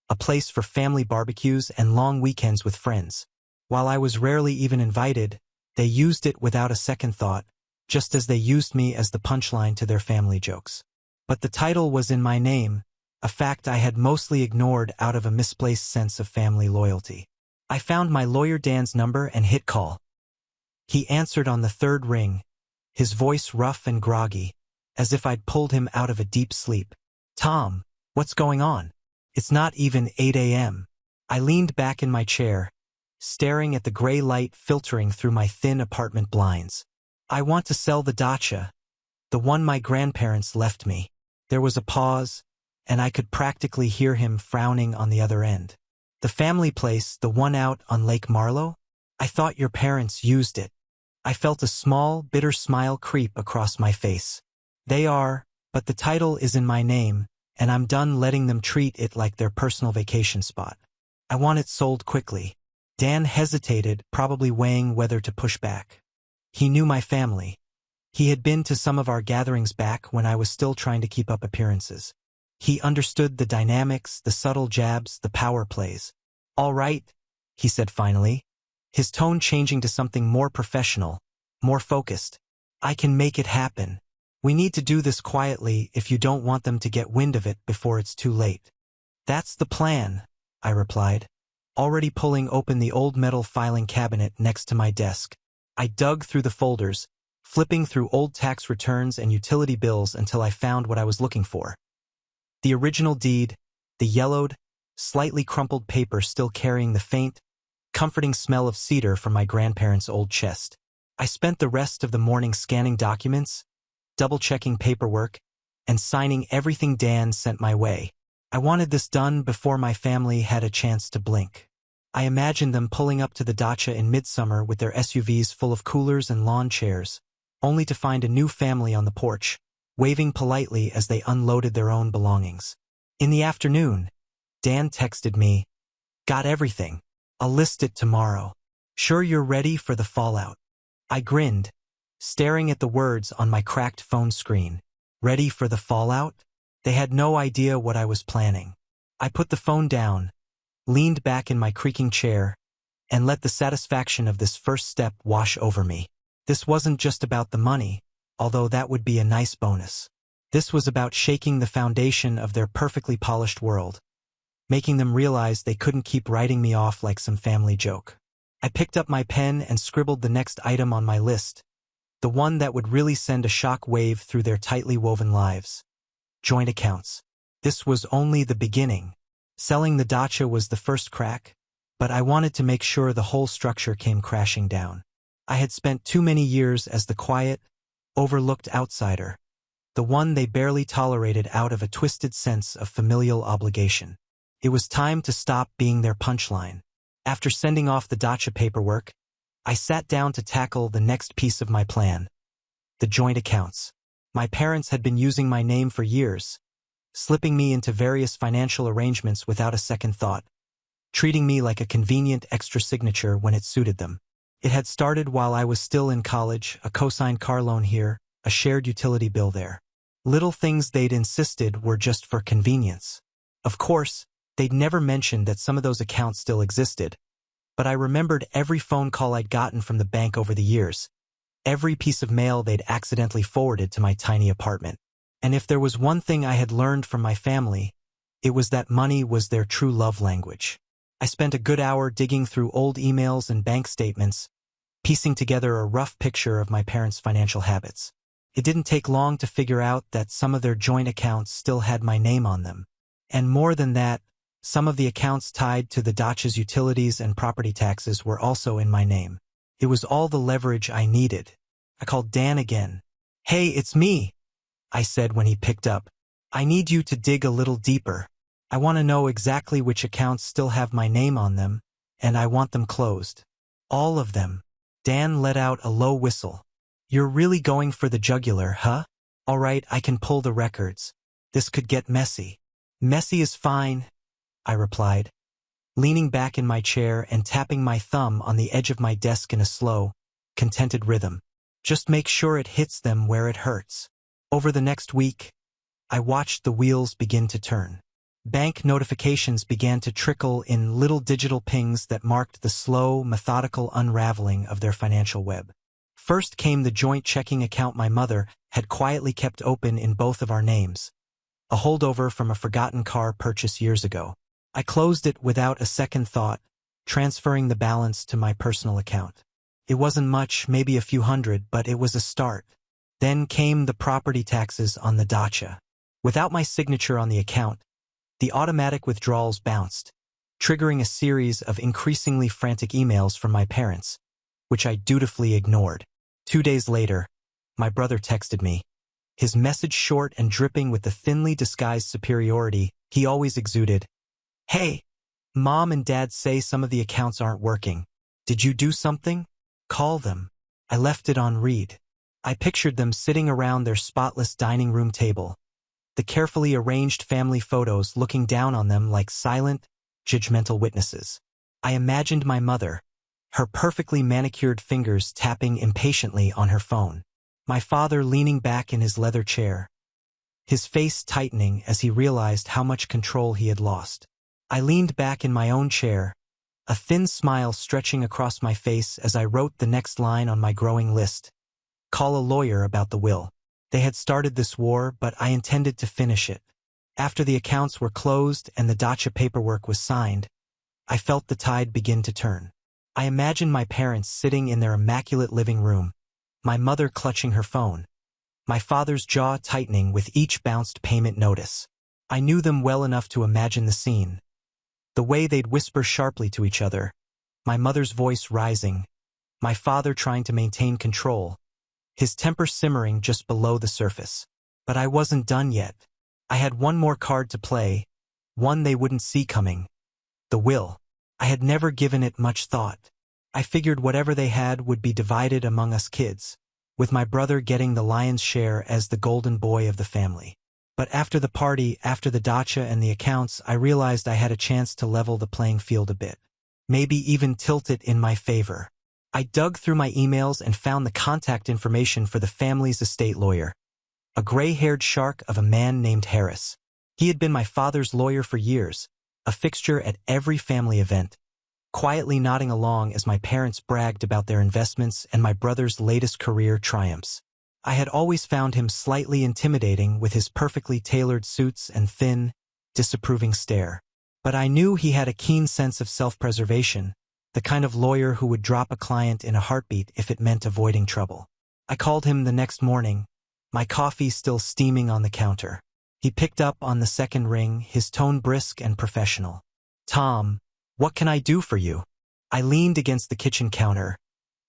a place for family barbecues and long weekends with friends. While I was rarely even invited, they used it without a second thought, just as they used me as the punchline to their family jokes. But the title was in my name, a fact I had mostly ignored out of a misplaced sense of family loyalty. I found my lawyer Dan's number and hit call. He answered on the third ring, his voice rough and groggy, as if I'd pulled him out of a deep sleep. "Tom, what's going on? It's not even 8 a.m. I leaned back in my chair, staring at the gray light filtering through my thin apartment blinds. "I want to sell the dacha, the one my grandparents left me." There was a pause, and I could practically hear him frowning on the other end. "The family place, the one out on Lake Marlowe? I thought your parents used it." I felt a small, bitter smile creep across my face. They are, but the title is in my name, and I'm done letting them treat it like their personal vacation spot. I want it sold quickly. Dan hesitated, probably weighing whether to push back. He knew my family. He had been to some of our gatherings back when I was still trying to keep up appearances. He understood the dynamics, the subtle jabs, the power plays. "All right," he said finally, his tone changing to something more professional, more focused. "I can make it happen. We need to do this quietly if you don't want them to get wind of it before it's too late." "That's the plan," I replied, already pulling open the old metal filing cabinet next to my desk. I dug through the folders, flipping through old tax returns and utility bills until I found what I was looking for. The original deed, the yellowed, slightly crumpled paper still carrying the faint, comforting smell of cedar from my grandparents' old chest. I spent the rest of the morning scanning documents, double-checking paperwork, and signing everything Dan sent my way. I wanted this done before my family had a chance to blink. I imagined them pulling up to the dacha in midsummer with their SUVs full of coolers and lawn chairs, only to find a new family on the porch, waving politely as they unloaded their own belongings. In the afternoon, Dan texted me, "Got everything. I'll list it tomorrow. Sure you're ready for the fallout?" I grinned, staring at the words on my cracked phone screen. Ready for the fallout? They had no idea what I was planning. I put the phone down, leaned back in my creaking chair, and let the satisfaction of this first step wash over me. This wasn't just about the money, although that would be a nice bonus. This was about shaking the foundation of their perfectly polished world, making them realize they couldn't keep writing me off like some family joke. I picked up my pen and scribbled the next item on my list, the one that would really send a shock wave through their tightly woven lives. Joint accounts. This was only the beginning. Selling the dacha was the first crack, but I wanted to make sure the whole structure came crashing down. I had spent too many years as the quiet, overlooked outsider, the one they barely tolerated out of a twisted sense of familial obligation. It was time to stop being their punchline. After sending off the dacha paperwork, I sat down to tackle the next piece of my plan. The joint accounts. My parents had been using my name for years, slipping me into various financial arrangements without a second thought, treating me like a convenient extra signature when it suited them. It had started while I was still in college, a co-signed car loan here, a shared utility bill there. Little things they'd insisted were just for convenience. Of course, they'd never mentioned that some of those accounts still existed, but I remembered every phone call I'd gotten from the bank over the years, every piece of mail they'd accidentally forwarded to my tiny apartment. And if there was one thing I had learned from my family, it was that money was their true love language. I spent a good hour digging through old emails and bank statements, piecing together a rough picture of my parents' financial habits. It didn't take long to figure out that some of their joint accounts still had my name on them. And more than that, some of the accounts tied to the dacha's utilities and property taxes were also in my name. It was all the leverage I needed. I called Dan again. "Hey, it's me," I said when he picked up. "I need you to dig a little deeper. I want to know exactly which accounts still have my name on them, and I want them closed. All of them." Dan let out a low whistle. "You're really going for the jugular, huh? All right, I can pull the records. This could get messy." "Messy is fine," I replied, leaning back in my chair and tapping my thumb on the edge of my desk in a slow, contented rhythm. "Just make sure it hits them where it hurts." Over the next week, I watched the wheels begin to turn. Bank notifications began to trickle in little digital pings that marked the slow, methodical unraveling of their financial web. First came the joint checking account my mother had quietly kept open in both of our names, a holdover from a forgotten car purchase years ago. I closed it without a second thought, transferring the balance to my personal account. It wasn't much, maybe a few hundred, but it was a start. Then came the property taxes on the dacha. Without my signature on the account, the automatic withdrawals bounced, triggering a series of increasingly frantic emails from my parents, which I dutifully ignored. 2 days later, my brother texted me, his message short and dripping with the thinly disguised superiority he always exuded. "Hey, Mom and Dad say some of the accounts aren't working. Did you do something? Call them." I left it on read. I pictured them sitting around their spotless dining room table, the carefully arranged family photos looking down on them like silent, judgmental witnesses. I imagined my mother, her perfectly manicured fingers tapping impatiently on her phone. My father leaning back in his leather chair, his face tightening as he realized how much control he had lost. I leaned back in my own chair, a thin smile stretching across my face as I wrote the next line on my growing list. Call a lawyer about the will. They had started this war, but I intended to finish it. After the accounts were closed and the dacha paperwork was signed, I felt the tide begin to turn. I imagined my parents sitting in their immaculate living room, my mother clutching her phone, my father's jaw tightening with each bounced payment notice. I knew them well enough to imagine the scene. The way they'd whisper sharply to each other, my mother's voice rising, my father trying to maintain control, his temper simmering just below the surface. But I wasn't done yet. I had one more card to play, one they wouldn't see coming. The will. I had never given it much thought. I figured whatever they had would be divided among us kids, with my brother getting the lion's share as the golden boy of the family. But after the party, after the dacha and the accounts, I realized I had a chance to level the playing field a bit. Maybe even tilt it in my favor. I dug through my emails and found the contact information for the family's estate lawyer, a gray-haired shark of a man named Harris. He had been my father's lawyer for years, a fixture at every family event, quietly nodding along as my parents bragged about their investments and my brother's latest career triumphs. I had always found him slightly intimidating with his perfectly tailored suits and thin, disapproving stare. But I knew he had a keen sense of self-preservation, the kind of lawyer who would drop a client in a heartbeat if it meant avoiding trouble. I called him the next morning, my coffee still steaming on the counter. He picked up on the second ring, his tone brisk and professional. "Tom, what can I do for you?" I leaned against the kitchen counter,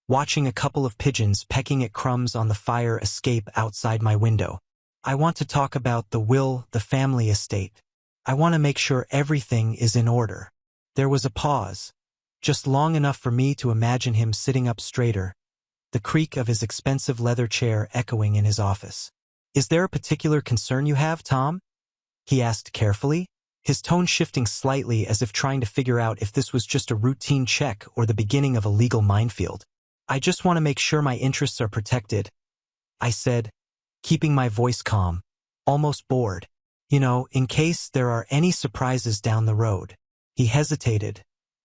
watching a couple of pigeons pecking at crumbs on the fire escape outside my window. "I want to talk about the will, the family estate. I want to make sure everything is in order." There was a pause, just long enough for me to imagine him sitting up straighter, the creak of his expensive leather chair echoing in his office. "Is there a particular concern you have, Tom?" he asked carefully, his tone shifting slightly as if trying to figure out if this was just a routine check or the beginning of a legal minefield. "I just want to make sure my interests are protected," I said, keeping my voice calm, almost bored. "You know, in case there are any surprises down the road." He hesitated,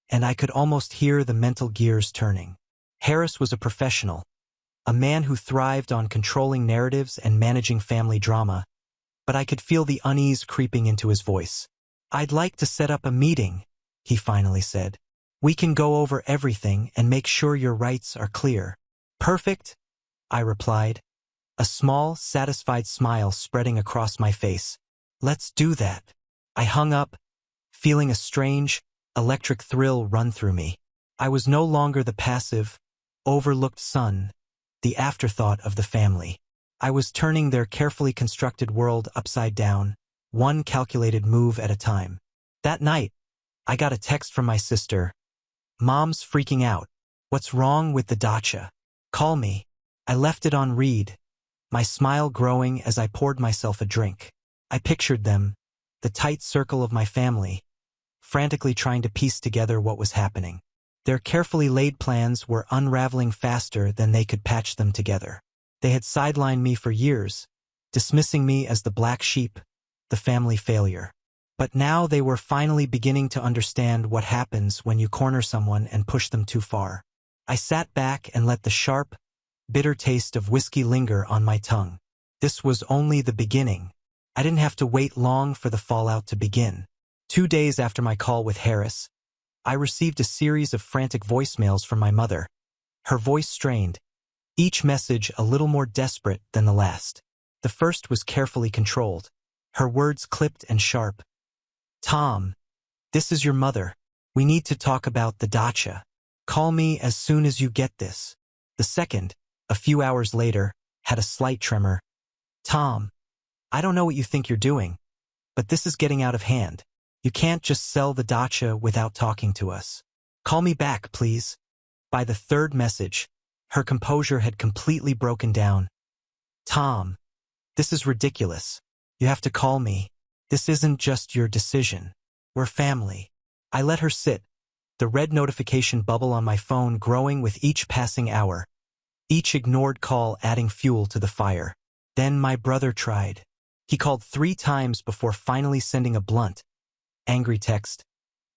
and I could almost hear the mental gears turning. Harris was a professional, a man who thrived on controlling narratives and managing family drama, but I could feel the unease creeping into his voice. "I'd like to set up a meeting," he finally said. "We can go over everything and make sure your rights are clear." "Perfect," I replied, a small, satisfied smile spreading across my face. "Let's do that." I hung up, feeling a strange, electric thrill run through me. I was no longer the passive, overlooked son, the afterthought of the family. I was turning their carefully constructed world upside down, one calculated move at a time. That night, I got a text from my sister. "Mom's freaking out. What's wrong with the dacha? Call me." I left it on read, my smile growing as I poured myself a drink. I pictured them, the tight circle of my family, frantically trying to piece together what was happening. Their carefully laid plans were unraveling faster than they could patch them together. They had sidelined me for years, dismissing me as the black sheep, the family failure. But now they were finally beginning to understand what happens when you corner someone and push them too far. I sat back and let the sharp, bitter taste of whiskey linger on my tongue. This was only the beginning. I didn't have to wait long for the fallout to begin. 2 days after my call with Harris, I received a series of frantic voicemails from my mother. Her voice strained, each message a little more desperate than the last. The first was carefully controlled, her words clipped and sharp. "Tom, this is your mother. We need to talk about the dacha. Call me as soon as you get this." The second, a few hours later, had a slight tremor. "Tom, I don't know what you think you're doing, but this is getting out of hand. You can't just sell the dacha without talking to us. Call me back, please." By the third message, Her composure had completely broken down. Tom, this is ridiculous. You have to call me. This isn't just your decision. We're family. I let her sit, the red notification bubble on my phone growing with each passing hour, each ignored call adding fuel to the fire. Then my brother tried. He called 3 times before finally sending a blunt, angry text.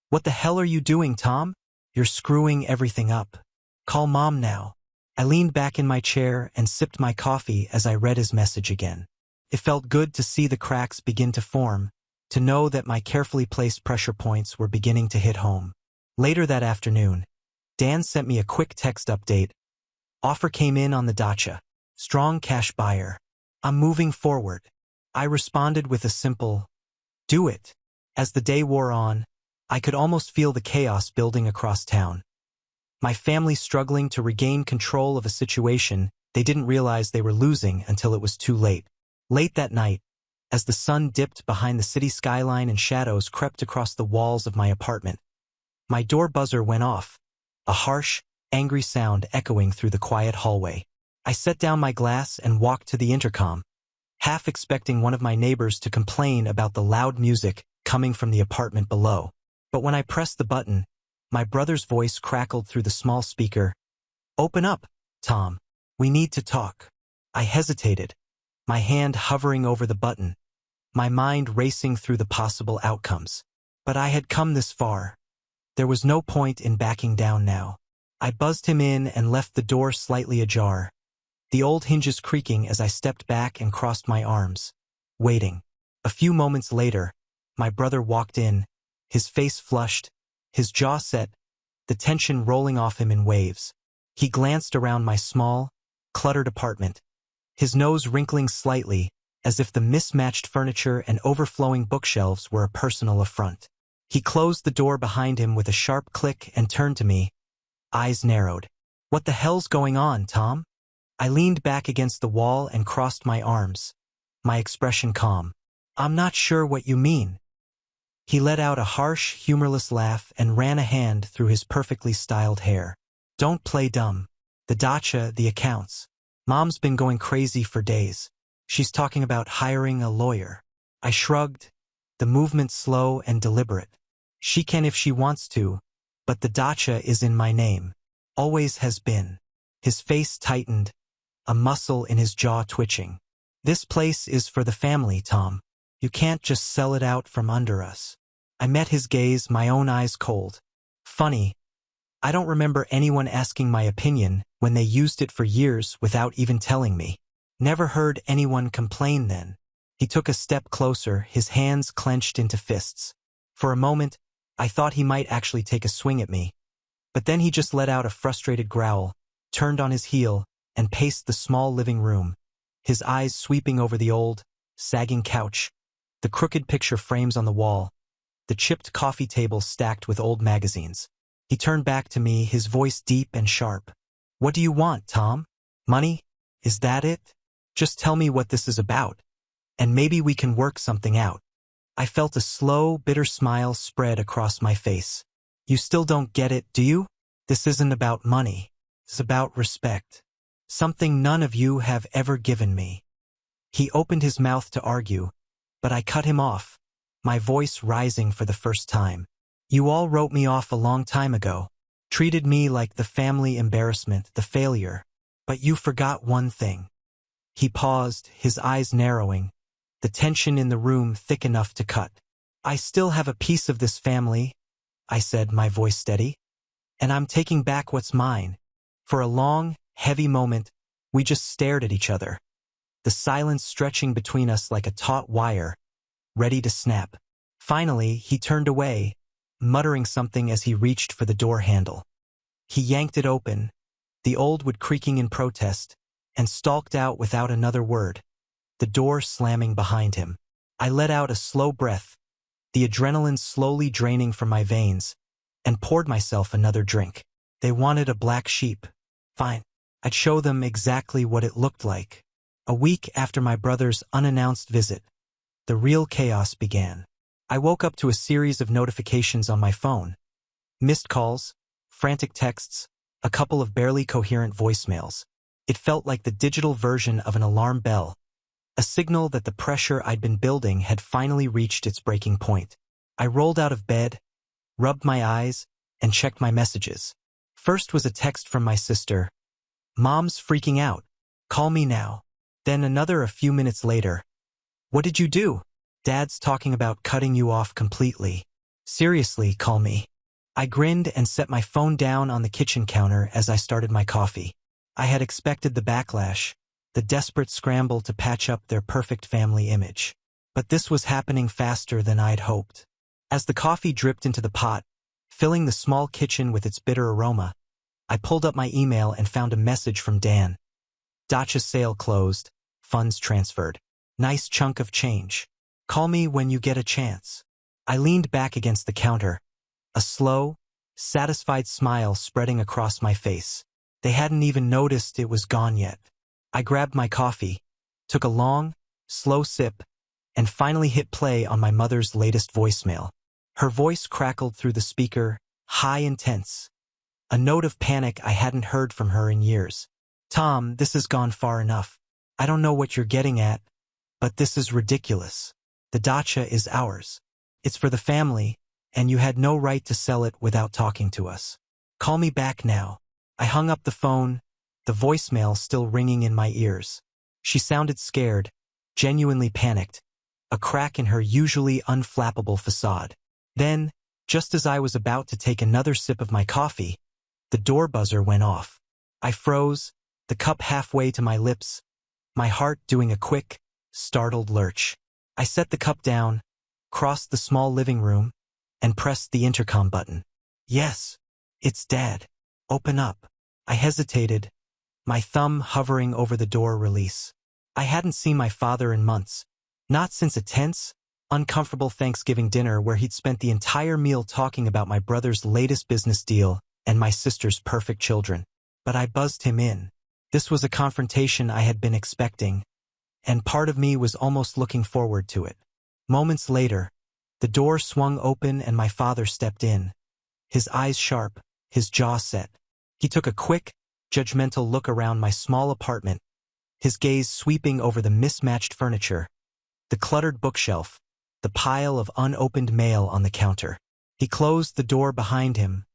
What the hell are you doing, Tom? You're screwing everything up. Call Mom now. I leaned back in my chair and sipped my coffee as I read his message again. It felt good to see the cracks begin to form, to know that my carefully placed pressure points were beginning to hit home. Later that afternoon, Dan sent me a quick text update. Offer came in on the dacha. Strong cash buyer. I'm moving forward. I responded with a simple, do it. As the day wore on, I could almost feel the chaos building across town. My family struggling to regain control of a situation they didn't realize they were losing until it was too late. Late that night, as the sun dipped behind the city skyline and shadows crept across the walls of my apartment, my door buzzer went off, a harsh, angry sound echoing through the quiet hallway. I set down my glass and walked to the intercom, half expecting one of my neighbors to complain about the loud music coming from the apartment below. But when I pressed the button, my brother's voice crackled through the small speaker. Open up, Tom. We need to talk. I hesitated, my hand hovering over the button, my mind racing through the possible outcomes. But I had come this far. There was no point in backing down now. I buzzed him in and left the door slightly ajar, the old hinges creaking as I stepped back and crossed my arms, waiting. A few moments later, my brother walked in, his face flushed, his jaw set, the tension rolling off him in waves. He glanced around my small, cluttered apartment, his nose wrinkling slightly, as if the mismatched furniture and overflowing bookshelves were a personal affront. He closed the door behind him with a sharp click and turned to me, eyes narrowed. What the hell's going on, Tom? I leaned back against the wall and crossed my arms, my expression calm. I'm not sure what you mean. He let out a harsh, humorless laugh and ran a hand through his perfectly styled hair. Don't play dumb. The dacha, the accounts. Mom's been going crazy for days. She's talking about hiring a lawyer. I shrugged, the movement slow and deliberate. She can if she wants to, but the dacha is in my name. Always has been. His face tightened, a muscle in his jaw twitching. This place is for the family, Tom. You can't just sell it out from under us. I met his gaze, my own eyes cold. Funny. I don't remember anyone asking my opinion when they used it for years without even telling me. Never heard anyone complain then. He took a step closer, his hands clenched into fists. For a moment, I thought he might actually take a swing at me. But then he just let out a frustrated growl, turned on his heel, and paced the small living room, his eyes sweeping over the old, sagging couch, the crooked picture frames on the wall, the chipped coffee table stacked with old magazines. He turned back to me, his voice deep and sharp. What do you want, Tom? Money? Is that it? Just tell me what this is about, and maybe we can work something out. I felt a slow, bitter smile spread across my face. You still don't get it, do you? This isn't about money. It's about respect. Something none of you have ever given me. He opened his mouth to argue, but I cut him off, my voice rising for the first time. You all wrote me off a long time ago, treated me like the family embarrassment, the failure. But you forgot one thing. He paused, his eyes narrowing, the tension in the room thick enough to cut. I still have a piece of this family, I said, my voice steady. And I'm taking back what's mine. For a long, heavy moment, we just stared at each other, the silence stretching between us like a taut wire, ready to snap. Finally, he turned away, muttering something as he reached for the door handle. He yanked it open, the old wood creaking in protest, and stalked out without another word, the door slamming behind him. I let out a slow breath, the adrenaline slowly draining from my veins, and poured myself another drink. They wanted a black sheep. Fine. I'd show them exactly what it looked like. A week after my brother's unannounced visit, the real chaos began. I woke up to a series of notifications on my phone. Missed calls, frantic texts, a couple of barely coherent voicemails. It felt like the digital version of an alarm bell, a signal that the pressure I'd been building had finally reached its breaking point. I rolled out of bed, rubbed my eyes, and checked my messages. First was a text from my sister. "Mom's freaking out. Call me now." Then another a few minutes later. "What did you do? Dad's talking about cutting you off completely. Seriously, call me." I grinned and set my phone down on the kitchen counter as I started my coffee. I had expected the backlash, the desperate scramble to patch up their perfect family image. But this was happening faster than I'd hoped. As the coffee dripped into the pot, filling the small kitchen with its bitter aroma, I pulled up my email and found a message from Dan. "Dacha sale closed, funds transferred. Nice chunk of change. Call me when you get a chance." I leaned back against the counter, a slow, satisfied smile spreading across my face. They hadn't even noticed it was gone yet. I grabbed my coffee, took a long, slow sip, and finally hit play on my mother's latest voicemail. Her voice crackled through the speaker, high and tense, a note of panic I hadn't heard from her in years. "Tom, this has gone far enough. I don't know what you're getting at, but this is ridiculous. The dacha is ours. It's for the family, and you had no right to sell it without talking to us. Call me back now." I hung up the phone, the voicemail still ringing in my ears. She sounded scared, genuinely panicked, a crack in her usually unflappable facade. Then, just as I was about to take another sip of my coffee, the door buzzer went off. I froze, the cup halfway to my lips, my heart doing a quick, startled lurch. I set the cup down, crossed the small living room, and pressed the intercom button. "Yes, it's Dad. Open up." I hesitated, my thumb hovering over the door release. I hadn't seen my father in months, not since a tense, uncomfortable Thanksgiving dinner where he'd spent the entire meal talking about my brother's latest business deal and my sister's perfect children. But I buzzed him in. This was a confrontation I had been expecting, and part of me was almost looking forward to it. Moments later, the door swung open and my father stepped in, his eyes sharp, his jaw set. He took a quick, judgmental look around my small apartment, his gaze sweeping over the mismatched furniture, the cluttered bookshelf, the pile of unopened mail on the counter. He closed the door behind him,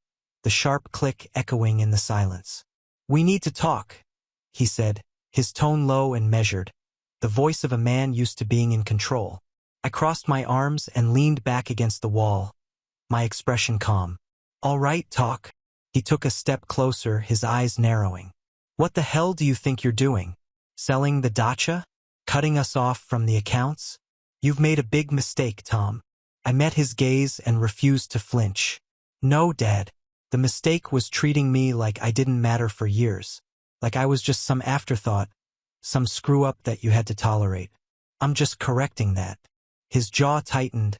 the sharp click echoing in the silence. "We need to talk," he said, his tone low and measured, the voice of a man used to being in control. I crossed my arms and leaned back against the wall, my expression calm. "All right, talk." He took a step closer, his eyes narrowing. "What the hell do you think you're doing? Selling the dacha? Cutting us off from the accounts? You've made a big mistake, Tom." I met his gaze and refused to flinch. "No, Dad. The mistake was treating me like I didn't matter for years. Like I was just some afterthought, some screw-up that you had to tolerate. I'm just correcting that." His jaw tightened,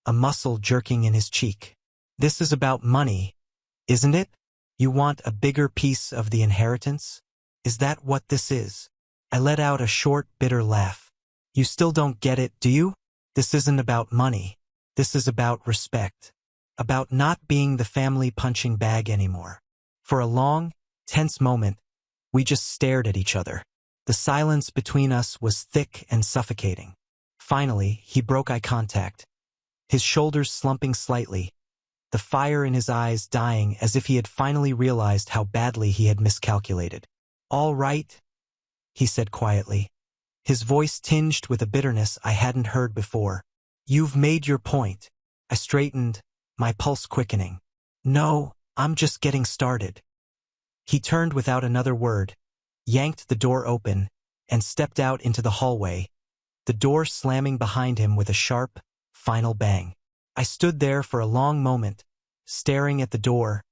a muscle jerking in his cheek. "This is about money, isn't it? You want a bigger piece of the inheritance? Is that what this is?" I let out a short, bitter laugh. "You still don't get it, do you? This isn't about money. This is about respect. About not being the family punching bag anymore." For a long, tense moment, we just stared at each other. The silence between us was thick and suffocating. Finally, he broke eye contact, his shoulders slumping slightly, the fire in his eyes dying as if he had finally realized how badly he had miscalculated. "All right," he said quietly, his voice tinged with a bitterness I hadn't heard before. "You've made your point." I straightened, my pulse quickening. "No, I'm just getting started." He turned without another word, yanked the door open, and stepped out into the hallway, the door slamming behind him with a sharp, final bang. I stood there for a long moment, staring at the door,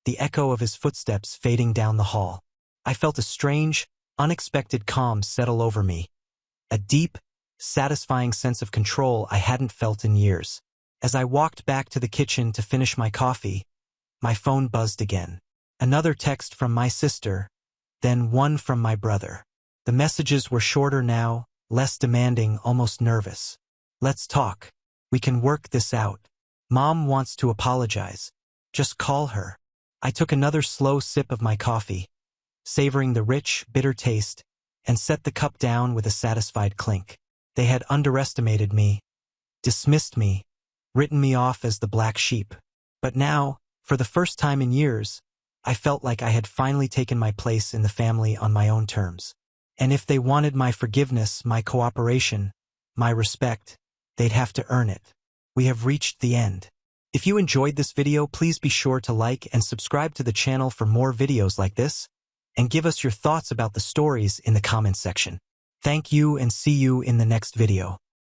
the echo of his footsteps fading down the hall. I felt a strange, unexpected calm settle over me, a deep, satisfying sense of control I hadn't felt in years. As I walked back to the kitchen to finish my coffee, my phone buzzed again. Another text from my sister, then one from my brother. The messages were shorter now, less demanding, almost nervous. "Let's talk. We can work this out. Mom wants to apologize. Just call her." I took another slow sip of my coffee, savoring the rich, bitter taste, and set the cup down with a satisfied clink. They had underestimated me, dismissed me, written me off as the black sheep. But now, for the first time in years, I felt like I had finally taken my place in the family on my own terms. And if they wanted my forgiveness, my cooperation, my respect, they'd have to earn it. We have reached the end. If you enjoyed this video, please be sure to like and subscribe to the channel for more videos like this, and give us your thoughts about the stories in the comments section. Thank you and see you in the next video.